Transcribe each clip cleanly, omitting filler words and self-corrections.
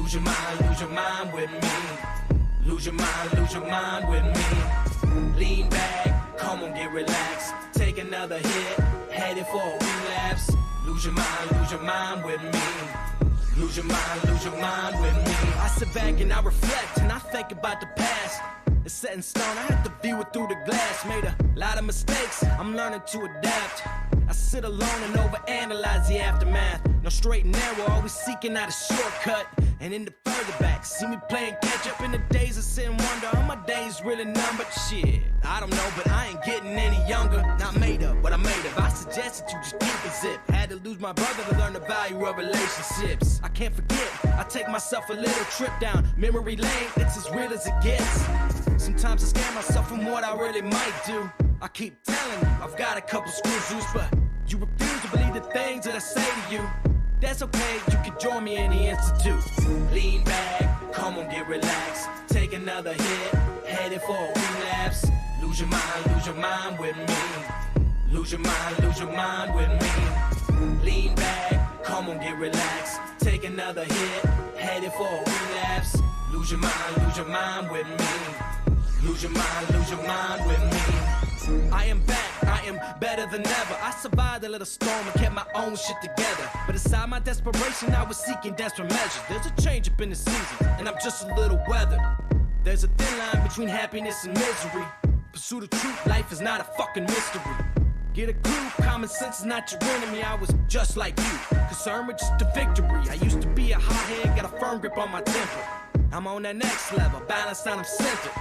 Lose your mind with me. Lose your mind with me. Lean back, come on, get relaxed. Take another hit, headed for a relapse. Lose your mind with me. Lose your mind with me. I sit back and I reflect and I think about the past. It's set in stone, I have to view it through the glass. Made a lot of mistakes, I'm learning to adapt. I sit alone and overanalyze the aftermath. No straight and narrow, always seeking out a shortcut. And in the further back, see me playing catch up in the days of sin wonder. Are my days really numbered? Shit, I don't know, but I ain't getting any younger. Not made up, but I made up. I suggest that you just keep a zip. Had to lose my brother to learn the value of relationships. I can't forget, I take myself a little trip down memory lane. It's as real as it gets. Sometimes I scare myself from what I really might do. I keep telling you, I've got a couple screws loose, but you refuse to believe the things that I say to you. That's okay, you can join me in the institute. Lean back, come on, get relaxed. Take another hit, headed for a relapse. Lose your mind with me. Lose your mind with me. Lean back, come on, get relaxed. Take another hit, headed for a relapse. Lose your mind with me. Lose your mind with me. I am back, I am better than ever. I survived a little storm and kept my own shit together. But inside my desperation, I was seeking desperate measures. There's a change up in the season, and I'm just a little weathered. There's a thin line between happiness and misery. Pursue the truth, life is not a fucking mystery. Get a clue, common sense is not your enemy. I was just like you, concerned with just the victory. I used to be a hothead, got a firm grip on my temper. I'm on that next level, balanced and I'm centered.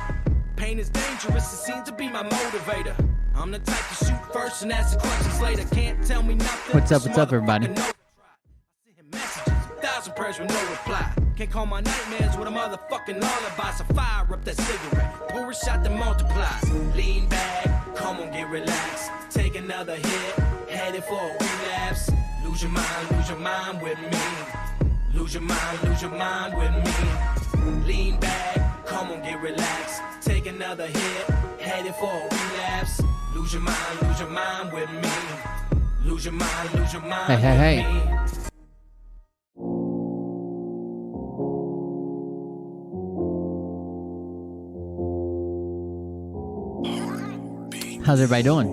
Pain is dangerous, it seems to be my motivator. I'm the type to shoot first and ask the questions later. Can't tell me nothing. What's up, everybody? Messages, 1,000 prayers with no reply. Can't call my nightmares with a motherfucking lullaby. So fire up that cigarette, pour a shot that multiplies. Lean back, come on, get relaxed. Take another hit, headed for a relapse. Lose your mind with me. Lose your mind with me. Lean back, come on, get relaxed. Take another hit, headed for a relapse. Lose your mind with me. Lose your mind with me. How's everybody doing?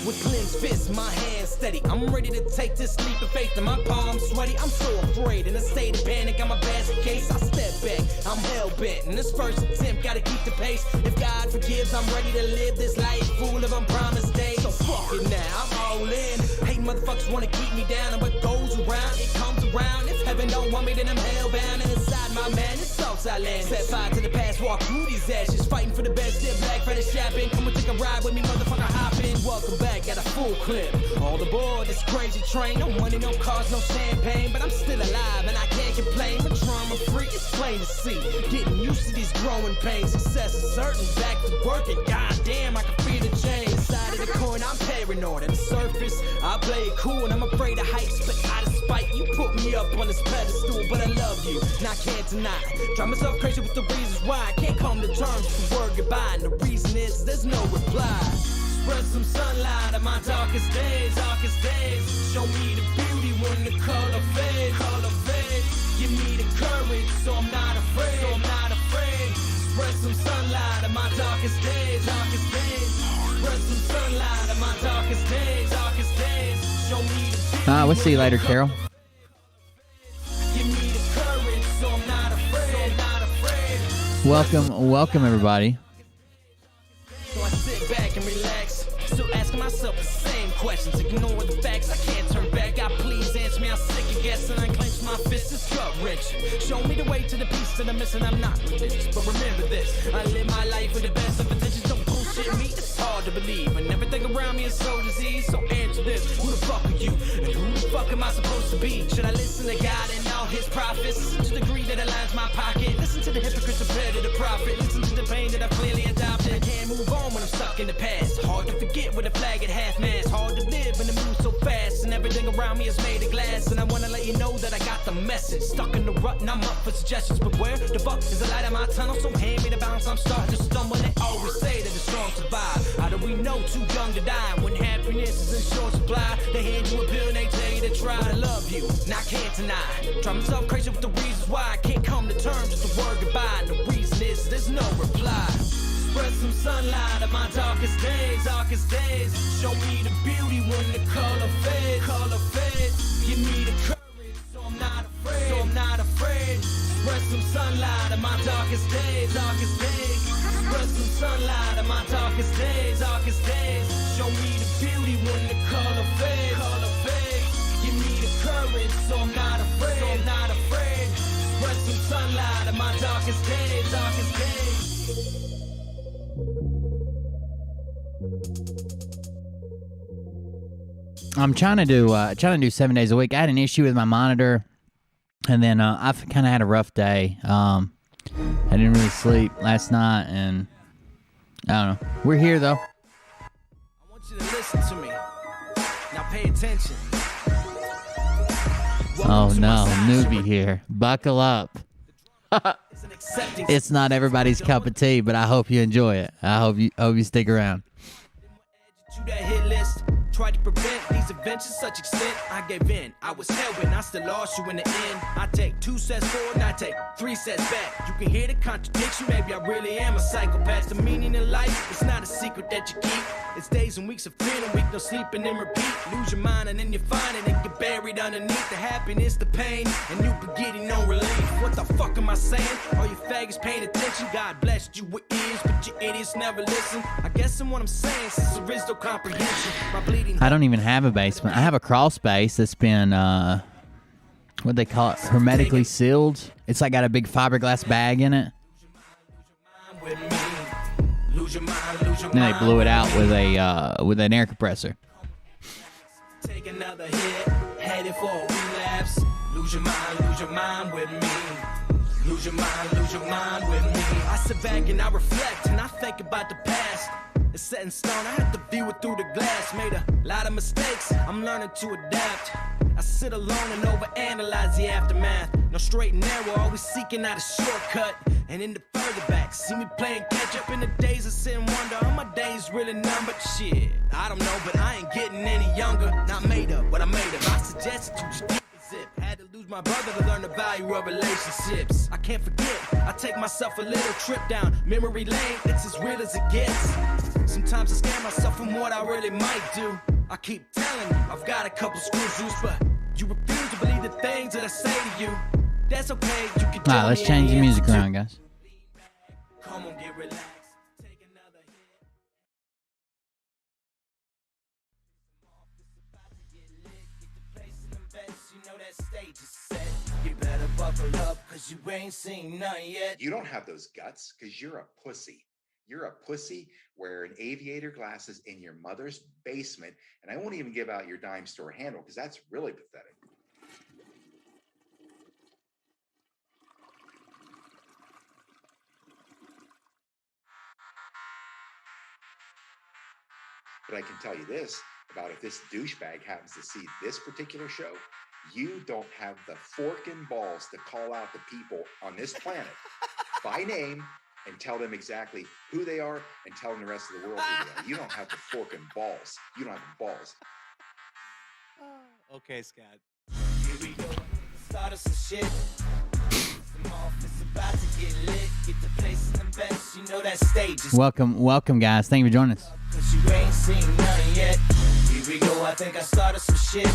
With clenched fists, my hands steady. I'm ready to take this leap of faith, and my palms sweaty. I'm so afraid, in a state of panic. I'm a basket case. I step back, I'm hell bent. In this first attempt, gotta keep the pace. If God forgives, I'm ready to live this life full of unpromised days. So fuck it now, I'm all in. Hate motherfuckers wanna keep me down, and what goes around, it comes around. If heaven don't want me, then I'm hellbound. And inside my man, it's Southside land. Set fire to the past, walk through these ashes, fighting for the best. Still black, Fetish shopping. Come and take a ride with me, motherfucker, hop in. Welcome back, got a full clip. All aboard this crazy train. No money, no cars, no champagne, but I'm still alive and I can't complain. But drama free, it's plain to see. Getting used to these growing pains. Success is certain, back to work, and goddamn, I can feel the change. Inside of the coin, I'm paranoid. At the surface, I play it cool and I'm afraid of heights, but out of spite, you put me up on this pedestal. But I love you, and I can't deny. Drive myself crazy with the reasons why I can't come to terms with the word goodbye. And the reason is there's no reply. Spread some sunlight on my darkest days. Show me the beauty when the color fades. Give me the courage, so I'm not afraid. Spread some sunlight on my darkest days. Spread some sunlight on my darkest days. Show me the beauty. We'll see you later, Carol. Give me the courage, so I'm not afraid. Welcome, everybody. So I sit back and relax, still asking myself the same questions. Ignore the facts, I can't turn back. God, please answer me, I'm sick of guessing. I clench my fist, it's gut-wrenching. Show me the way to the peace that I'm missing. I'm not religious, but remember this: I live my life with the best of intentions. Don't bullshit me, it's hard to believe. And everything around me is so diseased. So answer this: who the fuck are you? And who the fuck am I supposed to be? Should I listen to God and all his prophets? Listen to the greed that aligns my pocket. Listen to the hypocrites compared to the prophet. Listen to the pain that I clearly adopted. I can't move on when I'm stuck in the past. Hard to forget with a flag at half-mast. Hard to live when the moves so fast, and everything around me is made of glass. And I wanna let you know that I got the message. Stuck in the rut and I'm up for suggestions, but where the fuck is the light of my tunnel? So hand me the balance, I'm starting to stumble. They always say that the strong survive. How do we know too young to die when happiness is in short supply? They hand you a pill and they tell you to try to love you, and I can't deny. Drive myself crazy with the reasons why I can't come to terms. Just a word goodbye, and the reason is there's no reply. Spread some sunlight on my darkest days, darkest days. Show me the beauty when the color fades, color fades. Give me the courage, so I'm not afraid, so I'm not afraid. Spread some sunlight on my darkest days, darkest days. Spread some sunlight on my darkest days, darkest days. Show me the beauty when the color fades, color fades. Give me the courage, so I'm not afraid, so I'm not afraid. Spread some sunlight on my darkest days, darkest days. I'm trying to do 7 days a week. I had an issue with my monitor, and then I've kind of had a rough day. I didn't really sleep last night, and I don't know. We're here though. I want you to listen to me. Now pay attention. Oh no, newbie here. Buckle up. It's not everybody's cup of tea, but I hope you enjoy it. I hope you stick around. That hit list. Tried to prevent these events to such extent. I gave in, I was hell-bent, I still lost you in the end. I take 2 steps forward and I take 3 steps back. You can hear the contradiction, maybe I really am a psychopath. The meaning in life, it's not a secret that you keep. It's days and weeks of feeling weak, no sleeping and repeat. Lose your mind and then you find it and get buried underneath the happiness, the pain, and you be getting no relief. What the fuck am I saying? All you faggots paying attention, God blessed you with ears, but you idiots never listen. I guess in what I'm saying, since there is no comprehension, my bleeding. I don't even have a basement. I have a crawl space that's been, what they call it, hermetically sealed. It's like got a big fiberglass bag in it. And then they blew it out with an air compressor. Take another hit, headed for a relapse. Lose your mind with me. Lose your mind with me. I sit back and I reflect and I think about the past. It's set in stone, I have to view it through the glass. Made a lot of mistakes, I'm learning to adapt. I sit alone and overanalyze the aftermath. No straight and narrow, always seeking out a shortcut. And in the further back, see me playing catch up in the days of sit and wonder. Are my days really numbered? Shit, I don't know, but I ain't getting any younger. Not made up, but I made up. I suggested you just keep it zip. Had to lose my brother to learn the value of relationships. I can't forget, I take myself a little trip down memory lane. It's as real as it gets. Sometimes I scare myself from what I really might do. I keep telling you, I've got a couple screws loose, but you refuse to believe the things that I say to you. That's okay, you can tell Alright, let's change the music around, guys. Come on, get relaxed. Take another hit. You know that stage is set. You better buckle up, cause you ain't seen none yet. You don't have those guts because you're a pussy. You're a pussy wearing aviator glasses in your mother's basement, and I won't even give out your dime store handle because that's really pathetic. But I can tell you this about if this douchebag happens to see this particular show, you don't have the forking balls to call out the people on this planet by name and tell them exactly who they are and tell them the rest of the world who they are. You don't have the forking balls. You don't have the balls. Okay, Scott. Here we go. Start us some shit. Some office about to get lit. Get the place in the best. You know that stage is. Welcome, guys. Thank you for joining us. Cause you ain't seen none yet. Here we go. I think I started some shit.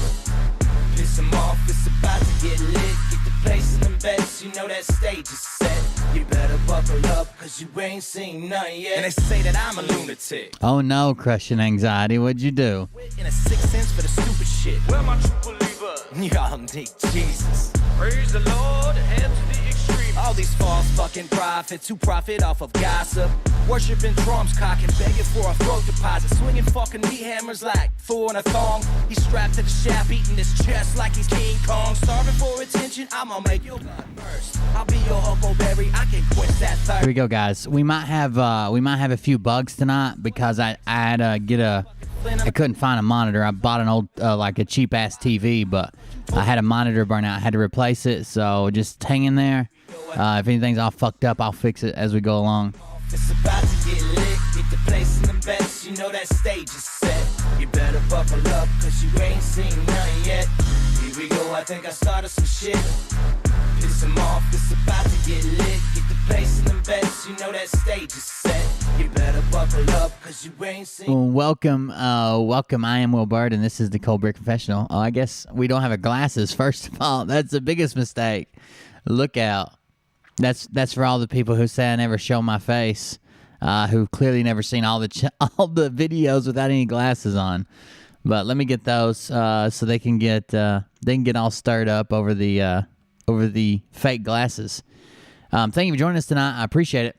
Piss them off. It's about to get lit. Get the place in the best. You know that stage is set. You better buckle up, cause you ain't seen none yet. And they say that I'm a lunatic. Oh no, crushing anxiety. What'd you do? In a sixth sense for the stupid shit. Where my true believer? Y'all need Jesus. Praise the Lord and to the extreme. All these false fucking prophets who profit off of gossip. Worshipping drums, cocking, begging for a throat deposit. Swinging fucking meat hammers like Thor in a thong. He's strapped to the shaft, eating his chest like he's King Kong. Starving for attention, I'ma make your blood burst. I'll be your Huckleberry, I can quench that thirst. Here we go, guys. We might have a few bugs tonight because I had to I couldn't find a monitor. I bought an old like a cheap ass TV, but I had a monitor burn out. I had to replace it, so just hang in there. If anything's all fucked up, I'll fix it as we go along. It's about to get lit, get the place in the best. You know that stage is set. You better buckle up, cause you ain't seen none yet. I think I started some shit. Piss him off, it's about to get lit. Get the bass in them bets, you know that stage is set. You better buckle up, cause you ain't seen. Well, welcome. I am Will Bird, and this is the Cold Beer Confessional. Oh, I guess we don't have our glasses, first of all. That's the biggest mistake. Look out. That's for all the people who say I never show my face, who've clearly never seen all the videos without any glasses on. But let me get those so they can get all stirred up over the fake glasses. Thank you for joining us tonight. I appreciate it.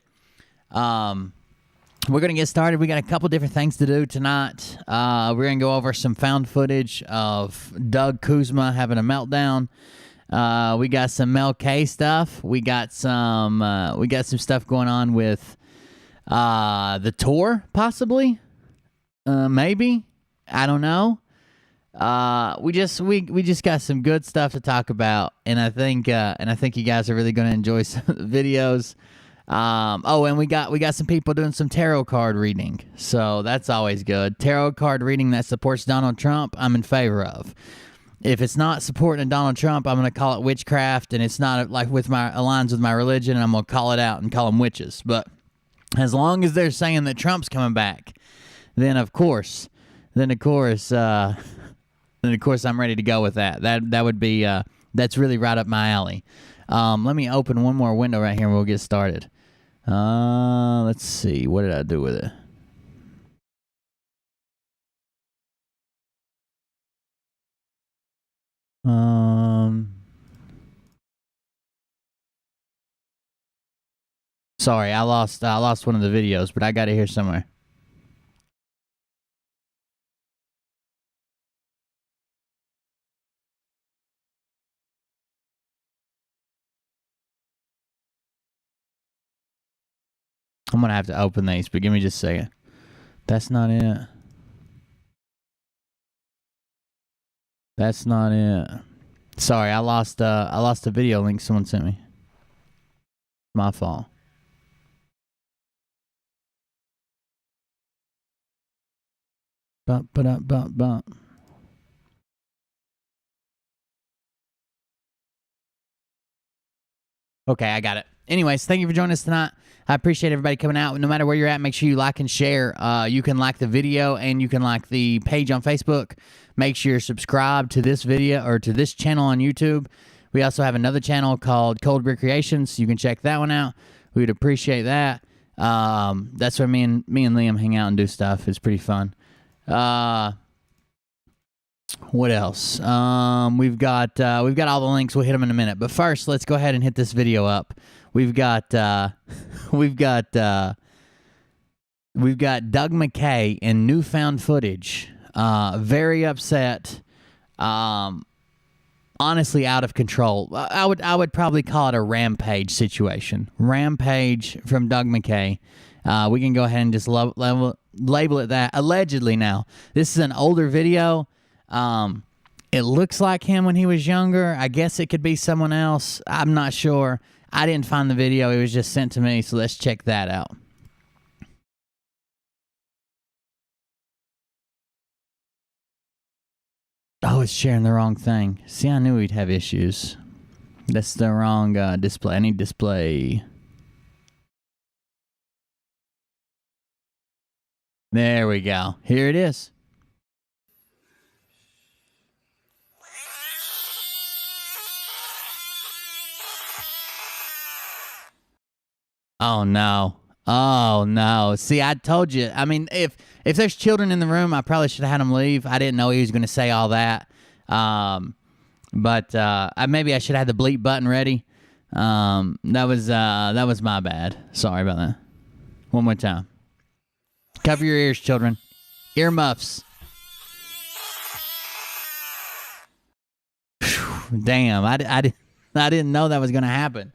We're going to get started. We got a couple different things to do tonight. We're going to go over some found footage of Doug Kuzma having a meltdown. We got some MEL stuff. We got some stuff going on with the tour, possibly. Maybe. I don't know. We just got some good stuff to talk about, and I think you guys are really going to enjoy some of the videos. And we got some people doing some tarot card reading, so that's always good. Tarot card reading that supports Donald Trump, I'm in favor of. If it's not supporting Donald Trump, I'm going to call it witchcraft, and it's not like aligns with my religion, and I'm going to call it out and call them witches. But as long as they're saying that Trump's coming back, then of course, I'm ready to go with that. That would be that's really right up my alley. Let me open one more window right here and we'll get started. Let's see. What did I do with it? Sorry, I lost one of the videos, but I got it here somewhere. I'm going to have to open these, but give me just a second. That's not it. That's not it. Sorry, I lost the video link someone sent me. My fault. Bump. Okay, I got it. Anyways, thank you for joining us tonight. I appreciate everybody coming out. No matter where you're at, make sure you like and share. You can like the video and you can like the page on Facebook. Make sure you're subscribed to this video or to this channel on YouTube. We also have another channel called Cold Beer Creations. You can check that one out. We'd appreciate that. That's where me and Liam hang out and do stuff. It's pretty fun. What else? We've got all the links. We'll hit them in a minute. But first, let's go ahead and hit this video up. We've got Doug McKay in newfound footage. Very upset. Honestly, out of control. I would probably call it a rampage situation. Rampage from Doug McKay. We can go ahead and just label it that. Allegedly now. This is an older video. It looks like him when he was younger. I guess it could be someone else. I'm not sure. I didn't find the video. It was just sent to me, so let's check that out. Oh, it's sharing the wrong thing. See, I knew we'd have issues. That's the wrong display. I need display. There we go. Here it is. Oh, no. Oh, no. See, I told you. I mean, if there's children in the room, I probably should have had them leave. I didn't know he was going to say all that. But maybe I should have had the bleep button ready. That was my bad. Sorry about that. One more time. Cover your ears, children. Earmuffs. Damn, I didn't know that was going to happen.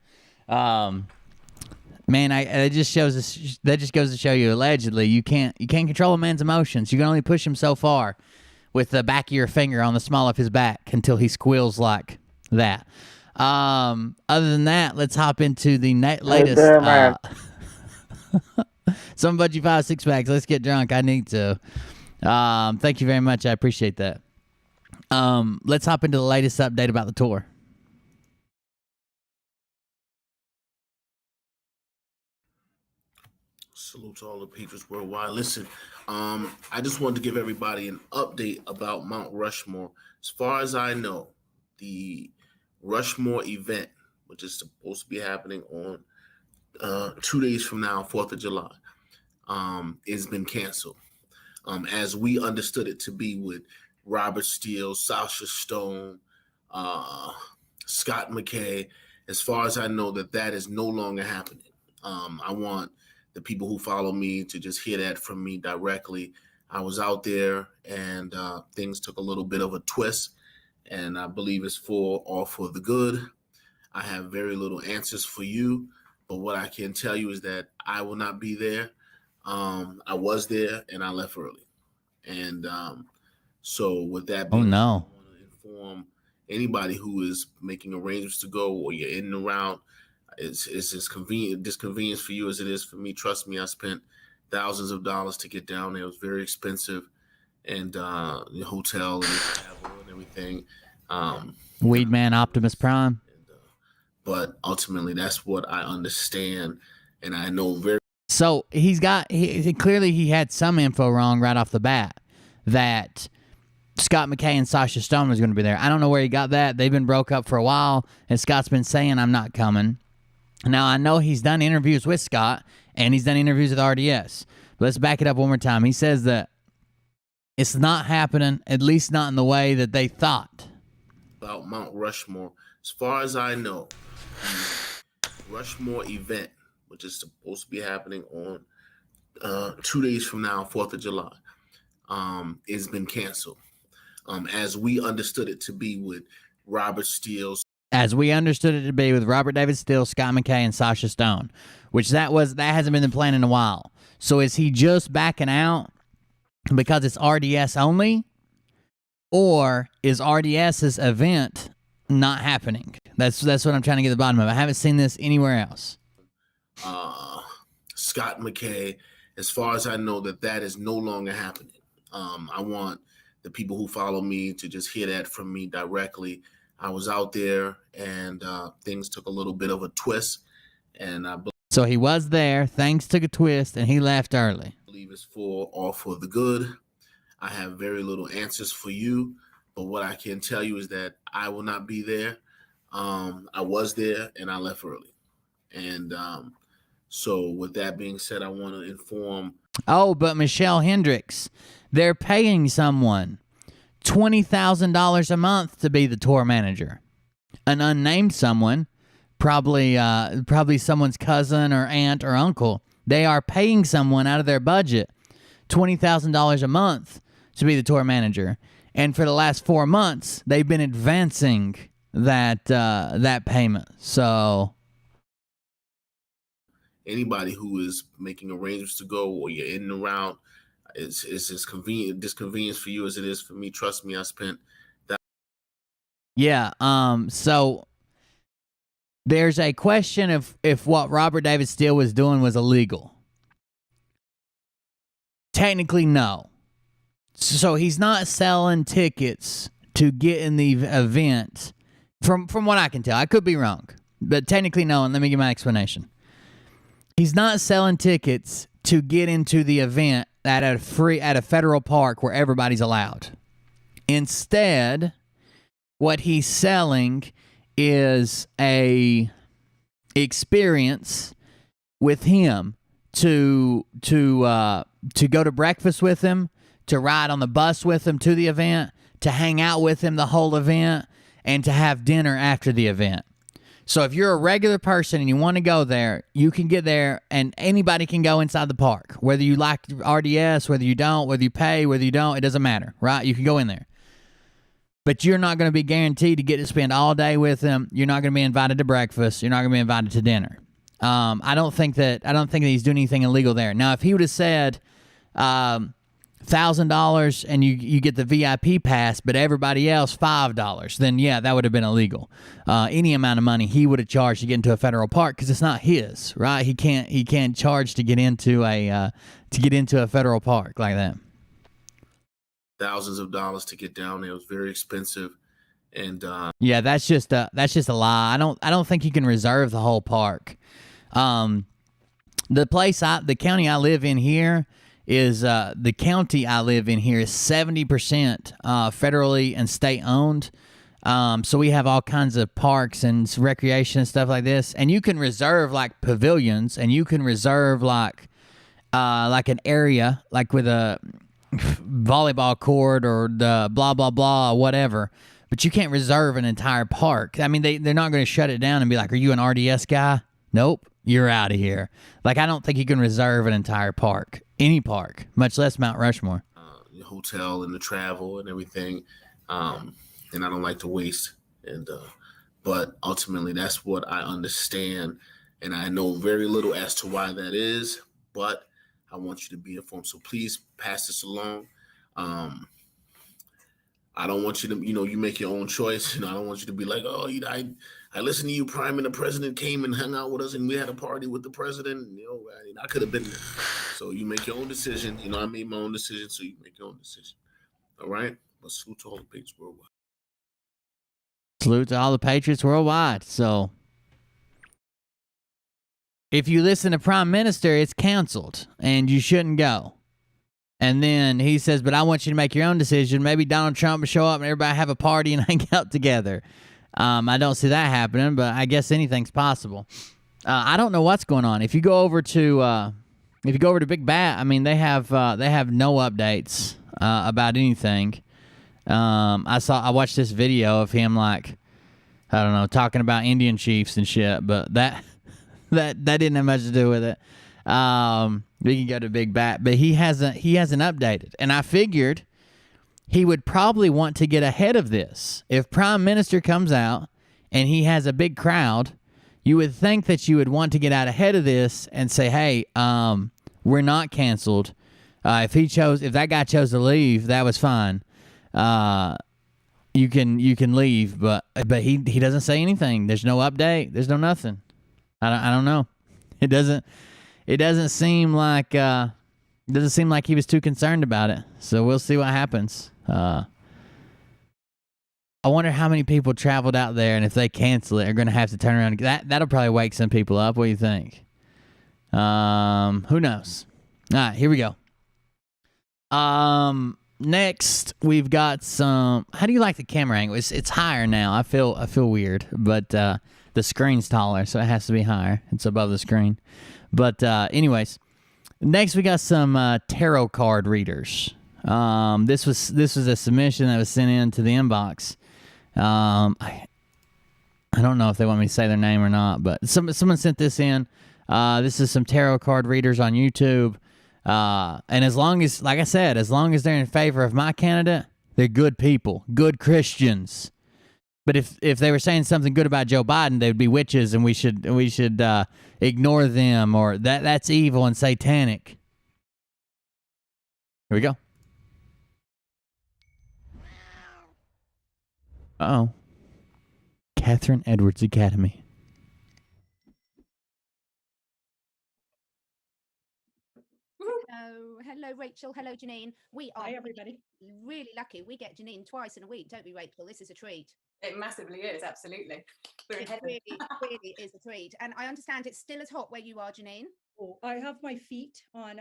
Man, that just goes to show you. Allegedly, you can't control a man's emotions. You can only push him so far with the back of your finger on the small of his back until he squeals like that. Other than that, let's hop into the latest. Some Budgie 5 6 packs. Let's get drunk. I need to. Thank you very much. I appreciate that. Let's hop into the latest update about the tour. Salute to all the patrons worldwide. Listen, I just wanted to give everybody an update about Mount Rushmore. As far as I know, the Rushmore event, which is supposed to be happening on 2 days from now, 4th of July, has been canceled. As we understood it to be with Robert Steele, Sasha Stone, Scott McKay. As far as I know, that is no longer happening. I want the people who follow me to just hear that from me directly. I was out there and things took a little bit of a twist, and I believe it's all for the good. I have very little answers for you, but what I can tell you is that I will not be there. I was there and I left early. And so with that being no. said, I want to inform anybody who is making arrangements to go or you're in and around. It's as disconvenience for you as it is for me. Trust me, I spent thousands of dollars to get down there. It was very expensive, and the hotel and the travel and everything. Weed Man Optimus Prime. But ultimately, that's what I understand, and I know very. So clearly he had some info wrong right off the bat that Scott McKay and Sasha Stone was going to be there. I don't know where he got that. They've been broke up for a while, and Scott's been saying, I'm not coming. Now, I know he's done interviews with Scott, and he's done interviews with RDS. But let's back it up one more time. He says that it's not happening, at least not in the way that they thought. About Mount Rushmore. As far as I know, the Rushmore event, which is supposed to be happening on 2 days from now, 4th of July, has been canceled. As we understood it to be with Robert Steele. As we understood it to be with Robert David Steele, Scott McKay, and Sasha Stone, which that hasn't been the plan in a while. So is he just backing out because it's RDS only, or is RDS's event not happening? That's what I'm trying to get to the bottom of. I haven't seen this anywhere else. Scott McKay, as far as I know, that is no longer happening. I want the people who follow me to just hear that from me directly. I was out there and things took a little bit of a twist, and so he was there, things took a twist, and he left early. I believe it's all for the good. I have very little answers for you, but what I can tell you is that I will not be there. I was there and I left early. And so with that being said, I want to inform. Oh, but Michelle Hendricks, they're paying someone $20,000 a month to be the tour manager. An unnamed someone, probably someone's cousin or aunt or uncle. They are paying someone out of their budget $20,000 a month to be the tour manager. And for the last 4 months, they've been advancing that payment. So anybody who is making arrangements to go or you're in and around, it's as disconvenience for you as it is for me. Trust me, I spent that. Yeah. So there's a question if what Robert David Steele was doing was illegal. Technically, no. So he's not selling tickets to get in the event. From what I can tell, I could be wrong, but technically, no. And let me give my explanation. He's not selling tickets to get into the event at a federal park where everybody's allowed. Instead, what he's selling is a experience with him to go to breakfast with him, to ride on the bus with him to the event, to hang out with him the whole event, and to have dinner after the event. So if you're a regular person and you want to go there, you can get there and anybody can go inside the park. Whether you like RDS, whether you don't, whether you pay, whether you don't, it doesn't matter, right? You can go in there. But you're not going to be guaranteed to get to spend all day with them. You're not going to be invited to breakfast. You're not going to be invited to dinner. I don't think that he's doing anything illegal there. Now, if he would have said $1,000 and you get the VIP pass, but everybody else $5, then yeah, that would have been illegal. Any amount of money he would have charged to get into a federal park because it's not his, right? He can't charge to get into a federal park like that. thousands of dollars to get down there. It was very expensive. And yeah, that's just a lie. I don't think you can reserve the whole park. The county I live in here is the county I live in here is 70% federally and state owned. So we have all kinds of parks and recreation and stuff like this, and you can reserve like pavilions, and you can reserve like an area like with a volleyball court or the blah blah blah or whatever. But you can't reserve an entire park. I mean, they're not going to shut it down and be like, "Are you an RDS guy?" Nope, you're out of here. Like, I don't think you can reserve an entire park, any park, much less Mount Rushmore. The hotel and the travel and everything, and I don't like to waste. And but ultimately, that's what I understand, and I know very little as to why that is. But I want you to be informed, so please pass this along. I don't want you to, you make your own choice. I don't want you to be like, oh, I listened to you, Prime, and the president came and hung out with us, and we had a party with the president. I could have been there. So you make your own decision. I made my own decision, so you make your own decision. All right? But salute to all the Patriots worldwide. Salute to all the Patriots worldwide. So if you listen to Prime Minister, it's canceled, and you shouldn't go. And then he says, but I want you to make your own decision. Maybe Donald Trump will show up and everybody have a party and hang out together. I don't see that happening, but I guess anything's possible. I don't know what's going on. If you go over to Big Bat, I mean, they have no updates about anything. I watched this video of him, like, I don't know, talking about Indian chiefs and shit, but that didn't have much to do with it. We can go to Big Bat, but he hasn't updated. And I figured he would probably want to get ahead of this. If Prime Minister comes out and he has a big crowd, you would think that you would want to get out ahead of this and say, hey, we're not canceled. If that guy chose to leave, that was fine. You can leave, but he doesn't say anything. There's no update. There's no nothing. I don't know. It doesn't seem like he was too concerned about it. So we'll see what happens. I wonder how many people traveled out there, and if they cancel it, are going to have to turn around. That'll probably wake some people up. What do you think? Who knows? All right, here we go. Next we've got some. How do you like the camera angle? It's higher now. I feel weird, but the screen's taller, so it has to be higher. It's above the screen. But anyways, next we got some tarot card readers. This was a submission that was sent in to the inbox. I don't know if they want me to say their name or not, but someone sent this in. This is some tarot card readers on YouTube. And as long as, like I said, as long as they're in favor of my candidate, they're good people, good Christians. But if they were saying something good about Joe Biden, they would be witches, and we should ignore them, or that's evil and satanic. Here we go. Uh-oh. Catherine Edwards Academy. Hello, Rachel. Hello, Janine. We are everybody really lucky. We get Janine twice in a week, don't we, Rachel? This is a treat. It massively is, absolutely. We're in heaven. Really is a treat. And I understand it's still as hot where you are, Janine. Oh, I have my feet on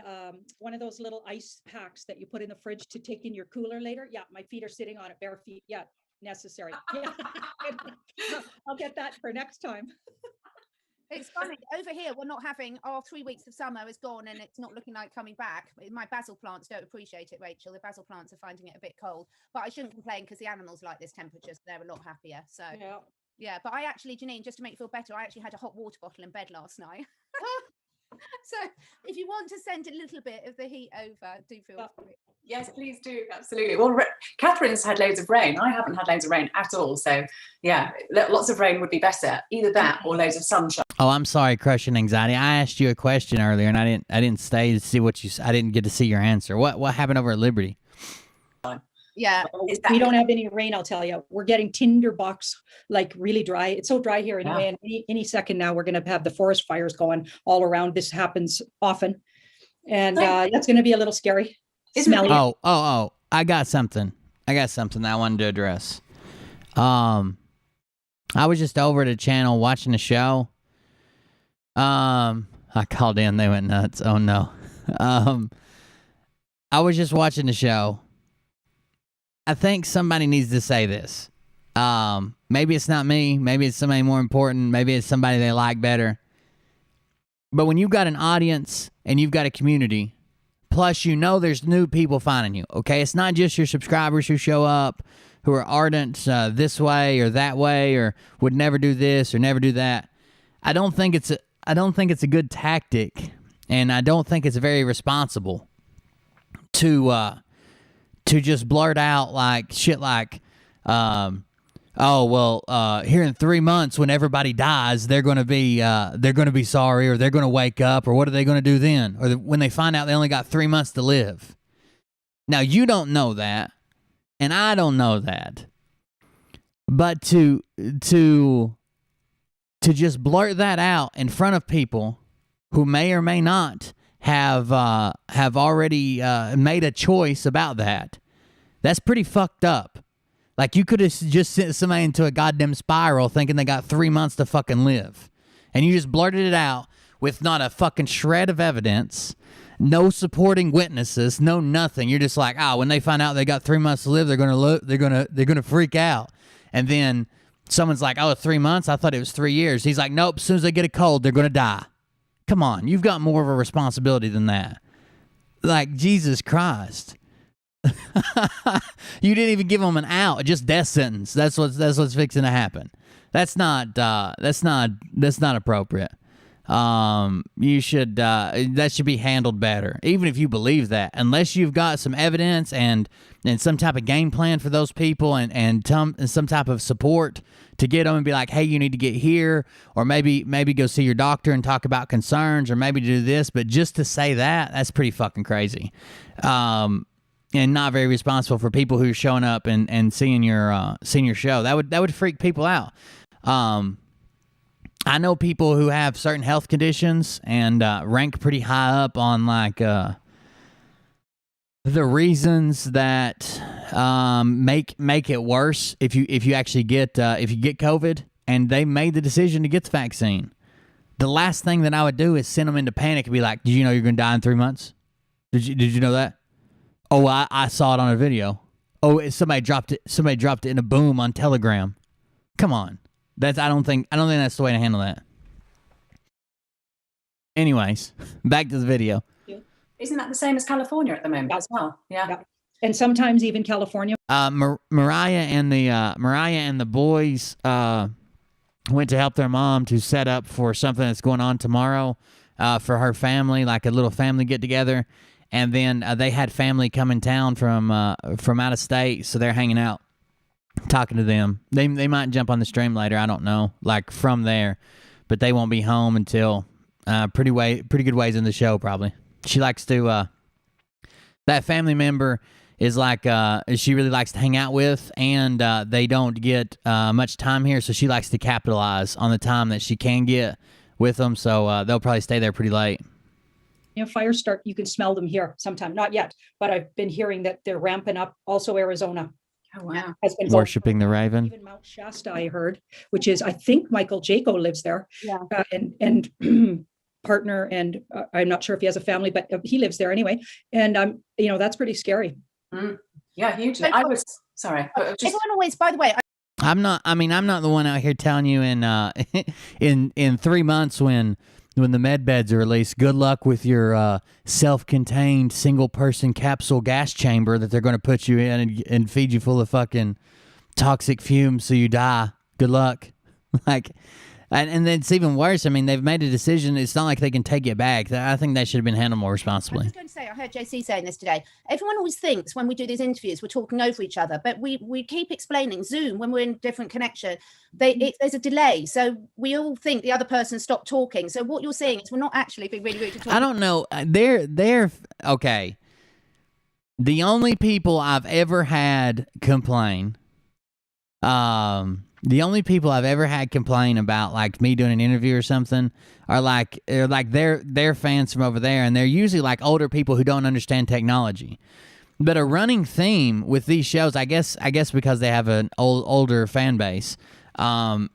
one of those little ice packs that you put in the fridge to take in your cooler later. Yeah, my feet are sitting on it, bare feet. Yeah, necessary. Yeah. I'll get that for next time. It's funny. Over here, we're not having our 3 weeks of summer is gone, and it's not looking like coming back. My basil plants don't appreciate it, Rachel. The basil plants are finding it a bit cold, but I shouldn't complain because the animals like this temperature, so they're a lot happier. So yeah. But I actually, Janine, just to make you feel better, I actually had a hot water bottle in bed last night. So if you want to send a little bit of the heat over, do feel free. Yes, please do. Absolutely. Well, Catherine's had loads of rain. I haven't had loads of rain at all. So yeah, lots of rain would be better. Either that or loads of sunshine. Oh, I'm sorry, Crushing Anxiety. I asked you a question earlier, and I didn't stay to see what you. I didn't get to see your answer. What happened over at Liberty? Yeah, we don't have any rain. I'll tell you, we're getting tinderbox, like really dry. It's so dry here anyway. And any second now, we're going to have the forest fires going all around. This happens often, and that's going to be a little scary. Smelly. I got something that I wanted to address. I was just over at a channel watching a show. I called in, they went nuts. Oh no. I was just watching the show. I think somebody needs to say this. Maybe it's not me, maybe it's somebody more important, maybe it's somebody they like better. But when you've got an audience and you've got a community, plus there's new people finding you, okay? It's not just your subscribers who show up, who are ardent this way or that way, or would never do this or never do that. I don't think it's a good tactic, and I don't think it's very responsible to just blurt out like shit like, here in 3 months when everybody dies, they're gonna be sorry, or they're gonna wake up, or what are they gonna do then? Or when they find out they only got 3 months to live. Now you don't know that, and I don't know that, but to just blurt that out in front of people who may or may not have already made a choice about that, that's pretty fucked up. Like, you could have just sent somebody into a goddamn spiral thinking they got 3 months to fucking live. And you just blurted it out with not a fucking shred of evidence, no supporting witnesses, no nothing. You're just like, when they find out they got 3 months to live, they're gonna freak out. And then someone's like, 3 months? I thought it was 3 years. He's like, nope, as soon as they get a cold, they're gonna die. Come on, you've got more of a responsibility than that. Like, Jesus Christ. You didn't even give them an out, just death sentence. That's what's fixing to happen. That's not appropriate. You should that should be handled better. Even if you believe that, unless you've got some evidence and some type of game plan for those people and some type of support to get them and be like, hey, you need to get here, or maybe go see your doctor and talk about concerns, or maybe do this. But just to say that's pretty fucking crazy. And not very responsible for people who are showing up and seeing your show. That would freak people out. I know people who have certain health conditions and rank pretty high up on like the reasons that make it worse if you actually get COVID, and they made the decision to get the vaccine. The last thing that I would do is send them into panic and be like, "Did you know you're going to die in 3 months? Did you know that? Oh, I saw it on a video. Oh, somebody dropped it in a boom on Telegram. Come on." I don't think that's the way to handle that. Anyways, back to the video. Isn't that the same as California at the moment as well? Yeah. And sometimes even California. Mariah and the boys went to help their mom to set up for something that's going on tomorrow for her family, like a little family get together. And then they had family come in town from out of state, so they're hanging out, talking to them. They might jump on the stream later, I don't know, like from there, but they won't be home until pretty good ways in the show probably. She likes to that family member is like she really likes to hang out with, and they don't get much time here, so she likes to capitalize on the time that she can get with them. So they'll probably stay there pretty late. Fires start, you can smell them here sometime. Not yet, but I've been hearing that they're ramping up. Also Arizona. Oh, wow. Has been Worshipping the raven. Even Mount Shasta, I heard, which is, I think Michael Jaco lives there. Yeah. And partner, and I'm not sure if he has a family, but he lives there anyway. And that's pretty scary. Yeah, hugely. I was sorry. Everyone always, by the way, I'm not the one out here telling you in 3 months when the med beds are released, good luck with your self-contained single-person capsule gas chamber that they're going to put you in and feed you full of fucking toxic fumes so you die. Good luck. And then it's even worse. I mean, they've made a decision. It's not like they can take it back. I think that should have been handled more I responsibly. was going to say, I heard JC saying this today. Everyone always thinks when we do these interviews, we're talking over each other, but we keep explaining Zoom when we're in different connection. There's a delay. So we all think the other person stopped talking. So what you're saying is we're not actually being really rude to talk. I don't know. They're okay. The only people I've ever had complain, about like me doing an interview or something are like they're fans from over there, and they're usually like older people who don't understand technology. But a running theme with these shows, I guess because they have an older fan base,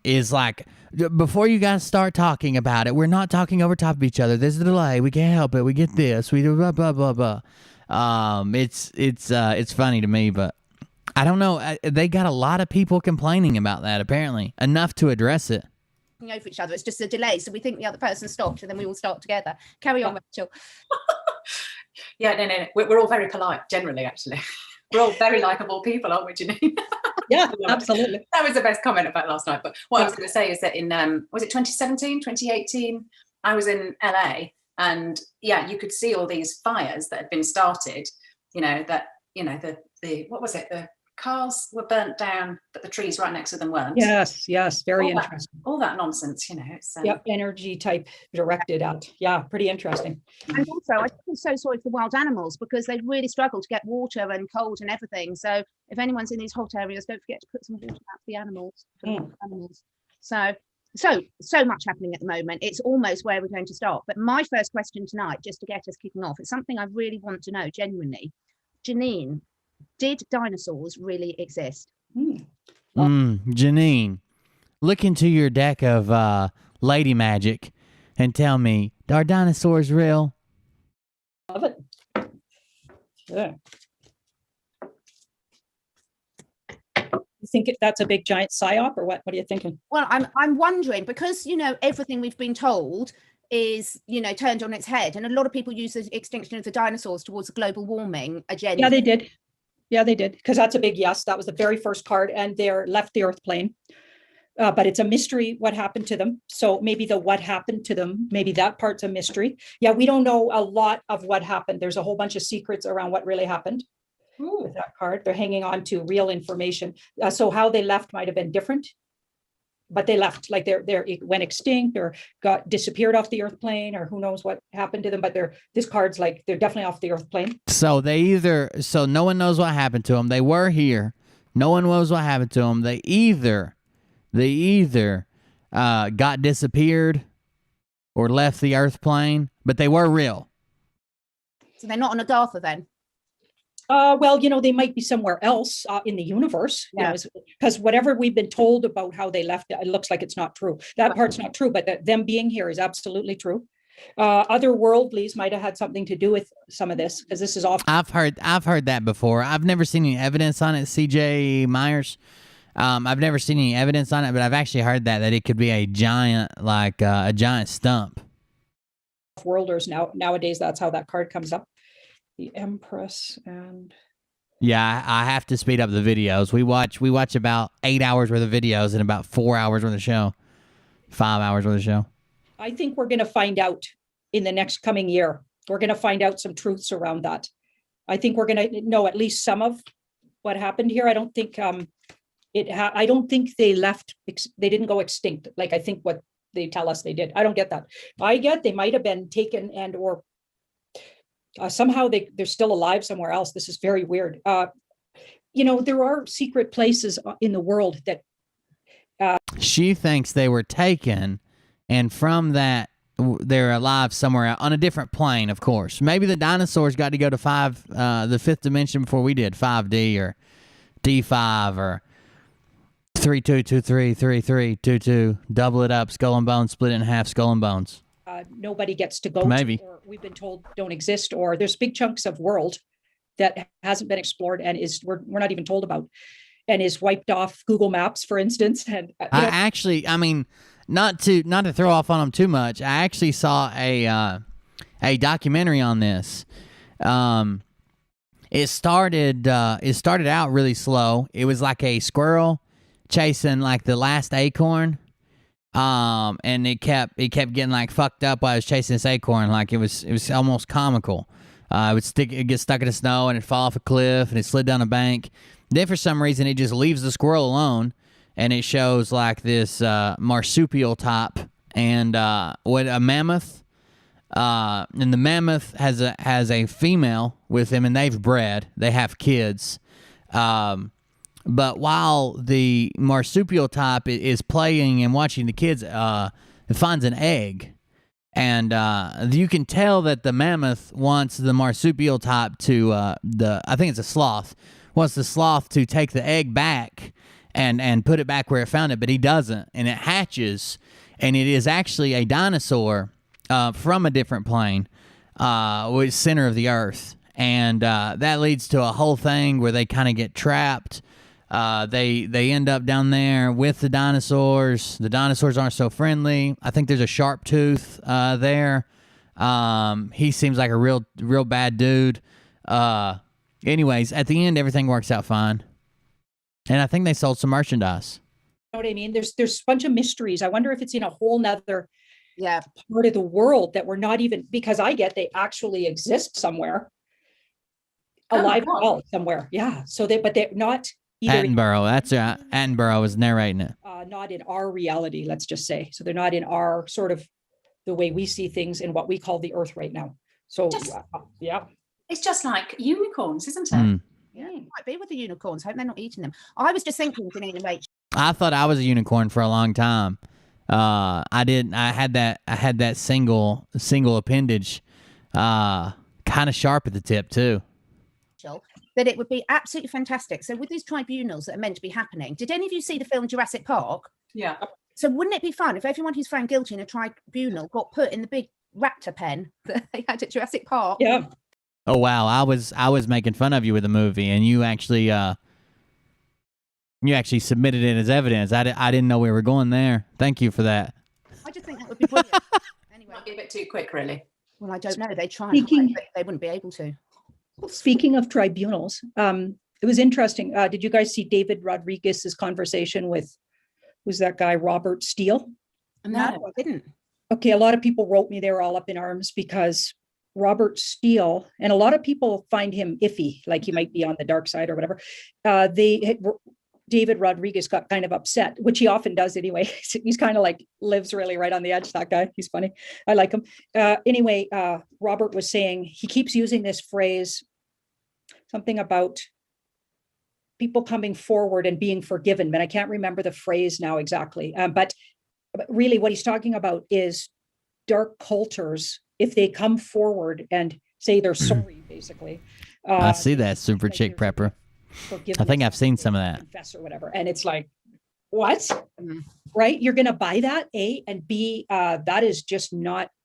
is like, before you guys start talking about it, we're not talking over top of each other. There's a delay. We can't help it. We get this. We do blah blah blah blah. It's funny to me, but I don't know. They got a lot of people complaining about that. Apparently, enough to address it. Over each other. It's just a delay. So we think the other person stopped, and then we all start together. Carry on, Rachel. Yeah, no. We're all very polite, generally, actually. We're all very likable people, aren't we, Janine? Yeah, absolutely. That was the best comment about last night. But what I was going to say is that in, was it 2017, 2018, I was in LA, and yeah, you could see all these fires that had been started, the what was it? The cars were burnt down, but the trees right next to them weren't. Yes, very all interesting. All that nonsense, it's energy type directed at. Yeah, pretty interesting. And also, I feel so sorry for the wild animals, because they really struggle to get water and cold and everything. So if anyone's in these hot areas, don't forget to put some water out for the animals. So much happening at the moment. It's almost where we're going to stop. But my first question tonight, just to get us kicking off, it's something I really want to know genuinely. Janine, did dinosaurs really exist? Janine, look into your deck of Lady Magic and tell me, are dinosaurs real? Love it. Yeah. You think that's a big giant psyop, or what? What are you thinking? Well, I'm wondering, because everything we've been told is turned on its head, and a lot of people use the extinction of the dinosaurs towards the global warming agenda. Yeah, they did, because that's a big yes. That was the very first card, and they're left the Earth plane. But it's a mystery what happened to them. So maybe what happened to them, maybe that part's a mystery. Yeah, we don't know a lot of what happened. There's a whole bunch of secrets around what really happened with that card. They're hanging on to real information. So how they left might have been different, but they left, like it went extinct or disappeared off the Earth plane, or who knows what happened to them. But this card's like, they're definitely off the Earth plane. So no one knows what happened to them. They were here. No one knows what happened to them. They either got disappeared or left the Earth plane, but they were real. So they're not on Agartha then? Well, they might be somewhere else in the universe, because whatever we've been told about how they left, it looks like it's not true. That part's not true, but them being here is absolutely true. Otherworldlies might have had something to do with some of this, because this is often. I've heard that before. I've never seen any evidence on it, CJ Myers. I've never seen any evidence on it, but I've actually heard that it could be a giant, like a giant stump. Worlders nowadays, that's how that card comes up. The Empress and. Yeah, I have to speed up the videos. We watch about 8 hours worth of videos and about 4 hours worth of show. 5 hours worth of show. I think we're going to find out in the next coming year. We're going to find out some truths around that. I think we're going to know at least some of what happened here. I don't think I don't think they left. They didn't go extinct. Like I think what they tell us they did. I don't get that. I get they might have been taken and or somehow they're still alive somewhere else. This is very weird. There are secret places in the world that. She thinks they were taken, and from that they're alive somewhere on a different plane. Of course, maybe the dinosaurs got to go to the fifth dimension before we did, 5D or D5 or 32233322. Double it up, skull and bones, split it in half, skull and bones. Nobody gets to go maybe to, or we've been told don't exist, or there's big chunks of world that hasn't been explored and we're not even told about, and is wiped off Google Maps, for instance. And not to throw off on them too much, I actually saw a documentary on this. It started out really slow. It was like a squirrel chasing like the last acorn. And it kept getting like fucked up while I was chasing this acorn. Like it was almost comical. It get stuck in the snow and it'd fall off a cliff and it slid down a bank. Then for some reason it just leaves the squirrel alone, and it shows like this marsupial top and a mammoth. And the mammoth has a female with him, and they've bred. They have kids. But while the marsupial type is playing and watching the kids, it finds an egg. And you can tell that the mammoth wants the marsupial type to I think it's a sloth, wants the sloth to take the egg back and put it back where it found it, but he doesn't, and it hatches, and it is actually a dinosaur from a different plane, which center of the earth, and that leads to a whole thing where they kind of get trapped. They end up down there with the dinosaurs. The dinosaurs aren't so friendly. I think there's a sharp tooth there. He seems like a real bad dude. Anyways, at the end, everything works out fine. And I think they sold some merchandise. You know what I mean? There's a bunch of mysteries. I wonder if it's in a whole nother Yeah. part of the world that we're not even, because I get they actually exist somewhere. Alive and well somewhere. Yeah. So but they're not either Attenborough, that's right. Attenborough was narrating it. not in our reality, let's just say. So they're not in our sort of the way we see things in what we call the earth right now. So yeah. It's just like unicorns, isn't it? Mm. Yeah, it might be with the unicorns. Hope they're not eating them. I was just thinking, Janine and Rach, I thought I was a unicorn for a long time. I had that single appendage, kind of sharp at the tip too. that it would be absolutely fantastic. So with these tribunals that are meant to be happening, did any of you see the film Jurassic Park? Yeah. So wouldn't it be fun if everyone who's found guilty in a tribunal got put in the big raptor pen that they had at Jurassic Park? Yeah. Oh wow, I was making fun of you with the movie, and you actually submitted it as evidence. I didn't know we were going there. Thank you for that. I just think that would be brilliant. Anyway, Might be a bit too quick, really. well, I don't know. They try and hide, but they wouldn't be able to. Speaking of tribunals, it was interesting. Did you guys see David Rodriguez's conversation with, who's that guy, Robert Steele? No, I didn't. Okay, a lot of people wrote me, they were all up in arms because Robert Steele, and a lot of people find him iffy, like he might be on the dark side or whatever. David Rodriguez got kind of upset, which he often does anyway. He's kind of like lives really right on the edge, that guy. He's funny. I like him. Anyway, Robert was saying he keeps using this phrase, something about people coming forward and being forgiven, but I can't remember the phrase now exactly. But really what he's talking about is dark cultures, if they come forward and say they're sorry, basically. I see that, Super Chick Prepper. I think I've seen some of that. Confess or whatever. And it's like, what? Right? You're going to buy that, A, and B, that is just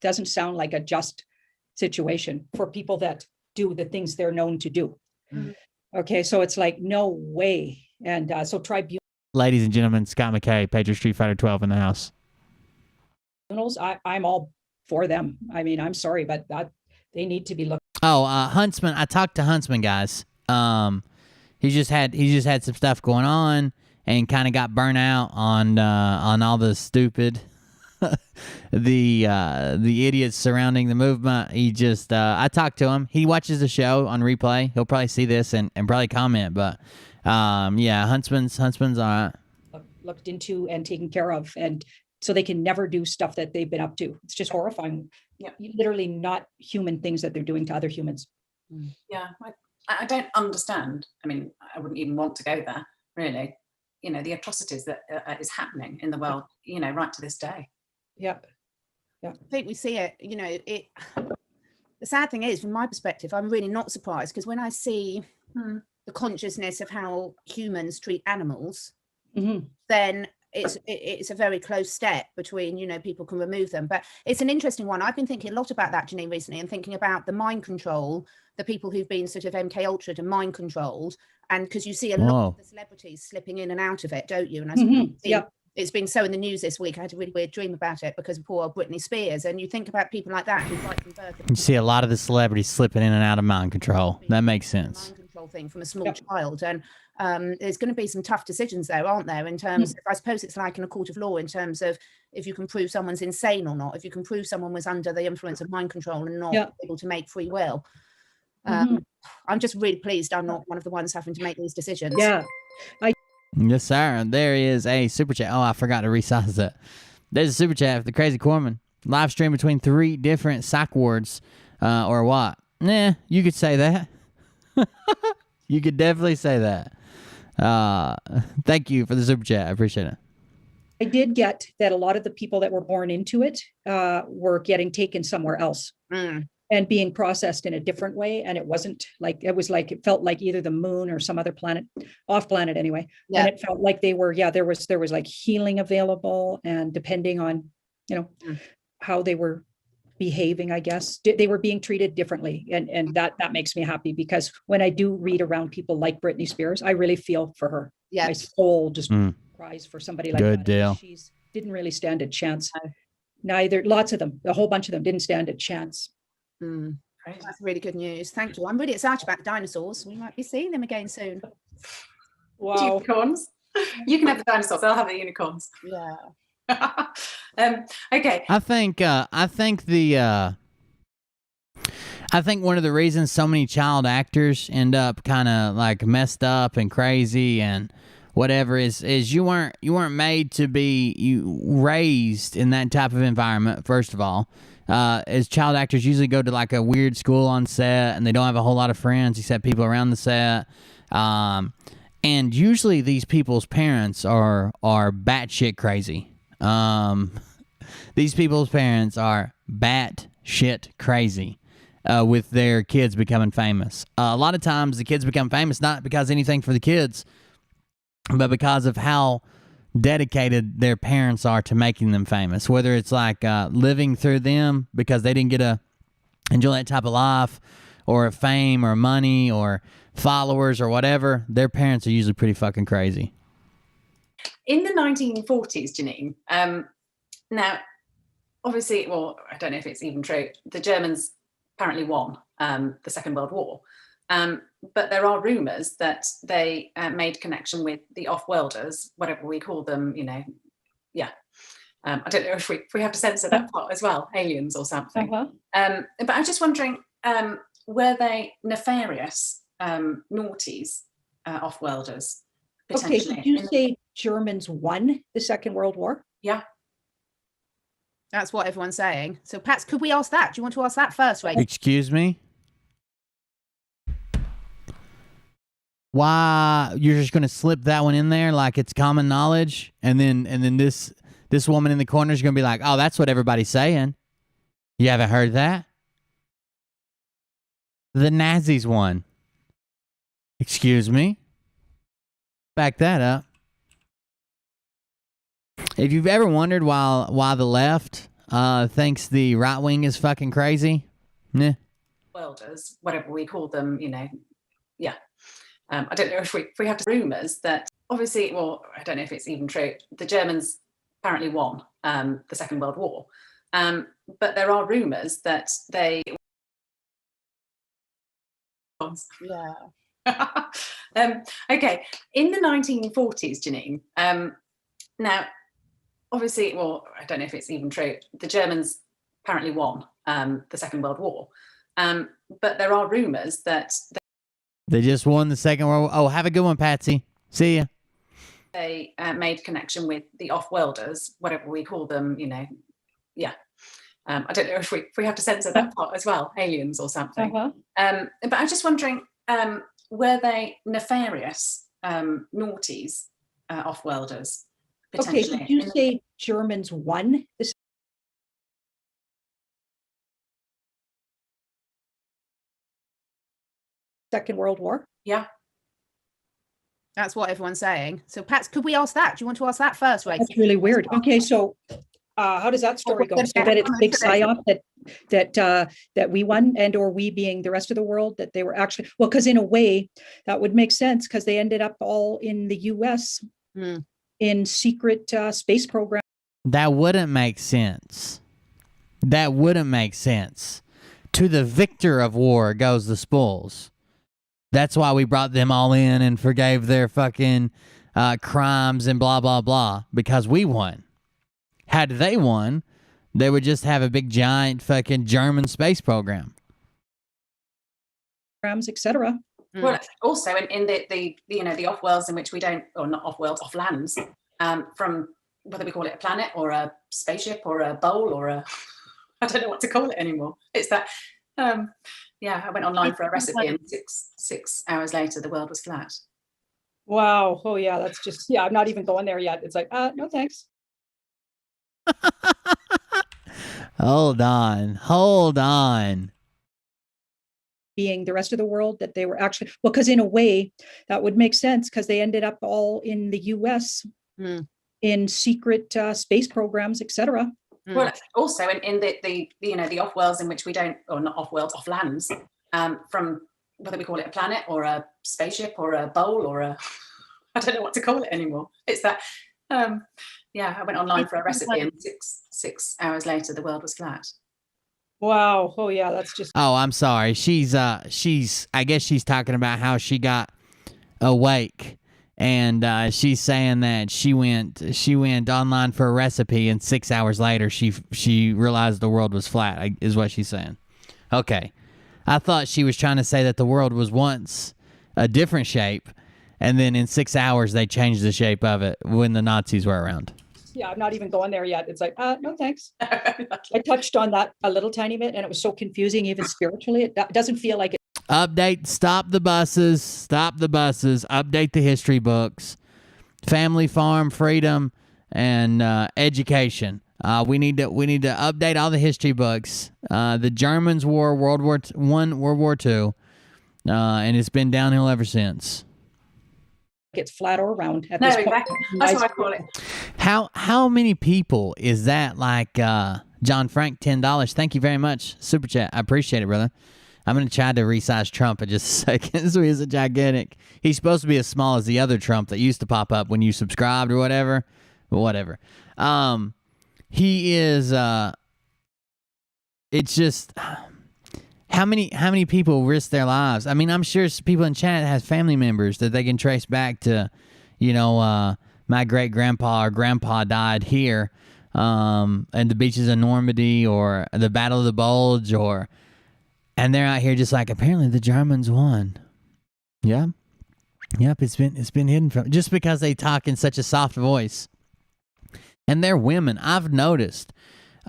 doesn't sound like a just situation for people that do the things they're known to do. Okay, so it's like, no way. And so tribunals. Ladies and gentlemen, Scott McKay, Patriot Street Fighter 12 in the house. I'm all for them. I mean, I'm sorry, but they need to be looked. Oh, Huntsman. I talked to Huntsman, guys. He just had some stuff going on and kind of got burnt out on all the stupid the idiots surrounding the movement. He just I talked to him. He watches the show on replay. He'll probably see this and probably comment. But yeah, Huntsman's all right. Looked into and taken care of, and so they can never do stuff that they've been up to. It's just horrifying. Yeah, literally not human things that they're doing to other humans. Yeah, I don't understand. I mean, I wouldn't even want to go there, really. You know, the atrocities that is happening in the world, you know, right to this day. Yep. I think we see it, you know, the sad thing is, from my perspective, I'm really not surprised, because when I see the consciousness of how humans treat animals, then it's a very close step between, you know, people can remove them. But it's an interesting one. I've been thinking a lot about that, Janine, recently, and thinking about the mind control, the people who've been sort of MK Ultra'd and mind controlled. And because you see a lot of the celebrities slipping in and out of it, don't you? And I think it's been so in the news this week. I had a really weird dream about it because of poor old Britney Spears. And you think about people like that who fight from birth. You see a lot of the celebrities slipping in and out of mind control. That makes sense. Mind control thing from a small child. And there's going to be some tough decisions there, aren't there, in terms of, I suppose it's like in a court of law, in terms of if you can prove someone's insane or not, if you can prove someone was under the influence of mind control and not able to make free will. I'm just really pleased I'm not one of the ones having to make these decisions. Yeah. Yes, sir. There is a super chat. Oh, I forgot to resize that. There's a super chat for the Crazy Corpsman. Live stream between 3 different psych wards, or what? Nah, you could say that. You could definitely say that. Thank you for the super chat. I appreciate it. I did get that a lot of the people that were born into it were getting taken somewhere else and being processed in a different way. And it wasn't like, it felt like either the moon or some other planet, off planet anyway. Yeah. And it felt like they were, there was like healing available, and depending on, how they were behaving, I guess they were being treated differently. And that makes me happy, because when I do read around people like Britney Spears, I really feel for her. Yeah. My soul just cries for somebody like Good that. deal. She's didn't really stand a chance. No. Lots of them, a whole bunch of them didn't stand a chance. That's really good news. Thank you. I'm really excited about dinosaurs. We might be seeing them again soon. Wow. Unicorns. You can have the dinosaurs. I'll have the unicorns. Yeah. Okay. I think one of the reasons so many child actors end up kind of like messed up and crazy and whatever is you weren't made to be raised in that type of environment. First of all, as child actors usually go to like a weird school on set, and they don't have a whole lot of friends except people around the set. And usually these people's parents are batshit crazy. These people's parents are batshit crazy with their kids becoming famous. A lot of times the kids become famous not because anything for the kids, but because of how dedicated their parents are to making them famous. Whether it's like living through them because they didn't get to enjoy that type of life, or fame or money or followers or whatever, their parents are usually pretty fucking crazy. In the 1940s, Janine, now, obviously, well, I don't know if it's even true, the Germans apparently won the Second World War. But there are rumours that they made connection with the off-worlders, whatever we call them, I don't know if we have to censor that part as well, aliens or something. But I was just wondering, were they nefarious naughties, off-worlders? Okay, did you say Germans won the Second World War? Yeah. That's what everyone's saying. So, Pat, could we ask that? Do you want to ask that first, Ray? Excuse me? Why you're just gonna slip that one in there like it's common knowledge, and then this woman in the corner is gonna be like, oh, that's what everybody's saying. You haven't heard that? The Nazis won. Excuse me? Back that up. If you've ever wondered why the left thinks the right wing is fucking crazy, nah. Worlders, whatever we call them, I don't know if we have rumours that, obviously, well, I don't know if it's even true, the Germans apparently won the Second World War. But there are rumours that they... Yeah. Okay, in the 1940s, Janine, now, obviously, well, I don't know if it's even true, the Germans apparently won the Second World War. But there are rumours that... They just won the Second World War. Oh, have a good one, Patsy. See ya. They made connection with the off-worlders, whatever we call them, I don't know if we have to censor that part as well, aliens or something. But I was just wondering, were they nefarious naughties, off-worlders, potentially? Okay, did you say Germans won the Second World War? Yeah. That's what everyone's saying. So, Pat, could we ask that? Do you want to ask that first, Ray? That's really weird. Okay, so how does that story go? So that it's a big psyop that we won, and or we being the rest of the world, that they were actually, well, because in a way that would make sense, because they ended up all in the US in secret space program. That wouldn't make sense. That wouldn't make sense. To the victor of war goes the spoils. That's why we brought them all in and forgave their fucking crimes and blah, blah, blah, because we won. Had they won, they would just have a big, giant fucking German space program. Etc. Well, also in the off-worlds in which we don't, or not off-worlds, off-lands, from whether we call it a planet or a spaceship or a bowl or a, I don't know what to call it anymore. It's that, I went online for a recipe and six hours later, the world was flat. Wow. Oh yeah, that's just, I'm not even going there yet. It's like, no, thanks. Hold on. Being the rest of the world, that they were actually, well, because in a way that would make sense, because they ended up all in the US in secret space programs, etc. Well, also in the the off worlds in which we don't, or not off worlds, off lands, from whether we call it a planet or a spaceship or a bowl or a, I don't know what to call it anymore. It's that, yeah, I went online for a recipe and 6 hours later the world was flat. Wow. Oh yeah, that's just. Oh, I'm sorry. She's I guess she's talking about how she got awake, and she's saying that she went online for a recipe, and 6 hours later she realized the world was flat. Is what she's saying. Okay, I thought she was trying to say that the world was once a different shape, and then in 6 hours they changed the shape of it when the Nazis were around. Yeah, I'm not even going there yet. It's like, no, thanks. I touched on that a little tiny bit, and it was so confusing, even spiritually. It doesn't feel like it. Update, stop the buses, update the history books, family farm, freedom, and education. We need to update all the history books. The Germans wore World War I, World War II, and it's been downhill ever since. It's flat or round at No, this point. exactly. That's what I call it. How many people is that? Like John Frank, $10. Thank you very much. Super chat. I appreciate it, brother. I'm gonna try to resize Trump in just a second. So he's a gigantic. He's supposed to be as small as the other Trump that used to pop up when you subscribed or whatever. But whatever. He is. It's just. How many people risk their lives? I mean, I'm sure people in chat have family members that they can trace back to, my great grandpa or grandpa died here, and the beaches of Normandy or the Battle of the Bulge, and they're out here just like, apparently the Germans won. Yeah, yep. It's been hidden from, just because they talk in such a soft voice, and they're women. I've noticed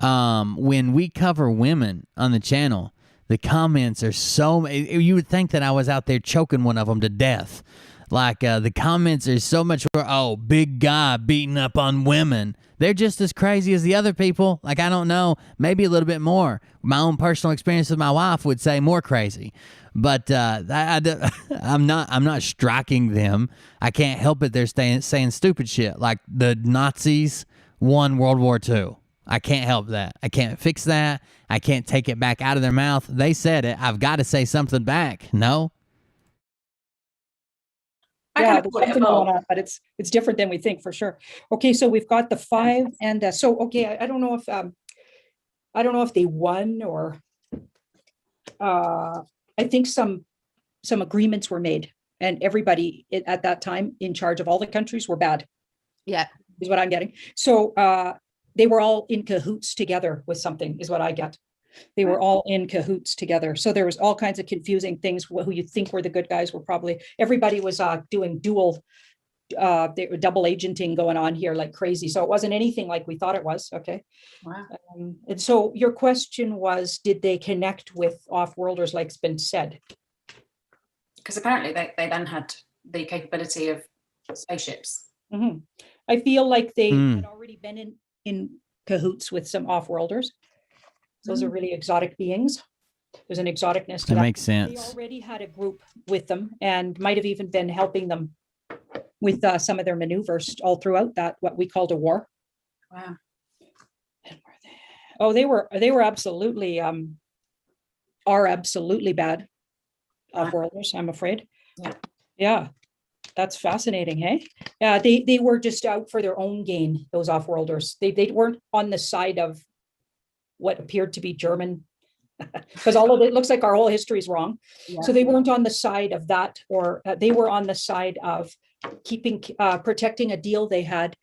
when we cover women on the channel, the comments are so. You would think that I was out there choking one of them to death. Like the comments are so much. Oh, big guy beating up on women. They're just as crazy as the other people. Like, I don't know, maybe a little bit more. My own personal experience with my wife would say more crazy. But I'm not striking them. I can't help it. They're saying stupid shit like the Nazis won World War II. I can't help that. I can't fix that. I can't take it back out of their mouth. They said it. I've got to say something back. No? Yeah, there's something going on, but it's different than we think, for sure. Okay, so we've got the 5, and I don't know if they won, or I think some agreements were made, and everybody at that time in charge of all the countries were bad. Yeah, is what I'm getting. So they were all in cahoots together with something, is what I get. They were all in cahoots together. So there was all kinds of confusing things. Who you think were the good guys were probably, everybody was doing double agenting going on here like crazy. So it wasn't anything like we thought it was. Okay. Wow. And so your question was, did they connect with off-worlders like it's been said? Because apparently they then had the capability of spaceships. Mm-hmm. I feel like they had already been in cahoots with some off-worlders. Those are really exotic beings. There's an exoticness to that. Makes sense. They already had a group with them and might have even been helping them with some of their maneuvers all throughout that, what we called a war. Wow. Oh, they were absolutely are absolutely bad off-worlders, I'm afraid. Yeah. Yeah. That's fascinating, hey? Yeah, they were just out for their own gain, those off-worlders. They weren't on the side of what appeared to be German, because all of it looks like our whole history is wrong. Yeah. So they weren't on the side of that, or they were on the side of protecting a deal they had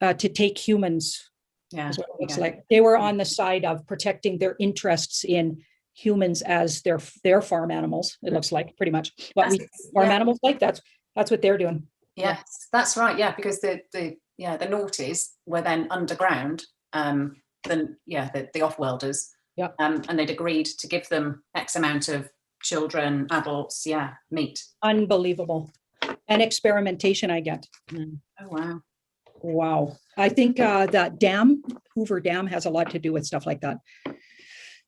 to take humans. Yeah, is what it looks like. They were on the side of protecting their interests in humans as their farm animals. It looks like pretty much what we farm animals like. That's what they're doing. Yes, that's right. Yeah, because the naughties were then underground. The off-worlders. Yeah. And they'd agreed to give them X amount of children, adults, meat. Unbelievable. And experimentation I get. Oh, wow. Wow. I think that dam, Hoover Dam, has a lot to do with stuff like that.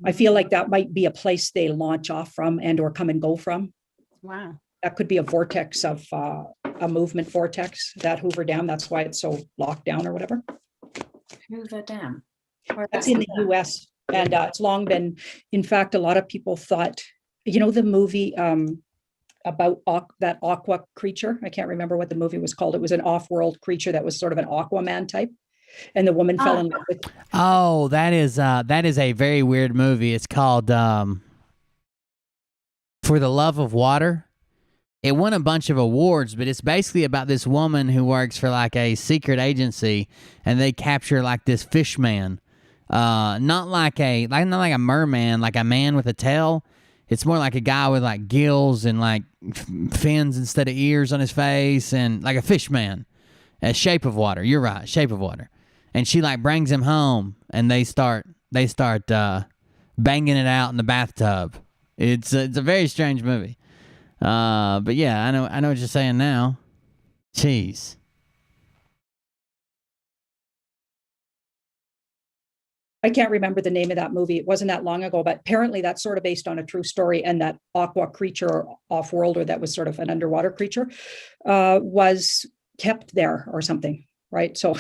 I feel like that might be a place they launch off from and or come and go from. Wow. That could be a vortex of a movement vortex, that Hoover Dam. That's why it's so locked down or whatever. Hoover Dam. That's in the US. And it's long been, in fact, a lot of people thought, you know, the movie about that aqua creature. I can't remember what the movie was called. It was an off-world creature that was sort of an Aquaman type. And the woman fell in love with. Oh, that is a very weird movie. It's called For the Love of Water. It won a bunch of awards, but it's basically about this woman who works for like a secret agency, and they capture like this fish man. Not like a merman, like a man with a tail. It's more like a guy with like gills and like fins instead of ears on his face, and like a fish man. A Shape of Water. You're right, Shape of Water. And she like brings him home, and they start banging it out in the bathtub. It's a very strange movie. But yeah, I know what you're saying now. Jeez. I can't remember the name of that movie. It wasn't that long ago, but apparently that's sort of based on a true story. And that aqua creature or off-worlder that was sort of an underwater creature was kept there or something, right? So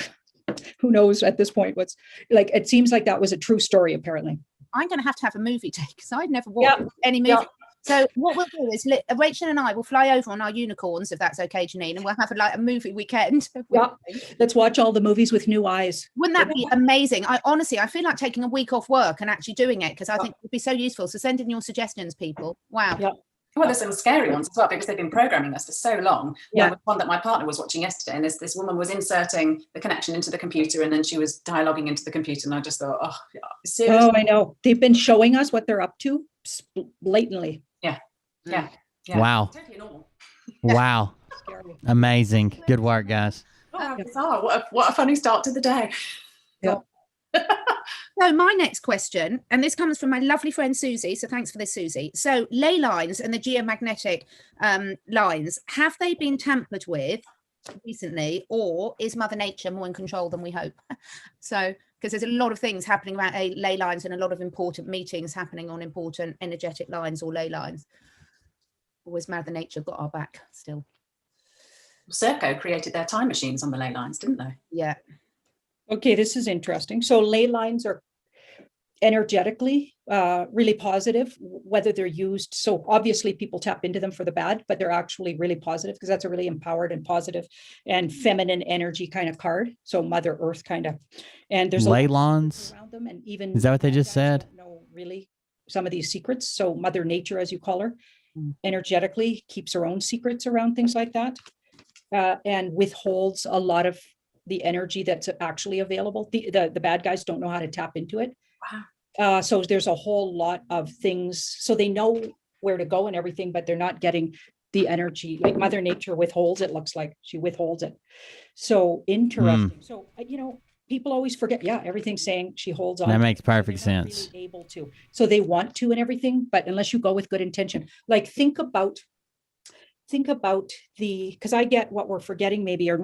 who knows at this point what's like, it seems like that was a true story, apparently. I'm going to have a movie take because I've never watched any movie. So what we'll do is Rachel and I will fly over on our unicorns, if that's okay, Janine, and we'll have a movie weekend. Yeah, let's watch all the movies with new eyes. Wouldn't that be amazing? I feel like taking a week off work and actually doing it because I think it would be so useful. So send in your suggestions, people. Wow. Yeah. Well, there's some scary ones as well because they've been programming us for so long. Yeah. One that my partner was watching yesterday, and this woman was inserting the connection into the computer, and then she was dialoguing into the computer, and I just thought, oh, seriously? Oh, I know. They've been showing us what they're up to blatantly. Yeah. Wow. Totally normal. Wow. Amazing. Good work, guys. Oh, bizarre. What a funny start to the day. Yeah. So my next question, and this comes from my lovely friend Susie, so thanks for this, Susie. So ley lines and the geomagnetic lines, have they been tampered with recently, or is Mother Nature more in control than we hope? So, because there's a lot of things happening around ley lines and a lot of important meetings happening on important energetic lines or ley lines. Or has Mother Nature got our back still? Serco created their time machines on the ley lines, didn't they? Yeah. Okay, this is interesting. So ley lines are energetically really positive, whether they're used. So obviously people tap into them for the bad, but they're actually really positive because that's a really empowered and positive and feminine energy kind of card. So Mother Earth kind of, and there's ley lines around them, and even is that what they just said? No, really, some of these secrets. So Mother Nature, as you call her, energetically keeps her own secrets around things like that, and withholds a lot of the energy that's actually available. The bad guys don't know how to tap into it. Wow. So there's a whole lot of things. So they know where to go and everything, but they're not getting the energy. Like Mother Nature withholds it, looks like she withholds it. So interesting. So, people always forget. Yeah, everything's saying she holds on. That makes perfect sense. Really able to. So they want to and everything, but unless you go with good intention, like think about because I get what we're forgetting maybe, or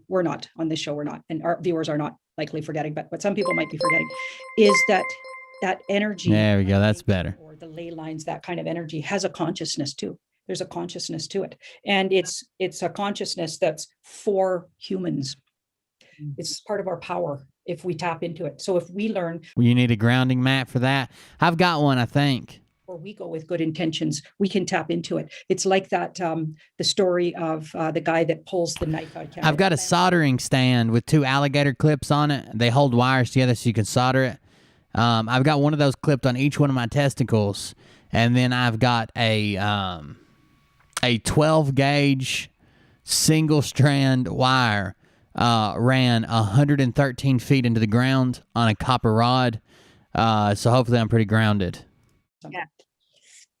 we're not on this show, we're not, and our viewers are not likely forgetting, but what some people might be forgetting is that energy. There we go. That's better. Or the ley lines, that kind of energy has a consciousness too. There's a consciousness to it. And it's a consciousness that's for humans. It's part of our power if we tap into it. So if we learn. Well, you need a grounding mat for that. I've got one, I think. Or we go with good intentions, we can tap into it. It's like that, the story of the guy that pulls the knife out. I've got a soldering stand with 2 alligator clips on it. They hold wires together so you can solder it. I've got one of those clipped on each one of my testicles. And then I've got a 12 gauge single strand wire ran 113 feet into the ground on a copper rod. So hopefully I'm pretty grounded. Yeah.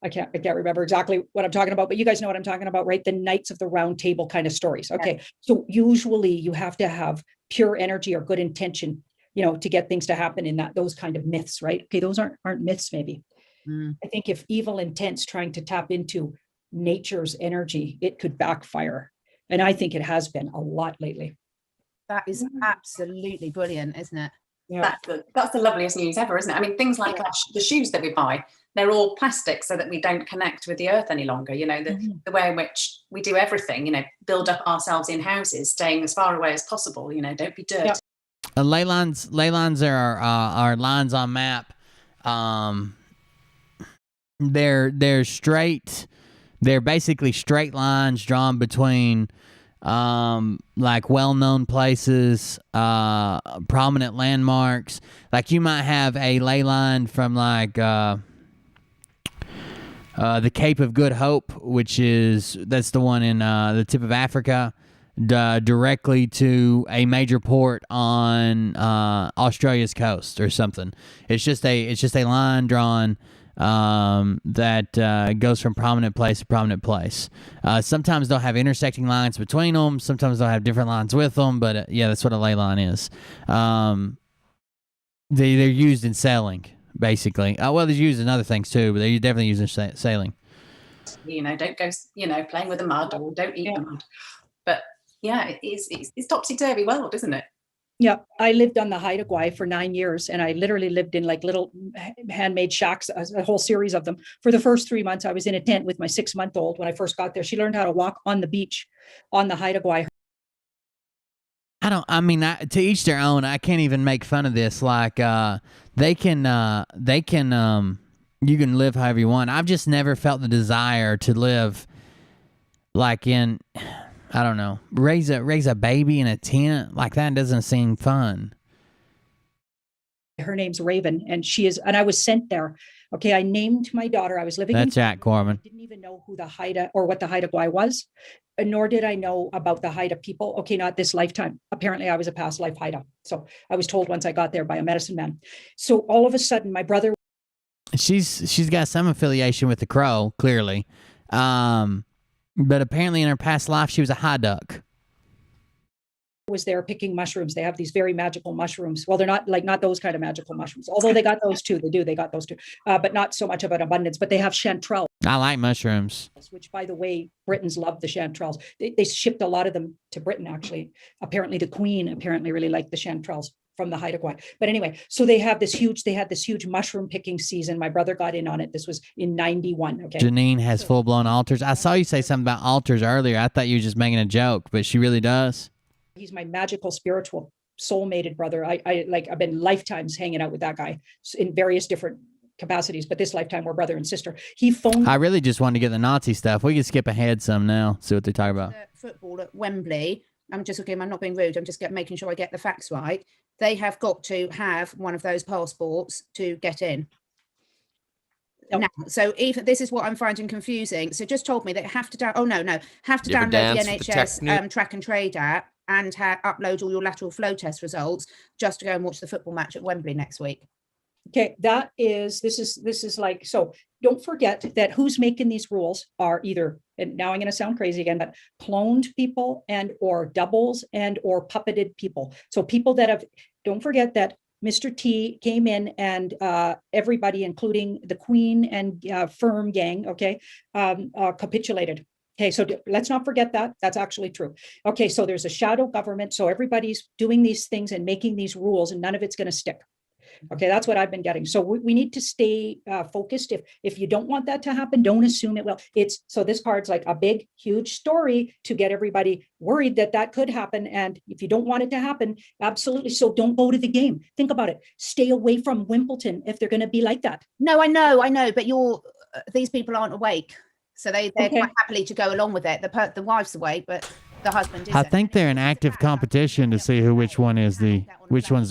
I can't remember exactly what I'm talking about, but you guys know what I'm talking about, right? The Knights of the Round Table kind of stories. Okay. Yeah. So usually you have to have pure energy or good intention, to get things to happen in those kind of myths, right? Okay. Those aren't myths, maybe. I think if evil intent's trying to tap into nature's energy, it could backfire. And I think it has been a lot lately. That is absolutely brilliant, isn't it? Yeah. That's the loveliest news ever, isn't it? I mean, things like the shoes that we buy, they're all plastic so that we don't connect with the earth any longer. You know, the way in which we do everything, you know, build up ourselves in houses, staying as far away as possible, you know, don't be dirt. Yep. Ley lines are lines on map. They're straight. They're basically straight lines drawn between like well-known places, prominent landmarks. Like you might have a ley line from like the Cape of Good Hope, that's the one in the tip of Africa, directly to a major port on Australia's coast or something. It's just a line drawn that goes from prominent place to prominent place. Sometimes they'll have intersecting lines between them. Sometimes they'll have different lines with them. But yeah, that's what a ley line is. They're used in sailing, basically. Well, they're used in other things too, but they're definitely used in sailing. You know, don't go, you know, playing with the mud, or don't eat the mud. But yeah, it's topsy-turvy world, isn't it? Yeah, I lived on the Haida Gwaii for 9 years, and I literally lived in like little handmade shacks, a whole series of them. For the first 3 months, I was in a tent with my 6-month-old when I first got there. She learned how to walk on the beach on the Haida Gwaii. To each their own. I can't even make fun of this. Like, you can live however you want. I've just never felt the desire to live like in, I don't know, raise a baby in a tent. Like that doesn't seem fun. Her name's Raven, and I was sent there. Okay, I named my daughter. I was living That's in Jack Corman. I didn't even know who the Haida or what the Haida Gwaii was, nor did I know about the Haida people. Okay, not this lifetime. Apparently, I was a past life Haida. So I was told once I got there by a medicine man. So all of a sudden, my brother. She's got some affiliation with the Crow, clearly, but apparently in her past life she was a high duck. Was there picking mushrooms. They have these very magical mushrooms. Well, they're not those kind of magical mushrooms, although they got those too. They got those too, but not so much of an abundance. But they have chanterelles. I like mushrooms. Which, by the way, Britons love the chanterelles. They shipped a lot of them to Britain, actually. Apparently, the Queen really liked the chanterelles from the Haida Gwaii. But anyway, so they had this huge mushroom picking season. My brother got in on it. This was in 91. Okay. Janine has full-blown altars. I saw you say something about altars earlier. I thought you were just making a joke, but she really does. He's my magical, spiritual, soul-mated brother. I've been lifetimes hanging out with that guy in various different capacities, but this lifetime we're brother and sister. He phoned. I really just wanted to get the Nazi stuff. We could skip ahead some now, see what they talk about. Football at Wembley. I'm not being rude. I'm just making sure I get the facts right. They have got to have one of those passports to get in. Yep. Now, so even this is what I'm finding confusing. So just told me that have to download the NHS track and trade app and upload all your lateral flow test results just to go and watch the football match at Wembley next week. Okay, this is like, so don't forget that who's making these rules are either, and now I'm going to sound crazy again, but cloned people and or doubles and or puppeted people. So people that don't forget that Mr. T came in and everybody, including the Queen and Firm gang, okay, capitulated. Okay, so let's not forget that. That's actually true. Okay, so there's a shadow government. So everybody's doing these things and making these rules, and none of it's going to stick. Okay, that's what I've been getting. So we need to stay focused. If you don't want that to happen, don't assume it will. So this card's like a big, huge story to get everybody worried that could happen. And if you don't want it to happen, absolutely. So don't go to the game. Think about it. Stay away from Wimbledon if they're going to be like that. No, I know, but these people aren't awake. So they're quite happily to go along with it. The wife's awake, but the husband isn't. I think they're in active competition to see which one's the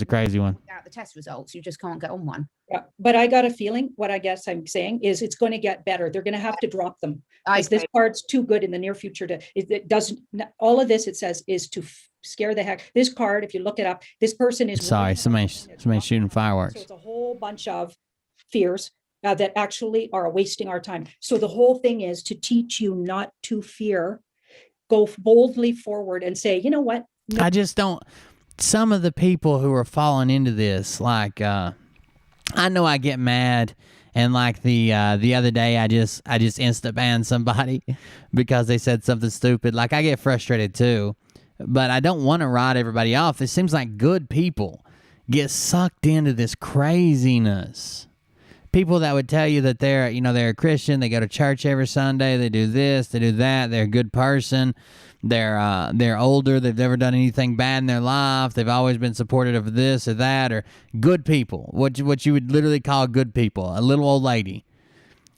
crazy one. Without the test results, you just can't get on one. Yeah, but I got a feeling. What I guess I'm saying is it's going to get better. They're going to have to drop them. This card's too good in the near future it doesn't. All of this it says is to scare the heck. This card, if you look it up, this person is somebody's shooting fireworks. So it's a whole bunch of fears that actually are wasting our time. So the whole thing is to teach you not to fear. Go boldly forward and say, you know what? No. I just don't. Some of the people who are falling into this, like, I know I get mad, and like the other day, I just insta banned somebody because they said something stupid. Like I get frustrated too, but I don't want to write everybody off. It seems like good people get sucked into this craziness. People that would tell you that they're a Christian, they go to church every Sunday, they do this, they do that, they're a good person, they're older, they've never done anything bad in their life, they've always been supportive of this or that, or good people, what you would literally call good people, a little old lady.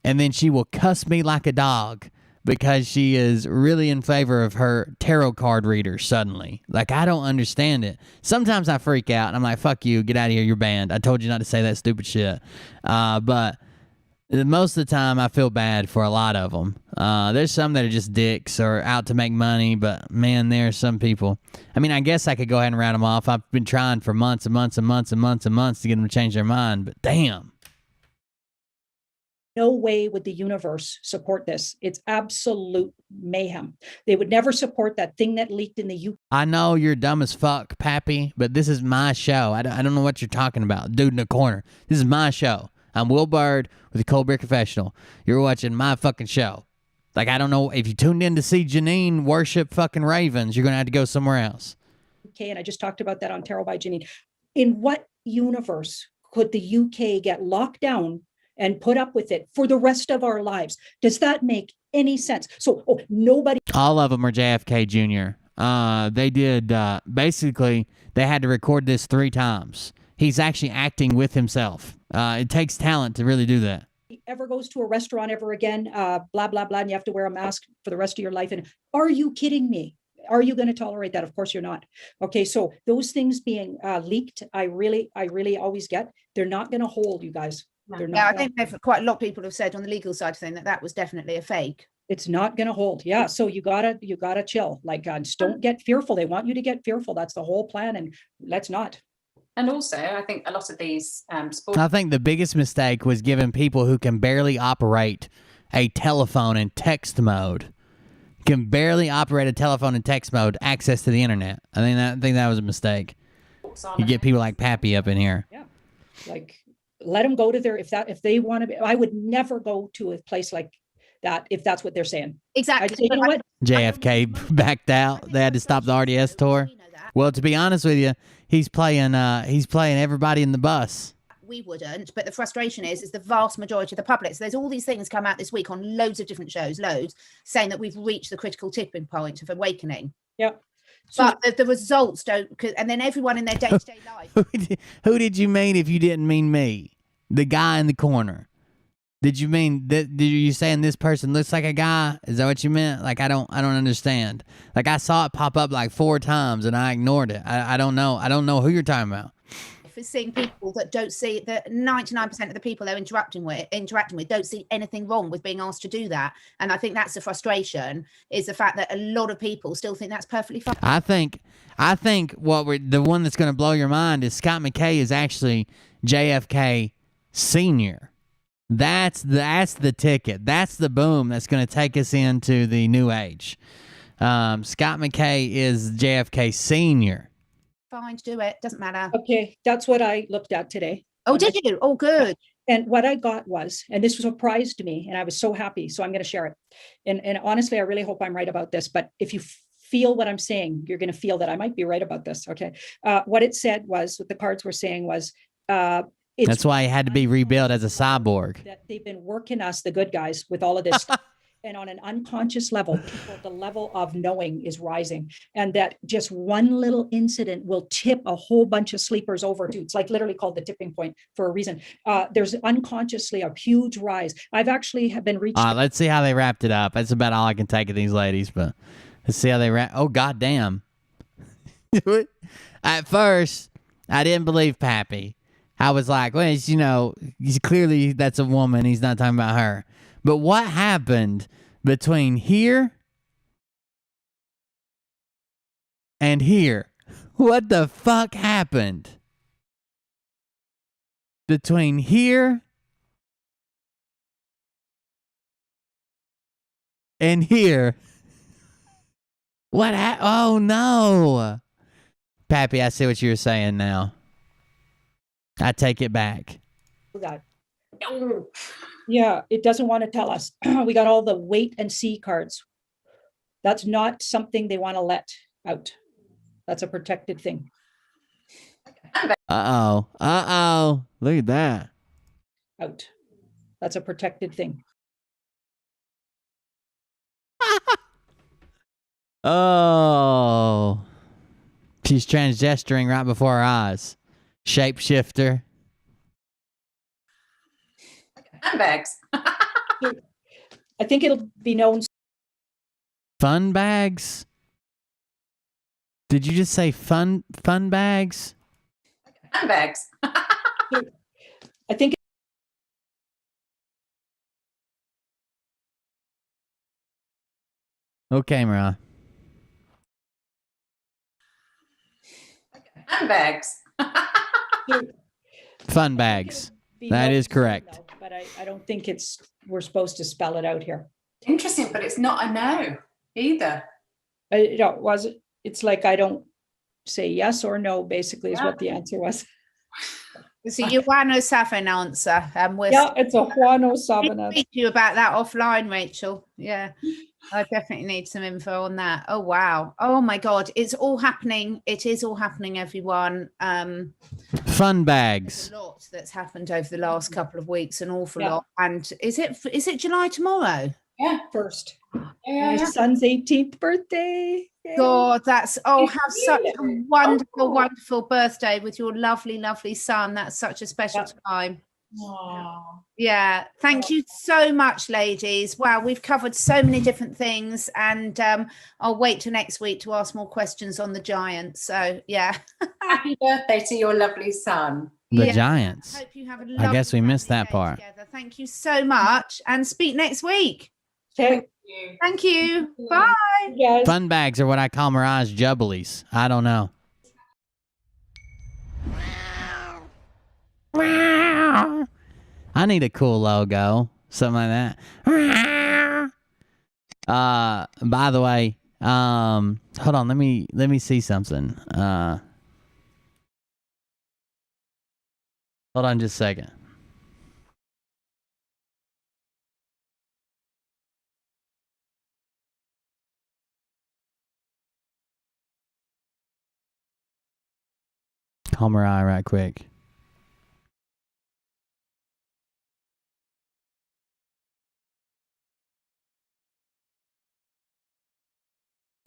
And then she will cuss me like a dog because she is really in favor of her tarot card reader suddenly. Like, I don't understand it. Sometimes I freak out and I'm like, fuck you, get out of here, you're banned. I told you not to say that stupid shit. But most of the time I feel bad for a lot of them. There's some that are just dicks or out to make money, but man, there are some people. I mean, I guess I could go ahead and round them off. I've been trying for months and months and months and months and months to get them to change their mind, but damn. No way would the universe support this. It's absolute mayhem. They would never support that thing that leaked in the UK. I know you're dumb as fuck, Pappy, but this is my show. I don't know what you're talking about, dude in the corner. This is my show. I'm Will Bird with the Cold Beer Confessional. You're watching my fucking show. Like, I don't know, if you tuned in to see Janine worship fucking ravens, you're going to have to go somewhere else. Okay, and I just talked about that on Tarot by Janine. In what universe could the UK get locked down and put up with it for the rest of our lives? Does that make any sense? So, nobody. All of them are JFK Jr. They did, basically, they had to record this 3 times. He's actually acting with himself. It takes talent to really do that. Ever goes to a restaurant ever again, blah, blah, blah, and you have to wear a mask for the rest of your life. And are you kidding me? Are you going to tolerate that? Of course you're not. Okay, so those things being leaked, I really always get, they're not going to hold, you guys. They're not. Yeah, I think quite a lot of people have said on the legal side of thing that was definitely a fake. It's not going to hold. Yeah, so you gotta chill. Like, just don't get fearful. They want you to get fearful. That's the whole plan, and let's not. And also, I think a lot of these sports. I think the biggest mistake was giving people who can barely operate a telephone in text mode, access to the internet. I think that was a mistake. You get people like Pappy up in here. Yeah, like, let them go to their, if they want to be. I would never go to a place like that if that's what they're saying. Exactly. I'd say, you know what? JFK backed out. They had to stop the RDS tour. Well, to be honest with you, he's playing everybody in the bus. We wouldn't, but the frustration is the vast majority of the public. So there's all these things come out this week on loads of different shows, saying that we've reached the critical tipping point of awakening. Yeah. So, but the results don't, and then everyone in their day-to-day life. Who did you mean if you didn't mean me? The guy in the corner. Did you mean that? Did you saying this person looks like a guy? Is that what you meant? Like, I don't understand. Like, I saw it pop up like 4 times and I ignored it. I don't know. I don't know who you're talking about. For seeing people that don't see that 99% of the people they're interacting with don't see anything wrong with being asked to do that. And I think that's the frustration, is the fact that a lot of people still think that's perfectly fine. I think the one that's going to blow your mind is Scott McKay is actually JFK Senior. That's the ticket. That's the boom that's going to take us into the new age. Scott McKay is JFK Senior. Fine, do it. Doesn't matter. okay, that's what I looked at today. Oh, did you? Oh, good. And what I got was, and this surprised me, and I was so happy. So I'm going to share it. And honestly, I really hope I'm right about this. But if you feel what I'm saying, you're going to feel that I might be right about this. Okay. What it said was, what the cards were saying was, that's why he had to be rebuilt as a cyborg. That they've been working us, the good guys, with all of this stuff. And on an unconscious level, the level of knowing is rising. And that just one little incident will tip a whole bunch of sleepers over to, it's like literally called the tipping point for a reason. There's unconsciously a huge rise. I've actually have been reached. Let's see how they wrapped it up. That's about all I can take of these ladies, but let's see how they wrap. Oh, goddamn. At first, I didn't believe Pappy. I was like, well, he's clearly that's a woman. He's not talking about her. But what happened between here and here? What the fuck happened between here and here? Oh, no. Pappy, I see what you were saying now. I take it back. Yeah, it doesn't want to tell us. We got all the wait and see cards. That's not something they want to let out. That's a protected thing. Uh-oh. Look at that. Out. That's a protected thing. Oh. She's transgesturing right before our eyes. Shapeshifter. Handbags. I think it'll be known. Fun bags? Did you just say fun bags? Handbags. I think Okay, Mariah. Handbags. Fun bags. be That known is soon, correct. though, but I don't think we're supposed to spell it out here. Interesting, but it's not a no either. It's like I don't say yes or no, basically, is what the answer was. It's a Juano Savin answer. We're Yeah, it's a Juano Savin. speak to you about that offline, Rachel. Yeah, I definitely need some info on that. Oh wow! Oh my God! It's all happening. It is all happening, everyone. Fun bags. There's a lot that's happened over the last couple of weeks, an awful Yeah. lot. And is it July tomorrow? Yeah. First. Yeah. My son's 18th birthday. Yay. God, that's have such a really? wonderful, Oh. wonderful birthday with your lovely, lovely son. That's such a special time. Aw. Yeah, thank you so much, ladies. Wow, we've covered so many different things, and I'll wait till next week to ask more questions on the Giants. So yeah, Happy birthday to your lovely son. The Yeah. Giants. hope you have a I guess we lovely, missed lovely that day part. together. Thank you so much, and speak next week. Okay. You. Thank you. Bye. Yes. Fun bags are what I call Mariah's jubblies. I don't know. I need a cool logo. Something like that. By the way, hold on, let me see something. Hold on just a second. Call Mariah right quick.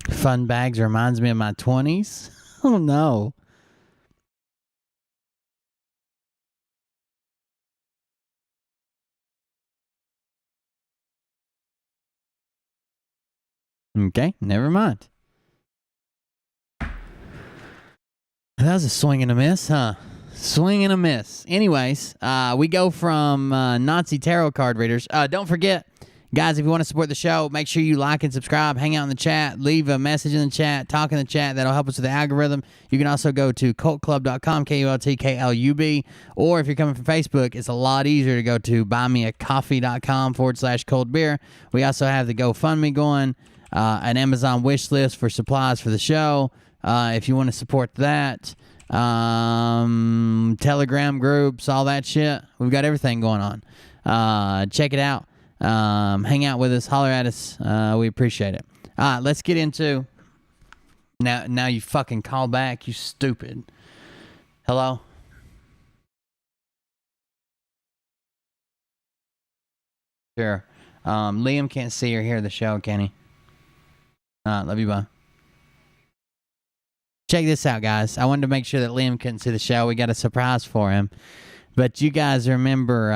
Fun bags reminds me of my 20s. Oh no. Okay, never mind. That was a swing and a miss, huh? Swing and a miss. Anyways, we go from Nazi tarot card readers. Don't forget, guys, if you want to support the show, make sure you like and subscribe, hang out in the chat, leave a message in the chat, talk in the chat. That'll help us with the algorithm. You can also go to cultclub.com, KULTKLUB, or if you're coming from Facebook, it's a lot easier to go to buymeacoffee.com/cold beer. We also have the GoFundMe going, an Amazon wish list for supplies for the show. If you want to support that, Telegram groups, all that shit. We've got everything going on. Check it out. Hang out with us, holler at us. We appreciate it. Let's get into now you fucking call back, you stupid. Hello? Sure. Liam can't see or hear the show, can he? Love you, bye. Check this out, guys. I wanted to make sure that Liam couldn't see the show. We got a surprise for him. But you guys remember,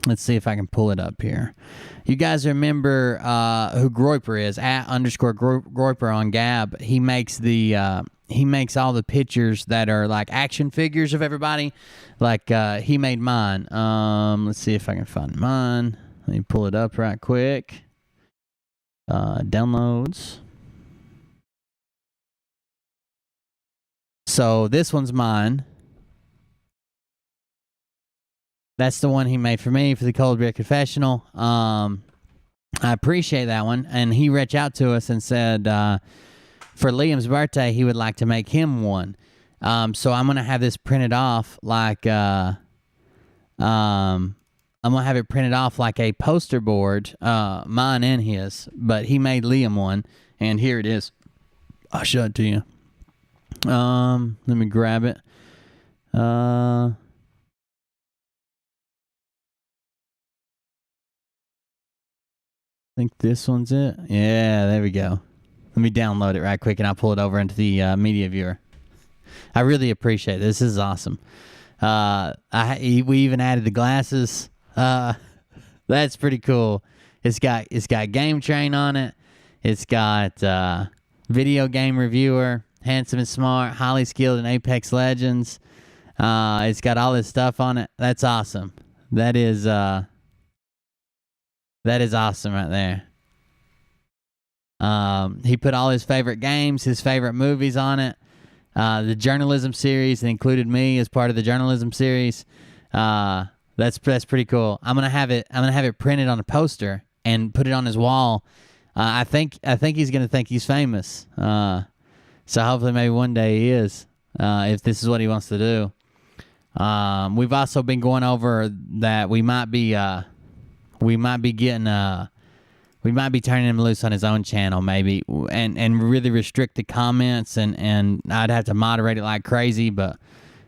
let's see if I can pull it up here. You guys remember who Groiper is, @_Groiper on Gab. He makes all the pictures that are like action figures of everybody. Like he made mine. Let's see if I can find mine. Let me pull it up right quick. Downloads. So this one's mine. That's the one he made for me for the Cold Beer Confessional. I appreciate that one. And he reached out to us and said for Liam's birthday, he would like to make him one. So I'm going to have this printed off like I'm going to have it printed off like a poster board, mine and his. But he made Liam one, and here it is. I'll show it to you. Let me grab it. I think this one's it. Yeah, there we go. Let me download it right quick, and I'll pull it over into the media viewer. I really appreciate it. This is awesome. We even added the glasses. That's pretty cool. It's got Game Train on it. It's got video game reviewer, handsome and smart, highly skilled in Apex Legends. It's got all this stuff on it. That's awesome. That is awesome right there. He put all his favorite games, his favorite movies on it. The journalism series, and included me as part of the journalism series. That's pretty cool. I'm gonna have it printed on a poster and put it on his wall. I think he's gonna think he's famous. So hopefully maybe one day he is. If this is what he wants to do. We've also been going over that we might be turning him loose on his own channel, maybe, and really restrict the comments, and I'd have to moderate it like crazy. But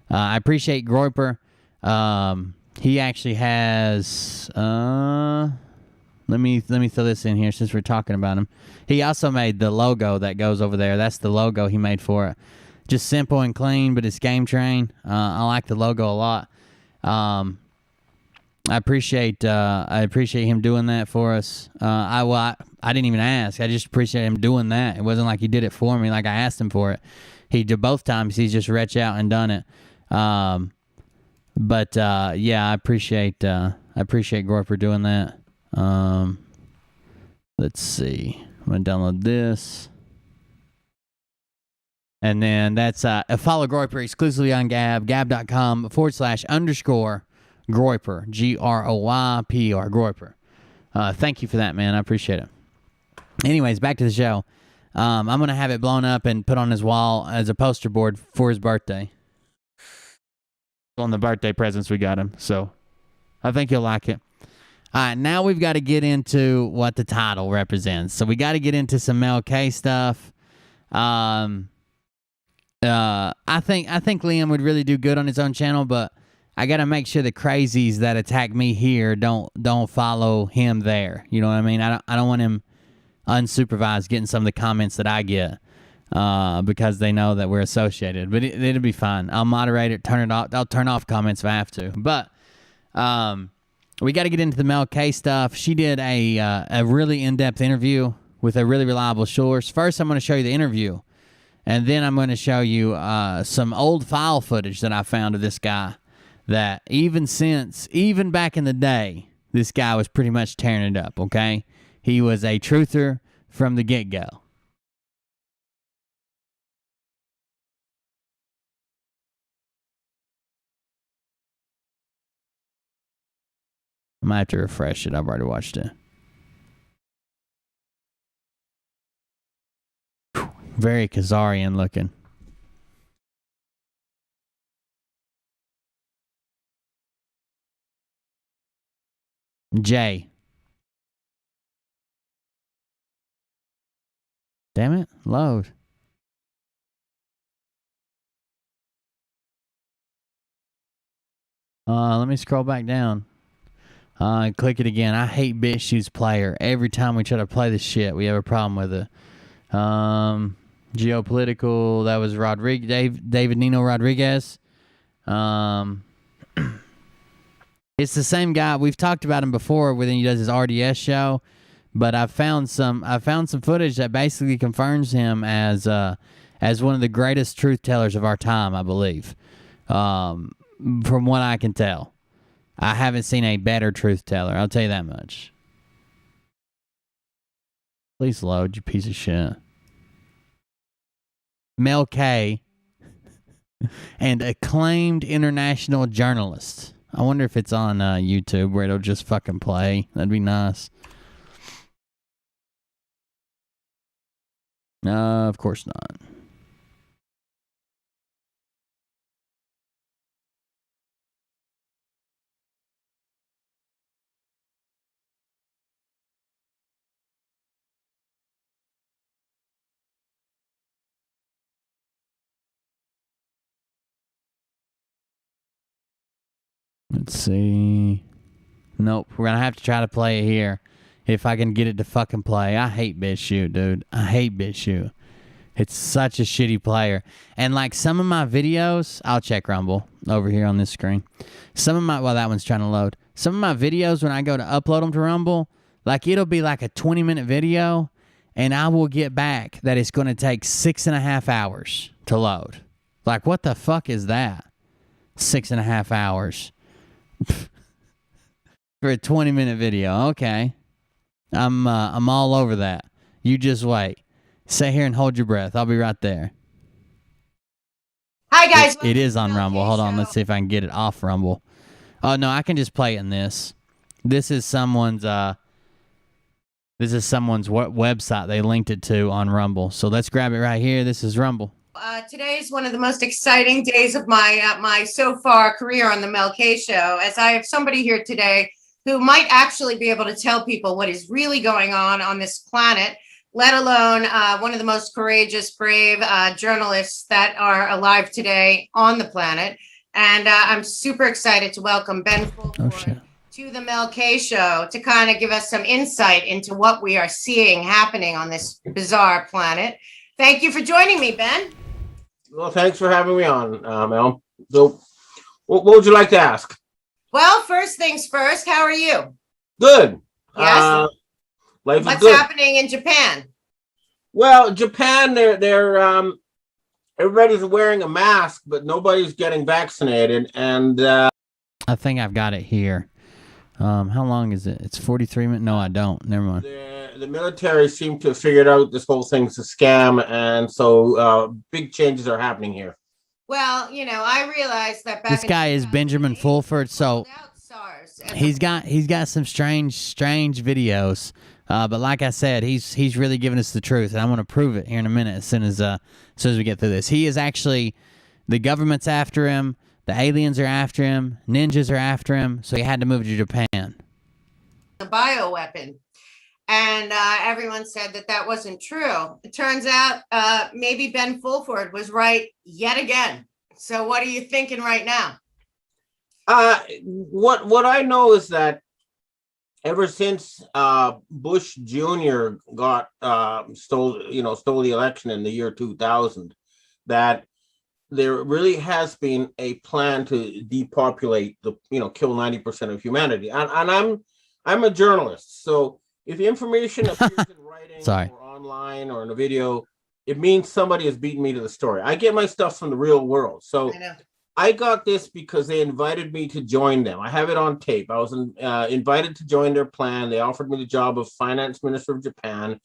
I appreciate Groiper. He actually has. Let me throw this in here since we're talking about him. He also made the logo that goes over there. That's the logo he made for it. Just simple and clean, but it's Game Train. I like the logo a lot. I appreciate him doing that for us. I didn't even ask. I just appreciate him doing that. It wasn't like he did it for me, like I asked him for it. He did both times. He's just reached out and done it. But yeah, I appreciate Groiper doing that. Let's see. I'm gonna download this. And then that's follow Groiper exclusively on Gab, gab.com/_Groiper, Groyper, Groiper. Thank you for that, man. I appreciate it. Anyways, back to the show. I'm going to have it blown up and put on his wall as a poster board for his birthday. On the birthday presents we got him, so I think he'll like it. All right, now we've got to get into what the title represents. So we got to get into some MEL stuff. I think Liam would really do good on his own channel, but I got to make sure the crazies that attack me here don't follow him there. You know what I mean? I don't want him unsupervised getting some of the comments that I get because they know that we're associated. But it'll be fine. I'll moderate it, turn it off. I'll turn off comments if I have to. But we got to get into the MEL stuff. She did a really in-depth interview with a really reliable source. First, I'm going to show you the interview. And then I'm going to show you some old file footage that I found of this guy that even back in the day, this guy was pretty much tearing it up, okay? He was a truther from the get-go. I might have to refresh it. I've already watched it. Very Khazarian looking. Jay. Damn it. Load. Let me scroll back down. Click it again. I hate BitChute's player. Every time we try to play this shit, we have a problem with it. Geopolitical, that was David Nino Rodriguez. It's the same guy. We've talked about him before when he does his RDS show, but I found some footage that basically confirms him as one of the greatest truth tellers of our time, I believe. From what I can tell. I haven't seen a better truth teller, I'll tell you that much. Please load, you piece of shit. MEL and acclaimed international journalist. I wonder if it's on YouTube where it'll just fucking play. That'd be nice. Of course not. Let's see. Nope, we're gonna have to try to play it here if I can get it to fucking play. I hate BitChute, dude. I hate BitChute. It's such a shitty player. And like some of my videos, I'll check Rumble over here on this screen. Well, that one's trying to load. Some of my videos, when I go to upload them to Rumble, like it'll be like a 20-minute video, and I will get back that it's going to take 6.5 hours to load. Like, what the fuck is that? 6.5 hours for a 20-minute video. Okay, I'm all over that. You just wait. Sit here and hold your breath. I'll be right there. Hi guys. It is on welcome to Rumble. the Hold on. show. Let's see if I can get it off Rumble. Oh no, I can just play it in this. This is someone's website they linked it to on Rumble. So let's grab it right here. This is Rumble. Today is one of the most exciting days of my so far career on the MEL show, as I have somebody here today who might actually be able to tell people what is really going on this planet, let alone one of the most courageous, brave journalists that are alive today on the planet. And I'm super excited to welcome Ben Fulford to the MEL show to kind of give us some insight into what we are seeing happening on this bizarre planet. Thank you for joining me, Ben. Well, thanks for having me on, Mel. So, what would you like to ask? Well, first things first, how are you? Good. Yes. Life is What's good. happening in Japan? Well, Japan, they're everybody's wearing a mask, but nobody's getting vaccinated. And I think I've got it here. How long is it? It's 43 minutes. No, I don't. Never mind. the military seem to have figured out this whole thing's a scam, and so big changes are happening here. Well, you know, I realized that back This guy is Benjamin Fulford, so he's got some strange videos. But like I said, he's really giving us the truth, and I'm going to prove it here in a minute as soon as we get through this. He is actually, the government's after him, the aliens are after him, ninjas are after him, so he had to move to Japan. a bioweapon. And everyone said that wasn't true. It turns out maybe Ben Fulford was right yet again. So what are you thinking right now? What I know is that ever since Bush Jr. stole the election in the year 2000, that there really has been a plan to depopulate kill 90% of humanity. And I'm a journalist, so if the information appears in writing or online or in a video, it means somebody has beaten me to the story. I get my stuff from the real world. So I got this because they invited me to join them. I have it on tape. I was invited to join their plan. They offered me the job of finance minister of Japan,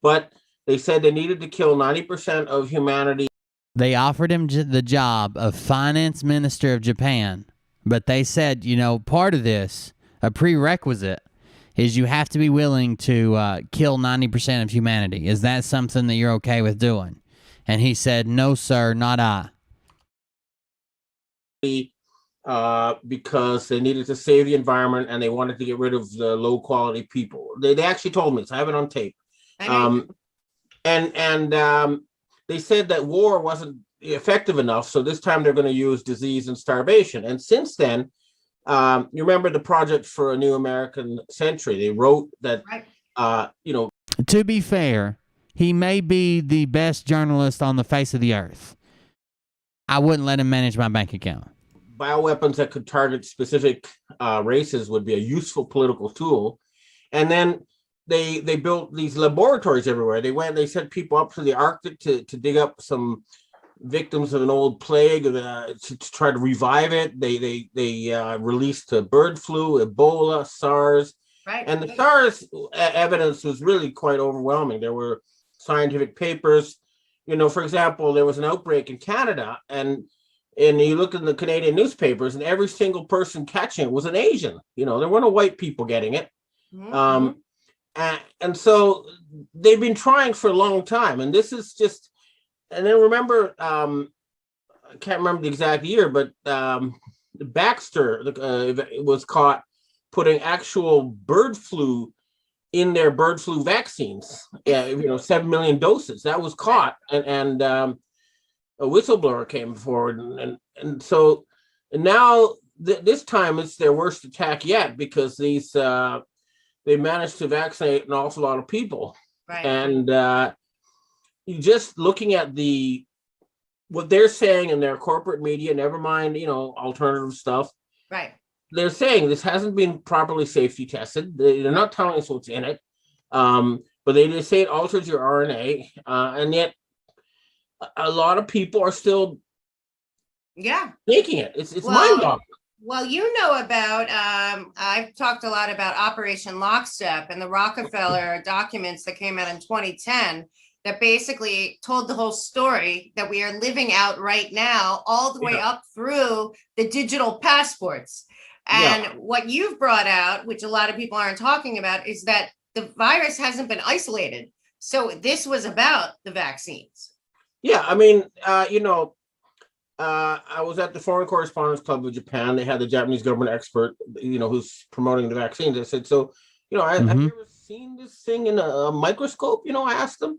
but they said they needed to kill 90% of humanity. They offered him the job of finance minister of Japan, but they said, part of this, a prerequisite, is you have to be willing to kill 90% of humanity. Is that something that you're okay with doing? And he said, no, sir, not I. Because they needed to save the environment and they wanted to get rid of the low quality people. They actually told me, so I have it on tape. And they said that war wasn't effective enough, so this time they're going to use disease and starvation. And since then, you remember the Project for a New American Century? They wrote that, To be fair, he may be the best journalist on the face of the earth. I wouldn't let him manage my bank account. Bioweapons that could target specific races would be a useful political tool. And then they built these laboratories everywhere. They sent people up to the Arctic to dig up some victims of an old plague to try to revive it. They released bird flu, Ebola, SARS. And the SARS evidence was really quite overwhelming. There were scientific papers. For example, there was an outbreak in Canada, and you look in the Canadian newspapers, and every single person catching it was an Asian. There weren't no white people getting it. Mm-hmm. And so they've been trying for a long time. And this is just, and then remember, I can't remember the exact year, but Baxter was caught putting actual bird flu in their bird flu vaccines. 7 million doses. That was caught, and a whistleblower came forward, and so now this time it's their worst attack yet, because these they managed to vaccinate an awful lot of people. Right. And just looking at what they're saying in their corporate media, never mind, alternative stuff. Right. They're saying this hasn't been properly safety tested. They're not telling us what's in it. But they just say it alters your RNA. And yet a lot of people are still taking it. It's mind-boggling. Well, you know about, I've talked a lot about Operation Lockstep and the Rockefeller documents that came out in 2010 that basically told the whole story that we are living out right now, all the way up through the digital passports. And what you've brought out, which a lot of people aren't talking about, is that the virus hasn't been isolated. So this was about the vaccines. Yeah, I mean, I was at the Foreign Correspondents Club of Japan. They had the Japanese government expert, who's promoting the vaccines. I said, so, have you ever seen this thing in a microscope? I asked him.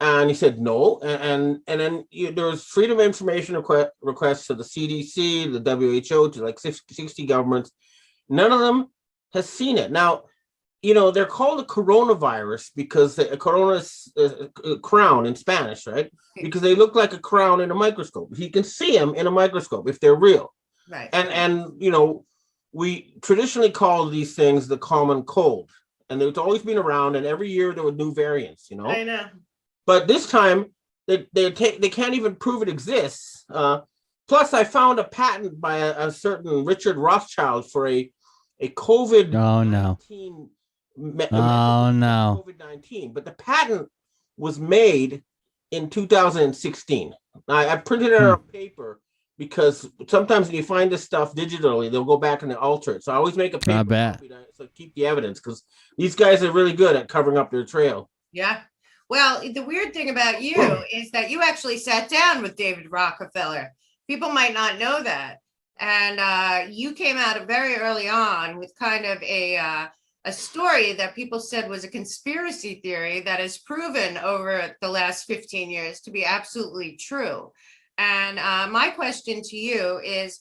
And he said, no. And then there was freedom of information requests to the CDC, the WHO, to like 60 governments. None of them has seen it. Now, they're called a coronavirus because a corona is a crown in Spanish, right? Because they look like a crown in a microscope. You can see them in a microscope if they're real. Right. And we traditionally call these things the common cold. And it's always been around, and every year there were new variants, I know. But this time they can't even prove it exists. Plus, I found a patent by a certain Richard Rothschild for a COVID-19. Oh no! COVID-19, but the patent was made in 2016. I printed it out on paper because sometimes when you find this stuff digitally, they'll go back and they alter it. So I always make a paper copy to keep the evidence, because these guys are really good at covering up their trail. Yeah. Well, the weird thing about you is that you actually sat down with David Rockefeller. People might not know that. And you came out very early on with kind of a story that people said was a conspiracy theory that has proven over the last 15 years to be absolutely true. And my question to you is,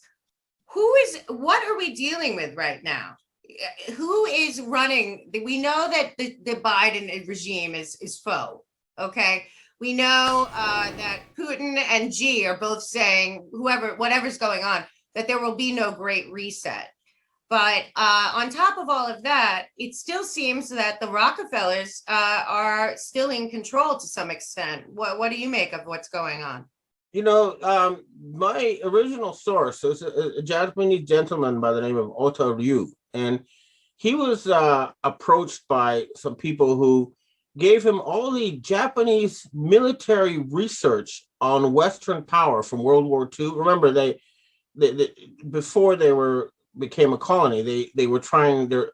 what are we dealing with right now? Who is running? We know that the Biden regime is faux. Okay. We know that Putin and Xi are both saying, whatever's going on, that there will be no great reset. But on top of all of that, it still seems that the Rockefellers are still in control to some extent. What do you make of what's going on? My original source was a Japanese gentleman by the name of Ota Ryu. And he was approached by some people who gave him all the Japanese military research on Western power from World War II. Remember, they before they became a colony, they were trying to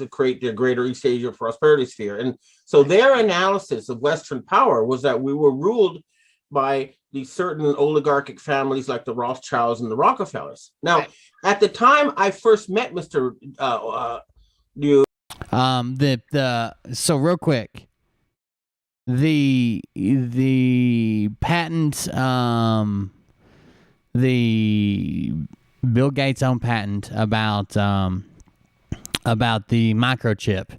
create their greater East Asia prosperity sphere. And so their analysis of Western power was that we were ruled by these certain oligarchic families like the Rothschilds and the Rockefellers. Now, at the time I first met Mr. Liu. So real quick, the patent, the Bill Gates' own patent about the microchip,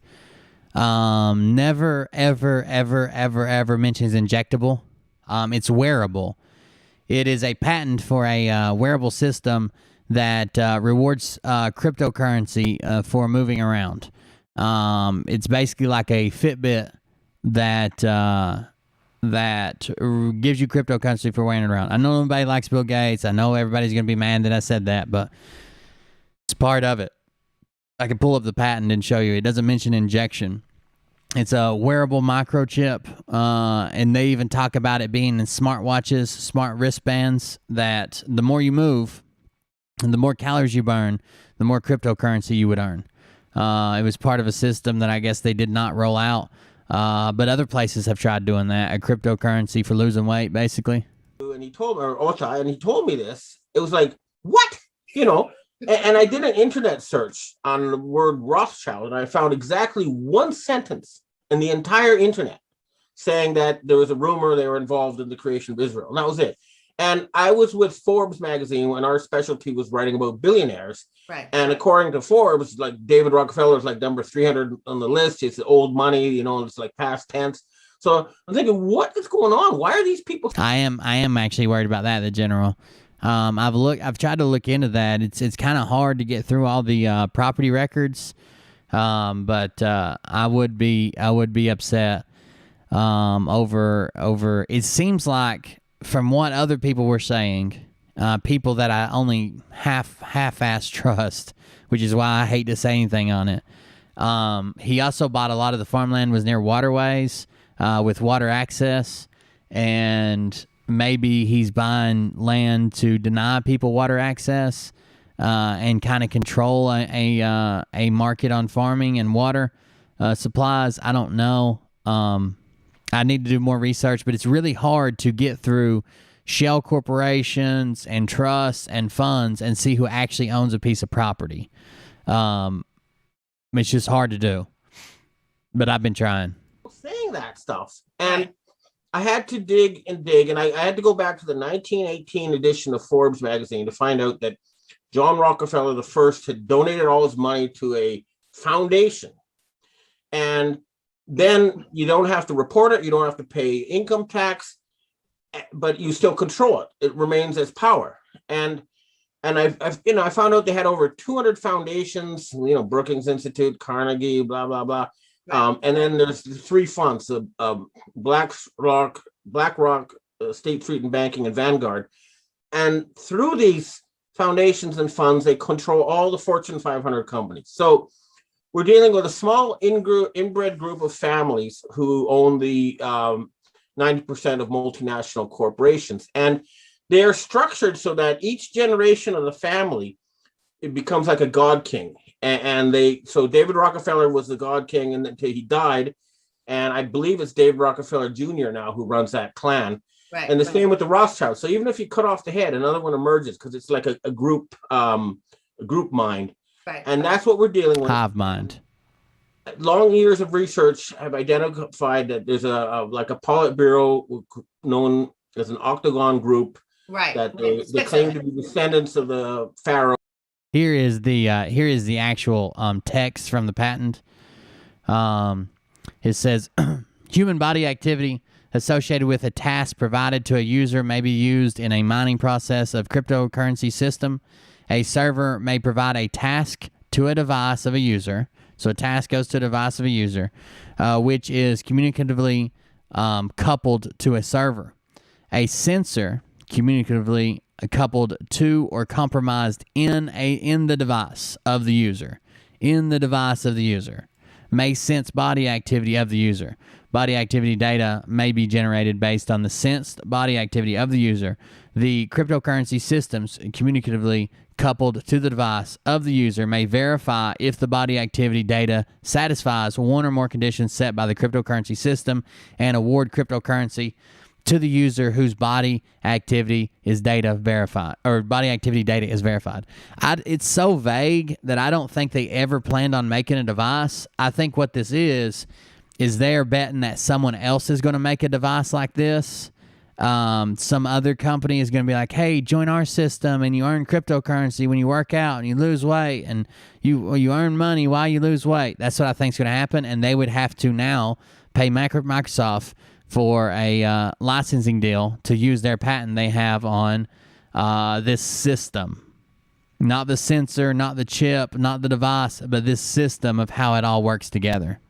never ever mentions injectable. It's wearable. It is a patent for a wearable system that rewards cryptocurrency for moving around. It's basically like a Fitbit that gives you cryptocurrency for wearing it around. I know nobody likes Bill Gates. I know everybody's going to be mad that I said that, but it's part of it. I can pull up the patent and show you. It doesn't mention injection. It's a wearable microchip, and they even talk about it being in smartwatches, smart wristbands, that the more you move and the more calories you burn, the more cryptocurrency you would earn. It was part of a system that I guess they did not roll out, but other places have tried doing that, a cryptocurrency for losing weight, basically. And he told me this. It was like, what? And I did an internet search on the word Rothschild, and I found exactly one sentence in the entire internet saying that there was a rumor they were involved in the creation of Israel. And that was it. And I was with Forbes magazine when our specialty was writing about billionaires. Right. And according to Forbes, like David Rockefeller is like number 300 on the list. It's old money, you know, it's like past tense. So I'm thinking, what is going on? Why are these people? I am actually worried about that, the general. I've tried to look into that. It's kind of hard to get through all the property records. But I would be upset over it seems like from what other people were saying, people that I only half-ass trust, which is why I hate to say anything on it. He also bought a lot of the farmland was near waterways with water access, and maybe he's buying land to deny people water access and kind of control a market on farming and water supplies. I don't know. I need to do more research, but it's really hard to get through shell corporations and trusts and funds and see who actually owns a piece of property. It's just hard to do, but I've been trying. Saying that stuff, and I had to dig, and I had to go back to the 1918 edition of Forbes magazine to find out that John Rockefeller I had donated all his money to a foundation, and then you don't have to report it, you don't have to pay income tax, but you still control it. It remains as power. And I found out they had over 200 foundations, you know, Brookings Institute, Carnegie, blah, blah, blah. And then there's 3 funds, BlackRock, State Street and Banking, and Vanguard. And through these foundations and funds, they control all the Fortune 500 companies. So we're dealing with a small inbred group of families who own the 90% of multinational corporations. And they're structured so that each generation of the family, it becomes like a god king. So David Rockefeller was the god king until he died. And I believe it's David Rockefeller Jr. now who runs that clan. Right. And the same with the Rothschilds. So even if you cut off the head, another one emerges because it's like a group mind. Right. And that's what we're dealing with. Hive mind. Long years of research have identified that there's a Politburo known as an octagon group. Right. That they claim to be descendants of the pharaoh. Here is the actual text from the patent. It says, human body activity associated with a task provided to a user may be used in a mining process of cryptocurrency system. A server may provide a task to a device of a user. So a task goes to a device of a user, which is communicatively coupled to a server. A sensor communicatively coupled to or compromised in the device of the user. In the device of the user may sense body activity of the user. Body activity data may be generated based on the sensed body activity of the user. The cryptocurrency systems communicatively coupled to the device of the user may verify if the body activity data satisfies one or more conditions set by the cryptocurrency system and award cryptocurrency to the user whose body activity is data verified, or body activity data is verified. It's so vague that I don't think they ever planned on making a device. I think what this is they're betting that someone else is going to make a device like this. Some other company is going to be like, hey, join our system and you earn cryptocurrency when you work out and you lose weight, and you earn money while you lose weight. That's what I think is going to happen. And they would have to now pay Microsoft for a licensing deal to use their patent they have on this system. Not the sensor, not the chip, not the device, but this system of how it all works together.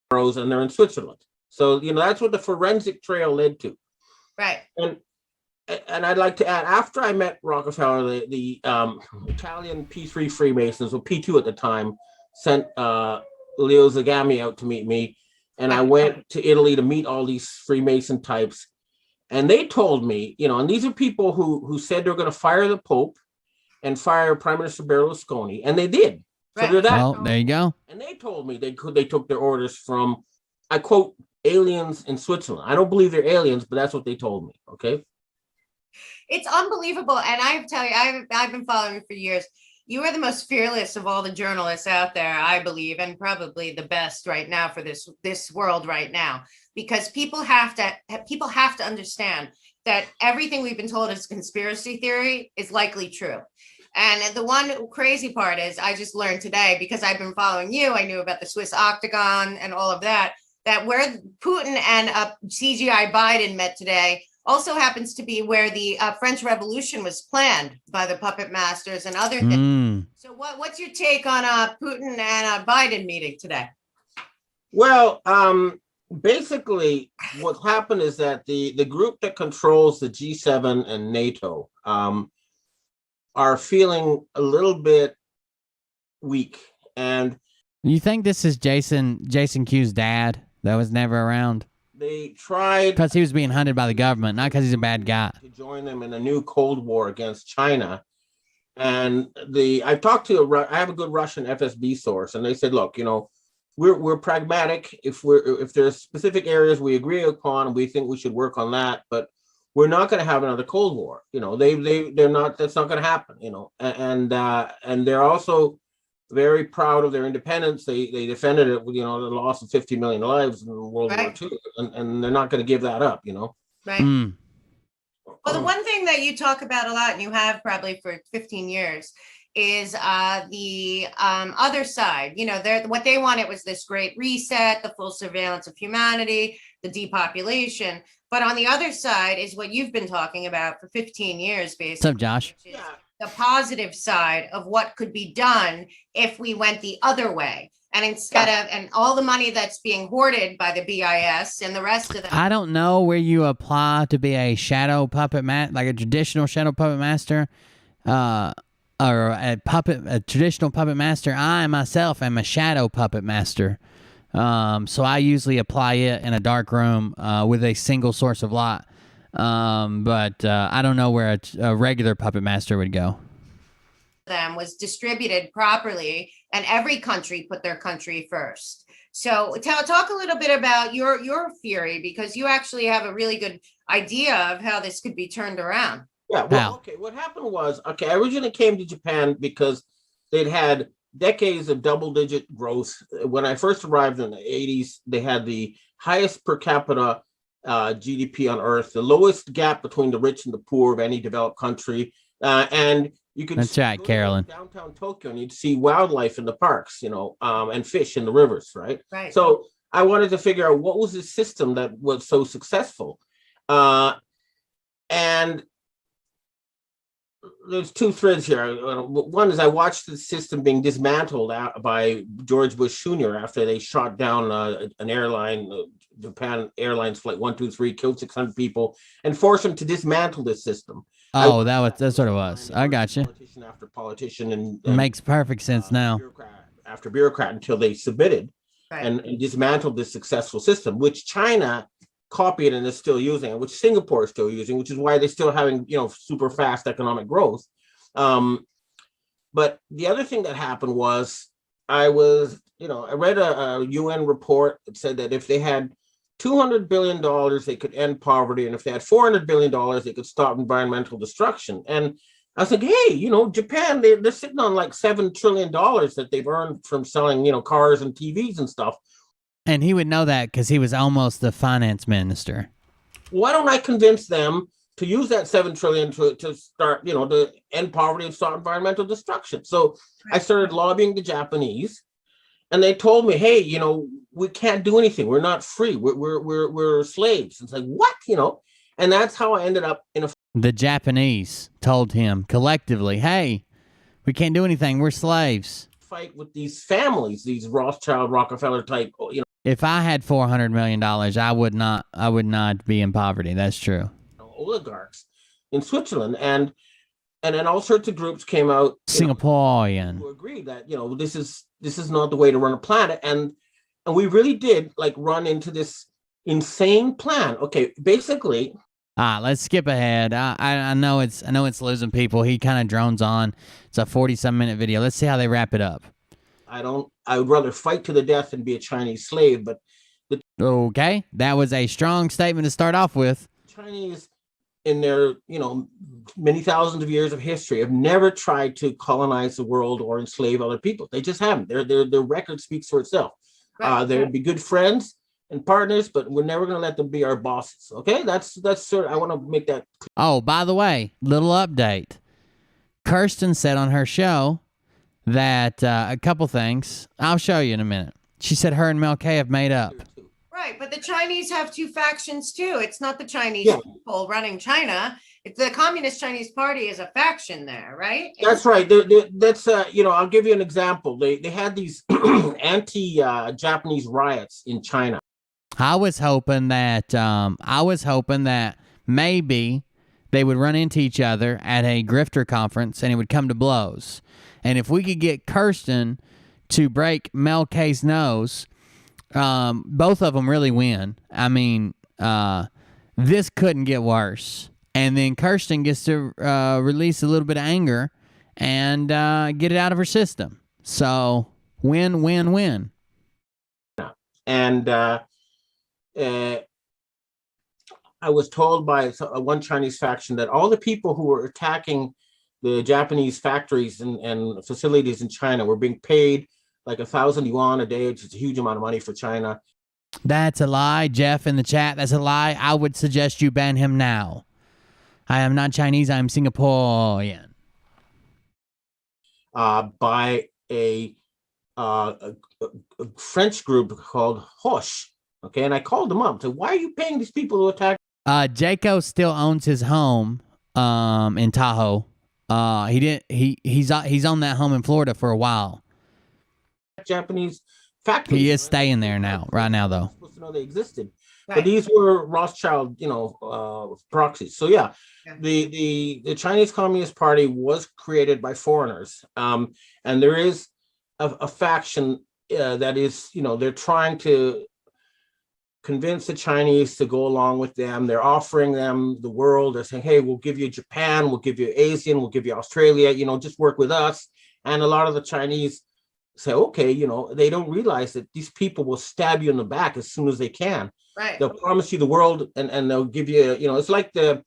And they're in Switzerland. So, that's what the forensic trail led to. Right. And I'd like to add, after I met Rockefeller, the Italian P3 Freemasons, or P2 at the time, sent Leo Zagami out to meet me. And I went to Italy to meet all these Freemason types. And they told me, and these are people who said they're going to fire the Pope and fire Prime Minister Berlusconi. And they did. So Right. they're that. Well, there you go. And they told me they took their orders from, I quote, aliens in Switzerland. I don't believe they're aliens, but that's what they told me. Okay. It's unbelievable. And I tell you, I've been following for years. You are the most fearless of all the journalists out there, I believe, and probably the best right now for this world right now, because people have to understand that everything we've been told is conspiracy theory is likely true. And the one crazy part is, I just learned today, because I've been following you, I knew about the Swiss Octagon and all of that, that where Putin and CGI Biden met today also happens to be where the French Revolution was planned by the puppet masters and other things. So what's your take on Putin and Biden meeting today? Well, basically what happened is that the group that controls the G7 and NATO are feeling a little bit weak. And you think this is Jason Q's dad that was never around? They tried, because he was being hunted by the government, not because he's a bad guy, to join them in a new Cold War against China. And I talked to I have a good Russian FSB source, and they said, look, we're pragmatic. If there's specific areas we agree upon, we think we should work on that, but we're not going to have another Cold War. They're not. That's not going to happen. And they're also very proud of their independence. They defended it with the loss of 50 million lives in World War II, and they're not going to give that up. Right. Well, the one thing that you talk about a lot, and you have probably for 15 years, is the other side. What they wanted was this great reset, the full surveillance of humanity, the depopulation. But on the other side is what you've been talking about for 15 years, basically. What's up, Josh? The positive side of what could be done if we went the other way. And instead of, and all the money that's being hoarded by the BIS and the rest of them. I don't know where you apply to be a shadow puppet like a traditional shadow puppet master, or a traditional puppet master. I myself am a shadow puppet master. So I usually apply it in a dark room with a single source of light. But I don't know where a regular puppet master would go. Them was distributed properly, and every country put their country first. So talk a little bit about your theory, because you actually have a really good idea of how this could be turned around. Yeah, well, okay, what happened was, I originally came to Japan because they'd had decades of double-digit growth. When I first arrived in the 80s, they had the highest per capita GDP on Earth, the lowest gap between the rich and the poor of any developed country, and you could. That's right, Carolyn. Downtown Tokyo, and you'd see wildlife in the parks, and fish in the rivers, right? Right. So I wanted to figure out what was the system that was so successful, and there's two threads here. One is I watched the system being dismantled out by George Bush Jr. after they shot down an airline, Japan Airlines Flight 123, killed 600 people, and forced them to dismantle this system. Oh, that's what it was. I got you. Politician after politician, and makes perfect sense now. Bureaucrat after bureaucrat, until they submitted and dismantled this successful system, which China copied and is still using, which Singapore is still using, which is why they're still having super fast economic growth. But the other thing that happened was I read a UN report that said that if they had $200 billion, they could end poverty, and if they had $400 billion, they could stop environmental destruction. And I was like, hey, Japan, they're sitting on like $7 trillion that they've earned from selling, cars and TVs and stuff. And he would know that because he was almost the finance minister. Why don't I convince them to use that $7 trillion to start, to end poverty and start environmental destruction? So I started lobbying the Japanese, and they told me, hey, we can't do anything. We're not free. We're slaves. It's like, what? And that's how I ended up in a. The Japanese told him collectively, hey, we can't do anything. We're slaves. Fight with these families, these Rothschild, Rockefeller type, If I had $400 million, I would not be in poverty. That's true. Oligarchs in Switzerland, and then all sorts of groups came out, Singaporean, who agreed that this is not the way to run a planet, and we really did run into this insane plan. Okay, basically. Let's skip ahead. I know it's losing people. He kind of drones on. It's a 40-some-minute video. Let's see how they wrap it up. I would rather fight to the death than be a Chinese slave, but okay, that was a strong statement to start off with. Chinese in their, you know, many thousands of years of history, have never tried to colonize the world or enslave other people. They just haven't. Their record speaks for itself. Right. They would be good friends and partners, but we're never going to let them be our bosses. Okay, that's sort of, I want to make that clear. Oh, by the way, little update. Kirsten said on her show that a couple things. I'll show you in a minute. She said her and Mel K have made up. Right, but the Chinese have two factions too. It's not the Chinese Yeah. people running China. It's the Communist Chinese Party is a faction there, right? That's right. That's you know, I'll give you an example. They had these anti-Japanese riots in China. I was hoping that maybe they would run into each other at a grifter conference and it would come to blows. And if we could get Kirsten to break Mel K's nose, both of them really win. I mean, this couldn't get worse. And then Kirsten gets to release a little bit of anger and get it out of her system. So win, win, win. And I was told by one Chinese faction that all the people who were attacking the Japanese factories and facilities in China were being paid like 1,000 yuan a day, which is a huge amount of money for China. That's a lie, Jeff in the chat. That's a lie. I would suggest you ban him now. I am not Chinese. I am Singaporean. By a French group called Hoche. Okay, and I called them up. So why are you paying these people to attack? Jaco still owns his home in Tahoe. He's on that home in Florida for a while. Japanese factories. He is staying there now, right now though. Supposed to know they existed, Right. but these were Rothschild, you know, proxies. So yeah, the Chinese Communist Party was created by foreigners, and there is a faction that is, you know, they're trying to convince the Chinese to go along with them. They're offering them the world. They're saying, hey, we'll give you Japan, we'll give you ASEAN, we'll give you Australia, you know, just work with us. And a lot of the Chinese say, okay, you know, they don't realize that these people will stab you in the back as soon as they can. Right. They'll promise you the world and they'll give you, you know, it's like the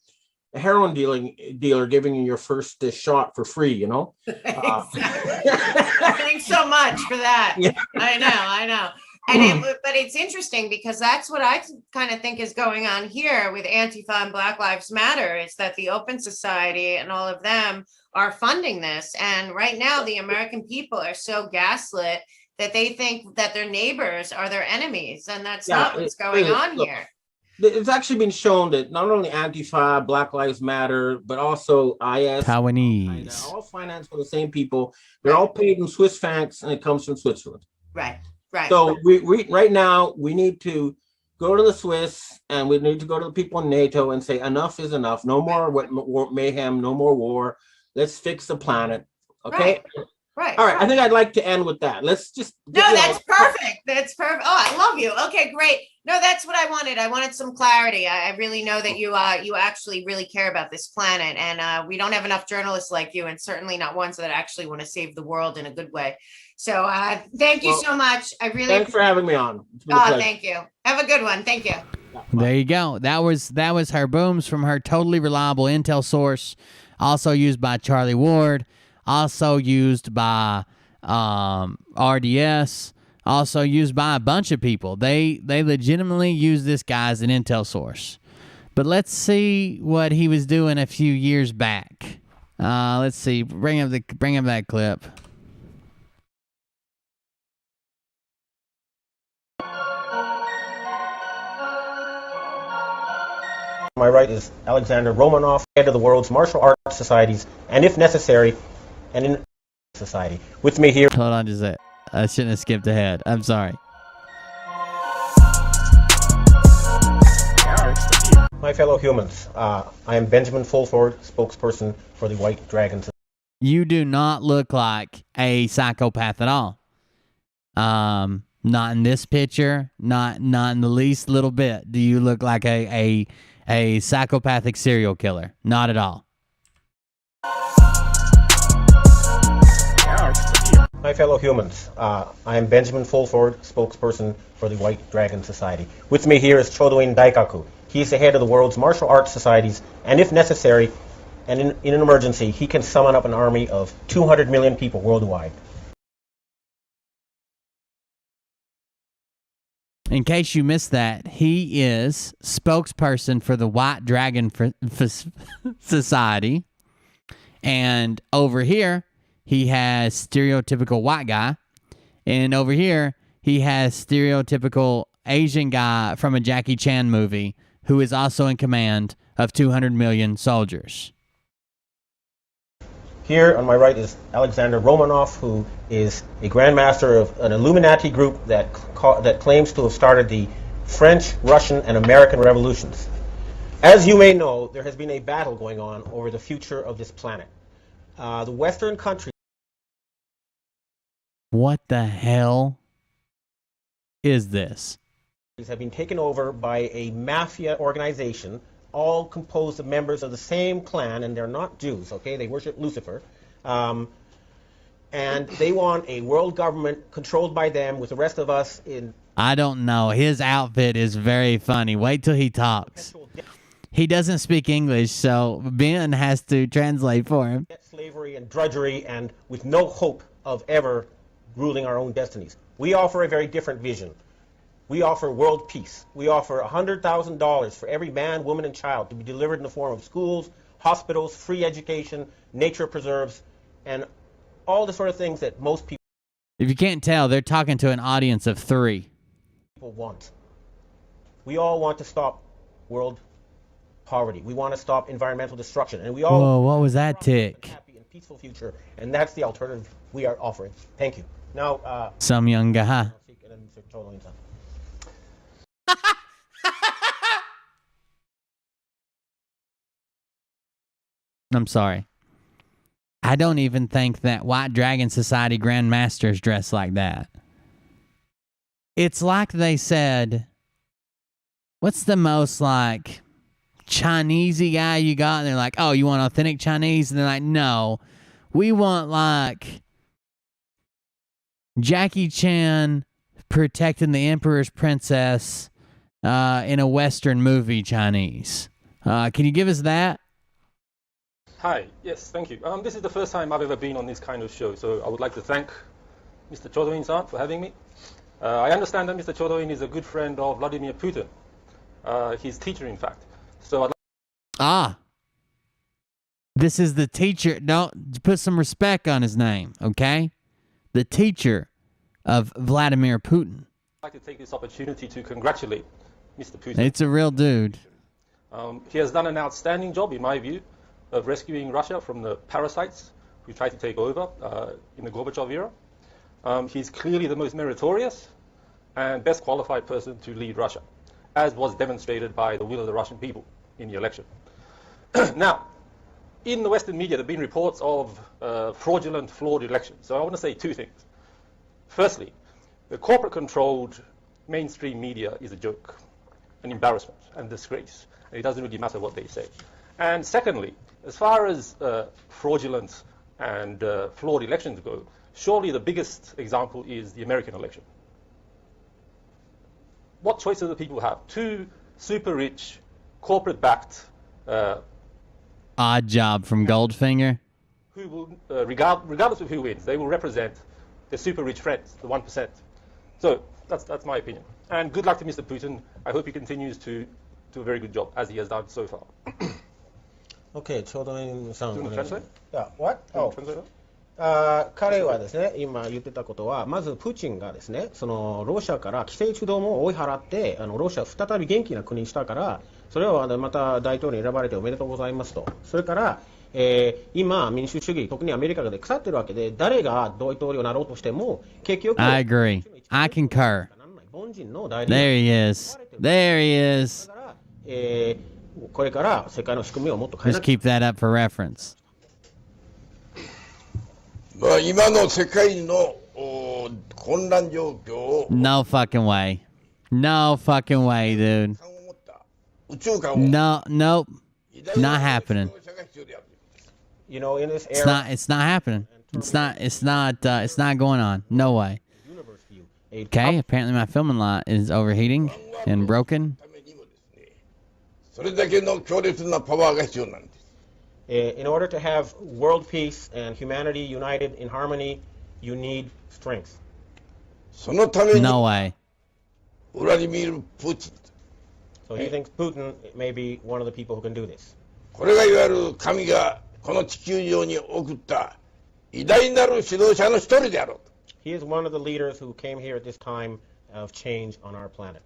heroin dealer giving you your first shot for free, you know? Thanks so much for that. Yeah. I know. And but it's interesting because that's what I kind of think is going on here with Antifa and Black Lives Matter is that the Open Society and all of them are funding this. And right now, the American people are so gaslit that they think that their neighbors are their enemies. And that's not what's going on here. It's actually been shown that not only Antifa, Black Lives Matter, but also IS, Taiwanese, all financed by the same people. They're all paid in Swiss francs, and it comes from Switzerland. Right. So we right now we need to go to the Swiss and we need to go to the people in NATO and say enough is enough. No more mayhem. No more war. Let's fix the planet. Okay. Right. All right. I think I'd like to end with that. Let's just. That's perfect. That's perfect. Oh, I love you. Okay, great. No, that's what I wanted. I wanted some clarity. I really know that you actually really care about this planet, and we don't have enough journalists like you, and certainly not ones that actually want to save the world in a good way. So thank you so much. I really thanks for having me on. Thank you. Have a good one. Thank you. There you go. That was her booms from her totally reliable intel source, also used by Charlie Ward, also used by RDS, also used by a bunch of people. They legitimately use this guy as an intel source. But let's see what he was doing a few years back. Let's see. Bring up that clip. My right is Alexander Romanov, head of the world's martial arts societies, and if necessary, an in society. With me here. Hold on just a sec. I shouldn't have skipped ahead. I'm sorry. My fellow humans, I am Benjamin Fulford, spokesperson for the White Dragon Society. You do not look like a psychopath at all. Not in this picture, not in the least little bit. Do you look like a psychopathic serial killer? Not at all. My fellow humans, I am Benjamin Fulford, spokesperson for the White Dragon Society. With me here is Chodoin Daikaku, He is the head of the world's martial arts societies, and if necessary, and in an emergency, he can summon up an army of 200 million people worldwide. In case you missed that, he is spokesperson for the White Dragon Society. And over here, he has stereotypical white guy. And over here, he has stereotypical Asian guy from a Jackie Chan movie who is also in command of 200 million soldiers. Here on my right is Alexander Romanov, who is a grandmaster of an Illuminati group that claims to have started the French, Russian, and American revolutions. As you may know, there has been a battle going on over the future of this planet. The Western countries What the hell is this? have been taken over by a mafia organization, all composed of members of the same clan, and they're not Jews, okay? They worship Lucifer. And they want a world government controlled by them with the rest of us in... I don't know. His outfit is very funny. Wait till he talks. He doesn't speak English, so Ben has to translate for him. Slavery and drudgery, and with no hope of ever ruling our own destinies. We offer a very different vision. We offer world peace. We offer $100,000 for every man, woman, and child to be delivered in the form of schools, hospitals, free education, nature preserves, and all the sort of things that most people... If you can't tell, they're talking to an audience of 3. ...people want. We all want to stop world poverty. We want to stop environmental destruction. And we all... Whoa, what was that tick? ...happy and peaceful future. And that's the alternative we are offering. Thank you. Now, some young guy. I'm sorry. I don't even think that White Dragon Society Grandmasters dress like that. It's like they said, what's the most like Chinesey guy you got? And they're like, oh, you want authentic Chinese? And they're like, no, we want like Jackie Chan protecting the Emperor's princess in a Western movie Chinese. Can you give us that? Hi, yes, thank you. This is the first time I've ever been on this kind of show, so I would like to thank Mr. Chodoin-san for having me. I understand that Mr. Chodoin is a good friend of Vladimir Putin, his teacher, in fact. So this is the teacher. Don't put some respect on his name, okay? The teacher of Vladimir Putin. I'd like to take this opportunity to congratulate Mr. Putin. It's a real dude. He has done an outstanding job, in my view, of rescuing Russia from the parasites who tried to take over in the Gorbachev era. He's clearly the most meritorious and best qualified person to lead Russia, as was demonstrated by the will of the Russian people in the election. Now, in the Western media, there have been reports of fraudulent, flawed elections. So I want to say 2 things. Firstly, the corporate-controlled mainstream media is a joke, an embarrassment, and disgrace. And it doesn't really matter what they say. And secondly, as far as fraudulent and flawed elections go, surely the biggest example is the American election. What choice do the people have? 2 super rich, corporate-backed... Odd job from Goldfinger. Who will, regardless of who wins, they will represent the super rich friends, the 1%. So that's my opinion. And good luck to Mr. Putin. I hope he continues to do a very good job, as he has done so far. Okay, ちょうどいいさん。Do you want to translate? Yeah, what? Oh. 彼はですね、今言ってたことは、まずプーチンがですね、そのロシアから寄生虫どもを追い払って、ロシアを再び元気な国にしたから、それをまた大統領に選ばれておめでとうございますと。それから、今、民主主義、特にアメリカで腐ってるわけで、誰が大統領になろうとしても、結局、I agree. I concur. There he is. There he is. これから世界の仕組みをもっと変えな Just keep that up for reference. まあ今の世界の混乱状況を No fucking way. No fucking way, dude. 宇宙間を No, nope. Not happening. You know, in this It's era, not happening. It's not going on. No way. Okay, apparently my filming lot is overheating and broken. それだけの強烈なパワーが必要なんです。In order to have world peace and humanity united in harmony, you need strength. そのために No way. ウラディミール・プーチン So he thinks Putin may be one of the people who can do this. これがいわゆる神がこの地球上に送った偉大なる指導者の一人であろう。 He is one of the leaders who came here at this time of change on our planet.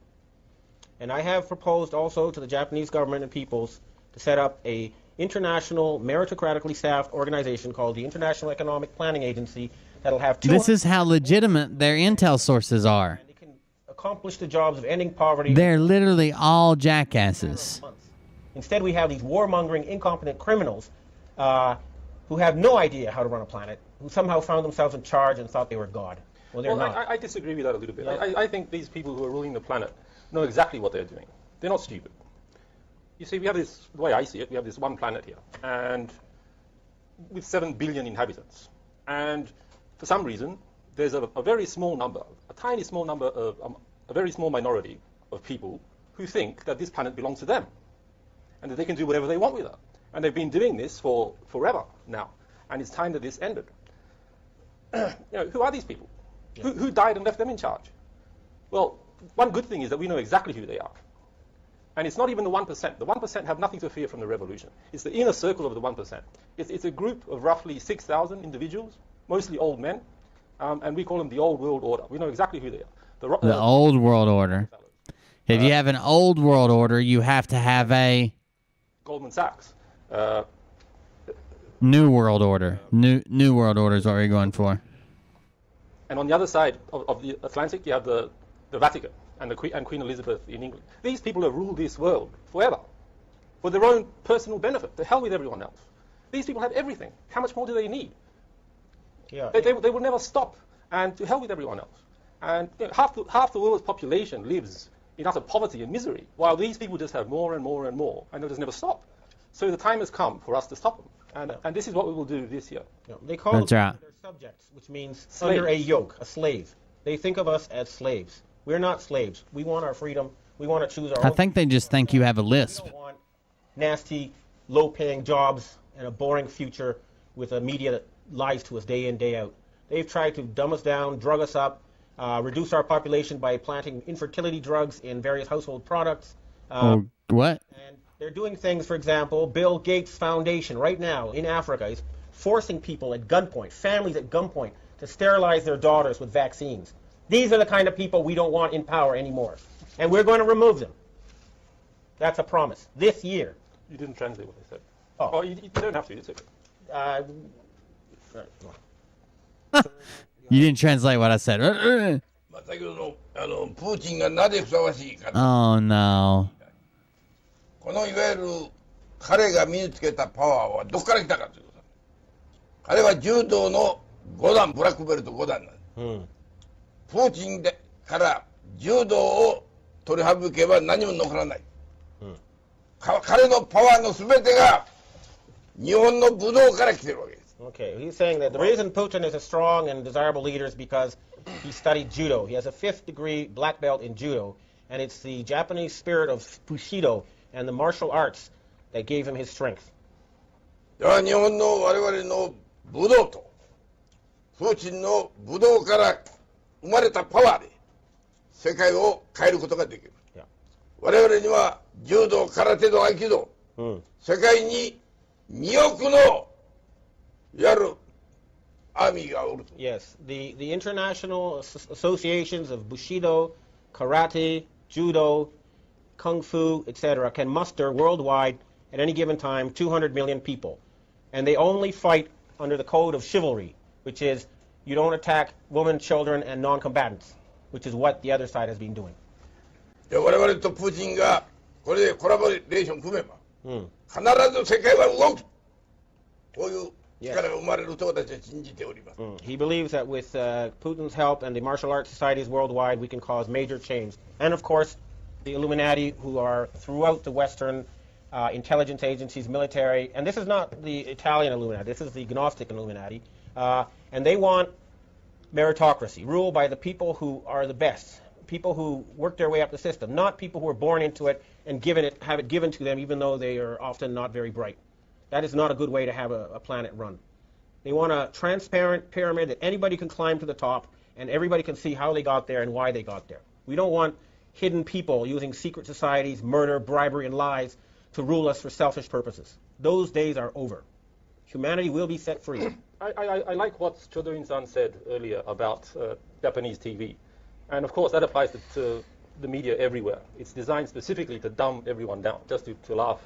And I have proposed also to the Japanese government and peoples to set up a international meritocratically staffed organization called the International Economic Planning Agency that'll have This is how legitimate their intel sources are. They can accomplish the jobs of ending poverty. They're literally all jackasses. Instead, we have these warmongering, incompetent criminals who have no idea how to run a planet, who somehow found themselves in charge and thought they were God. Well, they're not. I disagree with that a little bit. I think these people who are ruling the planet know exactly what they're doing. They're not stupid. You see, we have this, the way I see it, we have this one planet here, and with 7 billion inhabitants. And for some reason, there's a very small number, a tiny small number of, a very small minority of people who think that this planet belongs to them, and that they can do whatever they want with it. And they've been doing this for forever now, and it's time that this ended. Who are these people? Yeah. Who died and left them in charge? Well, one good thing is that we know exactly who they are. And it's not even the 1%. The 1% have nothing to fear from the revolution. It's the inner circle of the 1%. It's a group of roughly 6,000 individuals, mostly old men, and we call them the old world order. We know exactly who they are. The old world order. If you have an old world order, you have to have a Goldman Sachs. New world order. New world order is what we're going for. And on the other side of the Atlantic, you have the Vatican and Queen Elizabeth in England. These people have ruled this world forever for their own personal benefit. To hell with everyone else. These people have everything. How much more do they need? Yeah. They will never stop. And to hell with everyone else. And half the world's population lives in utter poverty and misery, while these people just have more and more and more, and they'll just never stop. So the time has come for us to stop them. And this is what we will do this year. Yeah. They call That's right. their subjects, which means Slaves. under a yoke, a slave. They think of us as slaves. We're not slaves. We want our freedom. We want to choose our I own. think they just think you have a lisp. We don't want nasty, low-paying jobs and a boring future with a media that lies to us day in, day out. They've tried to dumb us down, drug us up, reduce our population by planting infertility drugs in various household products. What? And they're doing things, for example, Bill Gates Foundation right now in Africa is forcing people at gunpoint, families at gunpoint, to sterilize their daughters with vaccines. These are the kind of people we don't want in power anymore. And we're going to remove them. That's a promise. This year. You didn't translate what I said. Oh. You don't have to. It's okay. You didn't translate what I said. 先ほどのプーチンがなぜふさわしいか。 Oh no. このいわゆる彼が身につけたパワーはどこから来たかということ。彼は柔道の5段、ブラックベルト5段なんです。プーチンでから柔道を取り省けば何も残らない。彼のパワーのすべてが日本の武道から来てるわけです。Okay, he's saying that the reason Putin is a strong and desirable leader is because he studied judo. He has a 5th degree black belt in judo, and it's the Japanese spirit of Bushido and the martial arts that gave him his strength. では日本の我々の武道とプーチンの武道から生まれたパワーで世界を変えることができる。我々には柔道、空手道、合気道、世界に2億のやるアーミーがおる。Yes, the international associations of Bushido, karate, judo, kung fu, etc. can muster worldwide at any given time 200 million people. And they only fight under the code of chivalry, which is you don't attack women, children, and non-combatants, which is what the other side has been doing. 我々とプーチンがこれでコラボレーション組めば、必ず世界は動く。こういう力が生まれると私は信じております。He believes that with Putin's help and the martial arts societies worldwide, we can cause major change. And of course, the Illuminati, who are throughout the Western intelligence agencies, military, and this is not the Italian Illuminati, this is the Gnostic Illuminati, and they want meritocracy, rule by the people who are the best, people who work their way up the system, not people who are born into it and have it given to them, even though they are often not very bright. That is not a good way to have a planet run. They want a transparent pyramid that anybody can climb to the top and everybody can see how they got there and why they got there. We don't want hidden people using secret societies, murder, bribery, and lies to rule us for selfish purposes. Those days are over. Humanity will be set free. I like what Chodorin-san said earlier about Japanese TV. And of course, that applies to the media everywhere. It's designed specifically to dumb everyone down, just to laugh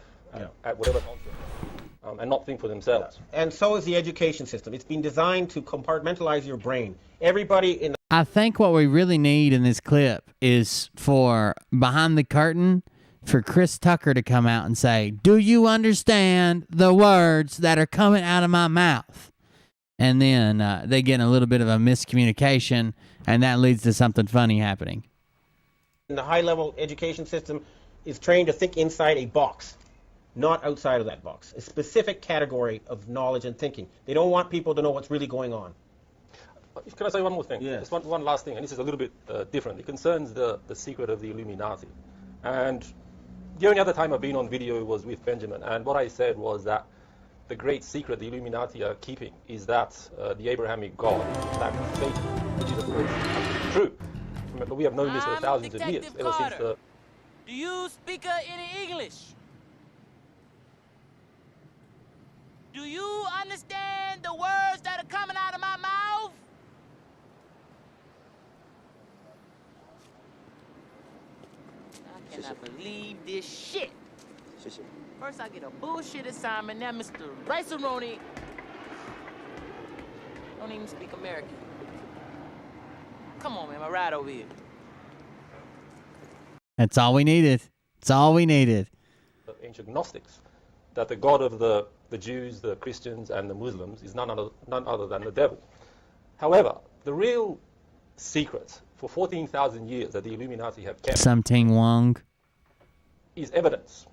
at whatever nonsense, and not think for themselves. And so is the education system. It's been designed to compartmentalize your brain. Everybody in the I think what we really need in this clip is for behind the curtain for Chris Tucker to come out and say, "Do you understand the words that are coming out of my mouth?" And then they get in a little bit of a miscommunication, and that leads to something funny happening. the high-level education system is trained to think inside a box, not outside of that box, a specific category of knowledge and thinking. They don't want people to know what's really going on. Can I say one more thing? Yes. Just one last thing, and this is a little bit different. It concerns the secret of the Illuminati. And the only other time I've been on video was with Benjamin, and what I said was that the great secret the Illuminati are keeping is that the Abrahamic God, that Satan, which is of course true. Remember, we have known this for thousands of years, ever since the... Do you speak any English? Do you understand the words that are coming out of my mouth? I cannot believe this shit. First I get a bullshit assignment, now Mr. Rice-A-Roni don't even speak American. Come on, man, my ride over here. That's all we needed. It's all we needed. ancient Gnostics, that the God of the Jews, the Christians, and the Muslims is none other than the devil. However, the real secret for 14,000 years that the Illuminati have kept Something Wong. is evidence,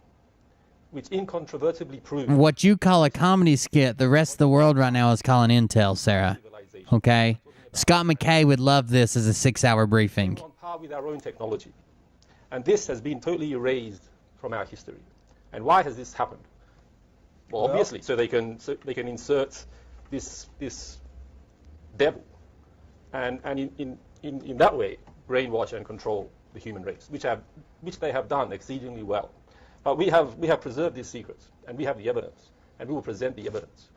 which incontrovertibly proves What you call a comedy skit, the rest of the world right now is calling intel, Sarah. Okay? Scott McKay would love this as a 6-hour briefing. on par with our own technology. And this has been totally erased from our history. And why has this happened? Well, obviously, so they can insert this devil, and in that way brainwash and control the human race, which they have done exceedingly well. But we have preserved these secrets, and we have the evidence, and we will present the evidence,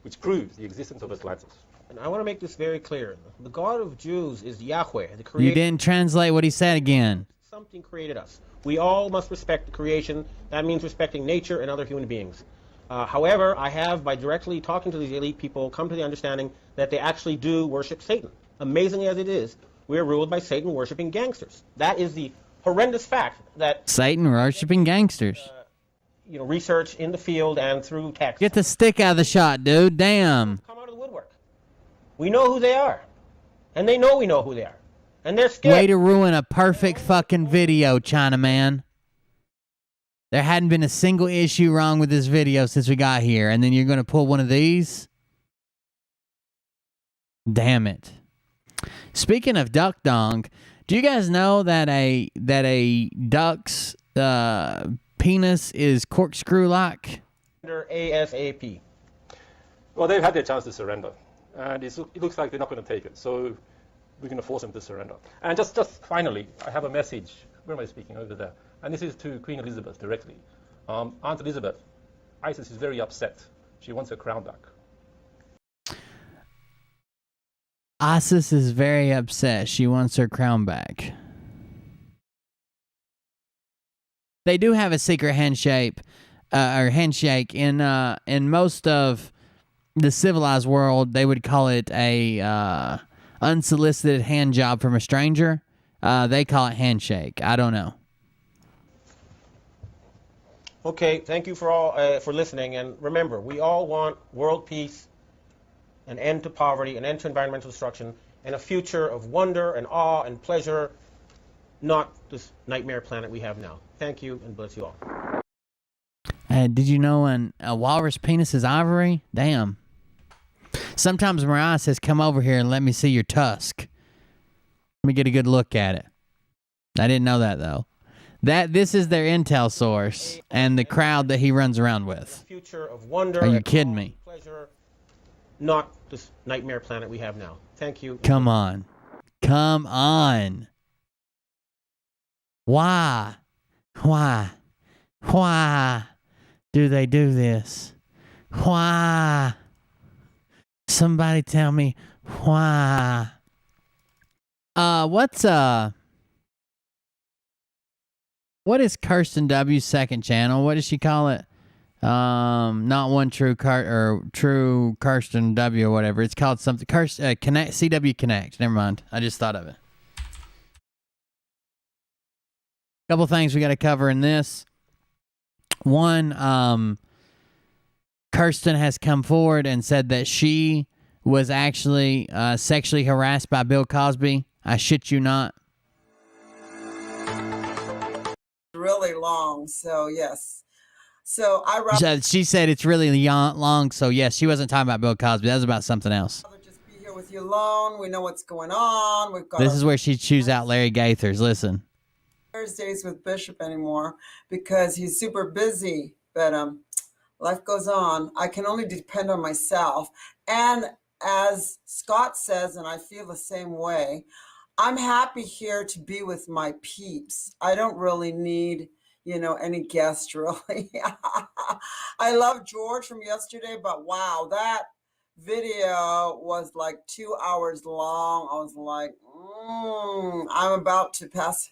which proves the existence of Atlantis. And I want to make this very clear. The God of Jews is Yahweh, the creator. You didn't translate what he said again. Something created us. We all must respect the creation. That means respecting nature and other human beings. However, I have, by directly talking to these elite people, come to the understanding that they actually do worship Satan. Amazingly as it is, we are ruled by Satan-worshipping gangsters. That is the horrendous fact that Satan-worshipping gangsters. Research in the field and through text. Get the stick out of the shot, dude. Damn. Come out of the woodwork. We know who they are. And they know we know who they are. And they're scared. Way to ruin a perfect fucking video, Chinaman. There hadn't been a single issue wrong with this video since we got here, and then you're going to pull one of these? Damn it. Speaking of duck dong, do you guys know that a duck's penis is corkscrew-like? Under ASAP. Well, they've had their chance to surrender, and it looks like they're not going to take it. So we're going to force them to surrender. And just finally, I have a message. Where am I speaking? Over there. And this is to Queen Elizabeth directly. Aunt Elizabeth, Isis is very upset. She wants her crown back. Isis is very upset. She wants her crown back. They do have a secret handshake in most of the civilized world. They would call it a unsolicited hand job from a stranger. They call it handshake. I don't know. Okay, thank you for listening. And remember, we all want world peace, an end to poverty, an end to environmental destruction, and a future of wonder and awe and pleasure, not this nightmare planet we have now. Thank you, and bless you all. Did you know a walrus penis is ivory? Damn. Sometimes Mariah says, come over here and let me see your tusk. Let me get a good look at it. I didn't know that though. This is their intel source and the crowd that he runs around with. Future of wonder. Are you kidding me? Pleasure, not this nightmare planet we have now. Thank you. Come on. Come on. Why? Why? Why do they do this? Why? Somebody tell me why. What is Kirsten W's second channel? What does she call it? Not one true true Kirsten W or whatever. It's called something Connect CW Connect. Never mind. I just thought of it. Couple things we got to cover in this. One, Kirsten has come forward and said that she was actually sexually harassed by Bill Cosby. I shit you not. Really long, so yes. So She said it's really long, so yes, she wasn't talking about Bill Cosby. That was about something else. Just be here with you alone. We know what's going on. We've got. This is where she chews out Larry Gaithers. Listen. Thursdays with Bishop anymore because he's super busy. But life goes on. I can only depend on myself. And as Scott says, and I feel the same way, I'm happy here to be with my peeps. I don't really need, any guests really. I love George from yesterday, but wow, that video was like 2 hours long. I was like, I'm about to pass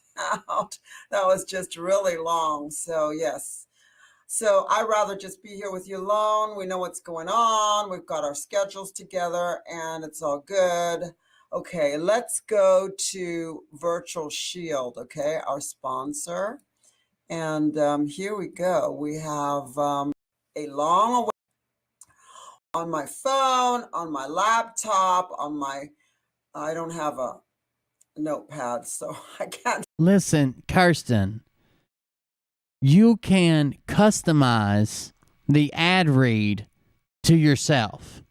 out. That was just really long. So yes. So I'd rather just be here with you alone. We know what's going on. We've got our schedules together and it's all good. Okay, let's go to Virtual Shield, okay, our sponsor. And here we go. We have a long away on my phone, on my laptop, I don't have a notepad, so I can't. Listen, Kirsten, you can customize the ad read to yourself.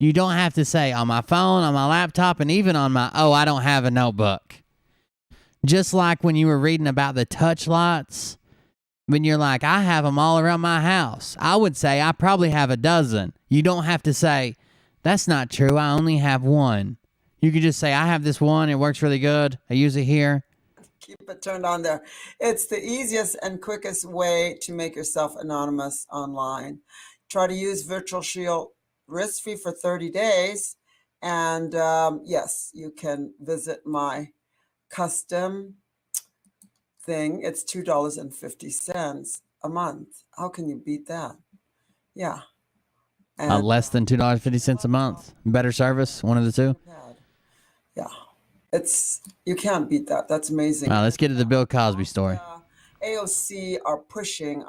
You don't have to say on my phone, on my laptop, and even on my, I don't have a notebook. Just like when you were reading about the touch lights, when you're like, I have them all around my house. I would say I probably have a dozen. You don't have to say, that's not true. I only have one. You could just say, I have this one. It works really good. I use it here. Keep it turned on there. It's the easiest and quickest way to make yourself anonymous online. Try to use Virtual Shield risk-free for 30 days. And yes, you can visit my custom thing. It's $2.50 a month. How can you beat that? Yeah. And Less than $2.50 a month. Better service, one of the two. yeah, you can't beat that. That's amazing. Let's get to the Bill Cosby story. AOC are pushing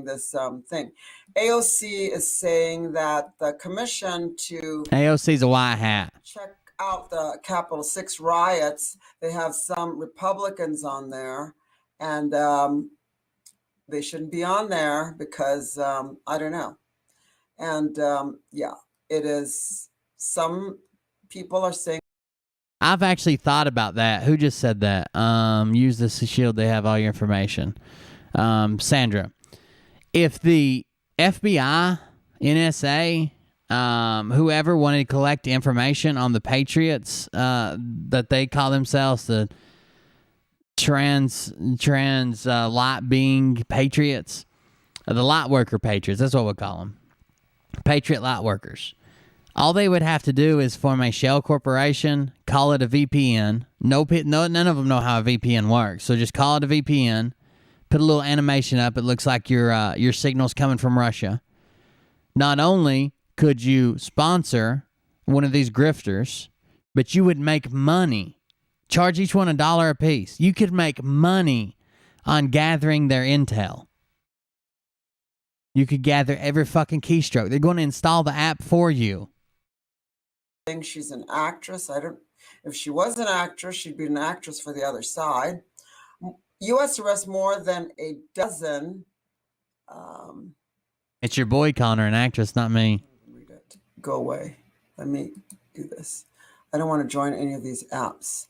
this thing. AOC is saying that the commission to AOC's a white hat. check out the Capitol 6 riots, they have some Republicans on there, and they shouldn't be on there because I don't know. And yeah, it is. Some people are saying. I've actually thought about that. Who just said that? Use this shield. They have all your information. Sandra, if the FBI, NSA, whoever wanted to collect information on the Patriots, that they call themselves the trans light being patriots, the light worker patriots. That's what we'll call them. Patriot light workers. All they would have to do is form a shell corporation, call it a VPN. None of them know how a VPN works. So just call it a VPN. Put a little animation up. It looks like your signal's coming from Russia. Not only could you sponsor one of these grifters, but you would make money. Charge each one $1 a piece. You could make money on gathering their intel. You could gather every fucking keystroke. They're going to install the app for you. Think she's an actress. If she was an actress, she'd be an actress for the other side. U.S. arrests more than a dozen. It's your boy calling her an actress, not me. Read it. Go away. Let me do this. I don't want to join any of these apps.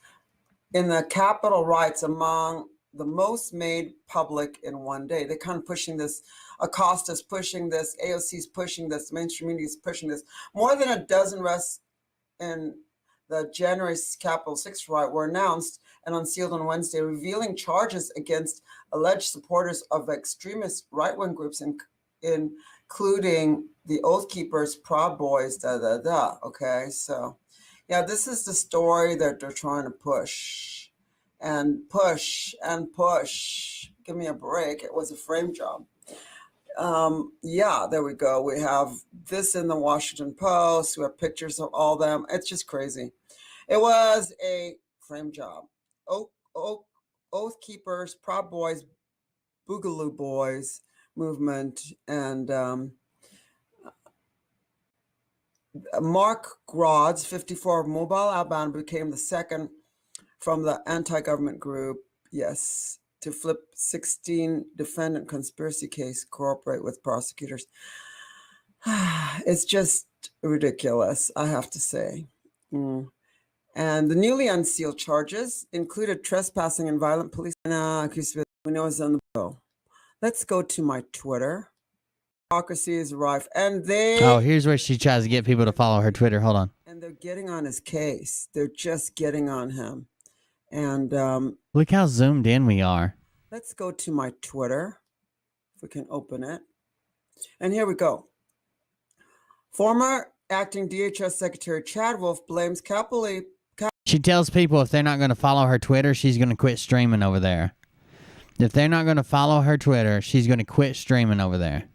in the capital rights among the most made public in one day. They're kind of pushing this. Acosta's pushing this. AOC's pushing this. Mainstream media is pushing this. More than a dozen arrests in the January Capitol 6 riot were announced and unsealed on Wednesday, revealing charges against alleged supporters of extremist right-wing groups, including the Oath Keepers, Proud Boys, Okay, so yeah, this is the story that they're trying to push and push and push. Give me a break. It was a frame job. Yeah, there we go. We have this in the Washington Post. We have pictures of all them. It's just crazy. It was a frame job. Oath Keepers, Proud Boys, Boogaloo Boys movement, and Mark Grods, 54, of Mobile, Alabama, became the second from the anti-government group, yes, to flip 16 defendant conspiracy case, cooperate with prosecutors. It's just ridiculous, I have to say. And the newly unsealed charges included trespassing and violent police. We know is on the bill. Let's go to my Twitter. Hypocrisy is rife, and here's where she tries to get people to follow her Twitter. Hold on. And they're getting on his case. They're just getting on him. And look how zoomed in we are. Let's go to my Twitter, if we can open it. And here we go. Former acting DHS Secretary Chad Wolf blames Capitol. She tells people if they're not going to follow her Twitter, she's going to quit streaming over there. If they're not going to follow her Twitter, she's going to quit streaming over there.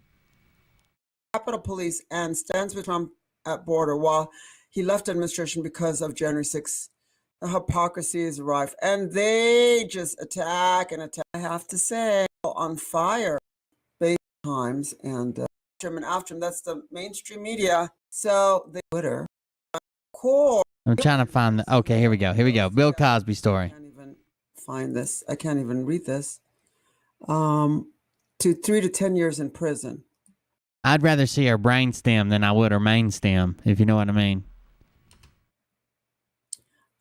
Capitol Police and stands with Trump at border while he left administration because of January 6th. The hypocrisy is rife, and they just attack and attack. I have to say, on fire, times and after him. That's the mainstream media. So the Twitter, core. I'm trying to find the. Okay, here we go. Here we go. Bill Cosby story. I can't even find this. I can't even read this. To 3 to 10 years in prison. I'd rather see her brainstem than I would her main stem, if you know what I mean.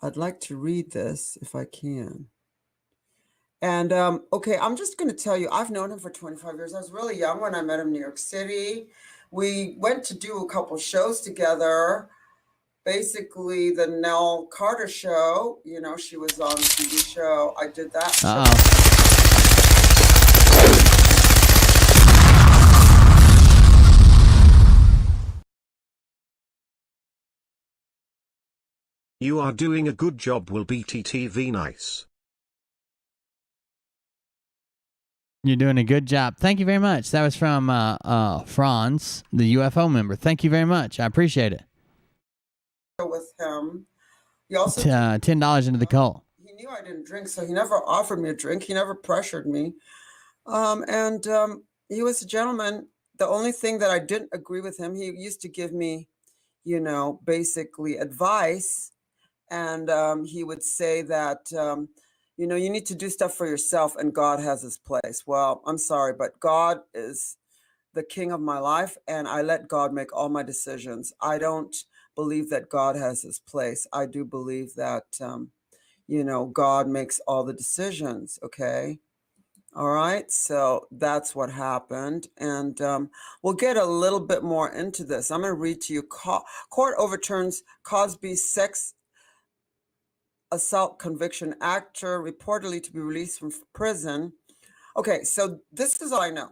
I'd like to read this if I can. And okay, I'm just going to tell you, I've known him for 25 years. I was really young when I met him in New York City. We went to do a couple shows together. Basically, the Nell Carter show. You know, she was on the TV show. I did that show. You are doing a good job, will BTTV nice. You're doing a good job. Thank you very much. That was from Franz, the UFO member. Thank you very much. I appreciate it. With him. He also $10 into the cult. He knew I didn't drink, so he never offered me a drink. He never pressured me. And he was a gentleman. The only thing that I didn't agree with him, he used to give me, you know, basically advice. And he would say that, you know, you need to do stuff for yourself and God has his place. Well, I'm sorry, but God is the king of my life and I let God make all my decisions. I don't believe that God has his place. I do believe that, you know, God makes all the decisions. Okay. All right. So that's what happened. And we'll get a little bit more into this. I'm going to read to you. Court overturns Cosby's sex assault conviction, actor reportedly to be released from prison. Okay, so this is all I know.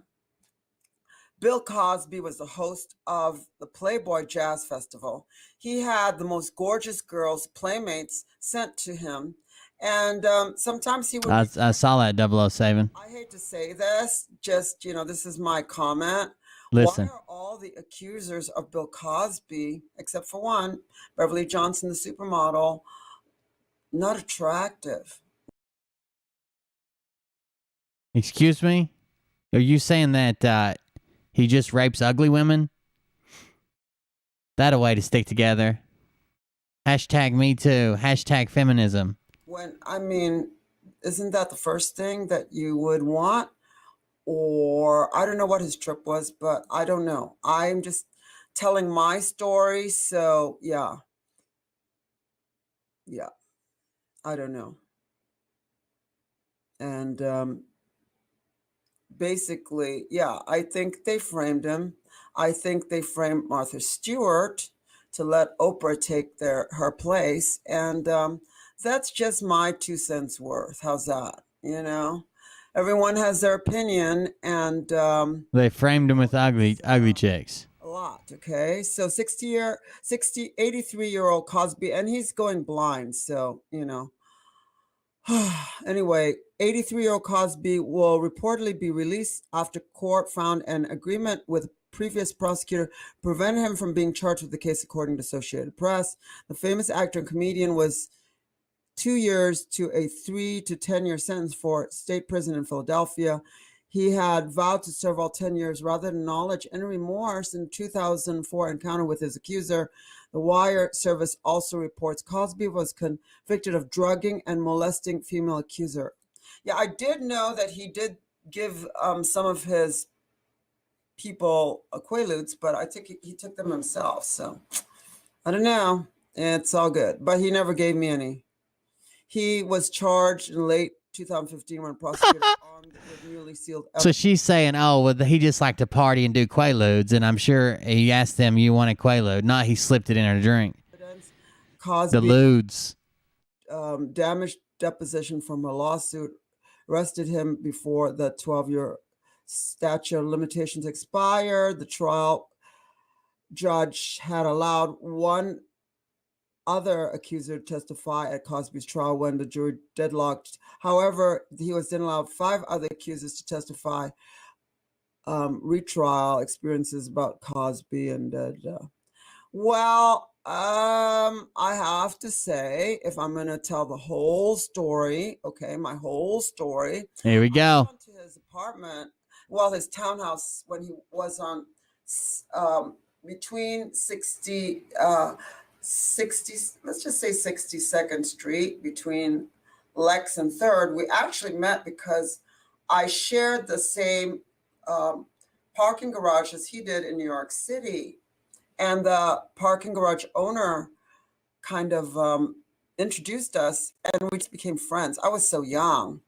Bill Cosby was the host of the Playboy Jazz Festival. He had the most gorgeous girls, playmates, sent to him. And sometimes he would... I saw that 007. I hate to say this, just, you know, this is my comment. Listen. Why are all the accusers of Bill Cosby, except for one, Beverly Johnson, the supermodel, not attractive? Excuse me? Are you saying that he just rapes ugly women? That a way to stick together. Hashtag me too. Hashtag feminism. When, I mean, isn't that the first thing that you would want? Or I don't know what his trip was, but I don't know. I'm just telling my story. So yeah. Yeah. I don't know. And basically, yeah, I think they framed him. I think they framed Martha Stewart to let Oprah take her place. And that's just my 2 cents worth. How's that? You know, everyone has their opinion, and They framed him with ugly chicks. a lot. Okay, so 83-year-old Cosby, and he's going blind. So you know. Anyway, 83-year-old Cosby will reportedly be released after court found an agreement with previous prosecutor prevented him from being charged with the case, according to Associated Press. The famous actor and comedian was 2 years to a 3 to 10-year sentence for state prison in Philadelphia. He had vowed to serve all 10 years rather than acknowledge any remorse in 2004 encounter with his accuser. The Wire service also reports Cosby was convicted of drugging and molesting female accuser. Yeah, I did know that he did give some of his people Quaaludes, but I think he took them himself. So I don't know. It's all good. But he never gave me any. He was charged in late 2015 when prosecutors armed with newly sealed evidence. So she's saying, oh, well, he just liked to party and do Quaaludes, and I'm sure he asked them, you want a Quaalude? Not he slipped it in her drink. Cosby, the Ludes. Damaged deposition from a lawsuit arrested him before the 12-year statute of limitations expired. The trial judge had allowed one other accuser to testify at Cosby's trial when the jury deadlocked. However, he was then allowed 5 other accusers to testify retrial experiences about Cosby. And I have to say, if I'm going to tell the whole story, okay, my whole story. Here we go. To his apartment, his townhouse, when he was on between 60, let's just say 62nd Street between Lex and 3rd. We actually met because I shared the same parking garage as he did in New York City. And the parking garage owner kind of introduced us, and we just became friends. I was so young.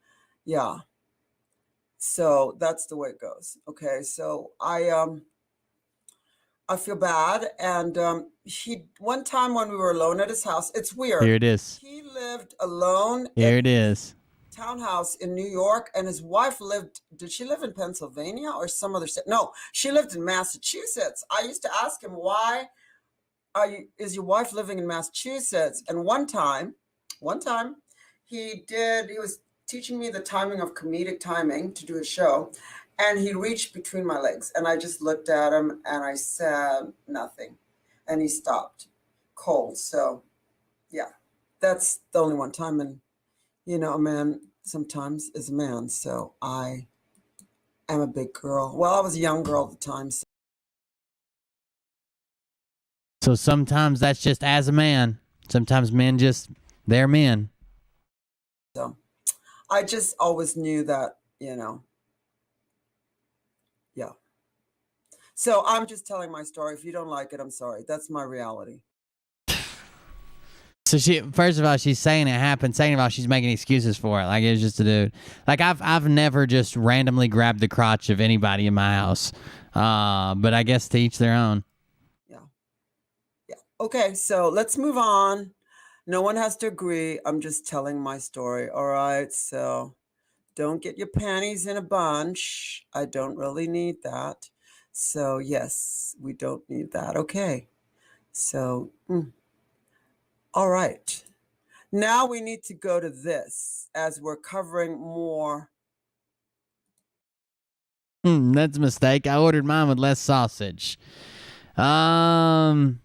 Yeah. So that's the way it goes. Okay. So I feel bad. And one time when we were alone at his house, it's weird. Here it is. He lived alone. Here it is. Townhouse in New York, and his wife did she live in Pennsylvania or some other state? No, she lived in Massachusetts. I used to ask him, why is your wife living in Massachusetts? And one time he was teaching me the timing of comedic timing to do a show, and he reached between my legs, and I just looked at him and I said nothing, and he stopped cold. So yeah, that's the only one time. And you know, a man sometimes is a man. So I am a big girl. Well, I was a young girl at the time. So sometimes that's just as a man. Sometimes men they're men. So I just always knew that, you know. Yeah. So I'm just telling my story. If you don't like it, I'm sorry. That's my reality. So first of all, she's saying it happened. Second of all, she's making excuses for it. Like, it was just a dude. Like, I've never just randomly grabbed the crotch of anybody in my house. But I guess to each their own. Yeah. Okay, so let's move on. No one has to agree. I'm just telling my story. All right. So don't get your panties in a bunch. I don't really need that. So yes, we don't need that. Okay. So. All right. Now we need to go to this as we're covering more. That's a mistake. I ordered mine with less sausage. We got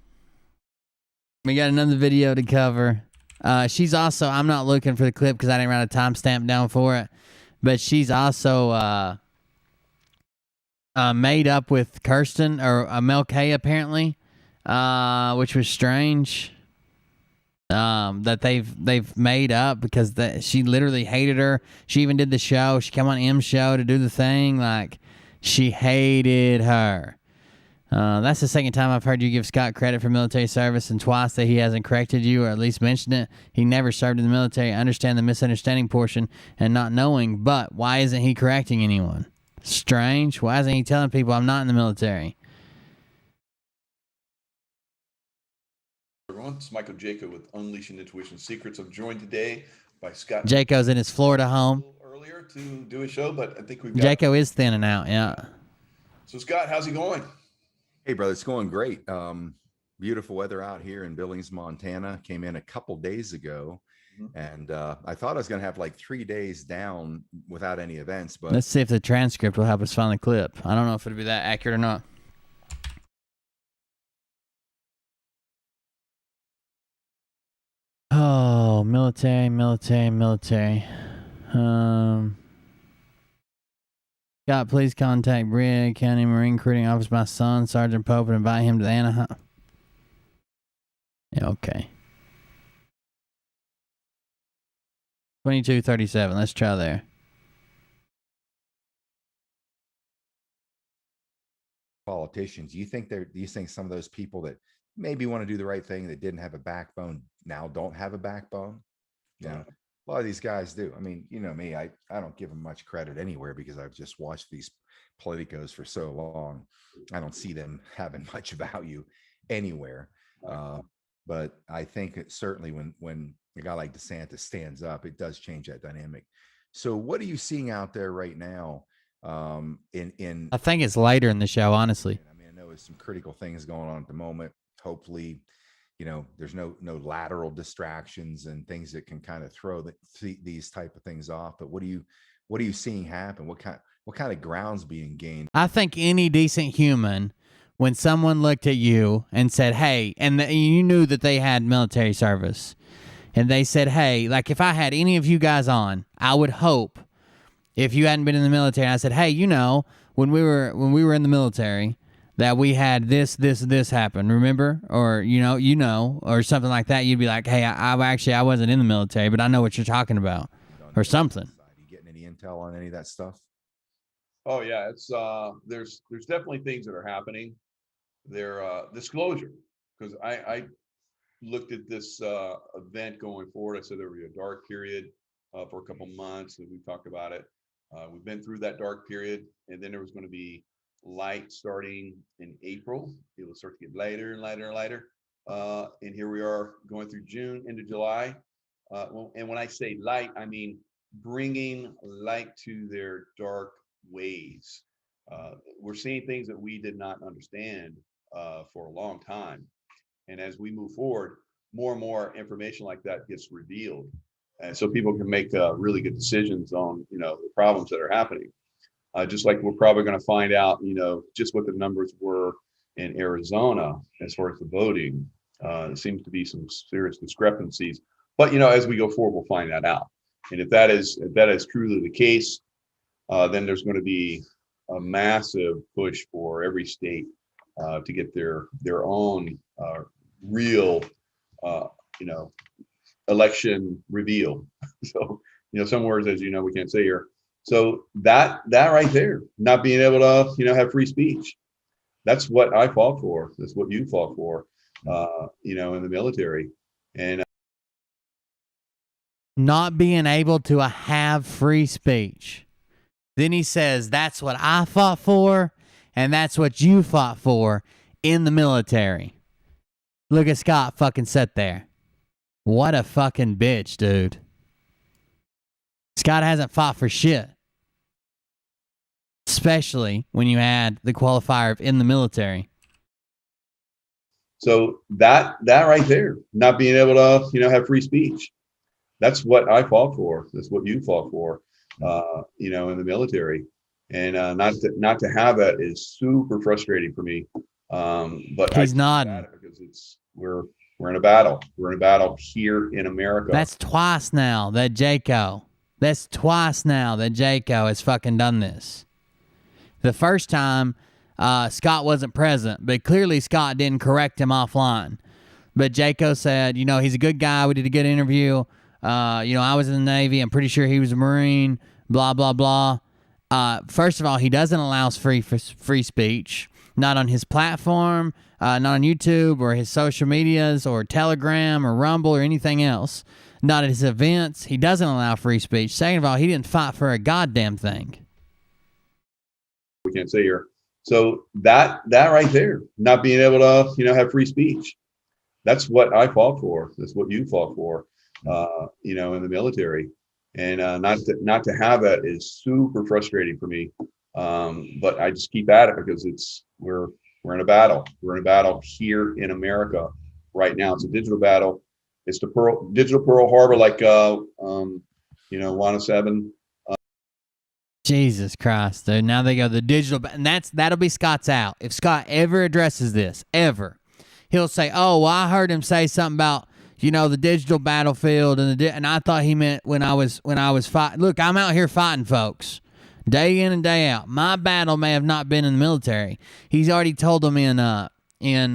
another video to cover. She's also, I'm not looking for the clip because I didn't write a timestamp down for it, but she's also made up with Kirsten or Mel K apparently, which was strange. That they've made up because she literally hated her. She even did the show. She came on M's show to do the thing. Like, she hated her. That's the second time I've heard you give Scott credit for military service, and twice that he hasn't corrected you or at least mentioned it. He never served in the military. I understand the misunderstanding portion and not knowing, but why isn't he correcting anyone? Strange. Why isn't he telling people I'm not in the military? Everyone, it's Michael Jaco with Unleashing Intuition Secrets. I'm joined today by Scott. Jaco's in his Florida home. Earlier to do a show, but I think we've got. Jaco is thinning out, yeah. So Scott, how's it going? Hey, brother, it's going great. Beautiful weather out here in Billings, Montana. Came in a couple days ago, and I thought I was going to have like 3 days down without any events. But let's see if the transcript will help us find the clip. I don't know if it'll be that accurate or not. Oh, military. Scott, please contact Brigg County Marine Recruiting Office, my son, Sergeant Pope, and invite him to the Anaheim. Yeah, okay. 2237. Let's try there. politicians, do you think some of those people that maybe want to do the right thing that didn't have a backbone now don't have a backbone? A lot of these guys do. I mean, you know me, I don't give them much credit anywhere because I've just watched these politicos for so long. I don't see them having much value anywhere. But I think it certainly when a guy like DeSantis stands up, it does change that dynamic. So what are you seeing out there right now? I think it's later in the show, honestly. I mean, I know there's some critical things going on at the moment. Hopefully, there's no lateral distractions and things that can kind of throw these type of things off. But what are you seeing happen? What kind of ground's being gained? I think any decent human, when someone looked at you and said, "Hey," and you knew that they had military service, and they said, "Hey," like if I had any of you guys on, I would hope, if you hadn't been in the military, and I said, "Hey, when we were in the military, that we had this happen, remember?" Or or something like that. You'd be like, "Hey, I wasn't in the military, but I know what you're talking about," or something. You getting any intel on any of that stuff? Oh yeah, it's there's definitely things that are happening. They're disclosure, because I looked at this event going forward. I said there would be a dark period for a couple months, and we talked about it. We've been through that dark period, and then there was going to be light starting in April. It will start to get lighter and lighter and lighter. And here we are going through June into July. And when I say light, I mean bringing light to their dark ways. We're seeing things that we did not understand for a long time. And as we move forward, more and more information like that gets revealed. And so people can make really good decisions on, the problems that are happening. Just like we're probably going to find out, just what the numbers were in Arizona as far as the voting. There seems to be some serious discrepancies. But, as we go forward, we'll find that out. And if that is truly the case, then there's going to be a massive push for every state to get their own real, election reveal. So, some words, as we can't say here. So that right there, not being able to, have free speech, that's what I fought for. That's what you fought for, in the military. And not being able to have free speech. Then he says, that's what I fought for, and that's what you fought for in the military. Look at Scott fucking sit there. What a fucking bitch, dude. Scott hasn't fought for shit. Especially when you add the qualifier of in the military. So that right there, not being able to, have free speech, that's what I fought for. That's what you fought for, in the military. And not to have that is super frustrating for me. But he's nodding because we're in a battle. We're in a battle here in America. That's twice now that Jaco has fucking done this. The first time, Scott wasn't present, but clearly Scott didn't correct him offline. But Jaco said, he's a good guy. We did a good interview. I was in the Navy. I'm pretty sure he was a Marine, blah, blah, blah. First of all, he doesn't allow free speech. not on his platform, not on YouTube or his social medias or Telegram or Rumble or anything else, not at his events. He doesn't allow free speech. Second of all, he didn't fight for a goddamn thing. We can't say here. So that right there, not being able to, have free speech. That's what I fought for. That's what you fought for, in the military. And not to have that is super frustrating for me. But I just keep at it because we're in a battle. We're in a battle here in America right now. It's a digital battle. It's the digital Pearl Harbor, like 107. Jesus Christ, dude. Now they go the digital, and that'll be Scott's out. If Scott ever addresses this, ever, he'll say, "Oh, well, I heard him say something about the digital battlefield," and I thought he meant when I was fighting. Look, I'm out here fighting, folks, day in and day out. My battle may have not been in the military. He's already told them in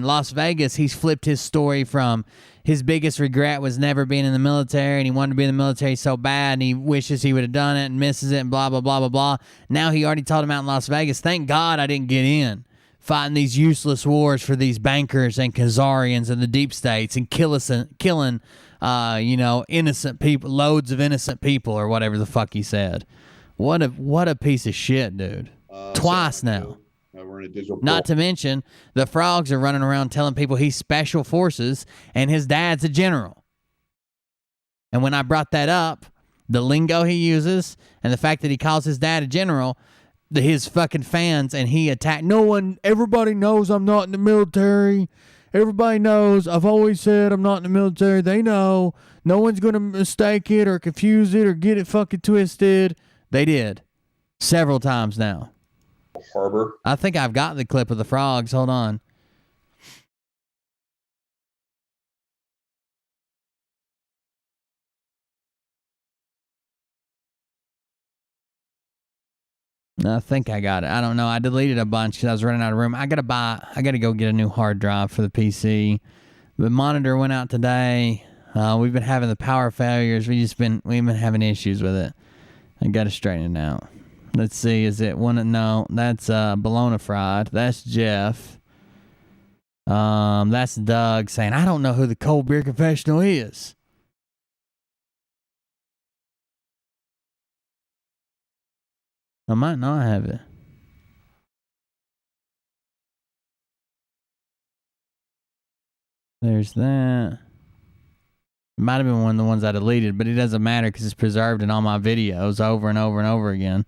Las Vegas. He's flipped his story from his biggest regret was never being in the military, and he wanted to be in the military so bad, and he wishes he would have done it and misses it and blah, blah, blah, blah, blah. Now he already told him out in Las Vegas, thank God I didn't get in fighting these useless wars for these bankers and Khazarians and the deep states and killing innocent people, loads of innocent people or whatever the fuck he said. What a piece of shit, dude. Twice now. We're in a digital. Not to mention, the frogs are running around telling people he's special forces and his dad's a general. And when I brought that up, the lingo he uses and the fact that he calls his dad a general, his fucking fans, and he attacked. Everybody knows I'm not in the military. Everybody knows. I've always said I'm not in the military. They know. No one's going to mistake it or confuse it or get it fucking twisted. They did. Several times now. Harbor. I think I've got the clip of the frogs. Hold on. I think I got it. I don't know. I deleted a bunch because I was running out of room. I gotta go get a new hard drive for the PC. The monitor went out today. We've been having the power failures. We've been having issues with it. I gotta straighten it out. Let's see. Is it one? No, that's bologna fried. That's Jeff. That's Doug saying, I don't know who the cold beer confessional is. I might not have it. There's that. It might have been one of the ones I deleted, but it doesn't matter because it's preserved in all my videos over and over and over again.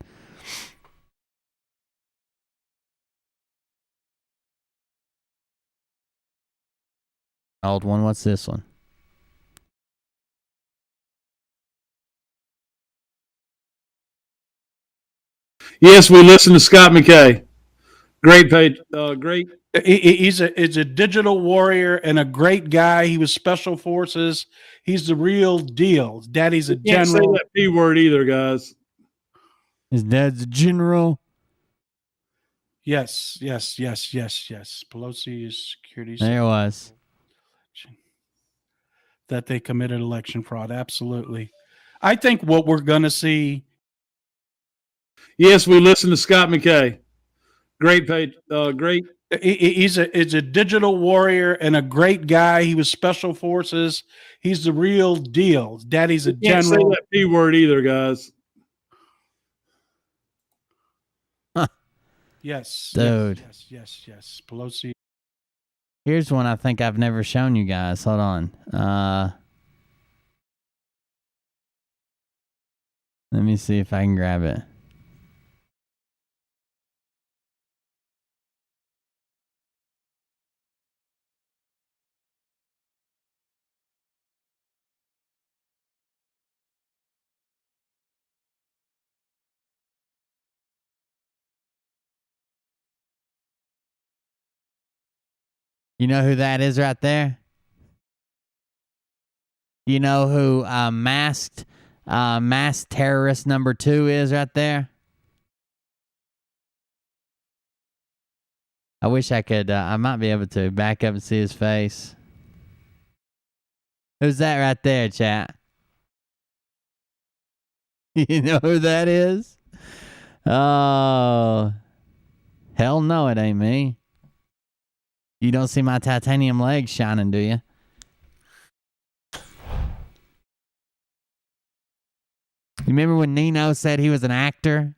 Old one. What's this one? Yes, we listen to Scott McKay. Great page. Great. He's a digital warrior and a great guy. He was special forces. He's the real deal. Daddy's a Can't say general. that P word either, guys. His dad's a general. Yes. Pelosi is security. There it was. That they committed election fraud. Absolutely. I think what we're going to see. Yes, we listen to Scott McKay. Great page. Great. He's a digital warrior and a great guy. He was special forces. He's the real deal. Daddy's a Can't general. say that P word either, guys. Yes. Dude. Yes. Pelosi. Here's one I think I've never shown you guys. Hold on. Let me see if I can grab it. You know who that is right there? You know who masked terrorist number 2 is right there? I wish I could, I might be able to back up and see his face. Who's that right there, chat? You know who that is? Oh, hell no, it ain't me. You don't see my titanium legs shining, do you? You remember when Nino said he was an actor?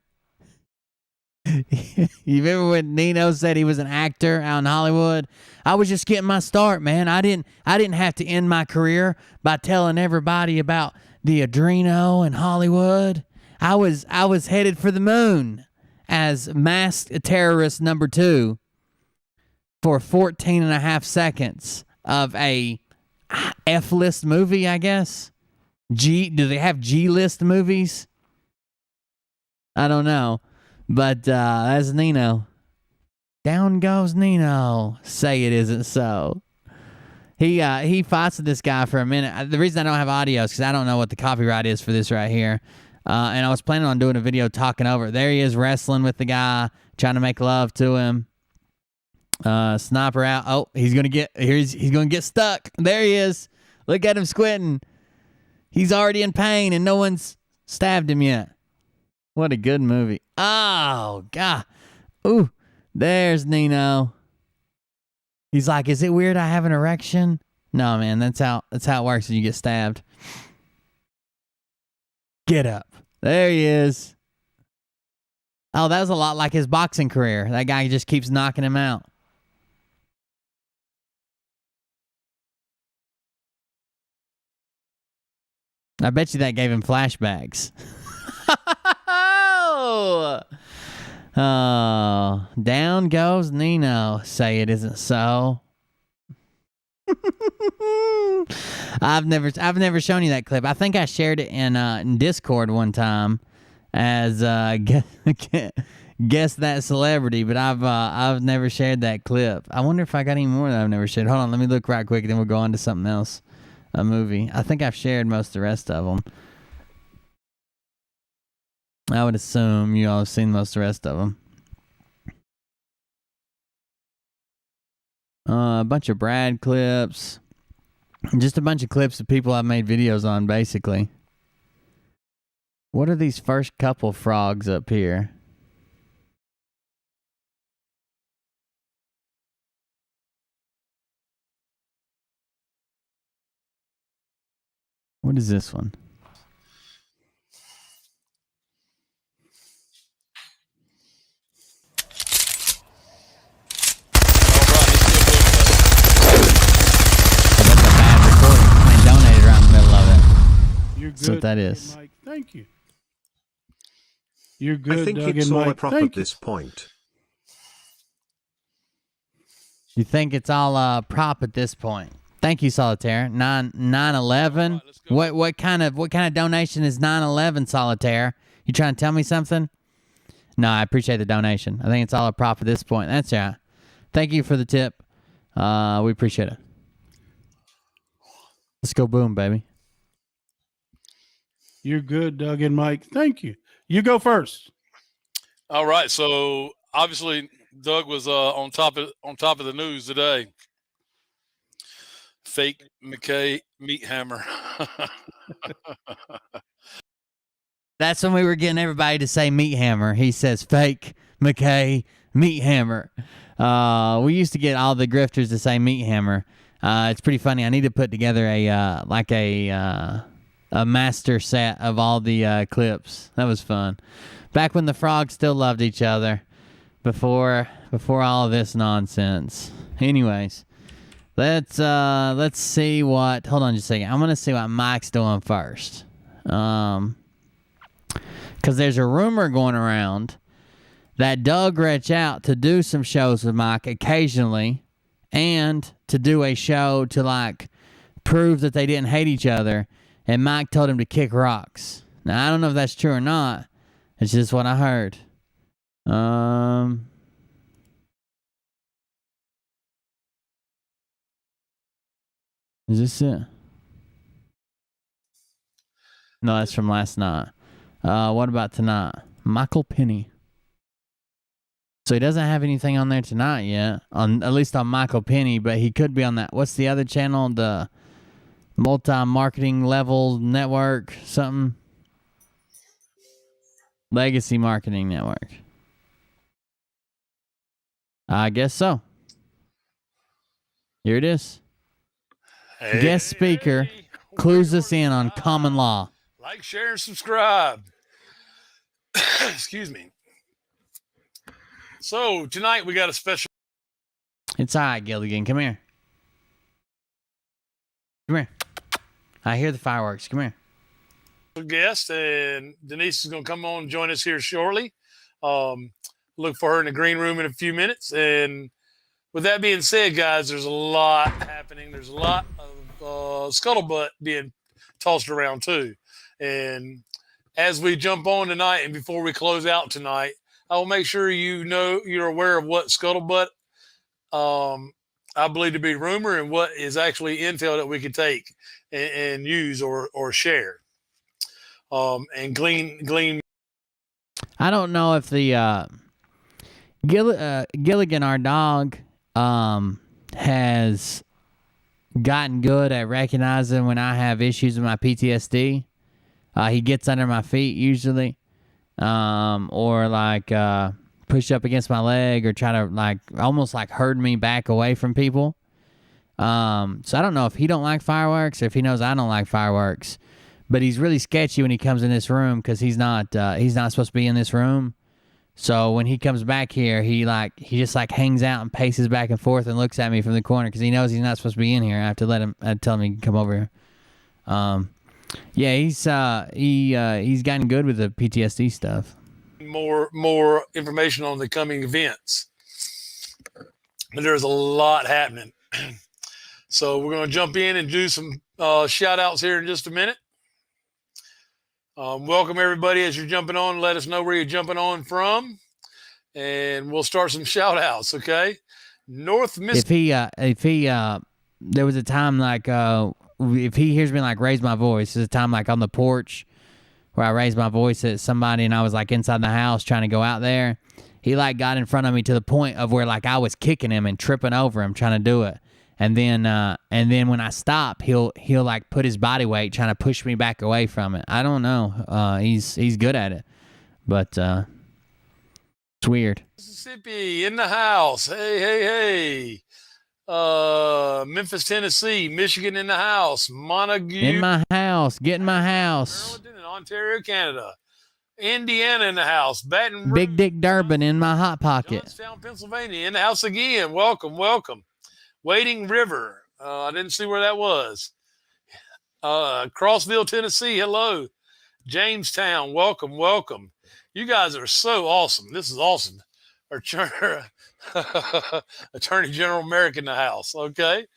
You remember when Nino said he was an actor out in Hollywood? I was just getting my start, man. I didn't have to end my career by telling everybody about the Adreno in Hollywood. I was headed for the moon as masked terrorist number 2 for 14 and a half seconds of a F-list movie, I guess. Do they have G-list movies? I don't know. But that's Nino. Down goes Nino. Say it isn't so. He fights with this guy for a minute. The reason I don't have audio is because I don't know what the copyright is for this right here. And I was planning on doing a video talking over it. There he is wrestling with the guy, trying to make love to him. Sniper out. Oh, he's gonna get stuck. There he is. Look at him squinting. He's already in pain and no one's stabbed him yet. What a good movie. Oh, God. Ooh, there's Nino. He's like, is it weird I have an erection? No, man, that's how it works when you get stabbed. Get up. There he is. Oh, that was a lot like his boxing career. That guy just keeps knocking him out. I bet you that gave him flashbacks. Oh, down goes Nino. Say it isn't so. I've never shown you that clip. I think I shared it in Discord one time as guess that celebrity, but I've never shared that clip. I wonder if I got any more that I've never shared. Hold on, let me look right quick, and then we'll go on to something else. A movie. I think I've shared most of the rest of them. I would assume you all have seen most of the rest of them. A bunch of Brad clips. Just a bunch of clips of people I've made videos on, basically. What are these first couple frogs up here? What is this one? Donated right in the middle of it. You're good. That's what that is. Mike. Thank you. You're good. I think Doug it's and all a Mike. prop Thank at you. this point. You think it's all a prop at this point? Thank you, Solitaire. 9/11. What kind of donation is 9/11, Solitaire? You trying to tell me something? No, I appreciate the donation. I think it's all a prop at this point. That's right. Thank you for the tip. We appreciate it. Let's go boom, baby. You're good, Doug and Mike. Thank you. You go first. All right. So obviously, Doug was on top of the news today. Fake McKay meat hammer. That's when we were getting everybody to say meat hammer. He says fake McKay meat hammer. We used to get all the grifters to say meat hammer. It's pretty funny. I need to put together a master set of all the clips. That was fun. Back when the frogs still loved each other. Before all of this nonsense. Anyways, let's see what. Hold on just a second. I'm gonna see what Mike's doing first. Because there's a rumor going around that Doug reached out to do some shows with Mike occasionally, and to do a show to like prove that they didn't hate each other. And Mike told him to kick rocks. Now I don't know if that's true or not. It's just what I heard. Is this it? No, that's from last night. What about tonight? Michael Penny. So he doesn't have anything on there tonight yet, at least on Michael Penny, but he could be on that. What's the other channel? The multi-marketing level network, something? Legacy Marketing Network. I guess so. Here it is. Guest speaker clues us in on common law. Like, share, and subscribe. Excuse me. So tonight we got a special. It's all right, Gilligan. Come here. Come here. I hear the fireworks. Come here. Guest, and Denise is going to come on and join us here shortly. Look for her in the green room in a few minutes. And with that being said, guys, there's a lot happening. There's a lot of scuttlebutt being tossed around too. And as we jump on tonight and before we close out tonight, I will make sure you're aware of what scuttlebutt I believe to be rumor and what is actually intel that we could take and use or share. And glean. I don't know if the Gilligan, our dog, has gotten good at recognizing when I have issues with my PTSD. He gets under my feet usually, or like push up against my leg or try to like almost like herd me back away from people. So I don't know if he don't like fireworks or if he knows I don't like fireworks. But he's really sketchy when he comes in this room because he's not supposed to be in this room. So when he comes back here, he just like hangs out and paces back and forth and looks at me from the corner because he knows he's not supposed to be in here. I have to tell him he can come over here. Yeah, he's gotten good with the PTSD stuff. More information on the coming events. But there's a lot happening. So we're going to jump in and do some shout outs here in just a minute. Welcome everybody as you're jumping on. Let us know where you're jumping on from, and we'll start some shout outs. Okay, North Mississippi. If he there was a time like if he hears me like raise my voice, there's a time like on the porch where I raised my voice at somebody and I was like inside the house trying to go out there. He like got in front of me to the point of where like I was kicking him and tripping over him trying to do it. And then when I stop, he'll like put his body weight trying to push me back away from it. I don't know. He's good at it, but it's weird. Mississippi in the house. Hey. Memphis, Tennessee, Michigan in the house. Montague in my house. Get in my house. Maryland and Ontario, Canada. Indiana in the house. Baton Rouge. Big Dick Durbin in my hot pocket. Johnstown, Pennsylvania in the house again. Welcome. Wading River. I didn't see where that was. Crossville, Tennessee. Hello. Jamestown. Welcome. You guys are so awesome. This is awesome. Attorney General Merrick in the house. Okay.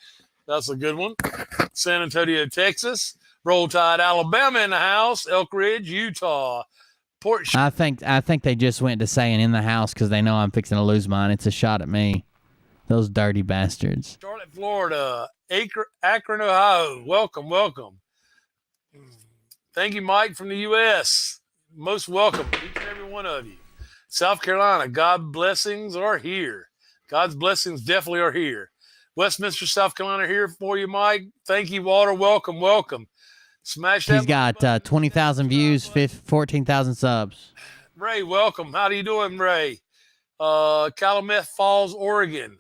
That's a good one. San Antonio, Texas. Roll Tide, Alabama in the house. Elk Ridge, Utah. I think they just went to saying in the house because they know I'm fixing to lose mine. It's a shot at me. Those dirty bastards. Charlotte, Florida. Akron, Ohio. Welcome. Thank you, Mike, from the U.S. Most welcome, each and every one of you. South Carolina, God's blessings are here. God's blessings definitely are here. Westminster, South Carolina here for you, Mike. Thank you, Walter. Welcome. Smash that. He's got 20,000 views, 14,000 subs. Ray, welcome. How are you doing, Ray? Calumet Falls, Oregon.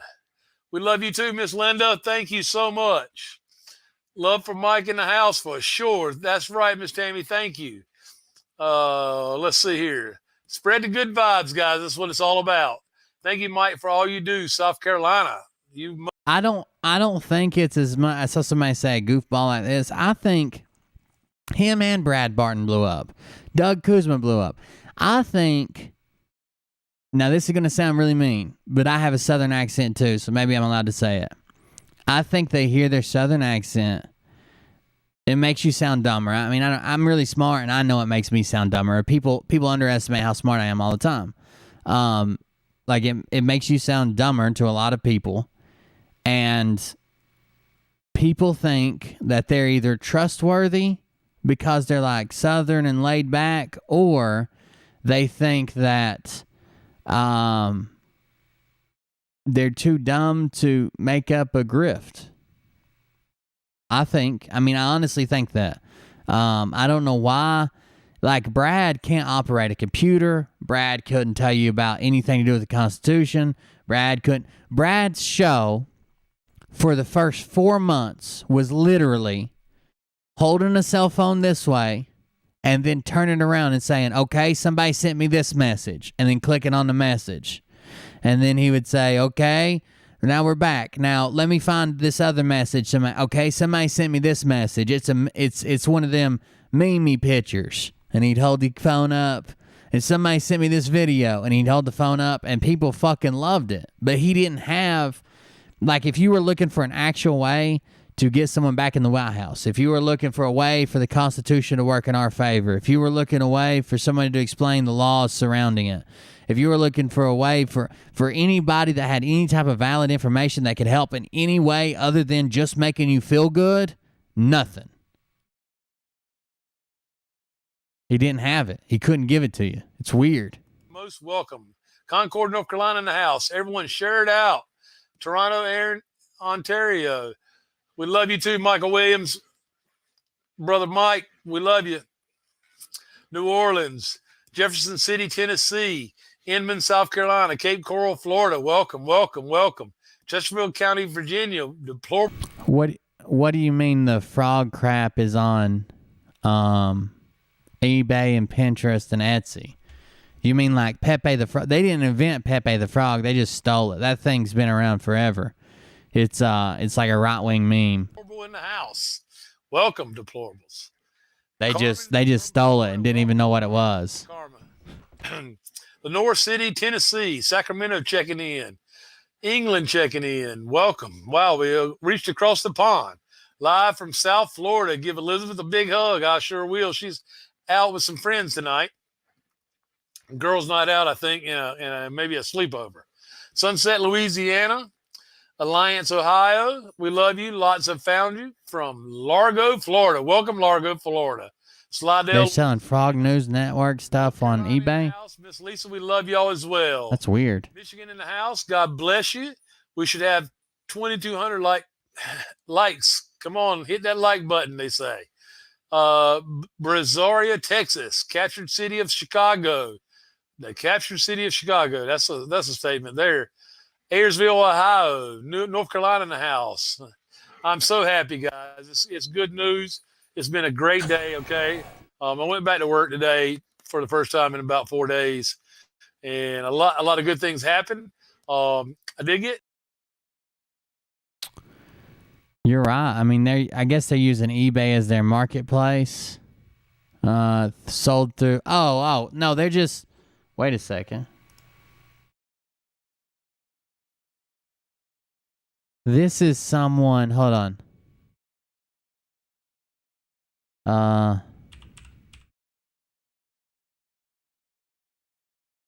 We love you too, Miss Linda. Thank you so much. Love for Mike in the house for sure. That's right, Miss Tammy. Thank you. Let's see here. Spread the good vibes, guys. That's what it's all about. Thank you, Mike, for all you do. South Carolina. I don't think it's as much. I saw somebody say a goofball like this. I think him and Brad Barton blew up. Doug Kuzma blew up. I think. Now, this is going to sound really mean, but I have a Southern accent too, so maybe I'm allowed to say it. I think they hear their Southern accent. It makes you sound dumber. I mean, I'm really smart, and I know it makes me sound dumber. People underestimate how smart I am all the time. Like, it makes you sound dumber to a lot of people, and people think that they're either trustworthy because they're, like, Southern and laid back, or they think that they're too dumb to make up a grift. I honestly think that. I don't know why. Like, Brad can't operate a computer. Brad couldn't tell you about anything to do with the Constitution. Brad's show for the first 4 months was literally holding a cell phone this way and then turning around and saying, okay, somebody sent me this message, and then clicking on the message. And then he would say, okay, now we're back. Now let me find this other message. Okay, somebody sent me this message. It's one of them meme pictures. And he'd hold the phone up. And somebody sent me this video, and he'd hold the phone up, and people fucking loved it. But he didn't have, like, if you were looking for an actual way to get someone back in the White House, if you were looking for a way for the Constitution to work in our favor, if you were looking a way for somebody to explain the laws surrounding it, if you were looking for a way for anybody that had any type of valid information that could help in any way other than just making you feel good, nothing. He didn't have it. He couldn't give it to you. It's weird. Most welcome. Concord, North Carolina in the house. Everyone share it out. Toronto, Aaron, Ontario. We love you too, Michael Williams. Brother Mike, we love you. New Orleans, Jefferson City, Tennessee, Inman, South Carolina, Cape Coral, Florida. Welcome, welcome, welcome. Chesterfield County, Virginia. Deplorable. What do you mean the frog crap is on eBay and Pinterest and Etsy? You mean like Pepe the Frog? They didn't invent Pepe the Frog. They just stole it. That thing's been around forever. It's like a right-wing meme. In the house. Welcome, deplorables. They just stole it and didn't even know what it was. Lenore City, Tennessee. Sacramento checking in. England checking in. Welcome. Wow, we reached across the pond. Live from South Florida. Give Elizabeth a big hug. I sure will. She's out with some friends tonight. Girls' night out, I think, and maybe a sleepover. Sunset, Louisiana. Alliance, Ohio. We love you. Lots have found you from Largo, Florida. Welcome, Largo, Florida. Slidell. They're selling Frog News Network stuff on eBay. Miss Lisa, we love y'all as well. That's weird. Michigan in the house. God bless you. We should have 2,200 likes. Come on, hit that like button, they say. Brazoria, Texas. Captured city of Chicago. The captured city of Chicago. That's a statement there. Ayersville, Ohio, North Carolina in the house. I'm so happy, guys. It's good news. It's been a great day, okay? I went back to work today for the first time in about 4 days, and a lot of good things happened. I did get. You're right. I mean, I guess they're using eBay as their marketplace. Sold through. Oh, no, they're just. Wait a second. This is someone, hold on.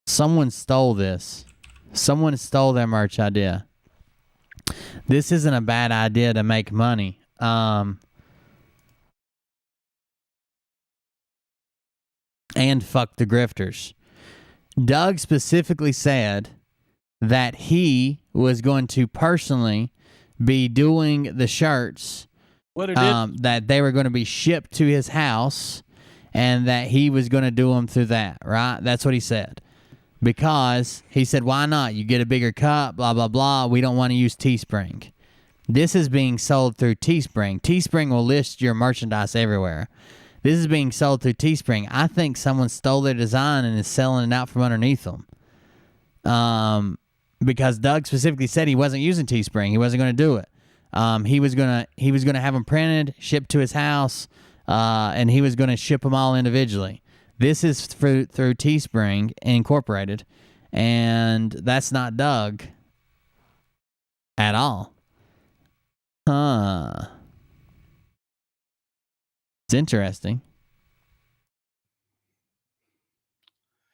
Someone stole this. Someone stole their merch idea. This isn't a bad idea to make money. And fuck the grifters. Doug specifically said that he was going to personally be doing the shirts that they were going to be shipped to his house, and that he was going to do them through that, right? That's what he said. Because he said, why not? You get a bigger cup, blah, blah, blah. We don't want to use Teespring. This is being sold through Teespring. Teespring will list your merchandise everywhere. This is being sold through Teespring. I think someone stole their design and is selling it out from underneath them. Because Doug specifically said he wasn't using Teespring. He wasn't going to do it. He was gonna have them printed, shipped to his house, and he was going to ship them all individually. This is through Teespring Incorporated, and that's not Doug at all. Huh. It's interesting.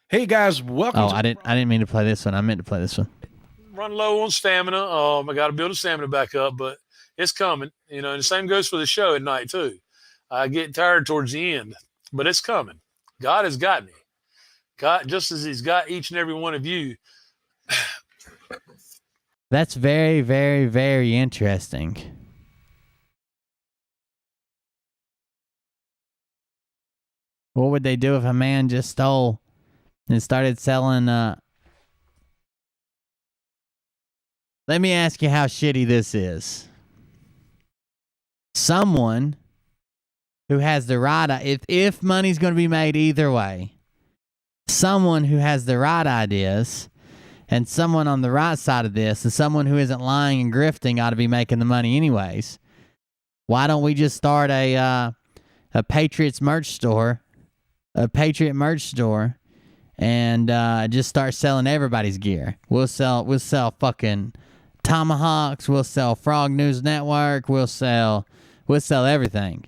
Hey guys, welcome. Oh, I didn't mean to play this one. I meant to play this one. Run low on stamina. I got to build the stamina back up, but it's coming. And the same goes for the show at night too. I get tired towards the end, but it's coming. God has got me. God, just as He's got each and every one of you. That's very, very, very interesting. What would they do if a man just stole and started selling? Let me ask you how shitty this is. someone who has the right, if money's going to be made either way, someone who has the right ideas and someone on the right side of this and someone who isn't lying and grifting ought to be making the money anyways. Why don't we just start a Patriots merch store, a Patriot merch store, and just start selling everybody's gear? We'll sell fucking tomahawks. We'll sell Frog News Network. We'll sell everything.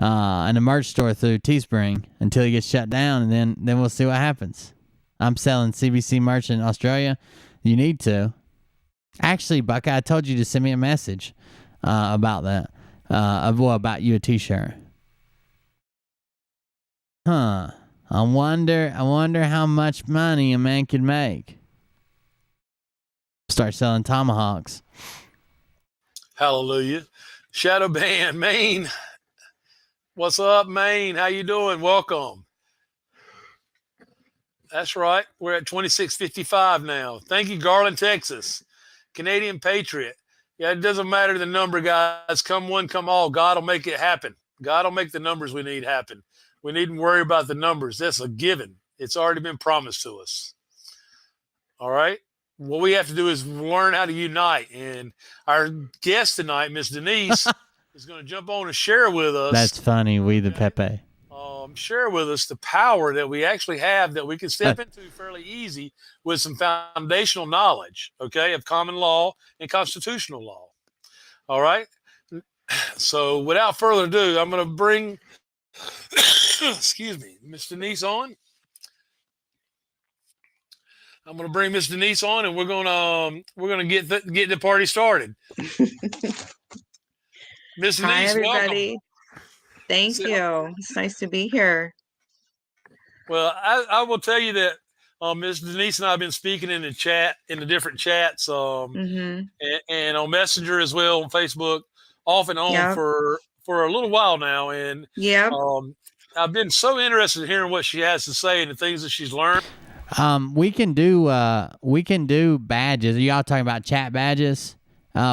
In a merch store through Teespring until it gets shut down, and then we'll see what happens. I'm selling CBC merch in Australia. You need to. Actually, Buckeye, I told you to send me a message about that. About you a t-shirt. Huh. I wonder how much money a man could make. Start selling tomahawks. Hallelujah. Shadow Band, Maine. What's up, Maine? How you doing? Welcome. That's right. We're at 2655 now. Thank you, Garland, Texas. Canadian Patriot. Yeah, it doesn't matter the number, guys. Come one, come all. God will make it happen. God will make the numbers we need happen. We needn't worry about the numbers. That's a given. It's already been promised to us. All right? What we have to do is learn how to unite. And our guest tonight, Miss Denise, is going to jump on and share with us. That's funny. We the Pepe. Share with us the power that we actually have that we can step into fairly easy with some foundational knowledge, okay, of common law and constitutional law. All right. So without further ado, I'm going to bring, excuse me, Miss Denise on. I'm going to bring Miss Denise on, and we're going to get the party started. Miss Denise, hi everybody. Welcome. Thank you. It's nice to be here. Well, I will tell you that Ms. Denise and I have been speaking in the chat, in the different chats, and on Messenger as well, on Facebook, off and on for a little while now. And I've been so interested in hearing what she has to say and the things that she's learned. We can do badges. Are y'all talking about chat badges?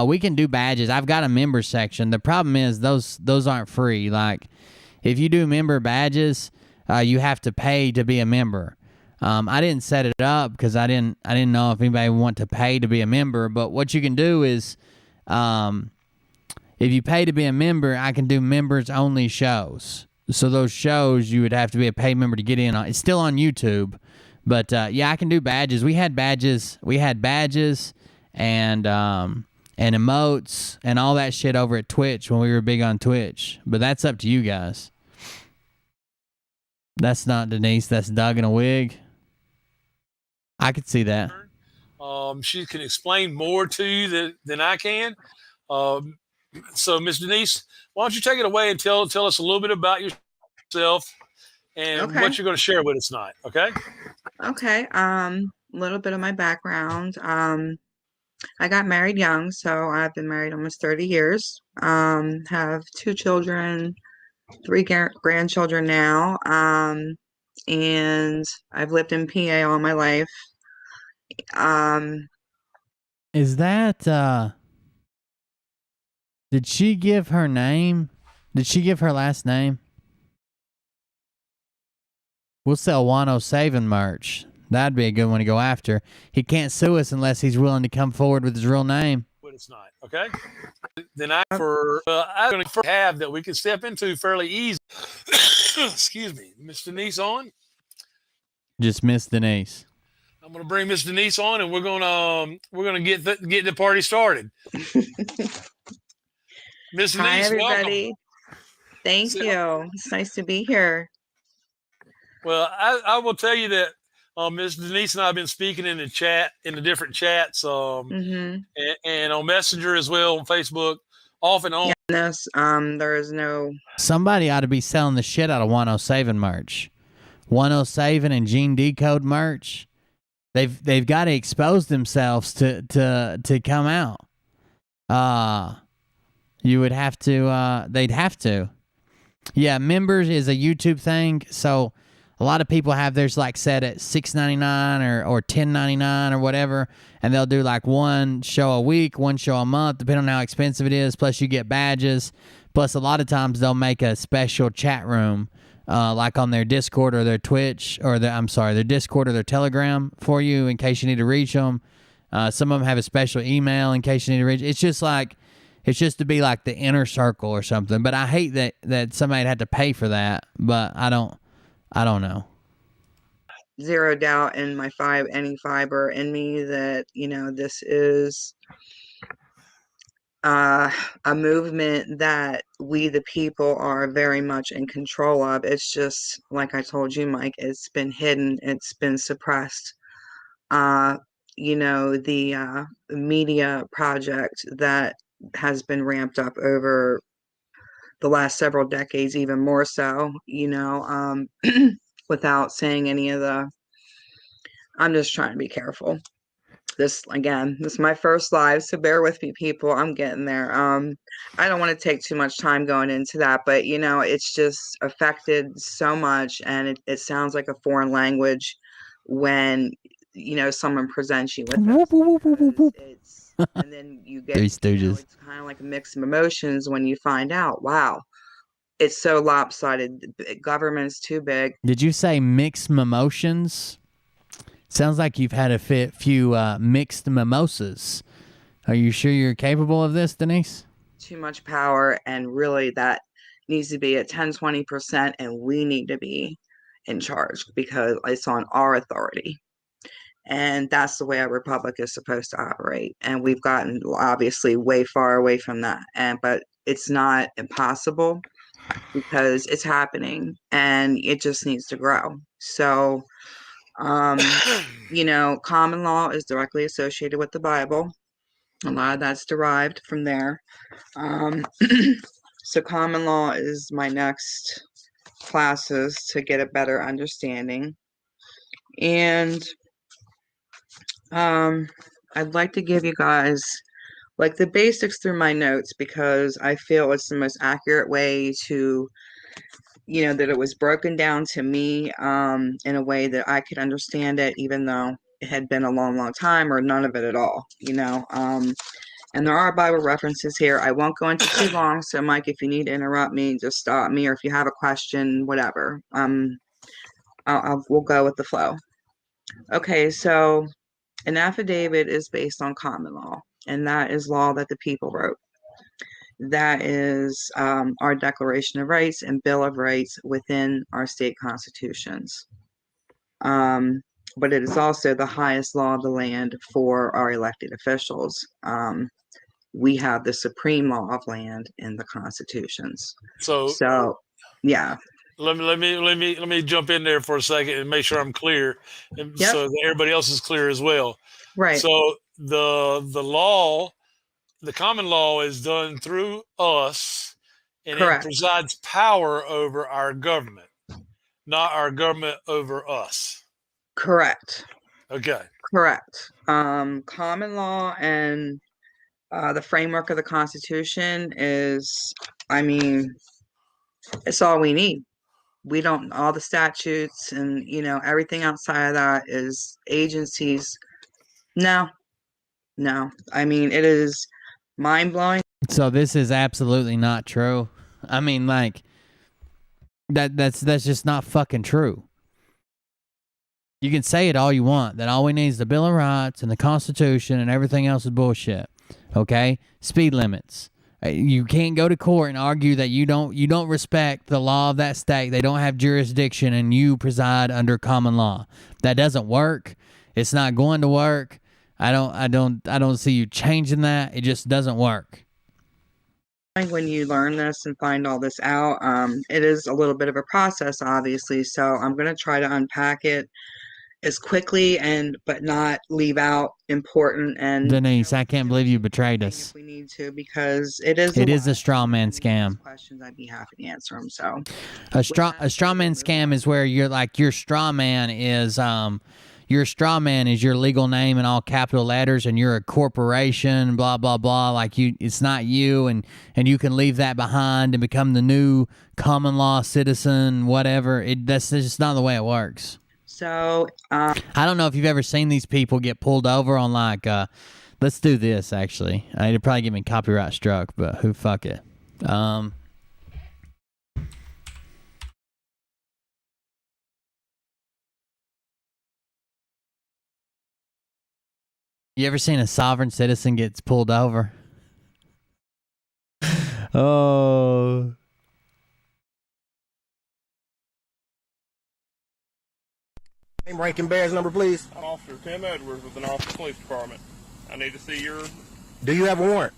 We can do badges. I've got a member section. The problem is those aren't free. Like, if you do member badges, you have to pay to be a member. I didn't set it up because I didn't know if anybody would want to pay to be a member. But what you can do is, if you pay to be a member, I can do members only shows. So those shows you would have to be a paid member to get in on. It's still on YouTube, but I can do badges. We had badges and emotes and all that shit over at Twitch when we were big on Twitch. But that's up to you guys. That's not Denise. That's Doug in a wig. I could see that. She can explain more to you than I can. So, Miss Denise, why don't you take it away and tell us a little bit about yourself and what you're going to share with us tonight, okay? Okay. A little bit of my background. I got married young, so I've been married almost 30 years. Have 2 children, 3 grandchildren now, and I've lived in PA all my life. Is that, did she give her name? Did she give her last name? We'll sell Wano Savin merch. That'd be a good one to go after. He can't sue us unless he's willing to come forward with his real name. But it's not, okay? Then I'm going to have that we can step into fairly easy. Excuse me, Miss Denise on. Just Miss Denise. I'm going to bring Miss Denise on, and we're going to get the party started. Miss Denise, hi everybody. Welcome. Thank you. It's nice to be here. Well, I will tell you that Ms. Denise and I have been speaking in the chat, in the different chats, and on Messenger as well, on Facebook, off and on. Yes, there is no. Somebody ought to be selling the shit out of 107 merch. 107 and Gene Decode merch. They've got to expose themselves to come out. You would have to. They'd have to. Yeah, members is a YouTube thing, so. A lot of people have theirs like set at $6.99 or $10.99 or whatever, and they'll do like one show a week, one show a month, depending on how expensive it is. Plus, you get badges. Plus, a lot of times they'll make a special chat room, like on their Discord or their Twitch, or their Discord or their Telegram for you in case you need to reach them. Some of them have a special email in case you need to reach. It's just to be like the inner circle or something. But I hate that somebody had to pay for that. But I don't know. Zero doubt in any fiber in me that, this is a movement that we, the people, are very much in control of. It's just, like I told you, Mike, it's been hidden, it's been suppressed. The media project that has been ramped up over the last several decades, even more so, without saying any of I'm just trying to be careful. This is my first live, so bear with me, people. I'm getting there. I don't want to take too much time going into that, but it's just affected so much, and it sounds like a foreign language when someone presents you with this. And then you get, Three Stooges. it's kind of like a mix of emotions when you find out, wow, it's so lopsided. The government's too big. Did you say mixed emotions? Sounds like you've had a few mixed mimosas. Are you sure you're capable of this, Denise? Too much power, and really that needs to be at 10-20%, and we need to be in charge because it's on our authority. And that's the way a republic is supposed to operate. And we've gotten obviously way far away from that. But it's not impossible because it's happening and it just needs to grow. So, common law is directly associated with the Bible. A lot of that's derived from there. So common law is my next classes to get a better understanding. And I'd like to give you guys like the basics through my notes because I feel it's the most accurate way to, that it was broken down to me in a way that I could understand it, even though it had been a long, long time or none of it at all, and there are Bible references here. I won't go into too long. So Mike, if you need to interrupt me, just stop me, or if you have a question, whatever, we'll go with the flow. Okay. So an affidavit is based on common law, and that is law that the people wrote. That is our Declaration of Rights and Bill of Rights within our state constitutions. But it is also the highest law of the land for our elected officials. We have the supreme law of land in the constitutions. So yeah. Let me jump in there for a second and make sure I'm clear, so that everybody else is clear as well. Right. So the law, the common law, is done through us, and Correct. it presides power over our government, not our government over us. Correct. Okay. Correct. Common law and the framework of the Constitution is, it's all we need. We don't, all the statutes and, everything outside of that is agencies. No. It is mind blowing. So this is absolutely not true. Like that's just not fucking true. You can say it all you want, that all we need is the Bill of Rights and the Constitution and everything else is bullshit. Okay? Speed limits. You can't go to court and argue that you don't respect the law of that state. They don't have jurisdiction and you preside under common law. That doesn't work. It's not going to work. I don't see you changing that. It just doesn't work. When you learn this and find all this out, it is a little bit of a process, obviously. So I'm going to try to unpack it as quickly but not leave out important and Denise, I can't believe you betrayed us. if we need to, because it is a straw man scam. Questions, I'd be happy to answer them. So a straw man scam is where you're like your straw man is your legal name in all capital letters, and you're a corporation, blah blah blah. Like it's not you, and you can leave that behind and become the new common law citizen, whatever. That's just not the way it works. So I don't know if you've ever seen these people get pulled over on like, let's do this actually. It'd probably get me copyright struck, but who fuck it. You ever seen a sovereign citizen gets pulled over? Oh. Name, rank, and badge number, please. I'm Officer Tim Edwards with the Knoxville Police Department. I need to see your... Do you have a warrant?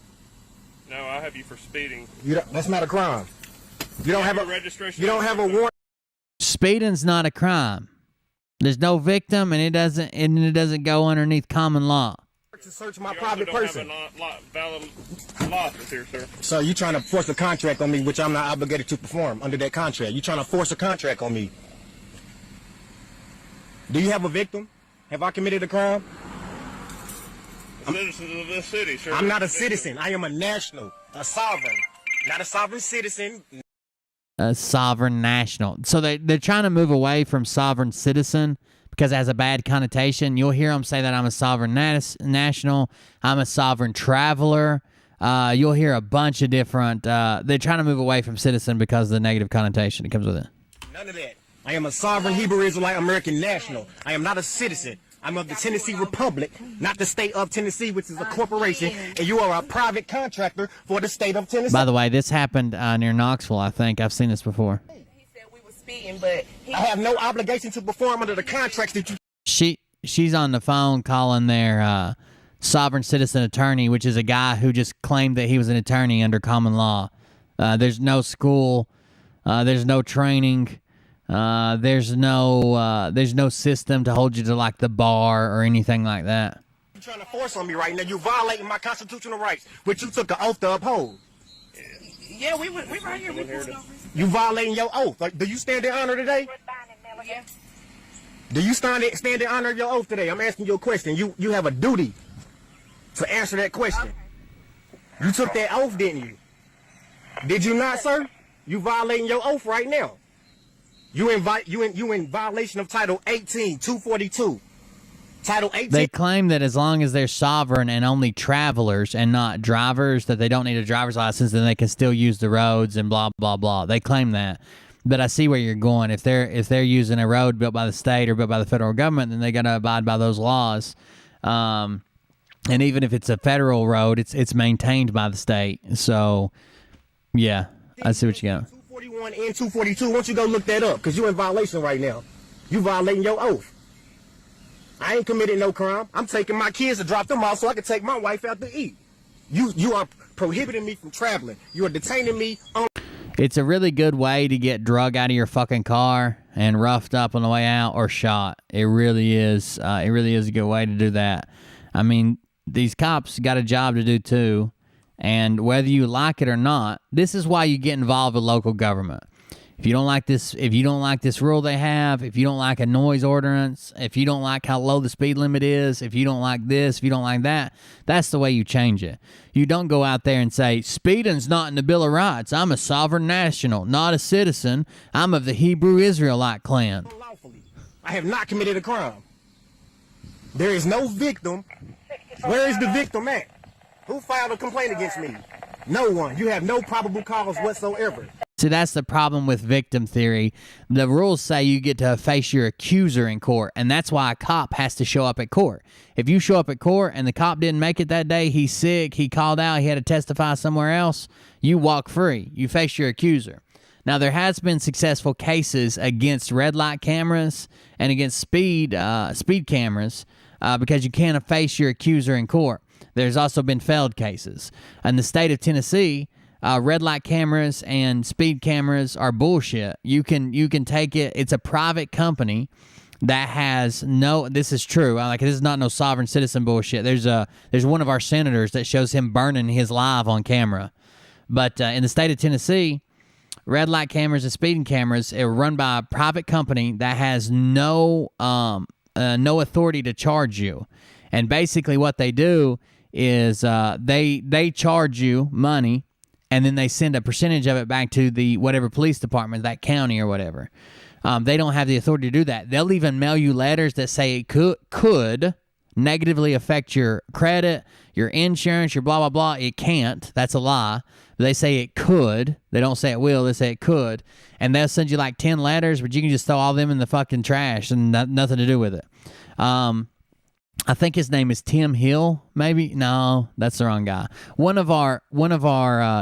No, I have you for speeding. That's not a crime. You don't have a registration. You don't have a warrant. Speeding's not a crime. There's no victim, and it doesn't go underneath common law. To search my private person. Valid license here, sir. So you trying to force a contract on me, which I'm not obligated to perform under that contract. You trying to force a contract on me. Do you have a victim? Have I committed a crime? Citizens of this city, sir. I'm not a citizen. I am a national, a sovereign, not a sovereign citizen. A sovereign national. So they're trying to move away from sovereign citizen because it has a bad connotation. You'll hear them say that I'm a sovereign national. I'm a sovereign traveler. You'll hear a bunch of different... they're trying to move away from citizen because of the negative connotation that comes with it. None of that. I am a sovereign Hebrew Israelite American national. I am not a citizen. I'm of the Tennessee Republic, not the state of Tennessee, which is a corporation, and you are a private contractor for the state of Tennessee. By the way, this happened near Knoxville, I think. I've seen this before. But I have no obligation to perform under the contracts that you... She's on the phone calling their sovereign citizen attorney, which is a guy who just claimed that he was an attorney under common law. There's no school. There's no training. There's no system to hold you to like the bar or anything like that. You're trying to force on me right now. You're violating my constitutional rights, which you took an oath to uphold. Yeah, we right here. You violating your oath. Like, do you stand in honor today? Yeah. Do you stand in honor of your oath today? I'm asking you a question. You have a duty to answer that question. You took that oath, didn't you? Did you not, sir? You violating your oath right now. You in violation of Title 18, 242. Title 18. They claim that as long as they're sovereign and only travelers and not drivers, that they don't need a driver's license, then they can still use the roads and blah blah blah. They claim that, but I see where you're going. If they're using a road built by the state or built by the federal government, then they got to abide by those laws. And even if it's a federal road, it's maintained by the state. So, yeah, I see what you got. 241 and 242. Why don't you go look that up? Because you're in violation right now. You violating your oath. I ain't committed no crime. I'm taking my kids to drop them off so I can take my wife out to eat. You are prohibiting me from traveling. You are detaining me on... It's a really good way to get drug out of your fucking car and roughed up on the way out or shot. It really is. It really is a good way to do that. I mean, these cops got a job to do too. And whether you like it or not, this is why you get involved with local government. If you don't like this rule they have, if you don't like a noise ordinance, if you don't like how low the speed limit is, if you don't like this, if you don't like that, that's the way you change it. You don't go out there and say, speeding's not in the Bill of Rights. I'm a sovereign national, not a citizen. I'm of the Hebrew Israelite clan. I have not committed a crime. There is no victim. Where is the victim at? Who filed a complaint against me? No one. You have no probable cause whatsoever. See, that's the problem with victim theory. The rules say you get to face your accuser in court, and that's why a cop has to show up at court. If you show up at court and the cop didn't make it that day, he's sick, he called out, he had to testify somewhere else, you walk free. You face your accuser. Now, there has been successful cases against red light cameras and against speed cameras because you can't face your accuser in court. There's also been failed cases. In the state of Tennessee, red light cameras and speed cameras are bullshit. You can take it. It's a private company that has no. This is true. Like, this is not no sovereign citizen bullshit. There's one of our senators that shows him burning his live on camera. But in the state of Tennessee, red light cameras and speeding cameras are run by a private company that has no authority to charge you. And basically, what they do is they charge you money, and then they send a percentage of it back to the whatever police department, that county or whatever. They don't have the authority to do that. They'll even mail you letters that say it could negatively affect your credit, your insurance, your blah, blah, blah. It can't. That's a lie. They say it could. They don't say it will. They say it could. And they'll send you like 10 letters, but you can just throw all them in the fucking trash and nothing to do with it. I think his name is Tim Hill. Maybe no, that's the wrong guy. One of our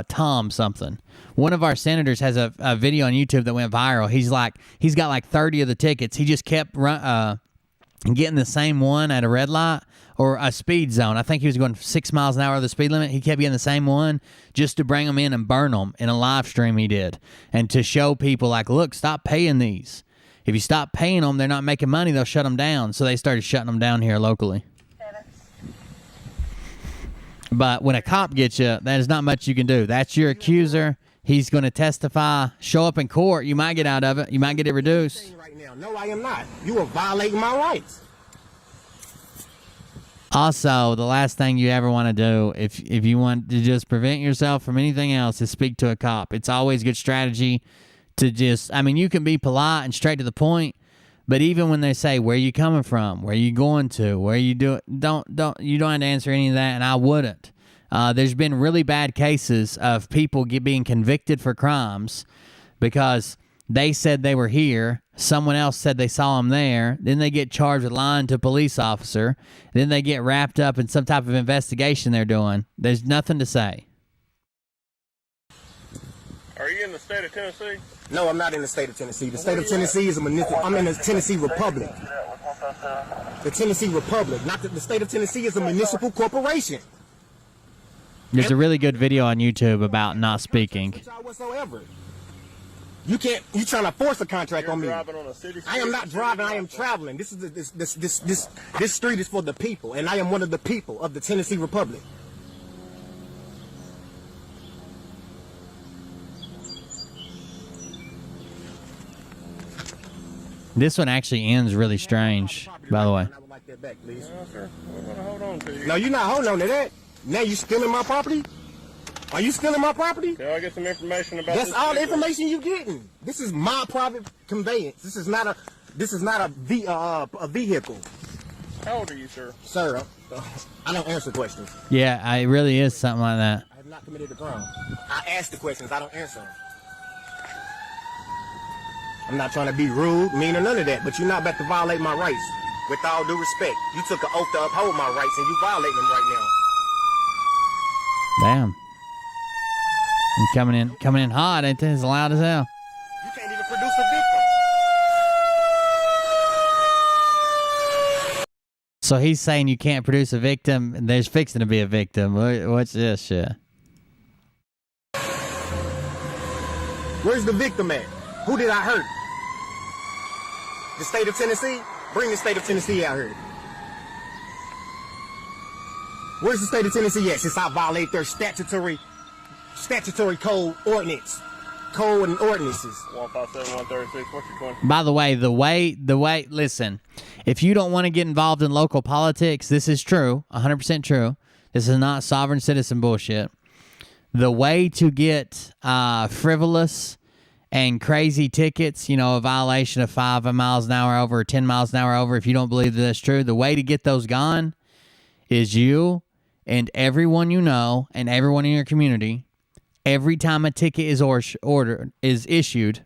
Tom something. One of our senators has a video on YouTube that went viral. He's got like 30 of the tickets. He just kept getting the same one at a red light or a speed zone. I think he was going 6 miles an hour of the speed limit. He kept getting the same one just to bring them in and burn them in a live stream he did, and to show people like, look, stop paying these. If you stop paying them, they're not making money. They'll shut them down. So they started shutting them down here locally. But when a cop gets you, there's not much you can do. That's your accuser. He's going to testify, show up in court. You might get out of it. You might get it reduced. Right now. No, I am not. You are violating my rights. Also, the last thing you ever want to do, if you want to just prevent yourself from anything else, is speak to a cop. It's always good strategy to just, I mean, you can be polite and straight to the point, but even when they say, where you coming from, where you going to, where you do, you don't have to answer any of that, and I wouldn't. There's been really bad cases of people being convicted for crimes because they said they were here, someone else said they saw them there, then they get charged with lying to a police officer, then they get wrapped up in some type of investigation they're doing. There's nothing to say. Are you in the state of Tennessee? No, I'm not in the state of Tennessee. The state of Tennessee is a municipal. I'm in the Tennessee Republic. The Tennessee Republic, not the state of Tennessee is a municipal corporation. There's a really good video on YouTube about not speaking. Whatsoever. You can't. You trying to force a contract on me? I am not driving. I am traveling. This is this street is for the people, and I am one of the people of the Tennessee Republic. This one actually ends really strange, by the way. I would like that back, please. No, sir. We're going to hold on to you. No, you're not holding on to that. Now you stealing my property? Are you stealing my property? Can I get some information about That's this all the vehicle? information you getting. This is my private conveyance. This is not a vehicle. How old are you, sir? Sir, I don't answer questions. Yeah, it really is something like that. I have not committed a crime. I ask the questions. I don't answer them. I'm not trying to be rude, mean, or none of that, but you're not about to violate my rights. With all due respect, you took an oath to uphold my rights, and you violating them right now. Damn. And coming in hot, ain't it? It's loud as hell. You can't even produce a victim. So he's saying you can't produce a victim, and there's fixing to be a victim. What's this shit? Where's the victim at? Who did I hurt? The state of Tennessee? Bring the state of Tennessee out here. Where's the state of Tennessee at since I violate their statutory code ordinance? Code and ordinances. 157, 136, what's your question? By the way, listen, if you don't want to get involved in local politics, this is true, 100% true. This is not sovereign citizen bullshit. The way to get frivolous and crazy tickets, a violation of 5 miles an hour over or 10 miles an hour over, if you don't believe that that's true, the way to get those gone is you and everyone you know and everyone in your community, every time a ticket is issued,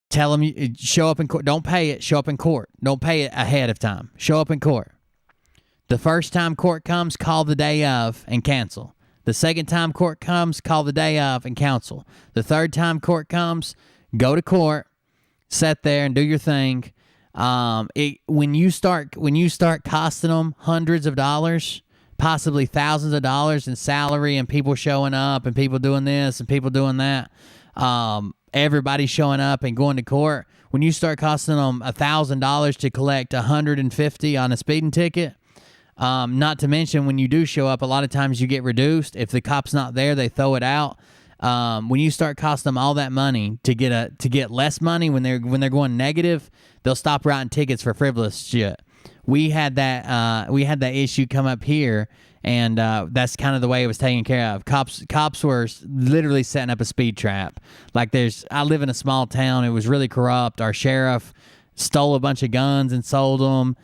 tell them, show up in court. Don't pay it, show up in court. Don't pay it ahead of time. Show up in court. The first time court comes, call the day of and cancel. The second time court comes, call the day of and cancel. The third time court comes, go to court, sit there and do your thing. When you start costing them hundreds of dollars, possibly thousands of dollars in salary, and people showing up and people doing this and people doing that, everybody showing up and going to court. When you start costing them $1,000 to collect $150 on a speeding ticket. Not to mention when you do show up, a lot of times you get reduced. If the cop's not there, they throw it out. When you start costing them all that money to get less money when they're going negative, they'll stop writing tickets for frivolous shit. We had that issue come up here, and that's kind of the way it was taken care of. Cops were literally setting up a speed trap. I live in a small town. It was really corrupt. Our sheriff stole a bunch of guns and sold them.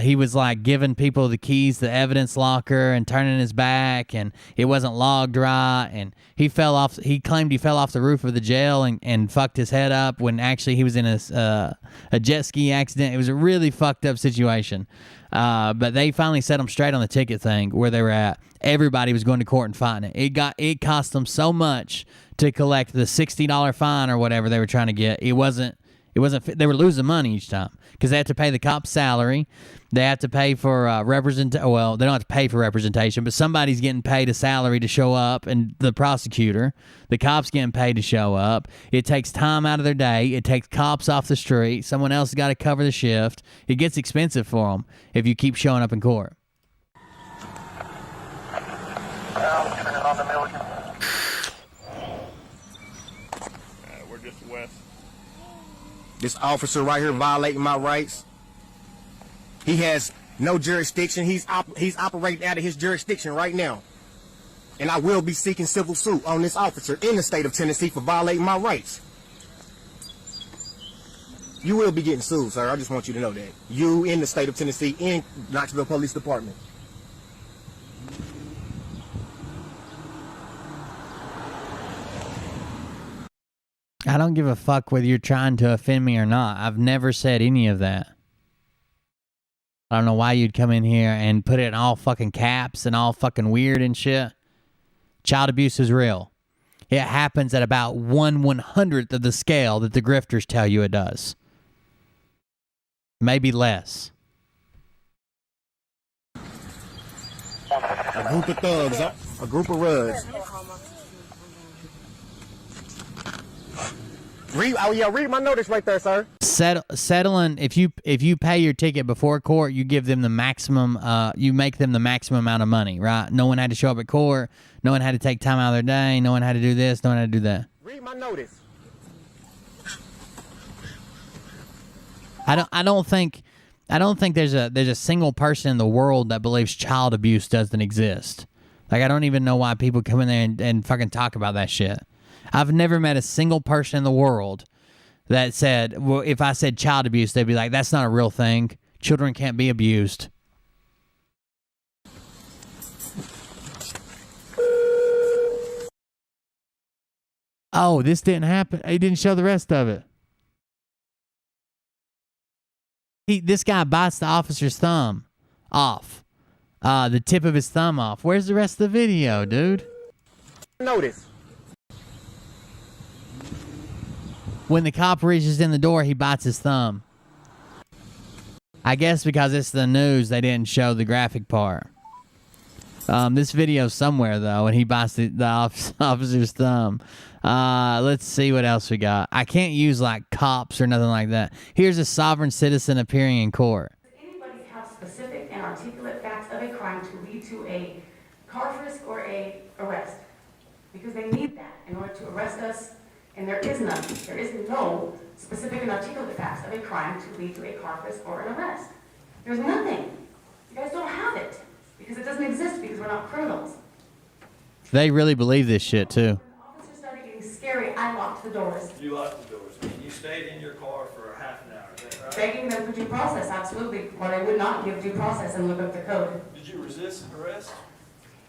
He was like giving people the keys to the evidence locker and turning his back, and it wasn't logged right. And he fell off. He claimed he fell off the roof of the jail and fucked his head up when actually he was in a jet ski accident. It was a really fucked up situation. But they finally set him straight on the ticket thing where they were at. Everybody was going to court and fighting it. It cost them so much to collect the $60 fine or whatever they were trying to get. It wasn't. They were losing money each time because they had to pay the cop's salary. They have to pay for well, they don't have to pay for representation, but somebody's getting paid a salary to show up, and the prosecutor, the cop's getting paid to show up. It takes time out of their day. It takes cops off the street. Someone else has got to cover the shift. It gets expensive for them if you keep showing up in court. We're just west. This officer right here violating my rights. He has no jurisdiction. He's operating out of his jurisdiction right now. And I will be seeking civil suit on this officer in the state of Tennessee for violating my rights. You will be getting sued, sir. I just want you to know that. You in the state of Tennessee, in Knoxville Police Department. I don't give a fuck whether you're trying to offend me or not. I've never said any of that. I don't know why you'd come in here and put it in all fucking caps and all fucking weird and shit. Child abuse is real. It happens at about 1/100th of the scale that the grifters tell you it does. Maybe less. A group of thugs, a group of ruds. Read my notice right there, sir. Settling. If you pay your ticket before court, you give them the maximum. You make them the maximum amount of money, right? No one had to show up at court. No one had to take time out of their day. No one had to do this. No one had to do that. Read my notice. I don't think there's a single person in the world that believes child abuse doesn't exist. Like, I don't even know why people come in there and fucking talk about that shit. I've never met a single person in the world that said, well, if I said child abuse, they'd be like, that's not a real thing. Children can't be abused. Oh, this didn't happen. He didn't show the rest of it. This guy bites the officer's thumb off. The tip of his thumb off. Where's the rest of the video, dude? Notice. When the cop reaches in the door, he bites his thumb. I guess because it's the news, they didn't show the graphic part. This video's somewhere, though, and he bites the officer's thumb. Let's see what else we got. I can't use, like, cops or nothing like that. Here's a sovereign citizen appearing in court. Does anybody have specific and articulate facts of a crime to lead to a car frisk or a arrest? Because they need that in order to arrest us. And there is none. There is no specific and articulate facts of a crime to lead to a car frisk or an arrest. There's nothing. You guys don't have it because it doesn't exist because we're not criminals. They really believe this shit, too. When the officers started getting scary, I locked the doors. You locked the doors. You stayed in your car for half an hour, is that right? Begging them for due process, absolutely. But I would not give due process and look up the code. Did you resist arrest?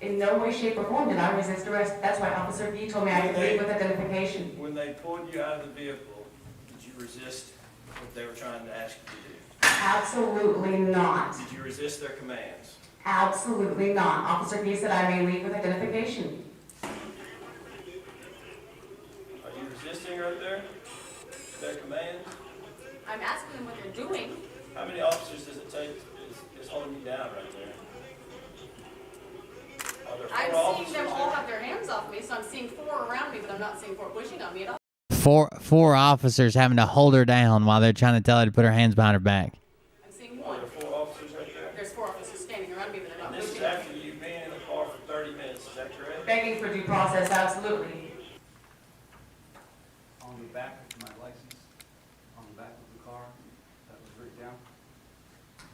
In no way, shape, or form did I resist arrest. That's why Officer B told me I could leave with identification. When they pulled you out of the vehicle, did you resist what they were trying to ask you to do? Absolutely not. Did you resist their commands? Absolutely not. Officer B said I may leave with identification. Are you resisting right there? Their commands? I'm asking them what they're doing. How many officers does it take is holding you down right there? I'm seeing them all have their hands off me, so I'm seeing 4 around me, but I'm not seeing 4 pushing on me at all. Four officers having to hold her down while they're trying to tell her to put her hands behind her back. I'm seeing 1. There are 4 officers right there? There's 4 officers standing around me, but they're not This is pushing on me. after you being in the car for 30 minutes, is that correct? Begging for due process, absolutely. On the back of my license, on the back of the car, that was written down.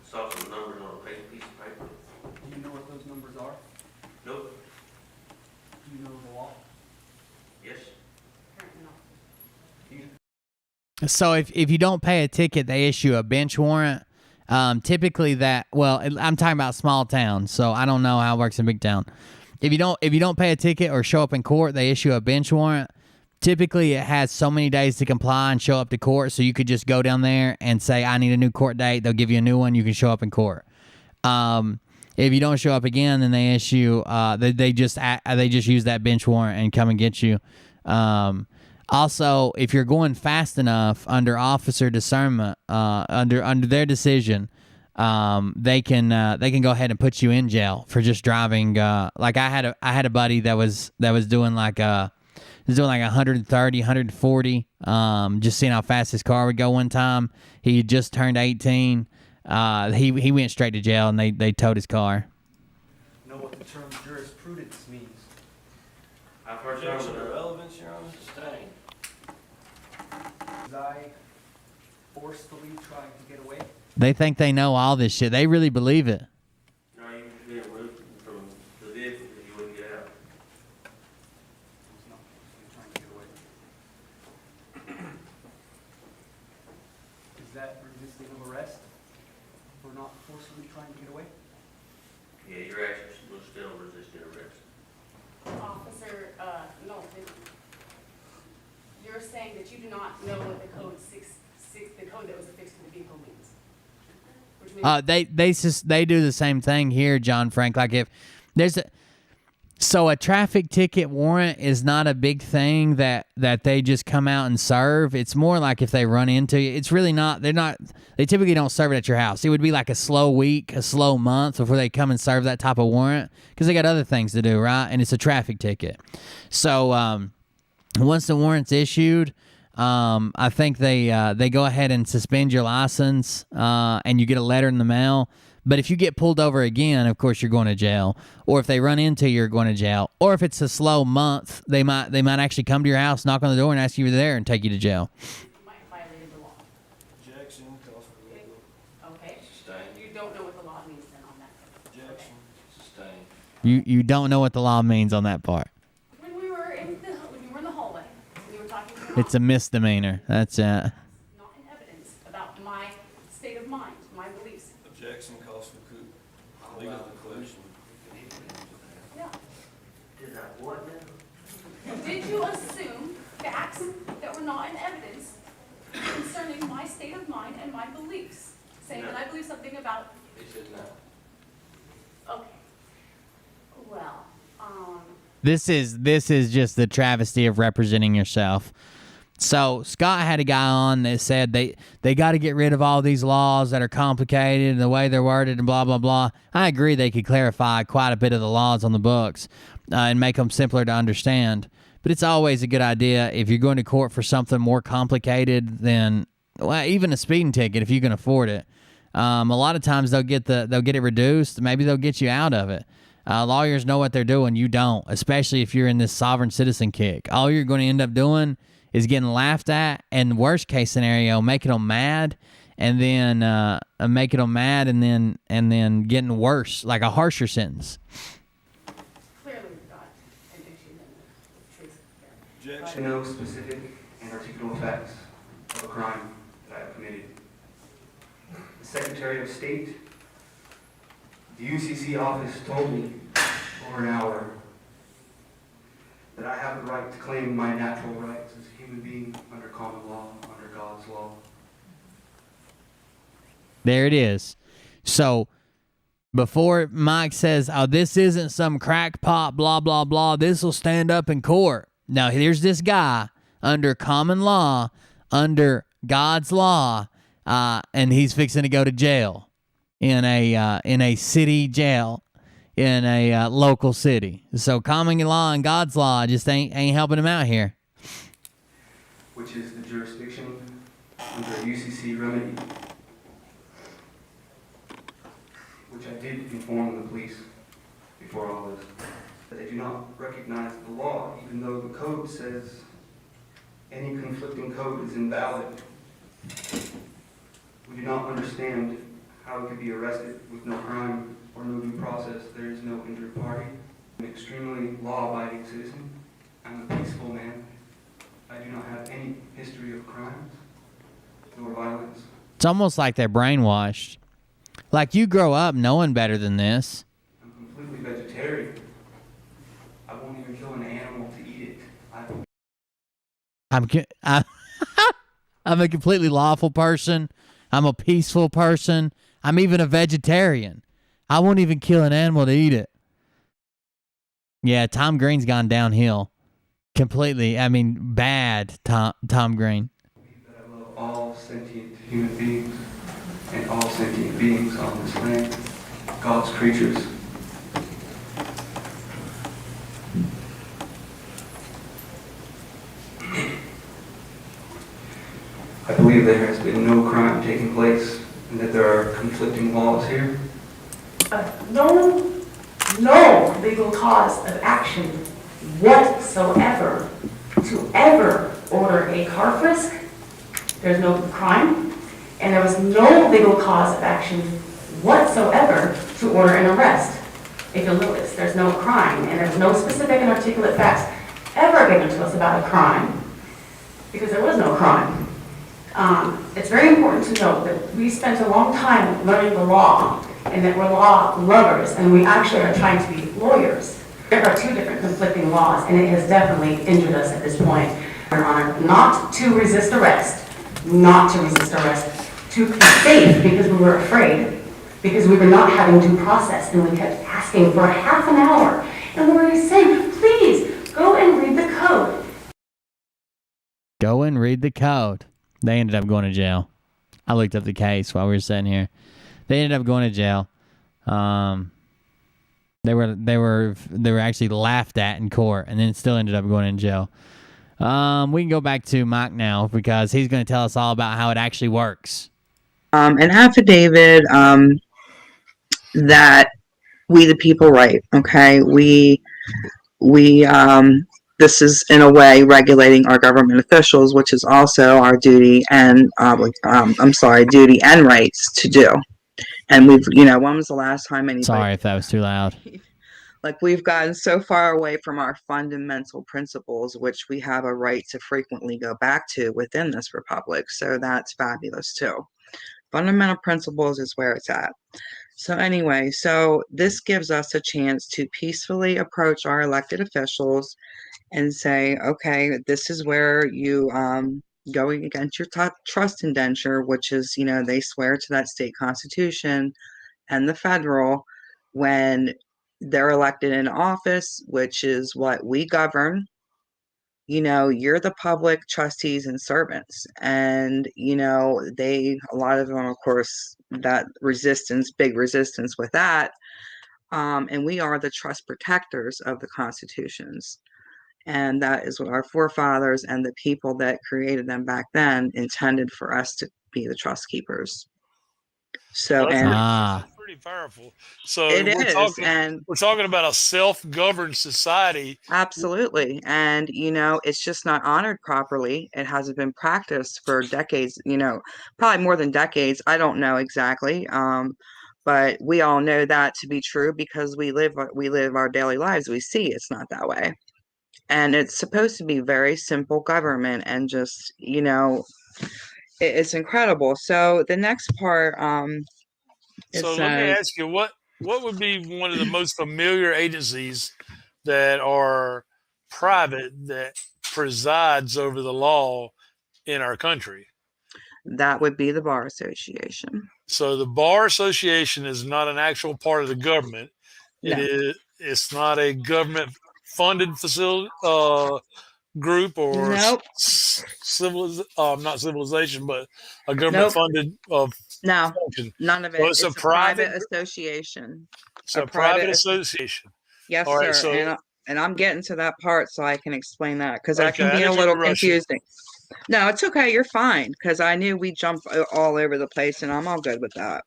Saw some numbers on a piece of paper. Do you know what those numbers are? Nope. Do you know the law? Yes. So if you don't pay a ticket, they issue a bench warrant. Typically I'm talking about small towns, so I don't know how it works in big town. If you don't pay a ticket or show up in court, they issue a bench warrant. Typically, it has so many days to comply and show up to court, so you could just go down there and say, I need a new court date. They'll give you a new one. You can show up in court. If you don't show up again, then they issue they just use that bench warrant and come and get you. Also, if you're going fast enough under officer discernment, under their decision, they can go ahead and put you in jail for just driving. Like I had a buddy that was doing like 130, 140, just seeing how fast his car would go one time. He just turned 18. He went straight to jail, and they towed his car. Know what the term jurisprudence means? I've heard Objection of or it. relevance, Your Honor? Sustained. Was I forcefully trying to get away? They think they know all this shit. They really believe it. No, you can be removed from the vehicle if you wouldn't get out. I was not forcefully trying to get away. Is that resisting of arrest for not forcefully trying to get away? Yeah, your actions will still resist arrest. Officer, no, you're saying that you do not know what the code that was affixed to the vehicle means. Which means They do the same thing here, John Frank. Like if there's a traffic ticket warrant is not a big thing that they just come out and serve. It's more like if they run into you. It's really not. They typically don't serve it at your house. It would be like a slow week, a slow month before they come and serve that type of warrant because they got other things to do, right? And it's a traffic ticket. So once the warrant's issued, I think they go ahead and suspend your license, and you get a letter in the mail. But if you get pulled over again, of course you're going to jail. Or if they run into you, you're going to jail. Or if it's a slow month, they might actually come to your house, knock on the door, and ask you if you're there and take you to jail. you might have violated the law. Objection, call for legal. Okay? Sustained. You don't know what the law means then on that. Objection. Sustained. You don't know what the law means on that part. When you were in the hallway, when you were talking to your It's a misdemeanor. That's not in evidence about my state of mind, my beliefs. Objection, calls for legal conclusion. Yeah. Did I what now? Did you assume facts that were not in evidence concerning my state of mind and my beliefs? Saying that I believe something about, He said no. okay. Well, This is just the travesty of representing yourself. So Scott had a guy on that said they got to get rid of all these laws that are complicated and the way they're worded and blah, blah, blah. I agree they could clarify quite a bit of the laws on the books and make them simpler to understand. But it's always a good idea if you're going to court for something more complicated than, well, even a speeding ticket if you can afford it. A lot of times they'll get it reduced. Maybe they'll get you out of it. Lawyers know what they're doing. You don't, especially if you're in this sovereign citizen kick. All you're going to end up doing is getting laughed at, and worst case scenario, making them mad, and then getting worse, like a harsher sentence. clearly we've got an issue then with truth there. Objection. No specific and articulable facts of a crime that I have committed. The Secretary of State, the UCC office told me over an hour that I have the right to claim my natural rights as a human being under common law, under God's law. There it is. So before Mike says, oh, this isn't some crackpot, blah, blah, blah, this will stand up in court. Now, here's this guy under common law, under God's law, and he's fixing to go to jail in a city jail in a local city. So common law and God's law just ain't helping him out here. Which is the jurisdiction under a UCC remedy, which I did inform the police before all this, that they do not recognize the law, even though the code says any conflicting code is invalid. We do not understand how we could be arrested with no crime or no due process. There is no injured party. I'm an extremely law-abiding citizen. I'm a peaceful man. I do not have any history of crimes nor violence. It's almost like they're brainwashed. Like, you grow up knowing better than this. I'm completely vegetarian. I won't even kill an animal to eat it. I'm a completely lawful person. I'm a peaceful person. I'm even a vegetarian. I won't even kill an animal to eat it. Yeah, Tom Green's gone downhill completely. I mean, bad Tom Green. That I love all sentient human beings and all sentient beings on this land, God's creatures. I believe there has been no crime taking place and that there are conflicting laws here. No legal cause of action whatsoever to ever order a car frisk. There's no crime, and there was no legal cause of action whatsoever to order an arrest. If you'll notice, there's no crime, and there's no specific and articulate facts ever given to us about a crime, because there was no crime. It's very important to note that we spent a long time learning the law, and that we're law lovers, and we actually are trying to be lawyers. There are two different conflicting laws, and it has definitely injured us at this point. Your Honor, not to resist arrest, to be safe because we were afraid, because we were not having due process, and we kept asking for a half an hour, and we were saying, please, go and read the code. Go and read the code. They ended up going to jail. I looked up the case while we were sitting here. They ended up going to jail. They were actually laughed at in court, and then still ended up going in jail. We can go back to Mike now because he's going to tell us all about how it actually works. An affidavit that we the people write. Okay, we this is in a way regulating our government officials, which is also our duty and duty and rights to do. And we've, when was the last time anybody? Sorry if that was too loud. Like, we've gotten so far away from our fundamental principles, which we have a right to frequently go back to within this republic. So that's fabulous too. Fundamental principles is where it's at. So anyway, so this gives us a chance to peacefully approach our elected officials and say, okay, this is where you going against your trust indenture, which is, they swear to that state constitution and the federal when they're elected in office, which is what we govern. You're the public trustees and servants, and a lot of them, of course, that big resistance with that, and we are the trust protectors of the constitutions. And that is what our forefathers and the people that created them back then intended for us to be the trust keepers. So, that's pretty powerful. So it is, and we're talking about a self-governed society. Absolutely. And, it's just not honored properly. It hasn't been practiced for decades, probably more than decades. I don't know exactly. But we all know that to be true because we live our daily lives. We see it's not that way. And it's supposed to be very simple government and just, it's incredible. So the next part, So let me ask you, what would be one of the most familiar agencies that are private that presides over the law in our country? That would be the Bar Association. So the Bar Association is not an actual part of the government. No. It's not a government funded facility group or Nope. not civilization, but a government funded no, function. None of it. So it's a private association. So a private association. Yes, All right, sir. And I'm getting to that part so I can explain that because that can Okay, be I a didn't little mean to rush you. confusing. No, it's okay. You're fine because I knew we jump all over the place and I'm all good with that.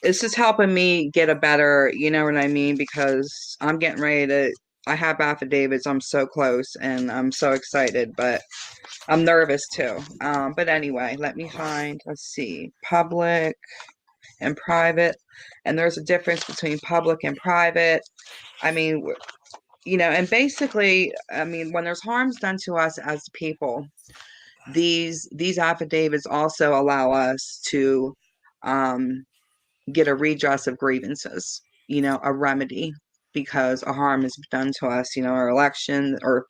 It's just helping me get a better, you know what I mean? Because I'm getting ready to, I have affidavits. I'm so close and I'm so excited, but I'm nervous too. But anyway, let me find, let's see, public and private. And there's a difference between public and private. I mean, and basically, I mean, when there's harms done to us as people, these affidavits also allow us to get a redress of grievances, you know, a remedy, because a harm has been done to us, you know, our election or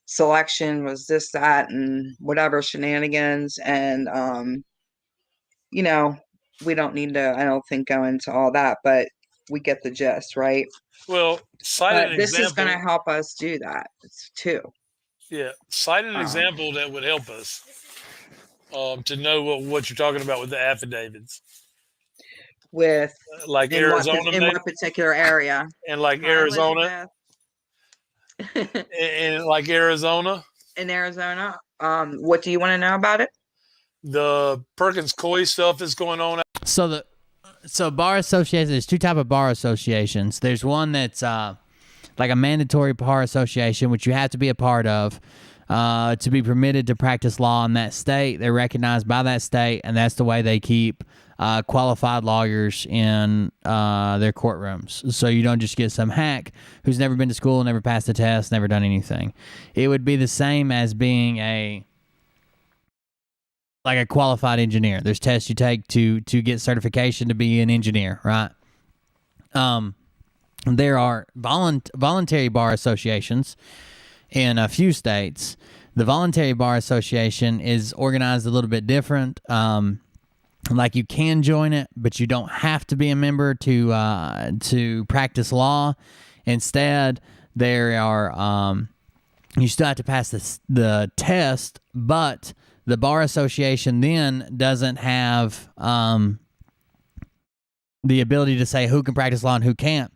selection was this, that, and whatever shenanigans. And, you know, we don't need to, I don't think, go into all that, but we get the gist, right? Well, cite But an this is going example. to help us do that too. Yeah, cite an example that would help us to know what you're talking about with the affidavits. With Like in Arizona, in maybe? what particular area? And like Hi, Arizona, Elizabeth. and like Arizona, In Arizona, what do you want to know about it? the Perkins Coie stuff is going on. So bar associations, there's two type of bar associations. There's one that's like a mandatory bar association, which you have to be a part of to be permitted to practice law in that state. They're recognized by that state, and that's the way they keep qualified lawyers in their courtrooms. So you don't just get some hack who's never been to school, never passed a test, never done anything. It would be the same as being a qualified engineer. There's tests you take to get certification to be an engineer, right? There are voluntary bar associations in a few states. The voluntary bar association is organized a little bit different. Like you can join it, but you don't have to be a member to practice law. Instead, there are you still have to pass the test, but the bar association then doesn't have the ability to say who can practice law and who can't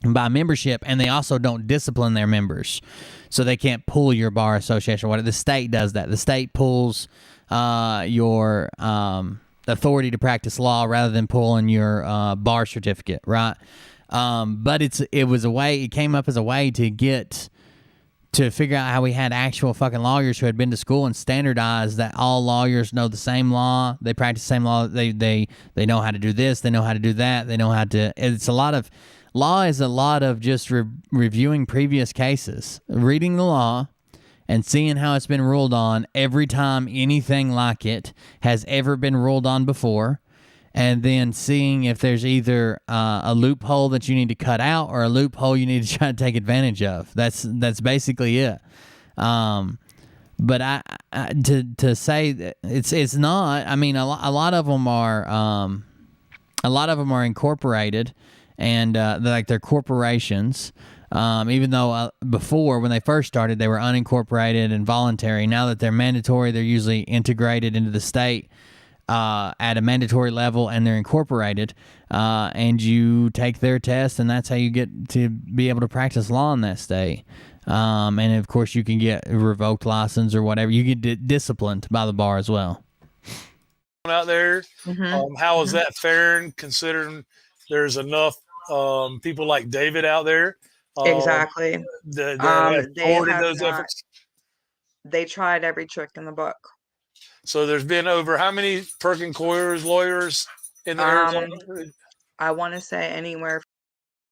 by membership, and they also don't discipline their members, so they can't pull your bar association. What the state does that. The state pulls your authority to practice law rather than pulling your bar certificate, right? But it came up as a way to figure out how we had actual fucking lawyers who had been to school and standardized that all lawyers know the same law. They practice the same law. They know how to do this. They know how to do that. They know how to. It's a lot of law is a lot of just reviewing previous cases, reading the law, and seeing how it's been ruled on every time anything like it has ever been ruled on before. And then seeing if there's either a loophole that you need to cut out or a loophole you need to try to take advantage of. That's basically it. But to say that it's not. I mean, a lot of them are incorporated, and they're corporations. Even though before, when they first started, they were unincorporated and voluntary. Now that they're mandatory, they're usually integrated into the state at a mandatory level, and they're incorporated, and you take their test, and that's how you get to be able to practice law in that state. And of course, you can get a revoked license or whatever. You get disciplined by the bar as well. Out there, how is that faring, considering there's enough people like David out there? Exactly. That have forwarded those efforts. They tried every trick in the book. So there's been over how many Perkins Coie lawyers in the Arizona? I want to say anywhere.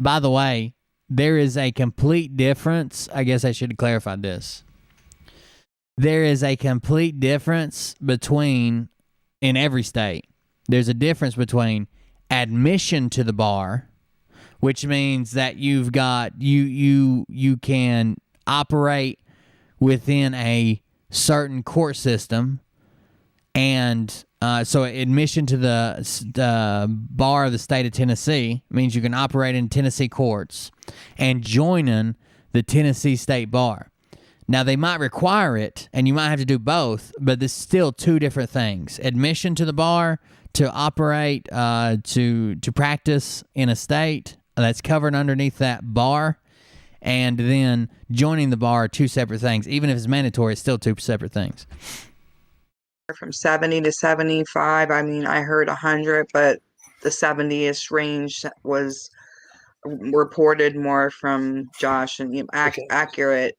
By the way, there is a complete difference. I guess I should have clarified this. There is a complete difference in every state. There's a difference between admission to the bar, which means that you've got you can operate within a certain court system. And so admission to the bar of the state of Tennessee means you can operate in Tennessee courts and joining the Tennessee State Bar. Now, they might require it, and you might have to do both, but there's still two different things. Admission to the bar to operate, to practice in a state that's covered underneath that bar, and then joining the bar are two separate things. Even if it's mandatory, it's still two separate things. From 70 to 75. I mean, I heard 100, but the 70-ish range was reported more from Josh and accurate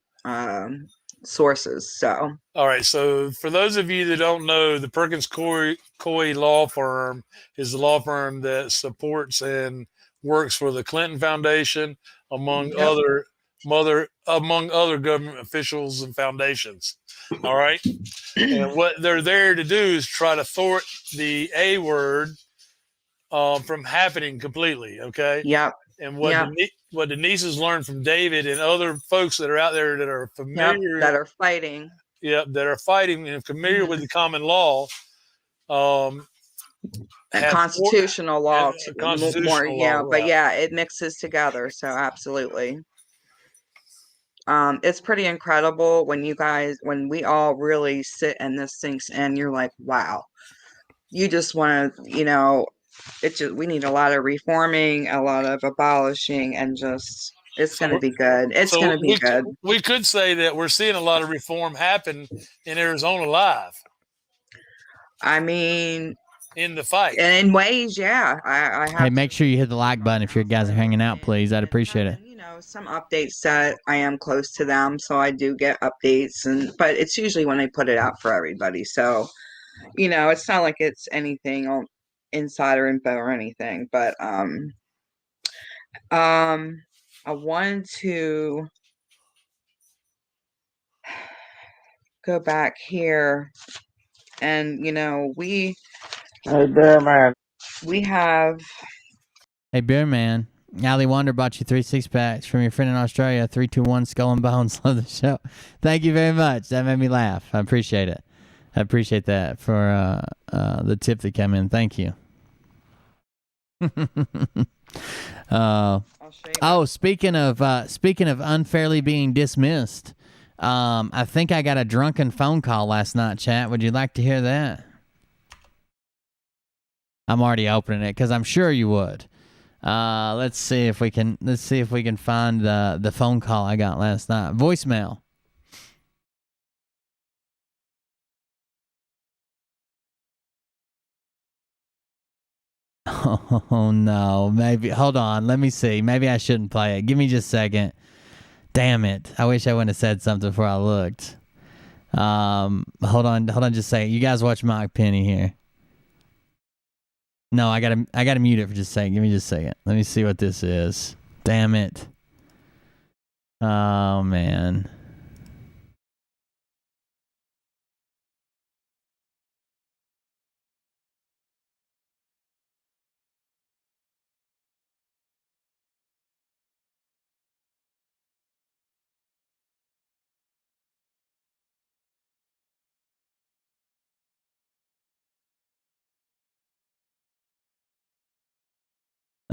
sources. So, all right. So for those of you that don't know, the Perkins Coie law firm is the law firm that supports and works for the Clinton Foundation, among other government officials and foundations. All right. And what they're there to do is try to thwart the A word from happening completely. Okay. Yep. And Yep. what Denise has learned from David and other folks that are out there that are Yep. familiar, That are fighting. Yep, that are fighting and familiar with the common law, And constitutional law, more, constitutional law, yeah, but right. yeah, it mixes together. So absolutely. It's pretty incredible when we all really sit and this sinks in. You're like, wow, you just want to, we need a lot of reforming, a lot of abolishing, and just, it's going to be good. It's going to be good. We could say that we're seeing a lot of reform happen in Arizona live. I mean, in the fight. And in ways, yeah. I have Hey, make sure you hit the like button if you guys are hanging out, please. I'd appreciate it. some updates that I am close to them, so I do get updates, but it's usually when they put it out for everybody. So, it's not like it's anything on insider info or anything, but I wanted to go back here, and we have. Hey, Beer Man. Ali Wonder bought you 3 6-packs from your friend in Australia. 321 Skull and Bones. Love the show. Thank you very much. That made me laugh. I appreciate it. I appreciate that for the tip that came in. Thank you. Speaking of unfairly being dismissed, I think I got a drunken phone call last night, chat. Would you like to hear that? I'm already opening it because I'm sure you would. Let's see if we can find the phone call I got last night. Voicemail. Oh no, maybe hold on, let me see. Maybe I shouldn't play it. Give me just a second. Damn it. I wish I wouldn't have said something before I looked. Hold on just a second. You guys watch Mike Penny here. No, I gotta mute it for just a second. Give me just a second. Let me see what this is. Damn it. Oh man.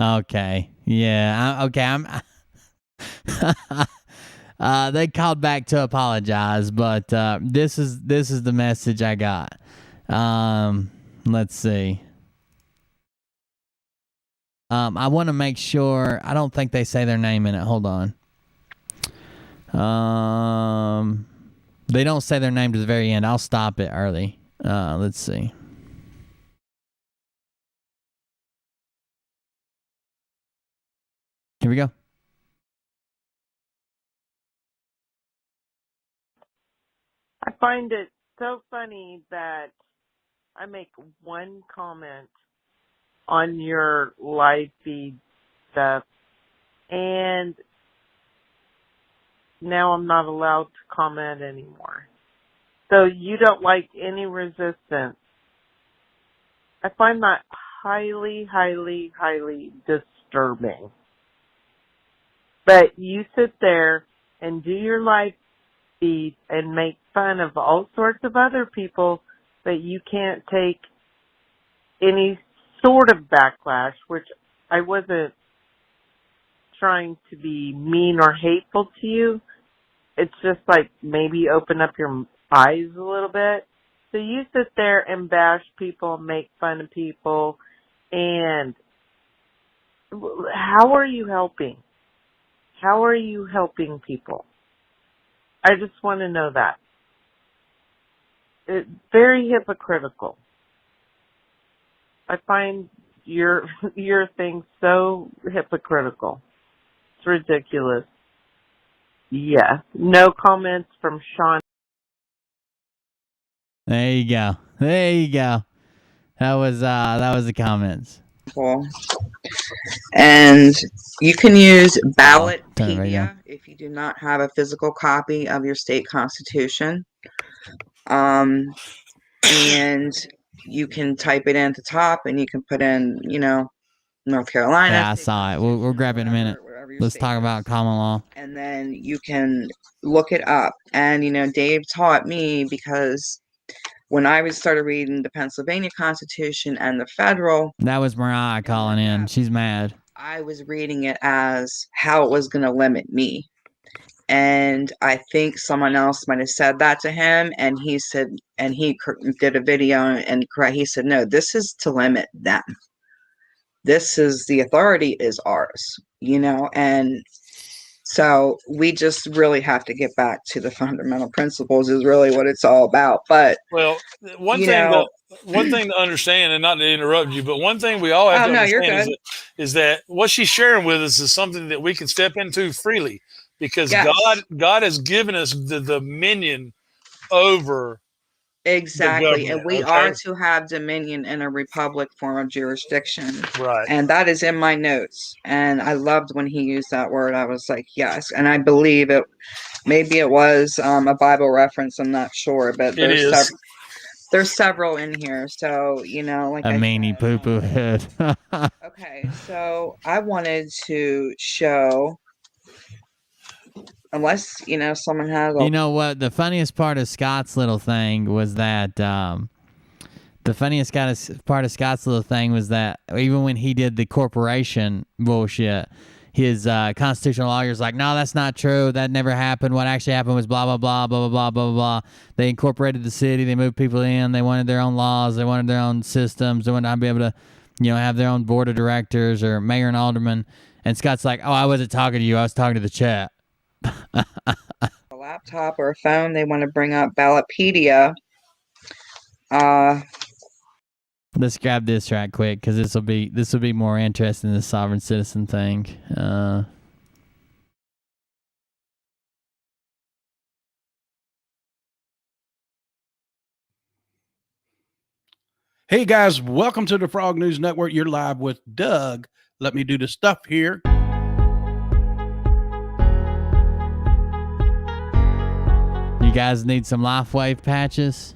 Okay. Yeah. They called back to apologize, but this is the message I got. Let's see. I want to make sure. I don't think they say their name in it. Hold on. They don't say their name to the very end. I'll stop it early. Let's see. Here we go. I find it so funny that I make one comment on your live feed stuff, and now I'm not allowed to comment anymore. So you don't like any resistance. I find that highly, highly, highly disturbing. But you sit there and do your live feed and make fun of all sorts of other people that you can't take any sort of backlash, which I wasn't trying to be mean or hateful to you. It's just like maybe open up your eyes a little bit. So you sit there and bash people, make fun of people, and how are you helping? How are you helping people? I just want to know that. It's very hypocritical. I find your thing so hypocritical. It's ridiculous. Yeah. No comments from Sean. There you go. There you go. That was the comments. And you can use Turn it right Ballotpedia down. if you do not have a physical copy of your state constitution. And you can type it in at the top and you can put in, North Carolina. Yeah, I saw it. We'll grab it in a minute. Let's talk about common law. And then you can look it up. And, Dave taught me because when I started reading the Pennsylvania Constitution and the federal, That was Mariah calling in. She's mad. I was reading it as how it was going to limit me. And I think someone else might have said that to him. And he said, and he did a video and he said, no, this is to limit them. This is the authority is ours, and so we just really have to get back to the fundamental principles is really what it's all about. But well, one thing to understand, and not to interrupt you, but one thing we all have to understand is that what she's sharing with us is something that we can step into freely because God has given us the dominion over exactly, and we are to have dominion in a republic form of jurisdiction, right? And that is in my notes. And I loved when he used that word. I was like, yes, and I believe it. Maybe it was a Bible reference. I'm not sure, but there's several in here. So like a meanie poo poo head. Okay, so I wanted to show. Unless, someone has... You know what? The funniest part of Scott's little thing was that... the funniest part of Scott's little thing was that even when he did the corporation bullshit, his constitutional lawyer's like, no, that's not true. That never happened. What actually happened was blah, blah, blah, blah, blah, blah, blah, blah. They incorporated the city. They moved people in. They wanted their own laws. They wanted their own systems. They wanted to be able to, have their own board of directors or mayor and alderman. And Scott's like, oh, I wasn't talking to you. I was talking to the chat. A laptop or a phone, they want to bring up Ballotpedia. Let's grab this right quick because this will be more interesting than the sovereign citizen thing. Hey guys, welcome to the Frog News Network. You're live with Doug. Let me do the stuff here. You guys need some LifeWave patches?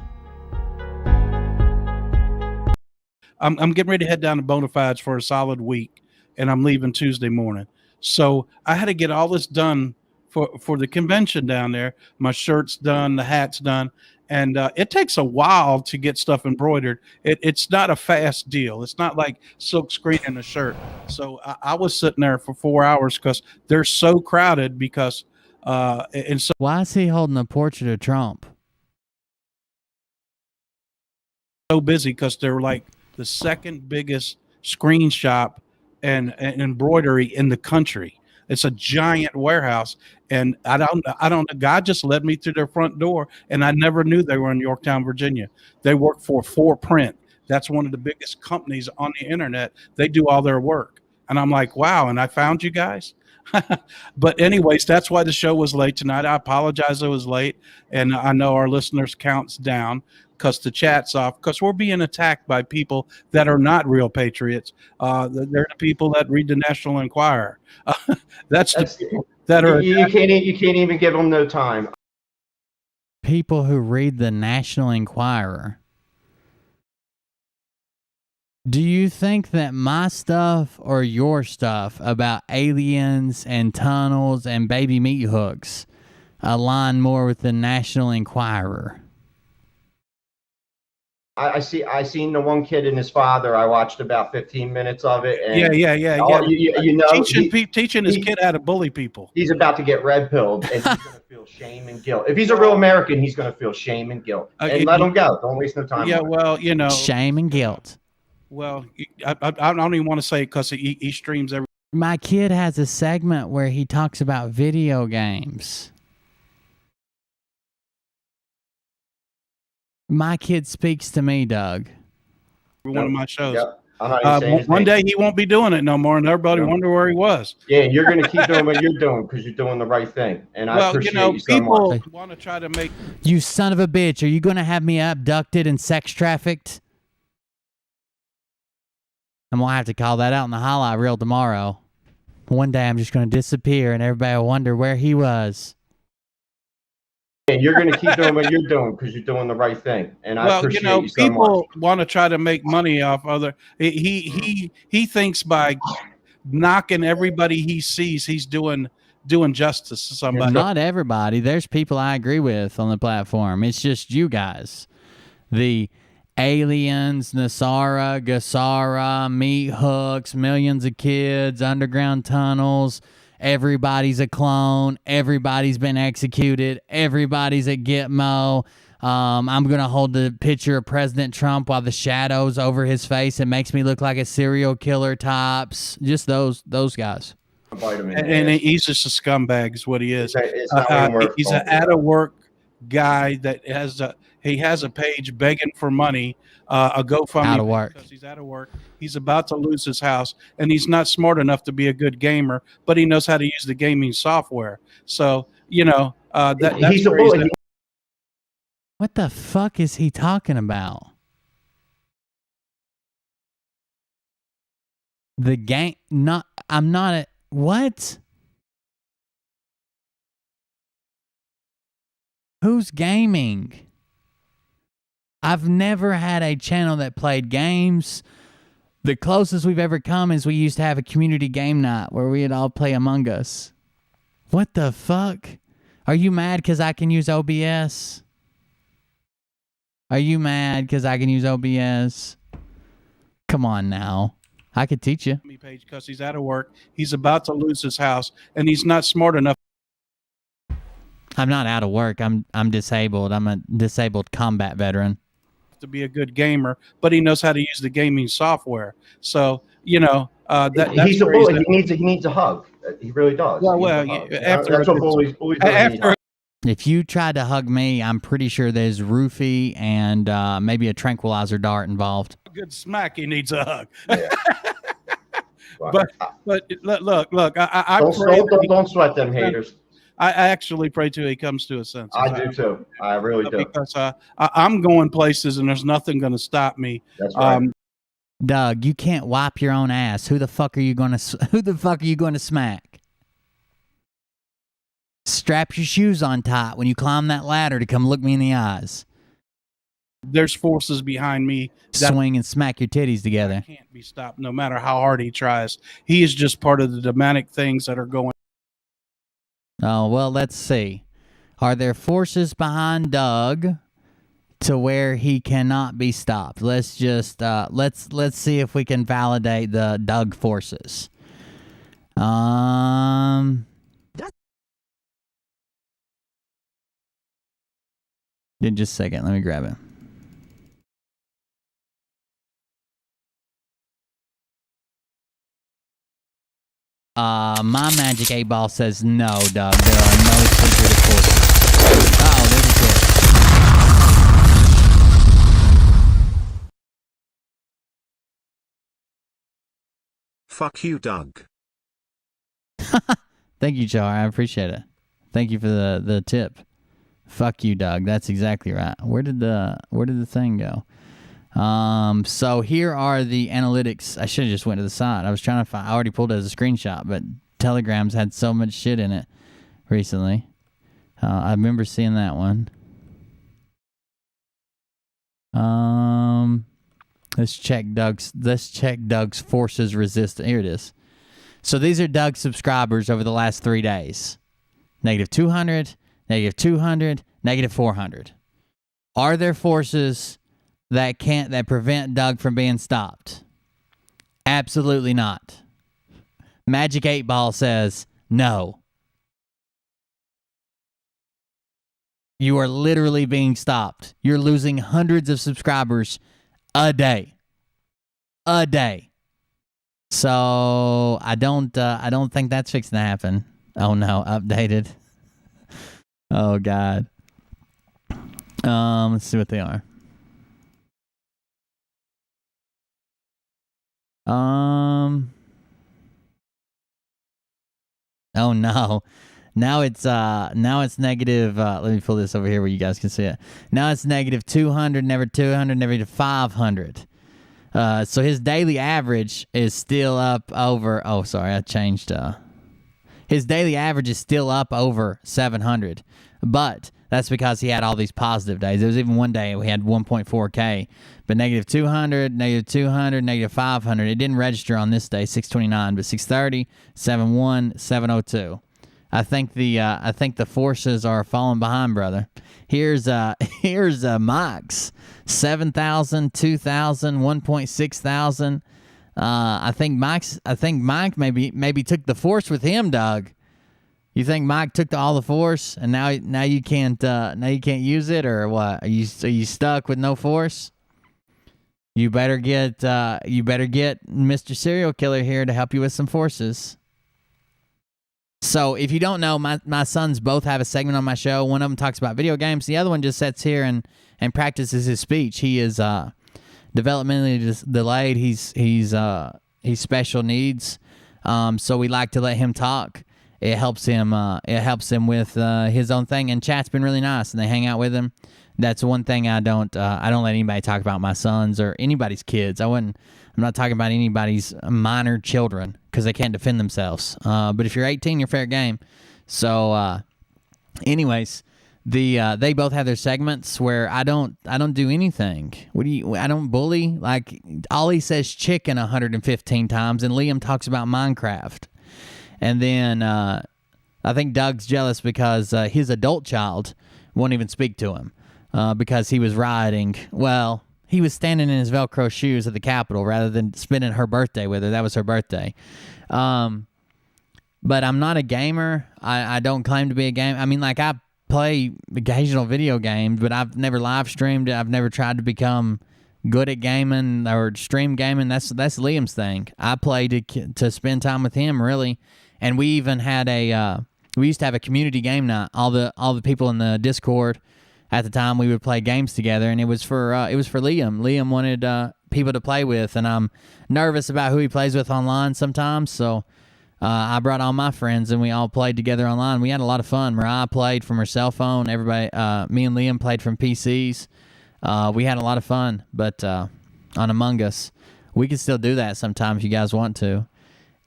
I'm getting ready to head down to Bonafides for a solid week, and I'm leaving Tuesday morning. So I had to get all this done for the convention down there. My shirt's done, the hat's done, and it takes a while to get stuff embroidered. It's not a fast deal. It's not like silk screen in a shirt. So I was sitting there for 4 hours because they're so crowded because and so. Why is he holding a portrait of Trump? So busy because they're like the second biggest screen shop and embroidery in the country. It's a giant warehouse, and I don't. God just led me through their front door, and I never knew they were in Yorktown, Virginia. They work for 4Print. That's one of the biggest companies on the internet. They do all their work, and I'm like, wow. And I found you guys. But anyways, that's why the show was late tonight. I apologize it was late, and I know our listeners counts down because the chat's off because we're being attacked by people that are not real patriots. They're the people that read the National Enquirer. That's the people that are. You can't even give them no time. People who read the National Enquirer. Do you think that my stuff or your stuff about aliens and tunnels and baby meat hooks align more with the National Enquirer? I seen the one kid and his father. I watched about 15 minutes of it. And yeah. You know, teaching his kid how to bully people. He's about to get red pilled, and he's going to feel shame and guilt. If he's a real American, he's going to feel shame and guilt. And let him go. Don't waste no time. Yeah, well, shame and guilt. Well, I don't even want to say because he streams every. My kid has a segment where he talks about video games. My kid speaks to me, Doug. One of my shows. Yep. One day he won't be doing it no more, and everybody wonder where he was. Yeah, you're going to keep doing what you're doing because you're doing the right thing, and I appreciate you so people much. Want to try to make you son of a bitch. Are you going to have me abducted and sex trafficked? I'm going to have to call that out in the highlight reel tomorrow. One day I'm just going to disappear, and everybody will wonder where he was. And you're going to keep doing what you're doing because you're doing the right thing. And I Well, appreciate you so much. people want to try to make money off other. He thinks by knocking everybody he sees, he's doing justice to somebody. Not everybody. There's people I agree with on the platform. It's just you guys. The aliens, Nasara, Gasara, meat hooks, millions of kids, underground tunnels. Everybody's a clone. Everybody's been executed. Everybody's at Gitmo. I'm going to hold the picture of President Trump while the shadows over his face. It makes me look like a serial killer tops. Just those guys. And he's just a scumbag is what he is. It's not even worth he's an talking out of work guy that has a page begging for money, a GoFundMe. Out of work. Because he's out of work. He's about to lose his house, and he's not smart enough to be a good gamer, but he knows how to use the gaming software. So, that's he's a where he's bully. at. What the fuck is he talking about? The game? I'm not a what? Who's gaming? I've never had a channel that played games. The closest we've ever come is we used to have a community game night where we'd all play Among Us. What the fuck? Are you mad because I can use OBS? Are you mad because I can use OBS? Come on now. I could teach you. Page because he's out of work. He's about to lose his house, and he's not smart enough. I'm not out of work. I'm disabled. I'm a disabled combat veteran. To be a good gamer, but he knows how to use the gaming software. So, that's he's a where he's bully. at. He needs a hug. He really does. Well, That's what bullies do. If you tried to hug me, I'm pretty sure there's roofie and maybe a tranquilizer dart involved. A good smack, he needs a hug. Yeah. but look. I Don't sweat them haters. I actually pray till he comes to a senses. I do too. I really do. Because I'm going places and there's nothing going to stop me. That's right. Doug, you can't wipe your own ass. Who the fuck are you going to smack? Strap your shoes on tight when you climb that ladder to come look me in the eyes. There's forces behind me that swing and smack your titties together. Can't be stopped no matter how hard he tries. He is just part of the demonic things that are going. Oh, well, let's see. Are there forces behind Doug to where he cannot be stopped? Let's just let's see if we can validate the Doug forces. In just a second, let me grab it. My magic 8-ball says no, Doug. There are no secretive forces. Oh, there's a tip. Fuck you, Doug. Thank you, Char. I appreciate it. Thank you for the tip. Fuck you, Doug. That's exactly right. Where did the thing go? So here are the analytics. I should have just went to the side. I was trying to find. I already pulled it as a screenshot, but Telegram's had so much shit in it recently. I remember seeing that one. Let's check Doug's forces resistance. Here it is. So these are Doug's subscribers over the last 3 days. -200, -200, -400. Are there forces that prevent Doug from being stopped? Absolutely not. Magic 8-ball says no. You are literally being stopped. You're losing hundreds of subscribers a day. A day. So I don't think that's fixing to happen. Oh no, updated. Oh God. Let's see what they are. Oh no. Now it's negative. Let me pull this over here where you guys can see it. Now it's -200, never 200, never 500. So his daily average is still up over. Oh, sorry, I changed. His daily average is still up over 700, but that's because he had all these positive days. There was even one day we had 1.4K, but negative 200, negative 200, negative 500. It didn't register on this day, 629, but 630, 71, 702. I think the forces are falling behind, brother. Here's Mike's 7,000, 2,000, 1.6 thousand. I think Mike maybe took the force with him, Doug. You think Mike took all the force and now you can't use it, or what? Are you stuck with no force? You better get Mr. Serial Killer here to help you with some forces. So if you don't know, my sons both have a segment on my show. One of them talks about video games. The other one just sits here and practices his speech. He is developmentally delayed. He's special needs. So we like to let him talk. It helps him with his own thing. And chat's been really nice, and they hang out with him. That's one thing I don't let anybody talk about my sons or anybody's kids. I'm not talking about anybody's minor children because they can't defend themselves. But if you're 18, you're fair game. So, anyways, they both have their segments where I don't do anything. I don't bully. Like, Ollie says chicken 115 times, and Liam talks about Minecraft. And then I think Doug's jealous because his adult child won't even speak to him because he was rioting. Well, he was standing in his Velcro shoes at the Capitol rather than spending her birthday with her. That was her birthday. But I'm not a gamer. I don't claim to be a gamer. I mean, like, I play occasional video games, but I've never live streamed it. I've never tried to become good at gaming or stream gaming. That's Liam's thing. I play to spend time with him, really. And we even had we used to have a community game night. All the people in the Discord at the time, we would play games together, and it was for Liam. Liam wanted people to play with, and I'm nervous about who he plays with online sometimes. So I brought all my friends, and we all played together online. We had a lot of fun. Mariah played from her cell phone. Everybody, me and Liam played from PCs. We had a lot of fun, but on Among Us, we can still do that sometime if you guys want to.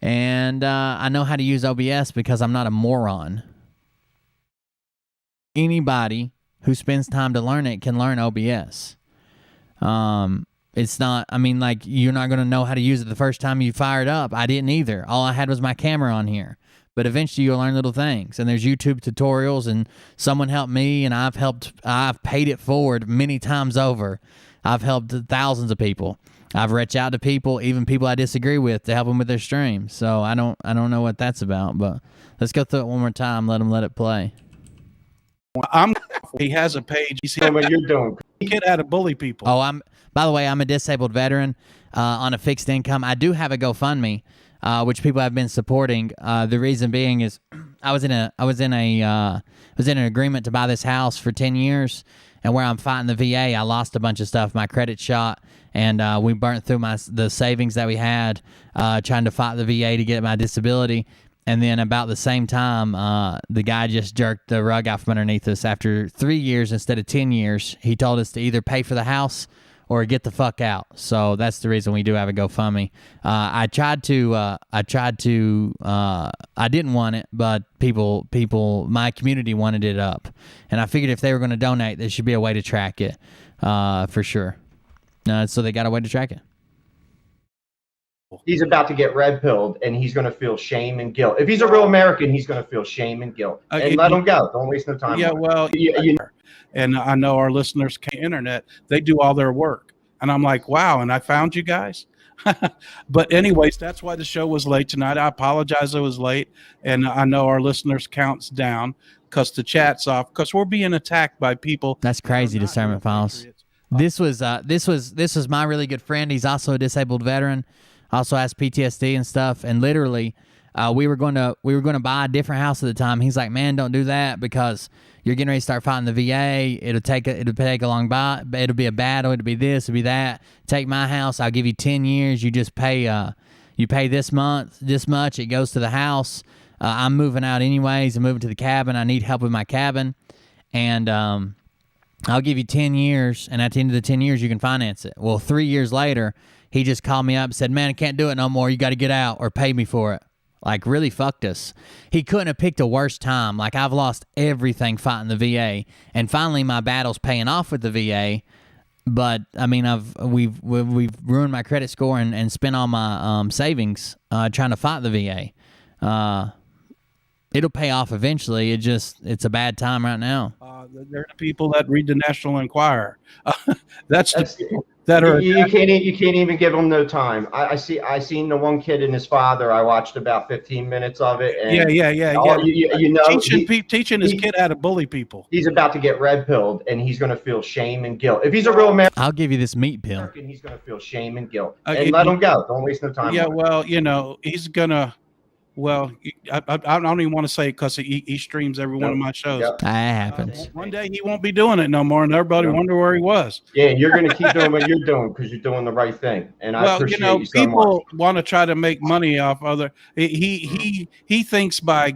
And I know how to use OBS because I'm not a moron. Anybody who spends time to learn it can learn OBS. It's not, I mean, like, you're not going to know how to use it the first time you fire it up. I didn't either. All I had was my camera on here. But eventually you'll learn little things. And there's YouTube tutorials, and someone helped me, and I've paid it forward many times over. I've helped thousands of people. I've reached out to people, even people I disagree with, to help them with their stream. So I don't know what that's about, but let's go through it one more time. Let it play. Well, he has a page. You see what you're doing. Get out of bully people. Oh, by the way, I'm a disabled veteran on a fixed income. I do have a GoFundMe, which people have been supporting. The reason being is I was in an agreement to buy this house for 10 years. And where I'm fighting the VA, I lost a bunch of stuff. My credit shot, and we burnt through the savings that we had trying to fight the VA to get my disability. And then about the same time, the guy just jerked the rug out from underneath us. After 3 years instead of 10 years, he told us to either pay for the house or get the fuck out. So that's the reason we do have a GoFundMe. I didn't want it, but my community wanted it up. And I figured if they were going to donate, there should be a way to track it, for sure. So they got a way to track it. He's about to get red pilled, and he's going to feel shame and guilt. If he's a real American, he's going to feel shame and guilt. And let him go. Don't waste no time. Yeah, well, and I know our listeners can't internet. They do all their work. And I'm like, wow, and I found you guys. But anyways, that's why the show was late tonight. I apologize it was late. And I know our listeners counts down because the chat's off because we're being attacked by people. That's crazy, Discernment Files. This was my really good friend. He's also a disabled veteran, also has PTSD and stuff. And literally, we were going to buy a different house at the time. He's like, man, don't do that because you're getting ready to start fighting the VA. It'll take a long bite. It'll be a battle. It'll be this. It'll be that. Take my house. I'll give you 10 years. You just pay. You pay this much. It goes to the house. I'm moving out anyways. I'm moving to the cabin. I need help with my cabin, and I'll give you 10 years. And at the end of the 10 years, you can finance it. Well, 3 years later, he just called me up and said, "Man, I can't do it no more. You got to get out or pay me for it." like really fucked us. He couldn't have picked a worse time. Like, I've lost everything fighting the VA, and finally my battle's paying off with the VA. But I mean, we've ruined my credit score and spent all my savings trying to fight the VA. It'll pay off eventually. It's a bad time right now. They're the people that read the National Enquirer. That's the people that are. You can't even give them no time. I seen the one kid and his father. I watched about 15 minutes of it. And Yeah. You know, teaching his kid how to bully people. He's about to get red pilled, and he's going to feel shame and guilt. If he's a real American, I'll give you this meat pill. He's going to feel shame and guilt. And let him go. Don't waste no time. Yeah, well, you know, he's gonna. Well, I don't even want to say it because he streams every one of my shows. Yep. That happens. One day he won't be doing it no more, and everybody wonder where he was. Yeah, you're going to keep doing what you're doing because you're doing the right thing. And I appreciate you so people much. want to try to make money off other. He thinks by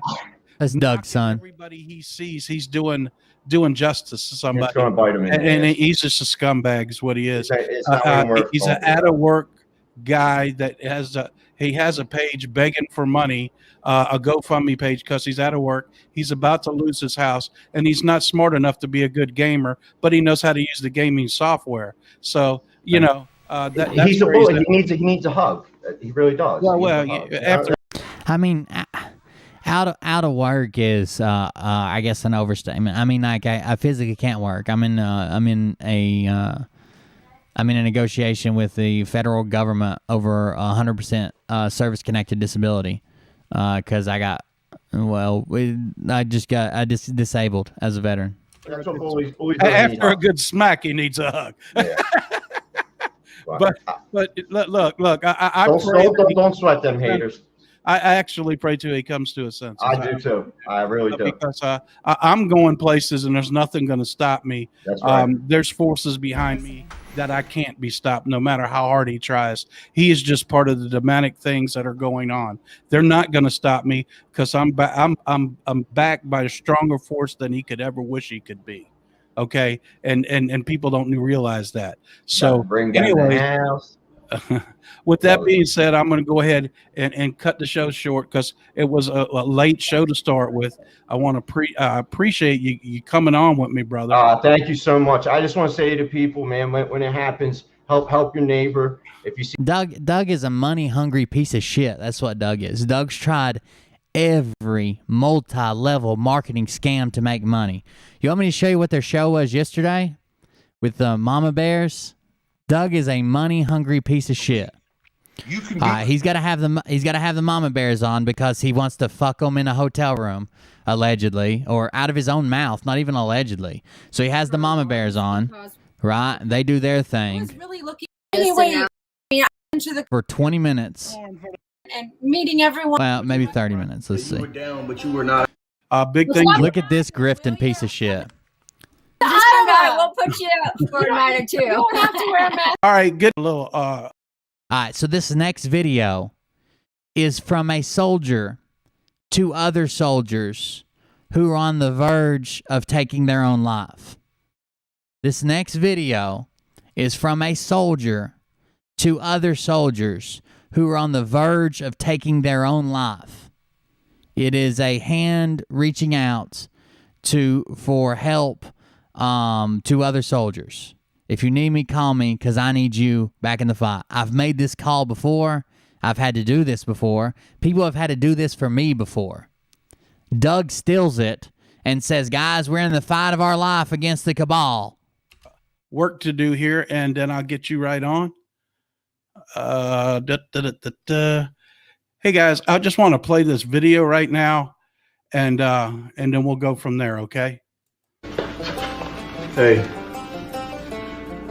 that's Doug's son. Everybody he sees, he's doing justice to somebody. It's going to bite him in the and ass. he's just a scumbag, is what he is. It's not even worth He's an out of work guy that has a page begging for money, a GoFundMe page, because he's out of work. He's about to lose his house, and he's not smart enough to be a good gamer, but he knows how to use the gaming software. So you know that's he's a bully. He needs a hug. He really does. Well, after. I mean, out of work is I guess an overstatement. I mean, like I physically can't work. I'm in a negotiation with the federal government over 100% service-connected disability because I just disabled as a veteran. That's what bullies After a good smack, he needs a hug. Yeah. but look, I don't sweat them haters. I actually pray till he comes to a sense. I do too. I really do. Because I'm going places and there's nothing going to stop me. That's right. There's forces behind me that I can't be stopped no matter how hard he tries. He is just part of the demonic things that are going on. They're not going to stop me because I'm backed by a stronger force than he could ever wish he could be. Okay. And people don't realize that. So anyway, with that being said, I'm going to go ahead and cut the show short because it was a late show to start with. I want to appreciate you coming on with me, brother. Thank you so much. I just want to say to people, man, when it happens, help your neighbor. If you see Doug is a money-hungry piece of shit. That's what Doug is. Doug's tried every multi-level marketing scam to make money. You want me to show you what their show was yesterday with the mama bears? Doug is a money-hungry piece of shit. He's got to have the mama bears on because he wants to fuck them in a hotel room, allegedly, or out of his own mouth, not even allegedly. So he has the mama bears on, right? They do their thing. Anyway, for 20 minutes. And meeting everyone. Well, maybe 30 minutes. Let's see. You were down, but you were not. Big thing. Look at this grifting piece of shit. Just come out. We'll put you up for a night or two. You don't have to wear a mask. All right, good little. All right, so this next video is from a soldier to other soldiers who are on the verge of taking their own life. This next video is from a soldier to other soldiers who are on the verge of taking their own life. It is a hand reaching out for help to other soldiers. If you need me, call me because I need you back in the fight. I've made this call before. I've had to do this before. People have had to do this for me before. Doug steals it and says, guys, we're in the fight of our life against the cabal. Work to do here, and then I'll get you right on. Hey, guys, I just want to play this video right now, and then we'll go from there, okay? Hey,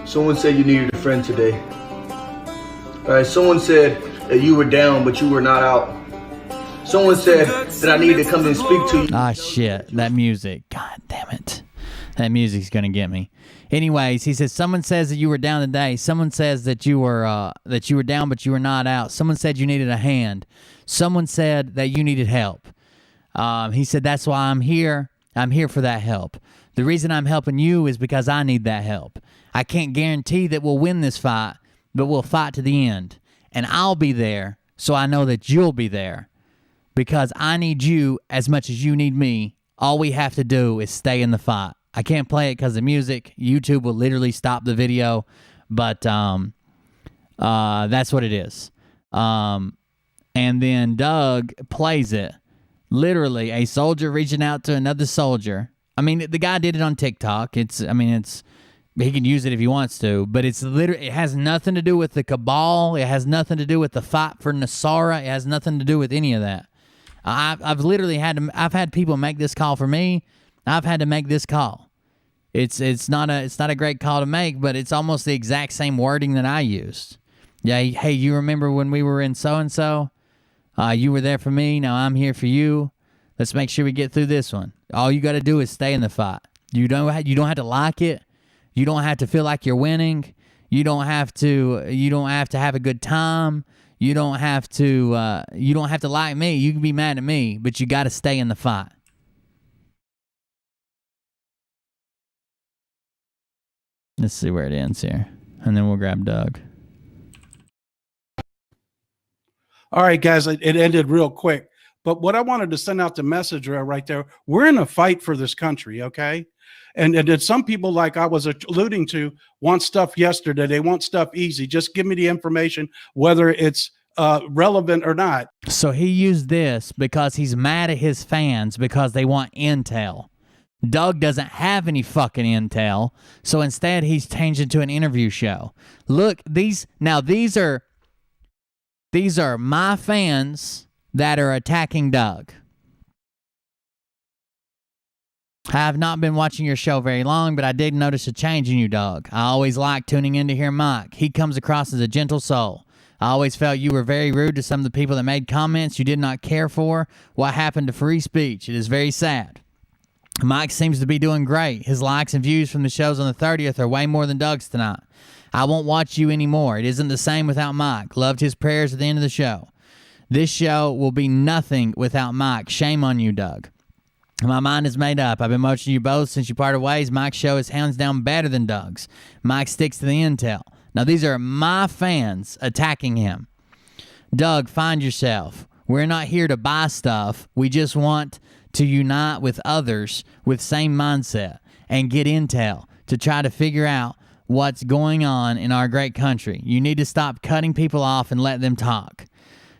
someone said you needed a friend today. All right, someone said that you were down, but you were not out. Someone said that I needed to come and speak to you. Ah, shit, that music. God damn it. That music's going to get me. Anyways, he says, someone says that you were down today. Someone says that you were down, but you were not out. Someone said you needed a hand. Someone said that you needed help. He said, that's why I'm here. I'm here for that help. The reason I'm helping you is because I need that help. I can't guarantee that we'll win this fight, but we'll fight to the end. And I'll be there, so I know that you'll be there. because I need you as much as you need me. All we have to do is stay in the fight. I can't play it because of music. YouTube will literally stop the video, but that's what it is. And then Doug plays it. Literally, a soldier reaching out to another soldier. I mean, the guy did it on TikTok. He can use it if he wants to, but it has nothing to do with the cabal. It has nothing to do with the fight for Nasara. It has nothing to do with any of that. I've literally had people make this call for me. I've had to make this call. It's not a great call to make, but it's almost the exact same wording that I used. Yeah, hey, you remember when we were in so and so? You were there for me. Now I'm here for you. Let's make sure we get through this one. All you got to do is stay in the fight. You don't have to like it. You don't have to feel like you're winning. You don't have to have a good time. You don't have to like me. You can be mad at me, but you got to stay in the fight. Let's see where it ends here, and then we'll grab Doug. All right, guys, it ended real quick. But what I wanted to send out the message right there, we're in a fight for this country, okay? And some people, like I was alluding to, want stuff yesterday. They want stuff easy. Just give me the information, whether it's relevant or not. So he used this because he's mad at his fans because they want intel. Doug doesn't have any fucking intel, so instead he's changed it to an interview show. Look, these are my fans that are attacking Doug. I have not been watching your show very long, but I did notice a change in you, Doug. I always like tuning in to hear Mike. He comes across as a gentle soul. I always felt you were very rude to some of the people that made comments you did not care for. What happened to free speech? It is very sad. Mike seems to be doing great. His likes and views from the shows on the 30th are way more than Doug's tonight. I won't watch you anymore. It isn't the same without Mike. Loved his prayers at the end of the show. This show will be nothing without Mike. Shame on you, Doug. My mind is made up. I've been watching you both since you parted ways. Mike's show is hands down better than Doug's. Mike sticks to the intel. Now, these are my fans attacking him. Doug, find yourself. We're not here to buy stuff. We just want to unite with others with same mindset and get intel to try to figure out what's going on in our great country. You need to stop cutting people off and let them talk.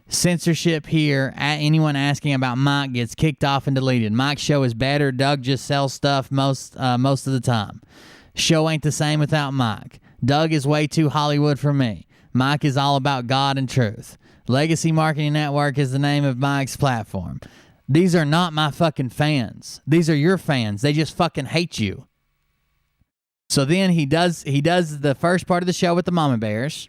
Censorship here. Anyone asking about Mike gets kicked off and deleted. Mike's show is better. Doug just sells stuff most of the time. Show ain't the same without Mike. Doug is way too Hollywood for me. Mike is all about God and truth. Legacy Marketing Network is the name of Mike's platform. These are not my fucking fans. These are your fans. They just fucking hate you. So then he does the first part of the show with the mama bears.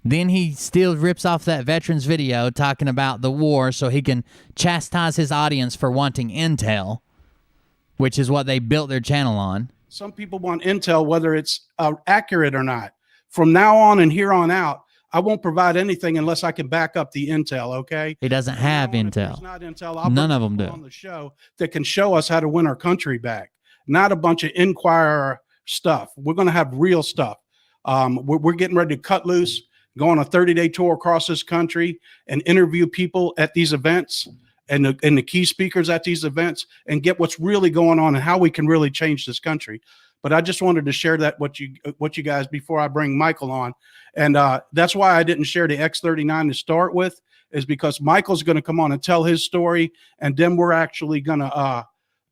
Then he still rips off that veterans video talking about the war so he can chastise his audience for wanting intel, which is what they built their channel on. Some people want intel, whether it's accurate or not. From now on and here on out, I won't provide anything unless I can back up the intel, okay? He doesn't have intel. Not intel. None of them do. On the show that can show us how to win our country back, not a bunch of inquirer stuff. We're going to have real stuff. We're getting ready to cut loose, go on a 30-day tour across this country and interview people at these events and the key speakers at these events and get what's really going on and how we can really change this country. But I just wanted to share that what you guys before I bring Michael on. And that's why I didn't share the X39 to start with, is because Michael's going to come on and tell his story. And then we're actually going to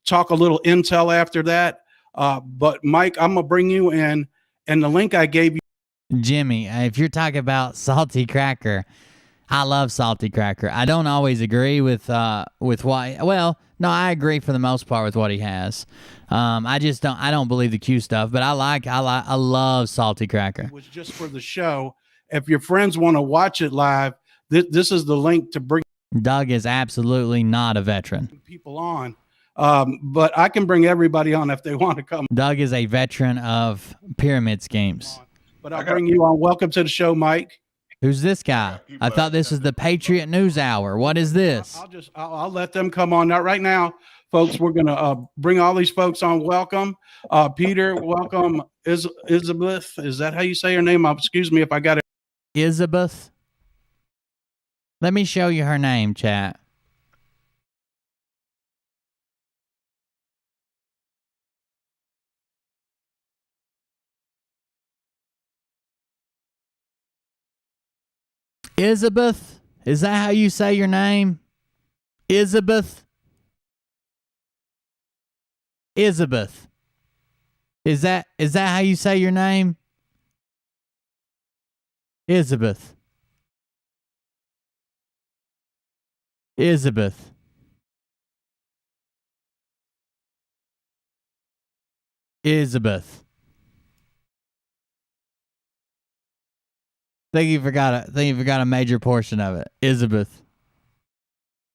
talk a little intel after that. But Mike, I'm going to bring you in, and the link I gave you. Jimmy, if you're talking about Salty Cracker, I love Salty Cracker. I don't always agree with what. Well, no, I agree for the most part with what he has. I don't believe the Q stuff, but I love Salty Cracker. It was just for the show. If your friends want to watch it live, this is the link to bring. Doug is absolutely not a veteran. People on, but I can bring everybody on if they want to come. Doug is a veteran of pyramid schemes. But I'll bring you on. Welcome to the show, Mike. Who's this guy? I thought this was the Patriot News Hour. What is this? I'll let them come on. Not right now, folks. We're gonna bring all these folks on. Welcome, Peter. Welcome, Elizabeth. Is that how you say her name? Excuse me if I got it. Elizabeth. Let me show you her name, chat. Elizabeth? Is that how you say your name? Elizabeth? Elizabeth. Is that how you say your name? Elizabeth. Elizabeth. Elizabeth. Think you forgot a major portion of it. Elizabeth.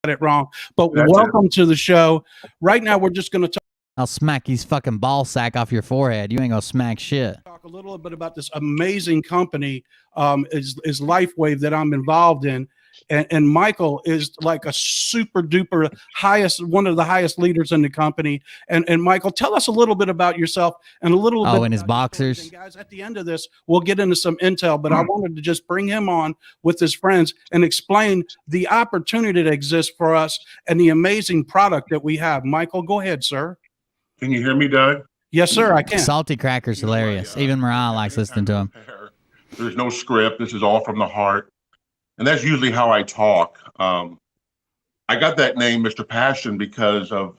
Got it wrong. But That's welcome to the show. Right now, we're just going to I'll smack his fucking ball sack off your forehead. You ain't gonna smack shit. talk a little bit about this amazing company, is LifeWave that I'm involved in. And Michael is like a super duper one of the highest leaders in the company. And Michael, tell us a little bit about yourself and a little bit. Oh, and his boxers. And guys, at the end of this, we'll get into some intel, but I wanted to just bring him on with his friends and explain the opportunity that exists for us and the amazing product that we have. Michael, go ahead, sir. Can you hear me, Doug? Yes, sir, I can. Salty Cracker's hilarious. Even Mariah likes listening to him. There's no script. This is all from the heart. And that's usually how I talk. I got that name, Mr. Passion, because of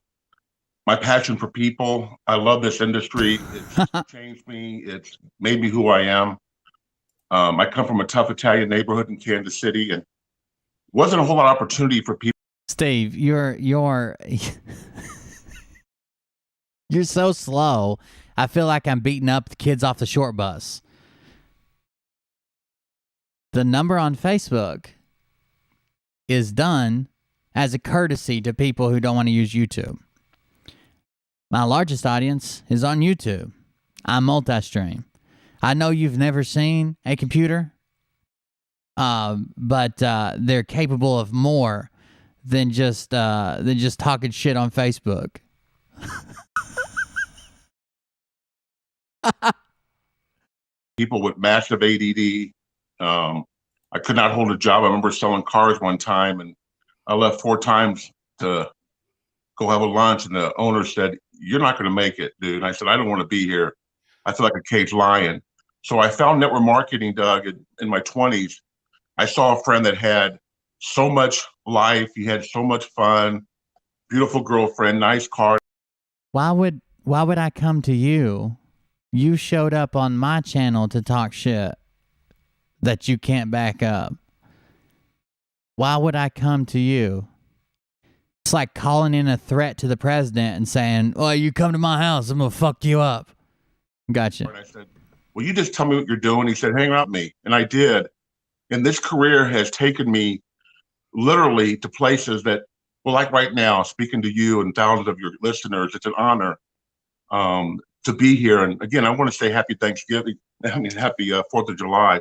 my passion for people. I love this industry. It's changed me. It's made me who I am. I come from a tough Italian neighborhood in Kansas City, and wasn't a whole lot of opportunity for people. Steve, you're you're so slow. I feel like I'm beating up the kids off the short bus. The number on Facebook is done as a courtesy to people who don't want to use YouTube. My largest audience is on YouTube. I'm multi-stream. I know you've never seen a computer, but they're capable of more than just talking shit on Facebook. People with massive ADD. I could not hold a job. I remember selling cars one time, and I left 4 times to go have a lunch, and the owner said, "You're not going to make it, dude." And I said, "I don't want to be here. I feel like a caged lion." So I found network marketing, Doug, in my 20s. I saw a friend that had so much life. He had so much fun, beautiful girlfriend, nice car. Why would I come to you? You showed up on my channel to talk shit that you can't back up. Why would I come to you? It's like calling in a threat to the president and saying, "Oh, you come to my house, I'm gonna fuck you up." Gotcha. And I said, "Well, you just tell me what you're doing." He said, "Hang around me." And I did. And this career has taken me literally to places that, well, like right now, speaking to you and thousands of your listeners, it's an honor to be here. And again, I want to say happy Thanksgiving. Happy 4th of July.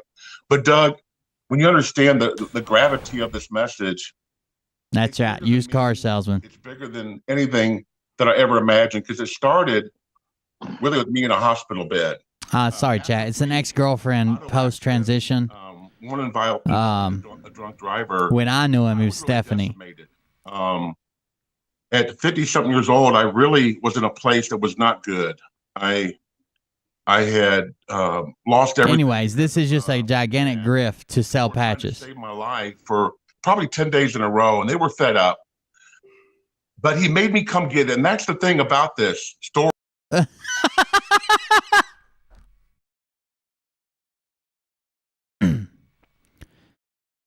But Doug, when you understand the gravity of this message. That's right. Used car salesman. It's bigger than anything that I ever imagined, because it started really with me in a hospital bed. Sorry, chat. It's an ex-girlfriend post-transition. One involved a drunk driver. When I knew him, it was Stephanie. At 50-something years old, I really was in a place that was not good. I had lost everything. Anyways, this is just a gigantic grift to sell patches. Saved my life for probably 10 days in a row, and they were fed up. But he made me come get it, and that's the thing about this story.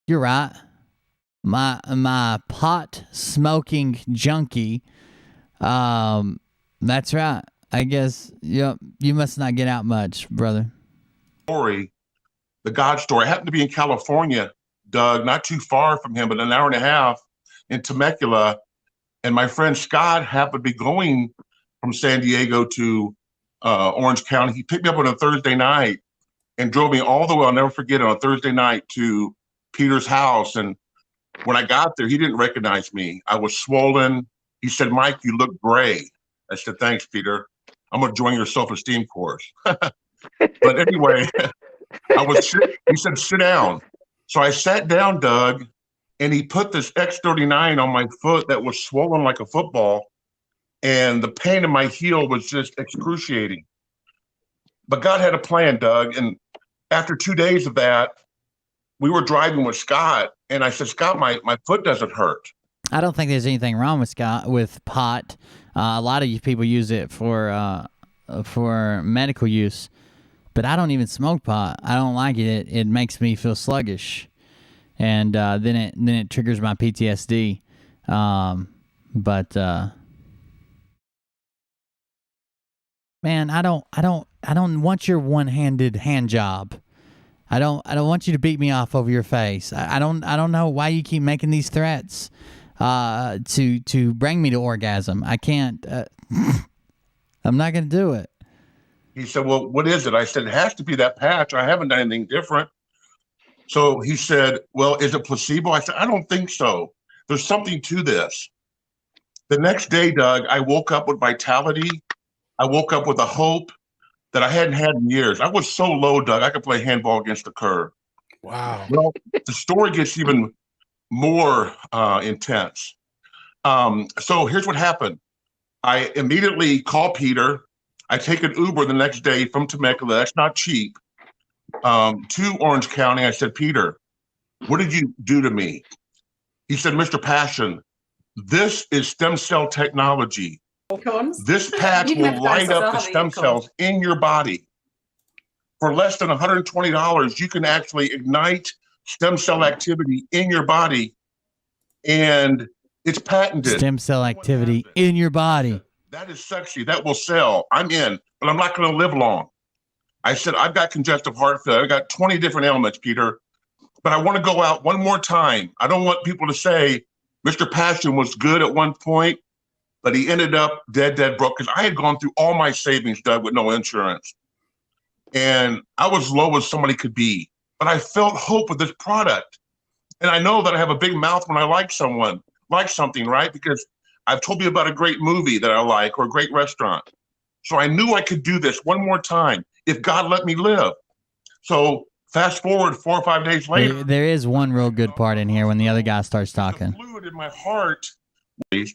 You're right. My pot smoking junkie. That's right. I guess you must not get out much, brother. Story, the God story. I happened to be in California, Doug, not too far from him, but an hour and a half in Temecula. And my friend Scott happened to be going from San Diego to Orange County. He picked me up on a Thursday night and drove me all the way, I'll never forget it, on a Thursday night to Peter's house. And when I got there, he didn't recognize me. I was swollen. He said, "Mike, you look gray." I said, "Thanks, Peter. I'm going to join your self-esteem course." But anyway, he said, "Sit down." So I sat down, Doug, and he put this X39 on my foot that was swollen like a football. And the pain in my heel was just we were driving with Scott, and I said, Scott, my foot doesn't hurt. I don't think there's anything wrong with pot. A lot of you people use it for medical use, but I don't even smoke pot. I don't like it. It makes me feel sluggish, and then it triggers my PTSD. Man, I don't want your one-handed hand job. I don't want you to beat me off over your face. I don't know why you keep making these threats to bring me to orgasm. I can't. I'm not gonna do it. He said, well, what is it? I said, it has to be that patch. I haven't done anything different. So he said, well, is it placebo? I said, I don't think so. There's something to this. The next day, Doug, I woke up with vitality. I woke up with a hope that I hadn't had in years. I was so low, Doug, I could play handball against the curb. Wow. Well, the story gets even more intense. So here's what happened. I immediately call Peter. I take an Uber the next day from Temecula. That's not cheap. To Orange County. I said, Peter, what did you do to me? He said, Mr. Passion, this is stem cell technology. This patch will light up the stem cells in your body. For less than $120, you can actually ignite stem cell activity in your body, and it's patented. Stem cell activity in your body. That is sexy. That will sell. I'm in, but I'm not going to live long. I said, I've got congestive heart failure. I've got 20 different ailments, Peter, but I want to go out one more time. I don't want people to say Mr. Passion was good at one point, but he ended up dead broke, because I had gone through all my savings, Doug, with no insurance. And I was low as somebody could be, but I felt hope with this product. And I know that I have a big mouth when I like something, right? Because I've told you about a great movie that I like, or a great restaurant. So I knew I could do this one more time if God let me live. So fast forward 4 or 5 days later. There is one real good part in here when the other guy starts talking. Fluid in my heart. A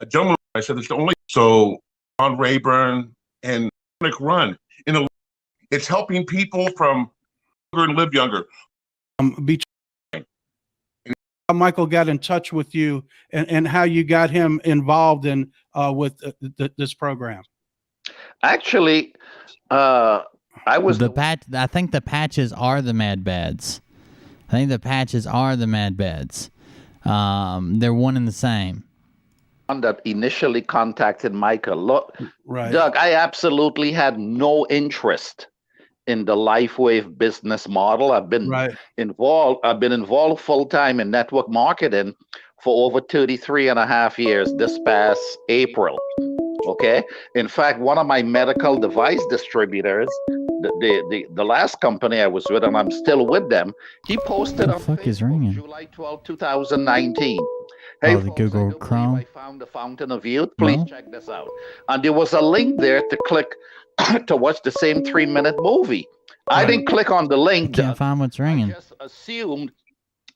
gentleman, I said, it's the only. So on Rayburn and Run. It's helping people from younger and live younger. How Michael got in touch with you and how you got him involved in with this program. Actually, I was the patch. I think the patches are the mad beds. They're one and the same. That initially contacted Michael. Look, right. Doug, I absolutely had no interest in the LifeWave business model. I've been involved full-time in network marketing for over 33 and a half years this past April. Okay. In fact, one of my medical device distributors, the last company I was with, and I'm still with them, he posted on Facebook, July 12, 2019. Hey, the Google Chrome. I found the Fountain of Youth. Please check this out. And there was a link there to click to watch the same 3-minute movie. I didn't click on the link. I can't find what's ringing. I just assumed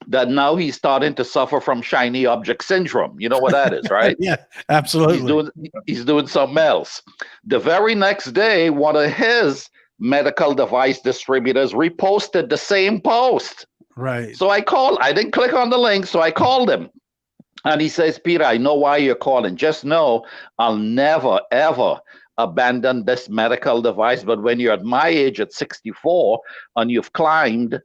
that now he's starting to suffer from shiny object syndrome. You know what that is, right? Yeah, absolutely. He's doing something else. The very next day, one of his medical device distributors reposted the same post. Right. So I didn't click on the link, so I called him. And he says, Peter, I know why you're calling. Just know I'll never, ever abandon this medical device. But when you're at my age at 64 and you've climbed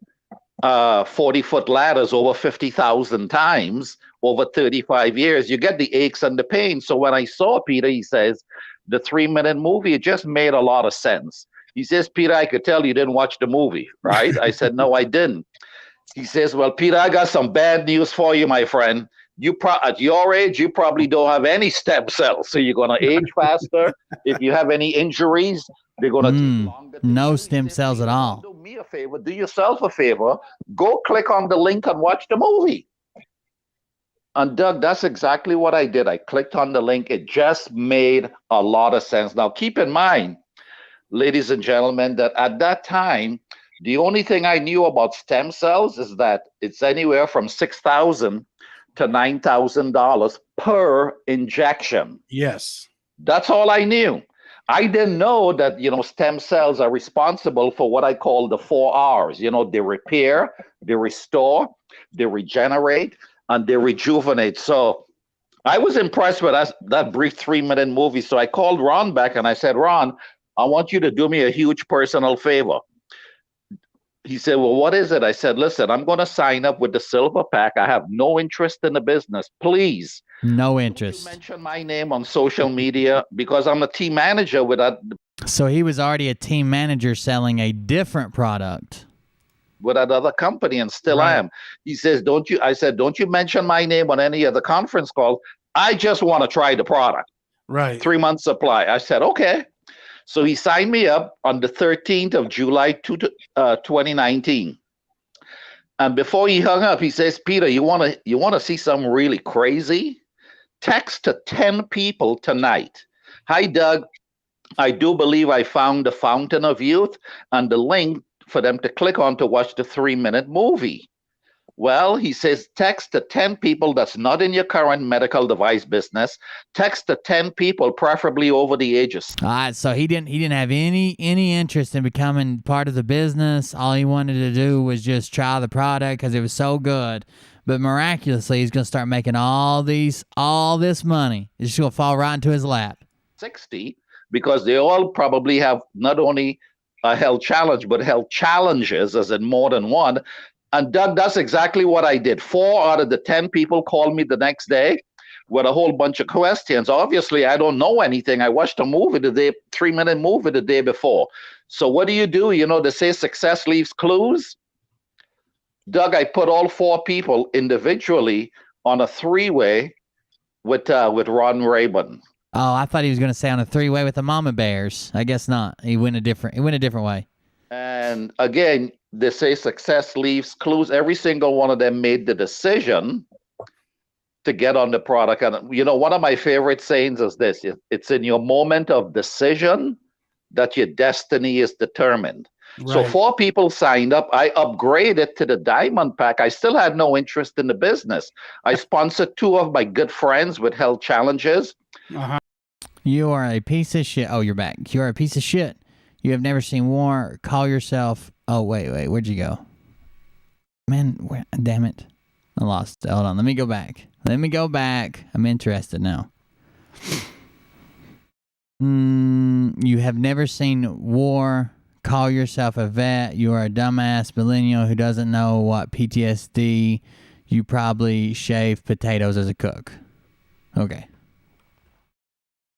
40-foot ladders over 50,000 times over 35 years, you get the aches and the pain. So when I saw Peter, he says, the 3-minute movie, it just made a lot of sense. He says, Peter, I could tell you didn't watch the movie, right? I said, no, I didn't. He says, well, Peter, I got some bad news for you, my friend. At your age, you probably don't have any stem cells, so you're going to age faster. If you have any injuries, they're going to take longer. No stem cells at all. Do me a favor, do yourself a favor, go click on the link and watch the movie. And Doug, that's exactly what I did. I clicked on the link. It just made a lot of sense. Now, keep in mind, ladies and gentlemen, that at that time, the only thing I knew about stem cells is that it's anywhere from $6,000 to $9,000 per injection. Yes. That's all I knew. I didn't know that, stem cells are responsible for what I call the 4 Rs. They repair, they restore, they regenerate, and they rejuvenate. So I was impressed with that brief 3-minute movie. So I called Ron back and I said, Ron, I want you to do me a huge personal favor. He said, well, what is it? I said, listen, I'm going to sign up with the silver pack. I have no interest in the business. Please. No interest. Mention my name on social media because I'm a team manager with that. So he was already a team manager selling a different product with another company and still am. He says, I said, don't you mention my name on any of the conference calls. I just want to try the product. Right. 3 months supply. I said, okay. So he signed me up on the 13th of July 2019. And before he hung up, he says, Peter, you want to see something really crazy? Text to 10 people tonight. Hi, Doug. I do believe I found the Fountain of Youth and the link for them to click on to watch the 3-minute movie. Well, he says, text to 10 people that's not in your current medical device business. Text to 10 people, preferably over the ages. All right, so he didn't have any interest in becoming part of the business. All he wanted to do was just try the product because it was so good. But miraculously, he's going to start making all this money. It's just going to fall right into his lap. 60, because they all probably have not only a health challenge, but health challenges, as in more than one. And Doug, that's exactly what I did. 4 out of the 10 people called me the next day with a whole bunch of questions. Obviously, I don't know anything. I watched a movie 3-minute movie the day before. So what do? They say success leaves clues. Doug, I put all 4 people individually on a 3-way with Ron Rabin. Oh, I thought he was going to say on a 3-way with the Mama Bears. I guess not. He went a different way. And again, they say success leaves clues. Every single one of them made the decision to get on the product. And one of my favorite sayings is this: it's in your moment of decision that your destiny is determined. Right. So 4 people signed up. I upgraded to the Diamond Pack. I still had no interest in the business. I sponsored 2 of my good friends with health challenges. Uh-huh. You are a piece of shit. Oh, you're back. You are a piece of shit. You have never seen war. Call yourself. Oh, wait. Where'd you go? Man, damn it. I lost it. Hold on. Let me go back. I'm interested now. You have never seen war. Call yourself a vet. You are a dumbass millennial who doesn't know what PTSD. You probably shave potatoes as a cook. Okay.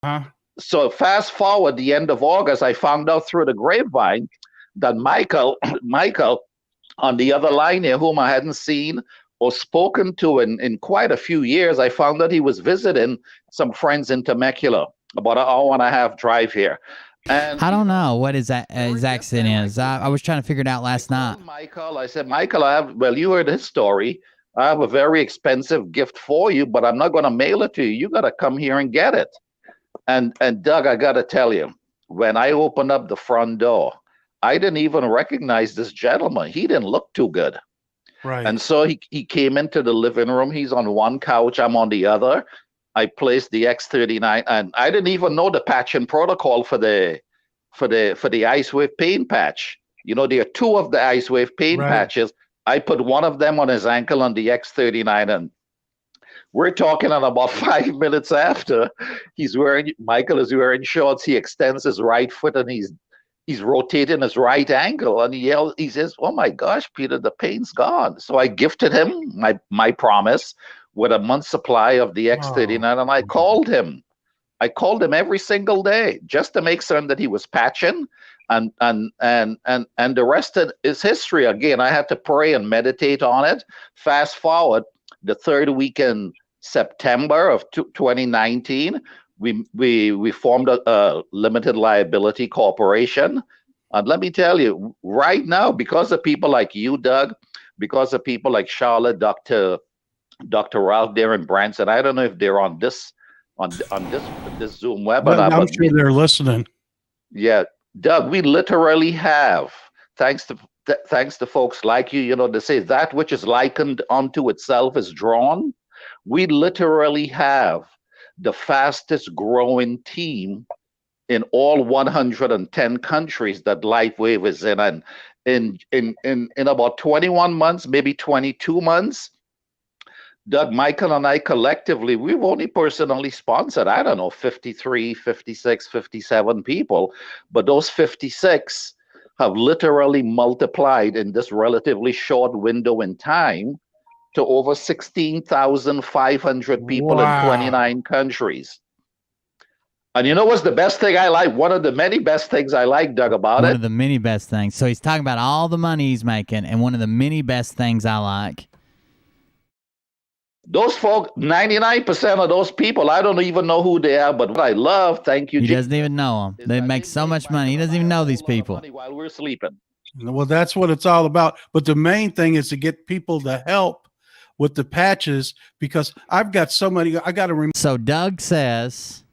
Huh? So fast forward the end of August, I found out through the grapevine that Michael on the other line here, whom I hadn't seen or spoken to in quite a few years, I found that he was visiting some friends in Temecula, about an hour and a half drive here. And I don't know what his accent is. I was trying to figure it out last night. I said, Michael, you heard his story. I have a very expensive gift for you, but I'm not going to mail it to you. You got to come here and get it. And Doug, I got to tell you, when I opened up the front door, I didn't even recognize this gentleman. He didn't look too good. Right. And so he came into the living room. He's on one couch. I'm on the other. I placed the X39, and I didn't even know the patching protocol for the Ice Wave pain patch. There are 2 of the Ice Wave pain patches. I put one of them on his ankle on the X39, and we're talking on about 5 minutes after Michael is wearing shorts. He extends his right foot and he's rotating his right ankle, and he says, oh my gosh, Peter, the pain's gone. So I gifted him my promise with a month's supply of the X39, and I called him. I called him every single day just to make certain that he was patching, and the rest is history. Again, I had to pray and meditate on it. Fast forward, the 3rd week in September of 2019, we formed a limited liability corporation. And let me tell you, right now, because of people like you, Doug, because of people like Charlotte, Dr. Ralph, Darren Branson, I don't know if they're on this Zoom webinar. I'm sure they're listening. Yeah, Doug, we literally have, thanks to folks like you, they say that which is likened unto itself is drawn. We literally have the fastest growing team in all 110 countries that LifeWave is in. And in about 21 months, maybe 22 months, Doug, Michael, and I collectively, we've only personally sponsored, I don't know, 53, 56, 57 people. But those 56 have literally multiplied in this relatively short window in time to over 16,500 people in 29 countries. And you know what's the best thing I like? One of the many best things I like, Doug, about One it. of the many best things. So he's talking about all the money he's making, and one of the many best things I like. Those folks, 99% of those people, I don't even know who they are, but what I love, thank you, He Jesus, doesn't even know them. They make so much money. He doesn't even know these people. while we're sleeping. Well, that's what it's all about. But the main thing is to get people to help with the patches, because I've got so many. I got to remember. So Doug says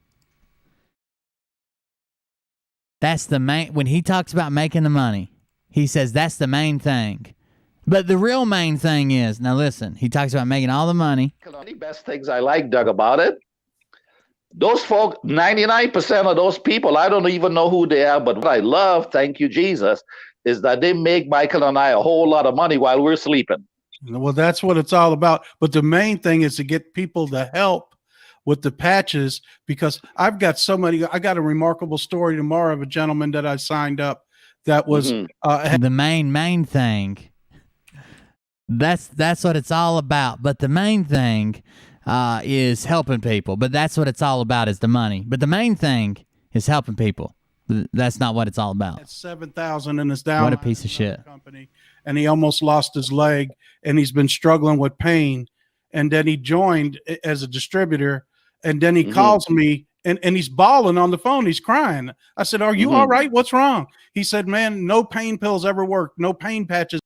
that's the main. When he talks about making the money, he says that's the main thing. But the real main thing is, now listen, he talks about making all the money. One of the best things I like, Doug, about it. Those folks, 99% of those people, I don't even know who they are, but what I love, thank you, Jesus, is that they make Michael and I a whole lot of money while we're sleeping. Well, that's what it's all about. But the main thing is to get people to help with the patches, because I've got so many. I got a remarkable story tomorrow of a gentleman that I signed up that was the main thing. That's what it's all about. But the main thing is helping people. But that's what it's all about, is the money. But the main thing is helping people. That's not what it's all about. 7,000 in his down. What a piece of shit. Company, and he almost lost his leg, and he's been struggling with pain. And then he joined as a distributor, and then he calls me, and he's bawling on the phone. He's crying. I said, "Are you all right? What's wrong?" He said, "Man, no pain pills ever worked. No pain patches."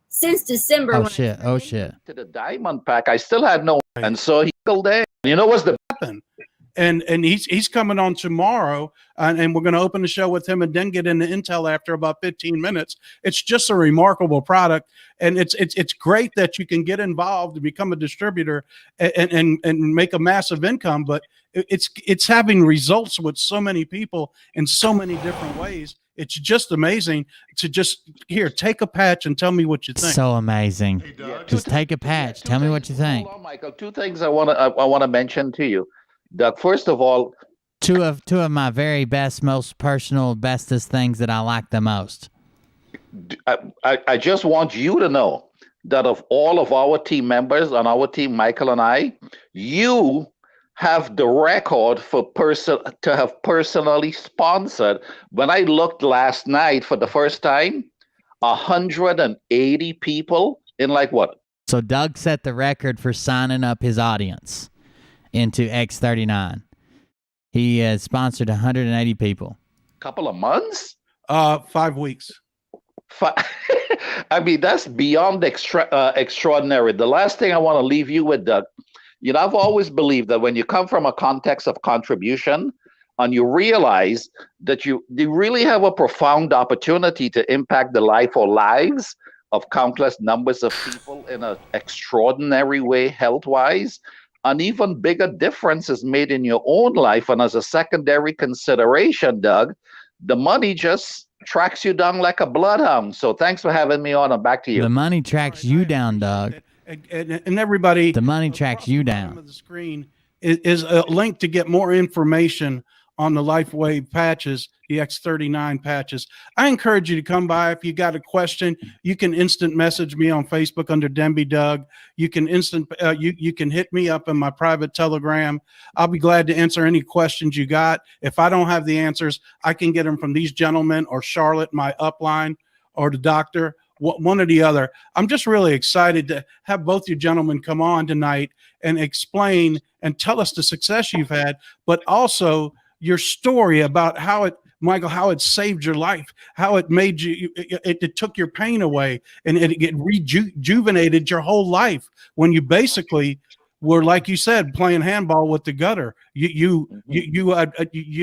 Since December. Oh shit! Oh shit! To the diamond pack, I still had no, and so he still there. You know what's the happen? And he's coming on tomorrow, and we're going to open the show with him, and then get into Intel after about 15 minutes. It's just a remarkable product, and it's great that you can get involved and become a distributor and make a massive income. But it's having results with so many people in so many different ways. It's just amazing to just take a patch and tell me what you think. So amazing. Just take a patch. Tell me what you think. Hold on, Michael. Two things I want to mention to you, Doug. First of all, two of my very best, most personal, bestest things that I like the most. I just want you to know that of all of our team members on our team, Michael and I, you have the record to have personally sponsored. When I looked last night for the first time, 180 people in like what? So Doug set the record for signing up his audience into X39. He has sponsored 180 people. Couple of months? 5 weeks. I mean, that's beyond extraordinary. The last thing I want to leave you with, Doug, you know, I've always believed that when you come from a context of contribution and you realize that you really have a profound opportunity to impact the life or lives of countless numbers of people in an extraordinary way, health-wise, an even bigger difference is made in your own life. And as a secondary consideration, Doug, the money just tracks you down like a bloodhound. So thanks for having me on, and back to you. The money tracks you down, Doug. And everybody, the money tracks you down. Of the screen is a link to get more information on the LifeWave patches, the X39 patches. I encourage you to come by. If you got a question, you can instant message me on Facebook under Denby Doug. You can you can hit me up in my private Telegram. I'll be glad to answer any questions you got. If I don't have the answers, I can get them from these gentlemen or Charlotte, my upline, or the doctor. One or the other. I'm just really excited to have both you gentlemen come on tonight and explain and tell us the success you've had, but also your story about how it, Michael, how it saved your life, how it made you, it took your pain away, and it rejuvenated your whole life when you basically were, like you said, playing handball with the gutter. You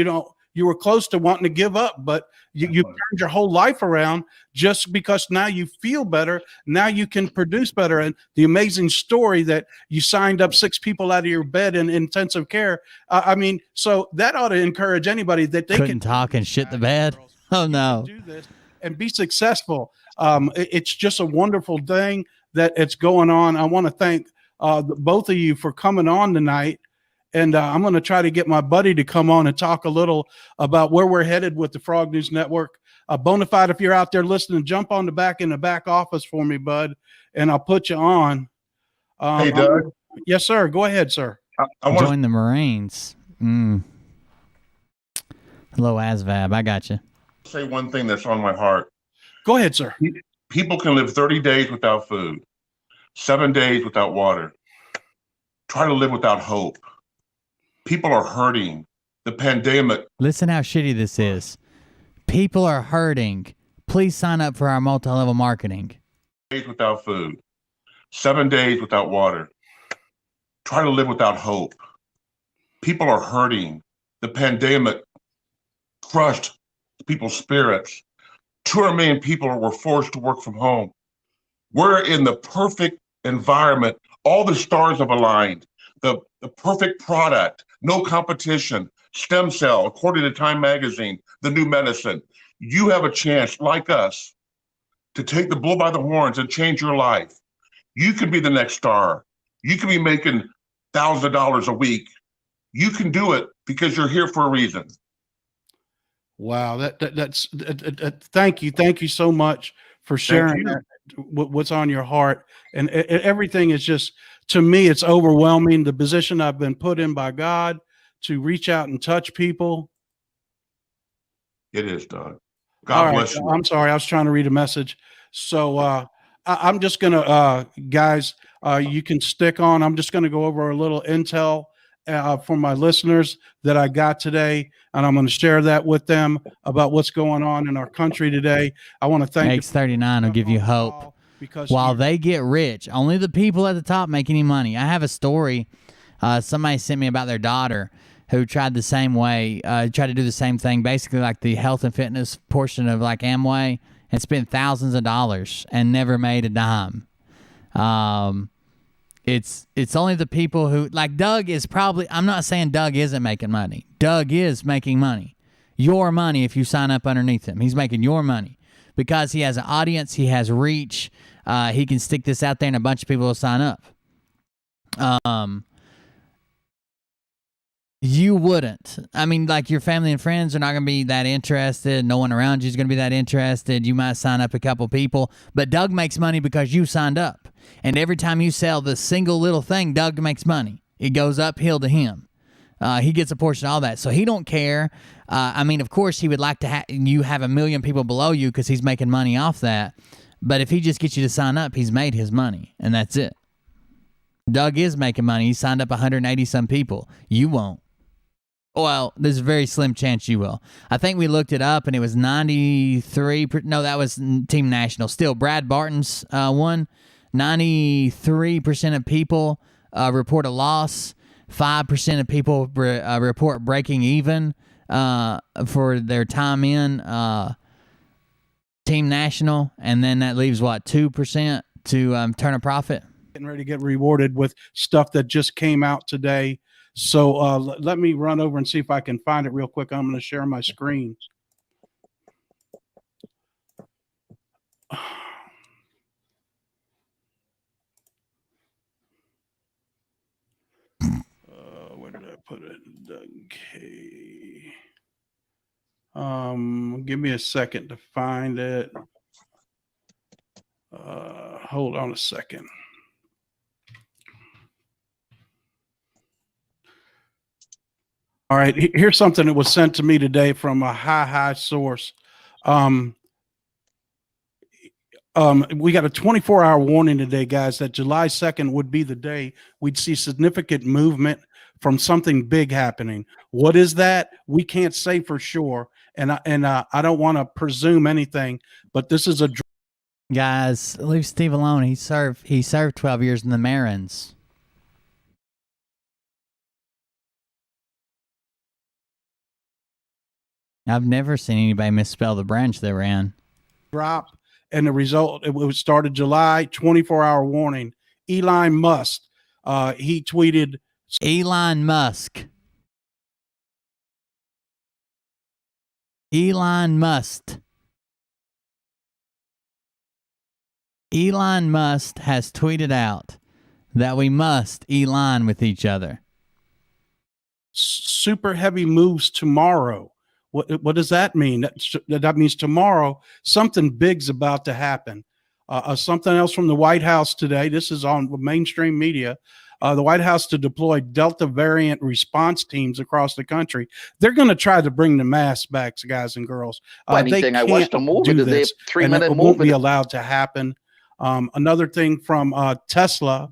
know, you were close to wanting to give up, but you turned your whole life around just because now you feel better. Now you can produce better. And the amazing story that you signed up 6 people out of your bed in intensive care. I mean, so that ought to encourage anybody that they Couldn't talk and shit the bed. Oh no. do this and be successful. It's just a wonderful thing that it's going on. I want to thank both of you for coming on tonight. And I'm going to try to get my buddy to come on and talk a little about where we're headed with the Frog News Network. Bonafide, if you're out there listening, jump on in the back office for me, bud, and I'll put you on. Hey, Doug. Yes, sir. Go ahead, sir. I want Join the Marines. Hello, ASVAB. I got you. to say one thing that's on my heart. Go ahead, sir. People can live 30 days without food, 7 days without water. Try to live without hope. People are hurting. The pandemic. Listen how shitty this is. People are hurting. Please sign up for our multi-level marketing. Days without food, 7 days without water. Try to live without hope. People are hurting. The pandemic crushed people's spirits. 2 million people were forced to work from home. We're in the perfect environment. All the stars have aligned. The perfect product, no competition, stem cell, according to Time Magazine, the new medicine. You have a chance, like us, to take the bull by the horns and change your life. You can be the next star. You can be making thousands of dollars a week. You can do it because you're here for a reason. Wow, that's thank you so much for sharing that, what's on your heart, and everything is just, to me, it's overwhelming. The position I've been put in by God to reach out and touch people. It is, Doug. God bless you. I'm sorry, I was trying to read a message. So I'm just gonna, guys, you can stick on. I'm just gonna go over a little intel for my listeners that I got today, and I'm going to share that with them about what's going on in our country today. I want to thank X39 will give you hope. Because while they get rich, only the people at the top make any money. I have a story. Somebody sent me about their daughter who tried the same way, tried to do the same thing, basically like the health and fitness portion of like Amway, and spent thousands of dollars and never made a dime. It's only the people who, like Doug is probably, I'm not saying Doug isn't making money. Doug is making money. Your money if you sign up underneath him. He's making your money because he has an audience, he has reach, he can stick this out there and a bunch of people will sign up. You wouldn't. I mean, like your family and friends are not going to be that interested. No one around you is going to be that interested. You might sign up a couple people, but Doug makes money because you signed up. And every time you sell the single little thing, Doug makes money. It goes uphill to him. He gets a portion of all that. So he don't care. I mean, of course, he would like to you have 1 million people below you because he's making money off that. But if he just gets you to sign up, he's made his money, and that's it. Doug is making money. He signed up 180-some people. You won't. Well, there's a very slim chance you will. I think we looked it up, and it was 93. No, that was Team National. Still, Brad Barton's one. 93% of people report a loss. 5% of people report breaking even for their time in Team National, and then that leaves, what, 2% to turn a profit? Getting ready to get rewarded with stuff that just came out today. So let me run over and see if I can find it real quick. I'm going to share my screen. Where did I put it? Okay. Give me a second to find it. Hold on a second. All right, here's something that was sent to me today from a high source. We got a 24-hour warning today, guys, that July 2nd would be the day we'd see significant movement from something big happening. What is that? We can't say for sure, and I don't want to presume anything, but this is a guys, leave Steve alone. He served 12 years in the Marines. I've never seen anybody misspell the branch they were in. Drop, and the result, it was started July, 24-hour warning. Elon Musk, he tweeted. Elon Musk. Elon Musk. Elon Musk has tweeted out that we must Elon with each other. Super heavy moves tomorrow. What does that mean? That means tomorrow something big's about to happen. Something else from the White House today. This is on mainstream media. The White House to deploy Delta variant response teams across the country. They're going to try to bring the masks back, guys and girls. Anything I watched a movie today, 3-minute it won't be allowed to happen. Another thing from Tesla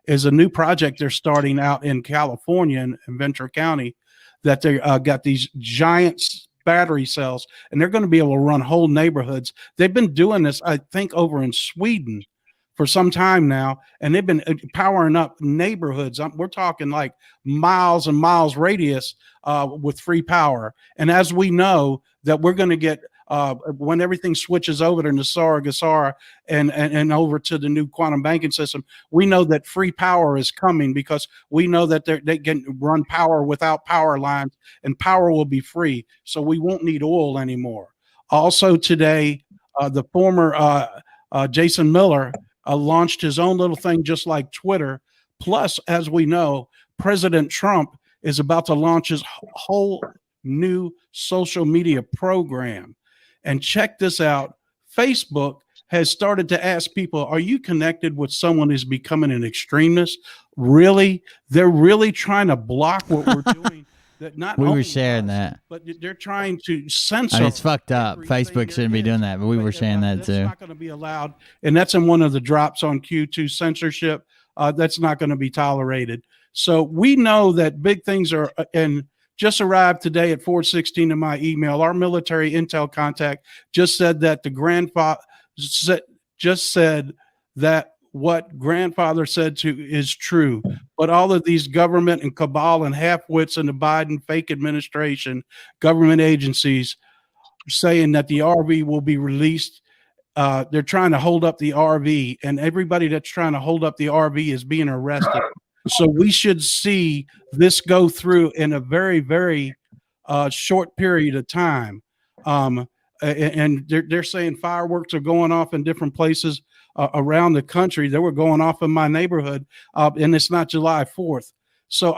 is a new project they're starting out in California in Ventura County, that they got these giant battery cells, and they're going to be able to run whole neighborhoods. They've been doing this, I think, over in Sweden for some time now, and they've been powering up neighborhoods. We're talking like miles and miles radius with free power. And as we know that we're going to get when everything switches over to Nassara Gassara and over to the new quantum banking system, we know that free power is coming, because we know that they can run power without power lines, and power will be free. So we won't need oil anymore. Also today, the former Jason Miller launched his own little thing, just like Twitter. Plus, as we know, President Trump is about to launch his whole new social media program. And check this out. Facebook has started to ask people, are you connected with someone who's becoming an extremist? Really? They're really trying to block what we're doing. That not we only were sharing that. But they're trying to censor. I mean, it's fucked up. Facebook shouldn't be doing that, but we were sharing that too. That's not going to be allowed. And that's in one of the drops on Q2 censorship. That's not going to be tolerated. So we know that big things are, and just arrived today at 4:16 in my email. Our military intel contact just said that the grandfather just said that what grandfather said to is true. But all of these government and cabal and half-wits in the Biden fake administration, government agencies saying that the RV will be released. They're trying to hold up the RV, and everybody that's trying to hold up the RV is being arrested. So we should see this go through in a very, very short period of time. And they're saying fireworks are going off in different places around the country. They were going off in my neighborhood, and it's not July 4th. So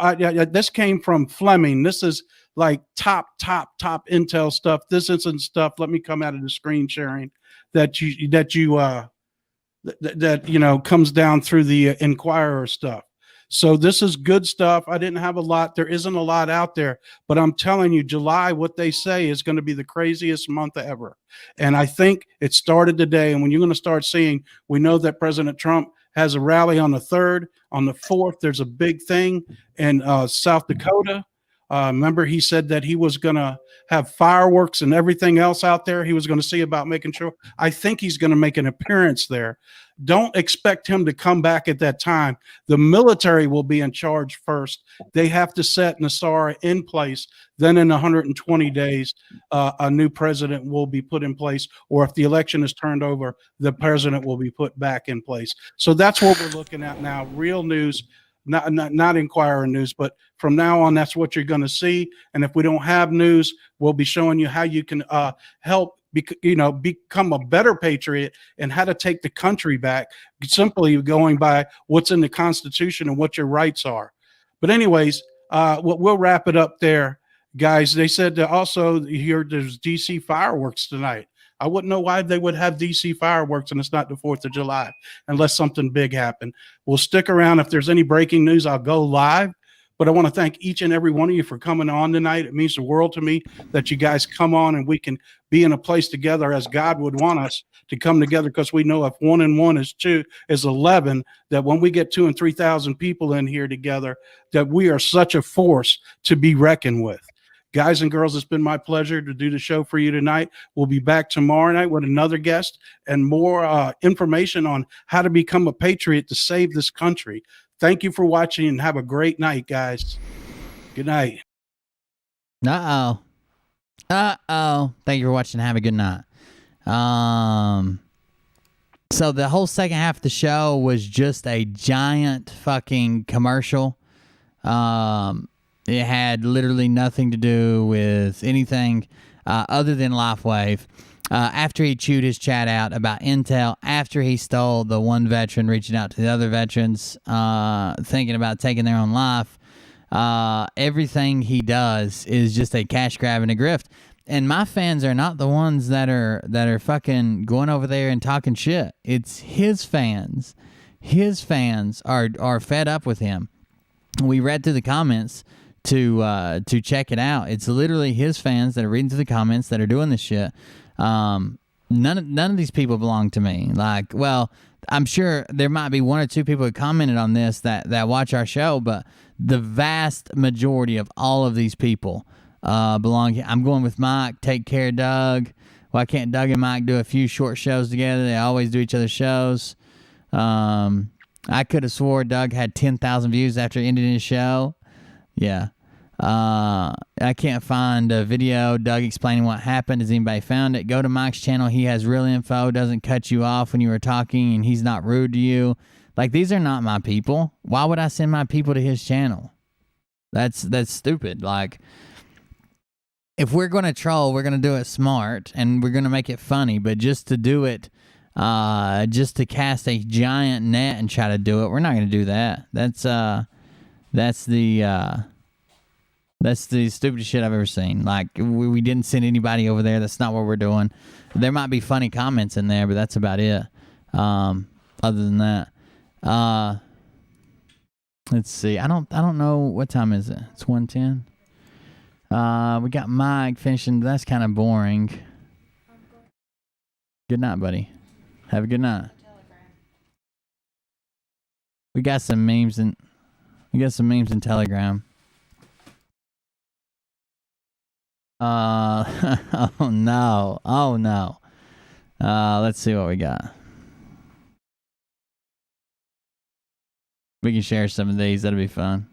this came from Fleming. This is like top intel stuff. This isn't stuff. Let me come out of the screen sharing that comes down through the Inquirer stuff. So this is good stuff. I didn't have a lot. There isn't a lot out there, but I'm telling you, July, what they say is going to be the craziest month ever. And I think it started today. And when you're going to start seeing, we know that President Trump has a rally on the 3rd. On the 4th, there's a big thing in South Dakota. Remember, he said that he was going to have fireworks and everything else out there. He was going to see about making sure. I think he's going to make an appearance there. Don't expect him to come back at that time. The military will be in charge first. They have to set Nassara in place. Then in 120 days, a new president will be put in place. Or if the election is turned over, the president will be put back in place. So that's what we're looking at now. Real news. Not Inquirer news, but from now on, that's what you're going to see. And if we don't have news, we'll be showing you how you can help, become a better patriot and how to take the country back, simply going by what's in the Constitution and what your rights are. But anyways, we'll wrap it up there, guys. They said that also here there's DC fireworks tonight. I wouldn't know why they would have DC fireworks and it's not the 4th of July unless something big happened. We'll stick around. If there's any breaking news, I'll go live. But I want to thank each and every one of you for coming on tonight. It means the world to me that you guys come on and we can be in a place together as God would want us to come together, because we know if 1 and 1 is 2 is 11, that when we get 2,000 and 3,000 people in here together, that we are such a force to be reckoned with. Guys and girls, it's been my pleasure to do the show for you tonight. We'll be back tomorrow night with another guest and more information on how to become a patriot to save this country. Thank you for watching and have a great night, guys. Good night. Uh-oh. Thank you for watching. Have a good night. So the whole second half of the show was just a giant fucking commercial. It had literally nothing to do with anything other than LifeWave. After he chewed his chat out about Intel, after he stole the one veteran reaching out to the other veterans, thinking about taking their own life, everything he does is just a cash grab and a grift. And my fans are not the ones that are fucking going over there and talking shit. It's his fans. His fans are fed up with him. We read through the comments to check it out. It's literally his fans that are reading through the comments that are doing this shit. None of these people belong to me. Like, well, I'm sure there might be one or two people who commented on this that watch our show, but the vast majority of all of these people belong here. I'm going with Mike. Take care, Doug. Why can't Doug and Mike do a few short shows together? They always do each other's shows. I could have swore Doug had 10,000 views after ending his show. Yeah. I can't find a video Doug explaining what happened. Has anybody found it? Go to Mike's channel. He has real info. Doesn't cut you off when you were talking, and he's not rude to you. Like, these are not my people. Why would I send my people to his channel? That's stupid. Like, if we're going to troll, we're going to do it smart, and we're going to make it funny. But just to do it, just to cast a giant net and try to do it, we're not going to do that. That's the stupidest shit I've ever seen. Like, we didn't send anybody over there. That's not what we're doing. There might be funny comments in there, but that's about it. Other than that, let's see. I don't know what time is it. It's 1:10. We got Mike finishing. That's kind of boring. Good night, buddy. Have a good night. We got some memes in Telegram. Oh no. Let's see what we got. We can share some of these. That'll be fun.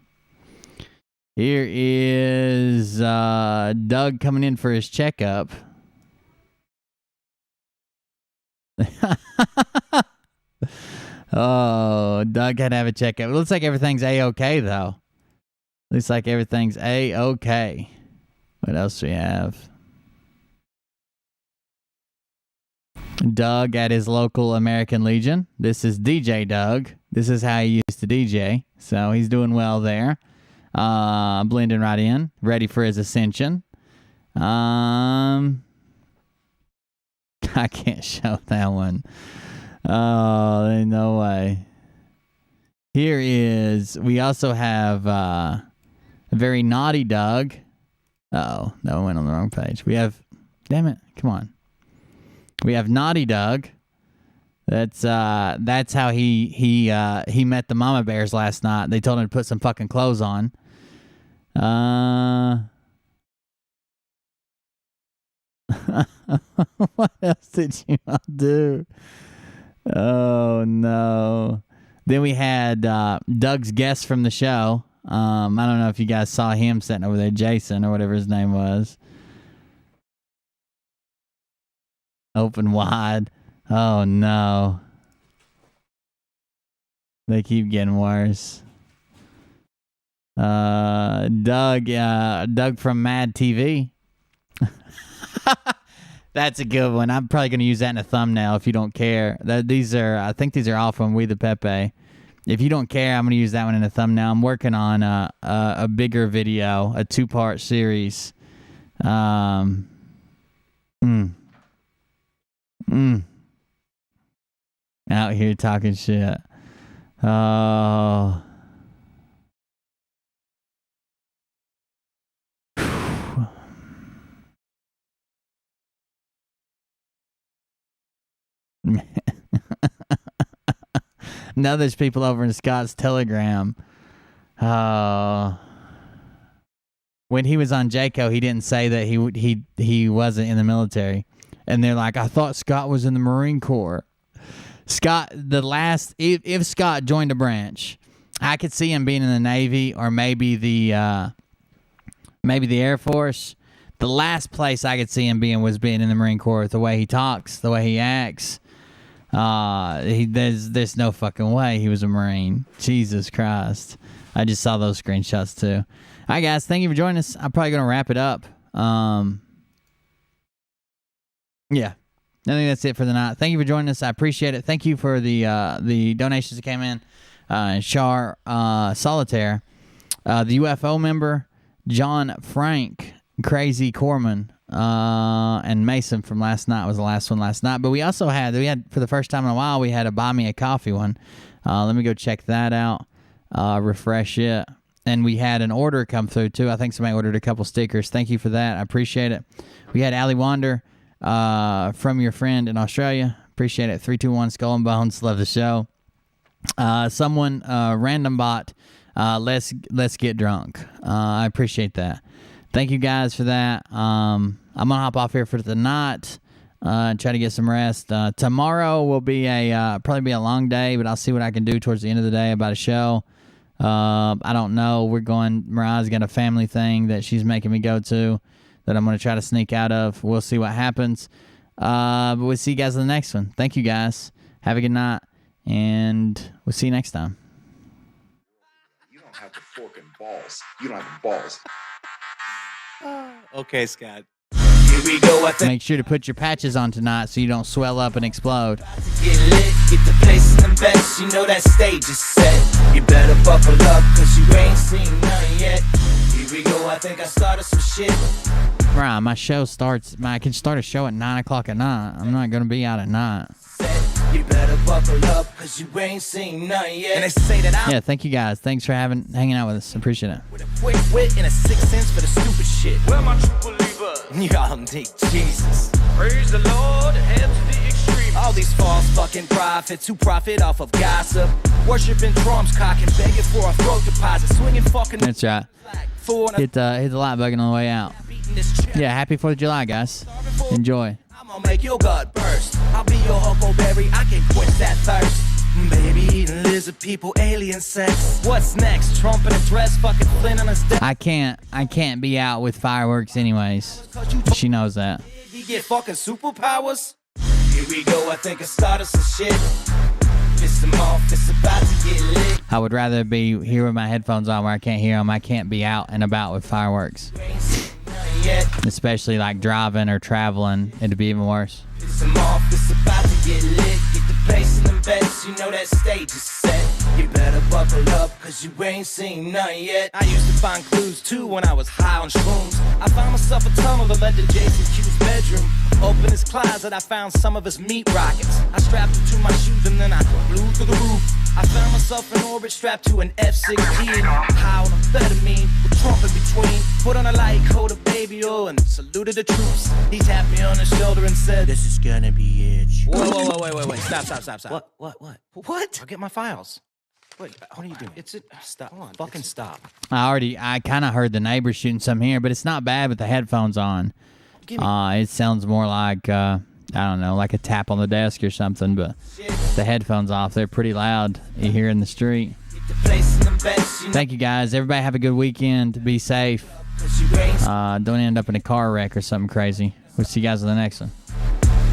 Here is Doug coming in for his checkup. Oh, Doug had to have a checkup. It looks like everything's A-okay, though. Looks like everything's A-okay. What else do we have? Doug at his local American Legion. This is DJ Doug. This is how he used to DJ. So he's doing well there. Blending right in. Ready for his ascension. I can't show that one. Oh, there's no way. Here is, we also have a very naughty Doug. Uh-oh, that one went on the wrong page. We have, damn it, come on. We have naughty Doug. That's how he met the mama bears last night. They told him to put some fucking clothes on. What else did you all do? Oh no. Then we had Doug's guest from the show. I don't know if you guys saw him sitting over there, Jason or whatever his name was. Open wide. Oh no. They keep getting worse. Doug from Mad TV. That's a good one. I'm probably going to use that in a thumbnail if you don't care. I think these are all from We the Pepe. If you don't care, I'm going to use that one in a thumbnail. I'm working on a bigger video, a 2-part series. Out here talking shit. Oh. Now there's people over in Scott's Telegram. When he was on Jayco, he didn't say that he wasn't in the military, and they're like, I thought Scott was in the Marine Corps. Scott, if Scott joined a branch, I could see him being in the Navy or maybe the Air Force. The last place I could see him being was being in the Marine Corps. The way he talks, the way he acts. There's no fucking way he was a Marine. Jesus Christ. I just saw those screenshots too. All right, guys. Thank you for joining us. I'm probably going to wrap it up. Yeah. I think that's it for the night. Thank you for joining us. I appreciate it. Thank you for the donations that came in. Char Solitaire, the UFO member, John Frank, Crazy Corman, and Mason from last night was the last one last night. But we also had for the first time in a while, we had a Buy Me a Coffee one. Let me go check that out. Refresh it. And we had an order come through too. I think somebody ordered a couple stickers. Thank you for that. I appreciate it. We had Ali Wander from your friend in Australia. Appreciate it. 321 Skull and Bones. Love the show. Someone random bot. Let's get drunk. I appreciate that. Thank you guys for that. I'm gonna hop off here for the night. Try to get some rest. Tomorrow will be probably be a long day, but I'll see what I can do towards the end of the day about a show. I don't know. Mariah's got a family thing that she's making me go to that I'm going to try to sneak out of. We'll see what happens. But we'll see you guys in the next one. Thank you guys. Have a good night, and we'll see you next time. You don't have the fucking balls. You don't have the balls. Okay, Scott. Here we go. Make sure to put your patches on tonight so you don't swell up and explode. Get lit, get the place in the best. You know that stage is set. You better buckle up, cause you ain't seen none yet. Here we go, I think I started some shit. Right, my show starts. I can start a show at 9 o'clock at night. I'm not gonna be out at night. You better buckle up, cause you ain't seen none yet. And they say that I'm Yeah, thank you guys. Thanks for hanging out with us. Appreciate it. with a quick wit and a 6 cents for the stupid shit. Where my true believer? Y'all need Jesus. Praise the Lord, head to the extreme. All these false fucking prophets who profit off of gossip. Worshiping drums, cocking, begging for a throat deposit. Swinging fucking. That's right. Hit the like button on the way out. Yeah, happy 4th of July, guys. Enjoy. I'm gonna make your gut burst. I'll be your huckleberry, I can quench that thirst. Baby eating lizard people, alien sex. What's next? Trump in a dress, fucking Flynn on his desk. I can't be out with fireworks anyways. She knows that. You get fucking superpowers? Here we go, I think I started some shit. Piss them off, it's about to get lit. I would rather be here with my headphones on where I can't hear them. I can't be out and about with fireworks. Especially like driving or traveling. It'd be even worse. Piss them off, it's about to get lit. Get the place in the best, you know that stage is set. You better buckle up, cause you ain't seen none yet. I used to find clues too when I was high on shrooms. I found myself a tunnel that led to Jason Q's bedroom. Open his closet, I found some of his meat rockets. I strapped it to my shoes and then I flew through the roof. I found myself in orbit strapped to an F-16. High on amphetamine, with Trump in between. Put on a light coat of baby oil and saluted the troops. He tapped me on the shoulder and said, "This is gonna be it." Whoa, wait. Stop. What? I'll get my files. Wait, what are you doing? Stop. Hold on. Fucking stop. I kind of heard the neighbors shooting some here, but it's not bad with the headphones on. It sounds more like, I don't know, like a tap on the desk or something, but the headphones off, they're pretty loud here in the street. Thank you guys. Everybody have a good weekend. Be safe. Don't end up in a car wreck or something crazy. We'll see you guys in the next one.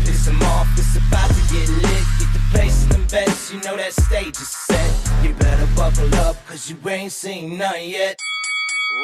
Piss them off, it's about to get lit. Get the place in the best, you know that stage is set. You better buckle up, cause you ain't seen none yet.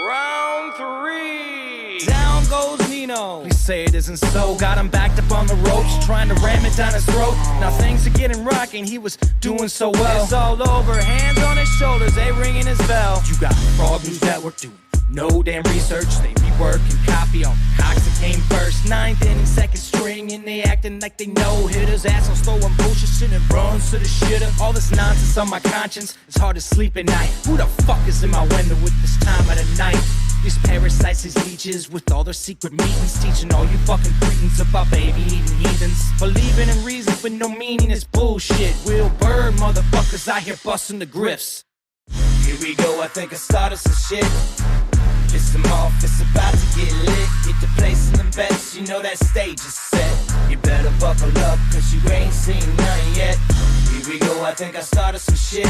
Round 3. Down goes Nino. Please say it isn't so. Got him backed up on the ropes, trying to ram it down his throat. Now things are getting rocking, he was doing so well. It's all over, hands on his shoulders, they ringing his bell. You got Frog News Network doing no damn research. They rework and copy on cocks that came first. 9th inning, 2nd string, and they acting like they know hitters. Assholes throwing bullshit shit and runs to the shitter. All this nonsense on my conscience, it's hard to sleep at night. Who the fuck is in my window with this time of the night? These parasites, these leeches, with all their secret meetings, teaching all you fucking cretins about baby-eating heathens. Believing in reason with no meaning is bullshit. Will Bird motherfuckers out here busting the grifts. Here we go, I think I started some shit. Piss them off, it's about to get lit. Get the place in the best, you know that stage is set. You better buckle up, cause you ain't seen none yet. Here we go, I think I started some shit.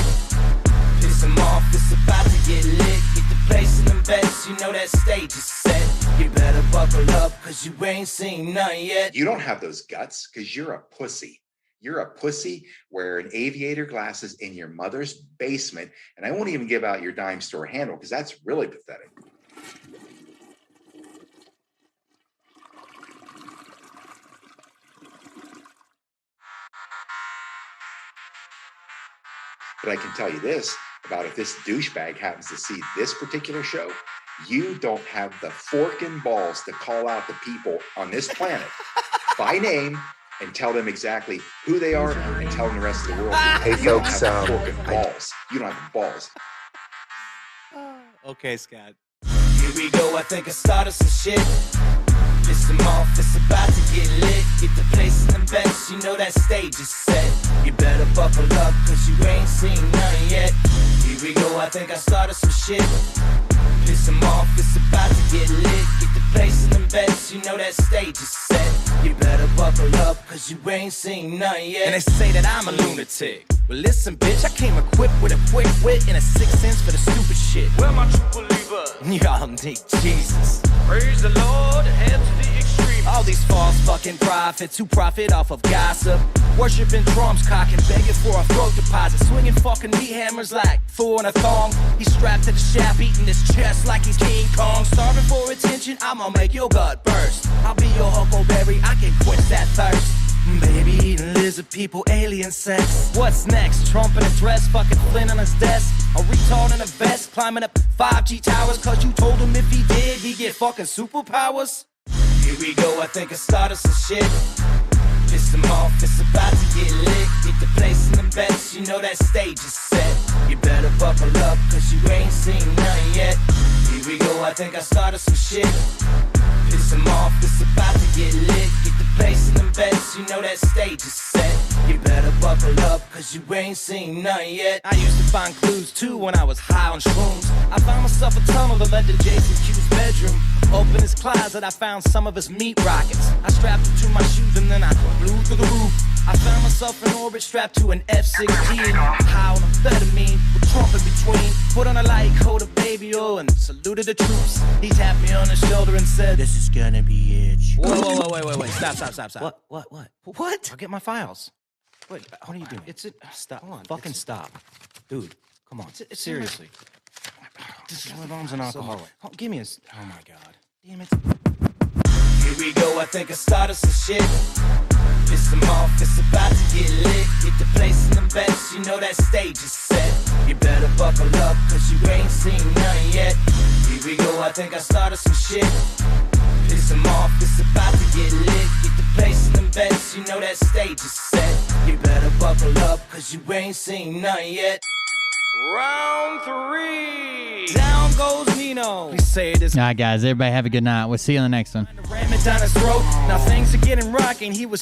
Piss them off, it's about to get lit. Get the place in the best, you know that stage is set. You better buckle up, cause you ain't seen none yet. You don't have those guts because you're a pussy. You're a pussy wearing aviator glasses in your mother's basement. And I won't even give out your dime store handle because that's really pathetic. But I can tell you this about if this douchebag happens to see this particular show, you don't have the forking balls to call out the people on this planet by name and tell them exactly who they are and tell them the rest of the world. Hey, You don't folks, have the forking balls. You don't have the balls. Okay, Scott. Here we go, I think I started some shit. Piss them off, it's about to get lit. Get the place in the best, you know that stage is set. You better buckle up, cause you ain't seen none yet. Here we go, I think I started some shit. Piss them off, it's about to get lit. Get the place in the best, you know that stage is set. You better buckle up, cause you ain't seen none yet. And they say that I'm a lunatic. Well, listen, bitch, I came equipped with a quick wit and a 6th sense for the stupid shit. Where my true believer? Y'all need Jesus. Praise the Lord, head to the extreme. All these false fucking prophets who profit off of gossip. Worshipping drums, cocking, begging for a throat deposit. Swinging fucking meat hammers like fool in a thong. He's strapped to the shaft, eating his chest like he's King Kong. Starving for attention, I'ma make your gut burst. I'll be your huckleberry, I can quench that thirst. Baby eating lizard people, alien sex. What's next? Trump in a dress, fucking Flynn on his desk. A retard in a vest, climbing up 5G towers. Cause you told him if he did, he'd get fucking superpowers. Here we go, I think I started some shit. Piss them off, it's about to get lit. Get the place in the best, you know that stage is set. You better buckle up, cause you ain't seen none yet. Here we go, I think I started some shit. Piss them off, it's about to get lit. Get the place in the best, you know that stage is set. You better buckle up, cause you ain't seen none yet. I used to find clues too when I was high on shrooms. I found myself a tunnel that led to Jason Q's bedroom. Open his closet, I found some of his meat rockets. I strapped them to my shoes and then I flew through the roof. I found myself in orbit strapped to an F-16. High on amphetamine with Trump in between. Put on a light coat of baby oil and saluted the troops. He tapped me on the shoulder and said, "This is gonna be it." Whoa, wait. Stop. What? I'll get my files. Wait, what are you doing? Stop. Hold on. Fucking stop. Dude, come on. Seriously. This is arms and alcohol. Oh, give me a... Oh, my God. Damn it. Here we go, I think I started some shit. Piss them off, it's about to get lit. Get the place in the best, you know that stage is set. You better buckle up, cause you ain't seen none yet. Here we go, I think I started some shit. Piss them off, it's about to get lit. Get the place in the best, you know that stage is set. You better buckle up, cause you ain't seen none yet. Round 3. Down goes Nino. Please say it is. All right, guys. Everybody have a good night. We'll see you on the next one. Ram it down his throat. Now things are getting rocking. He was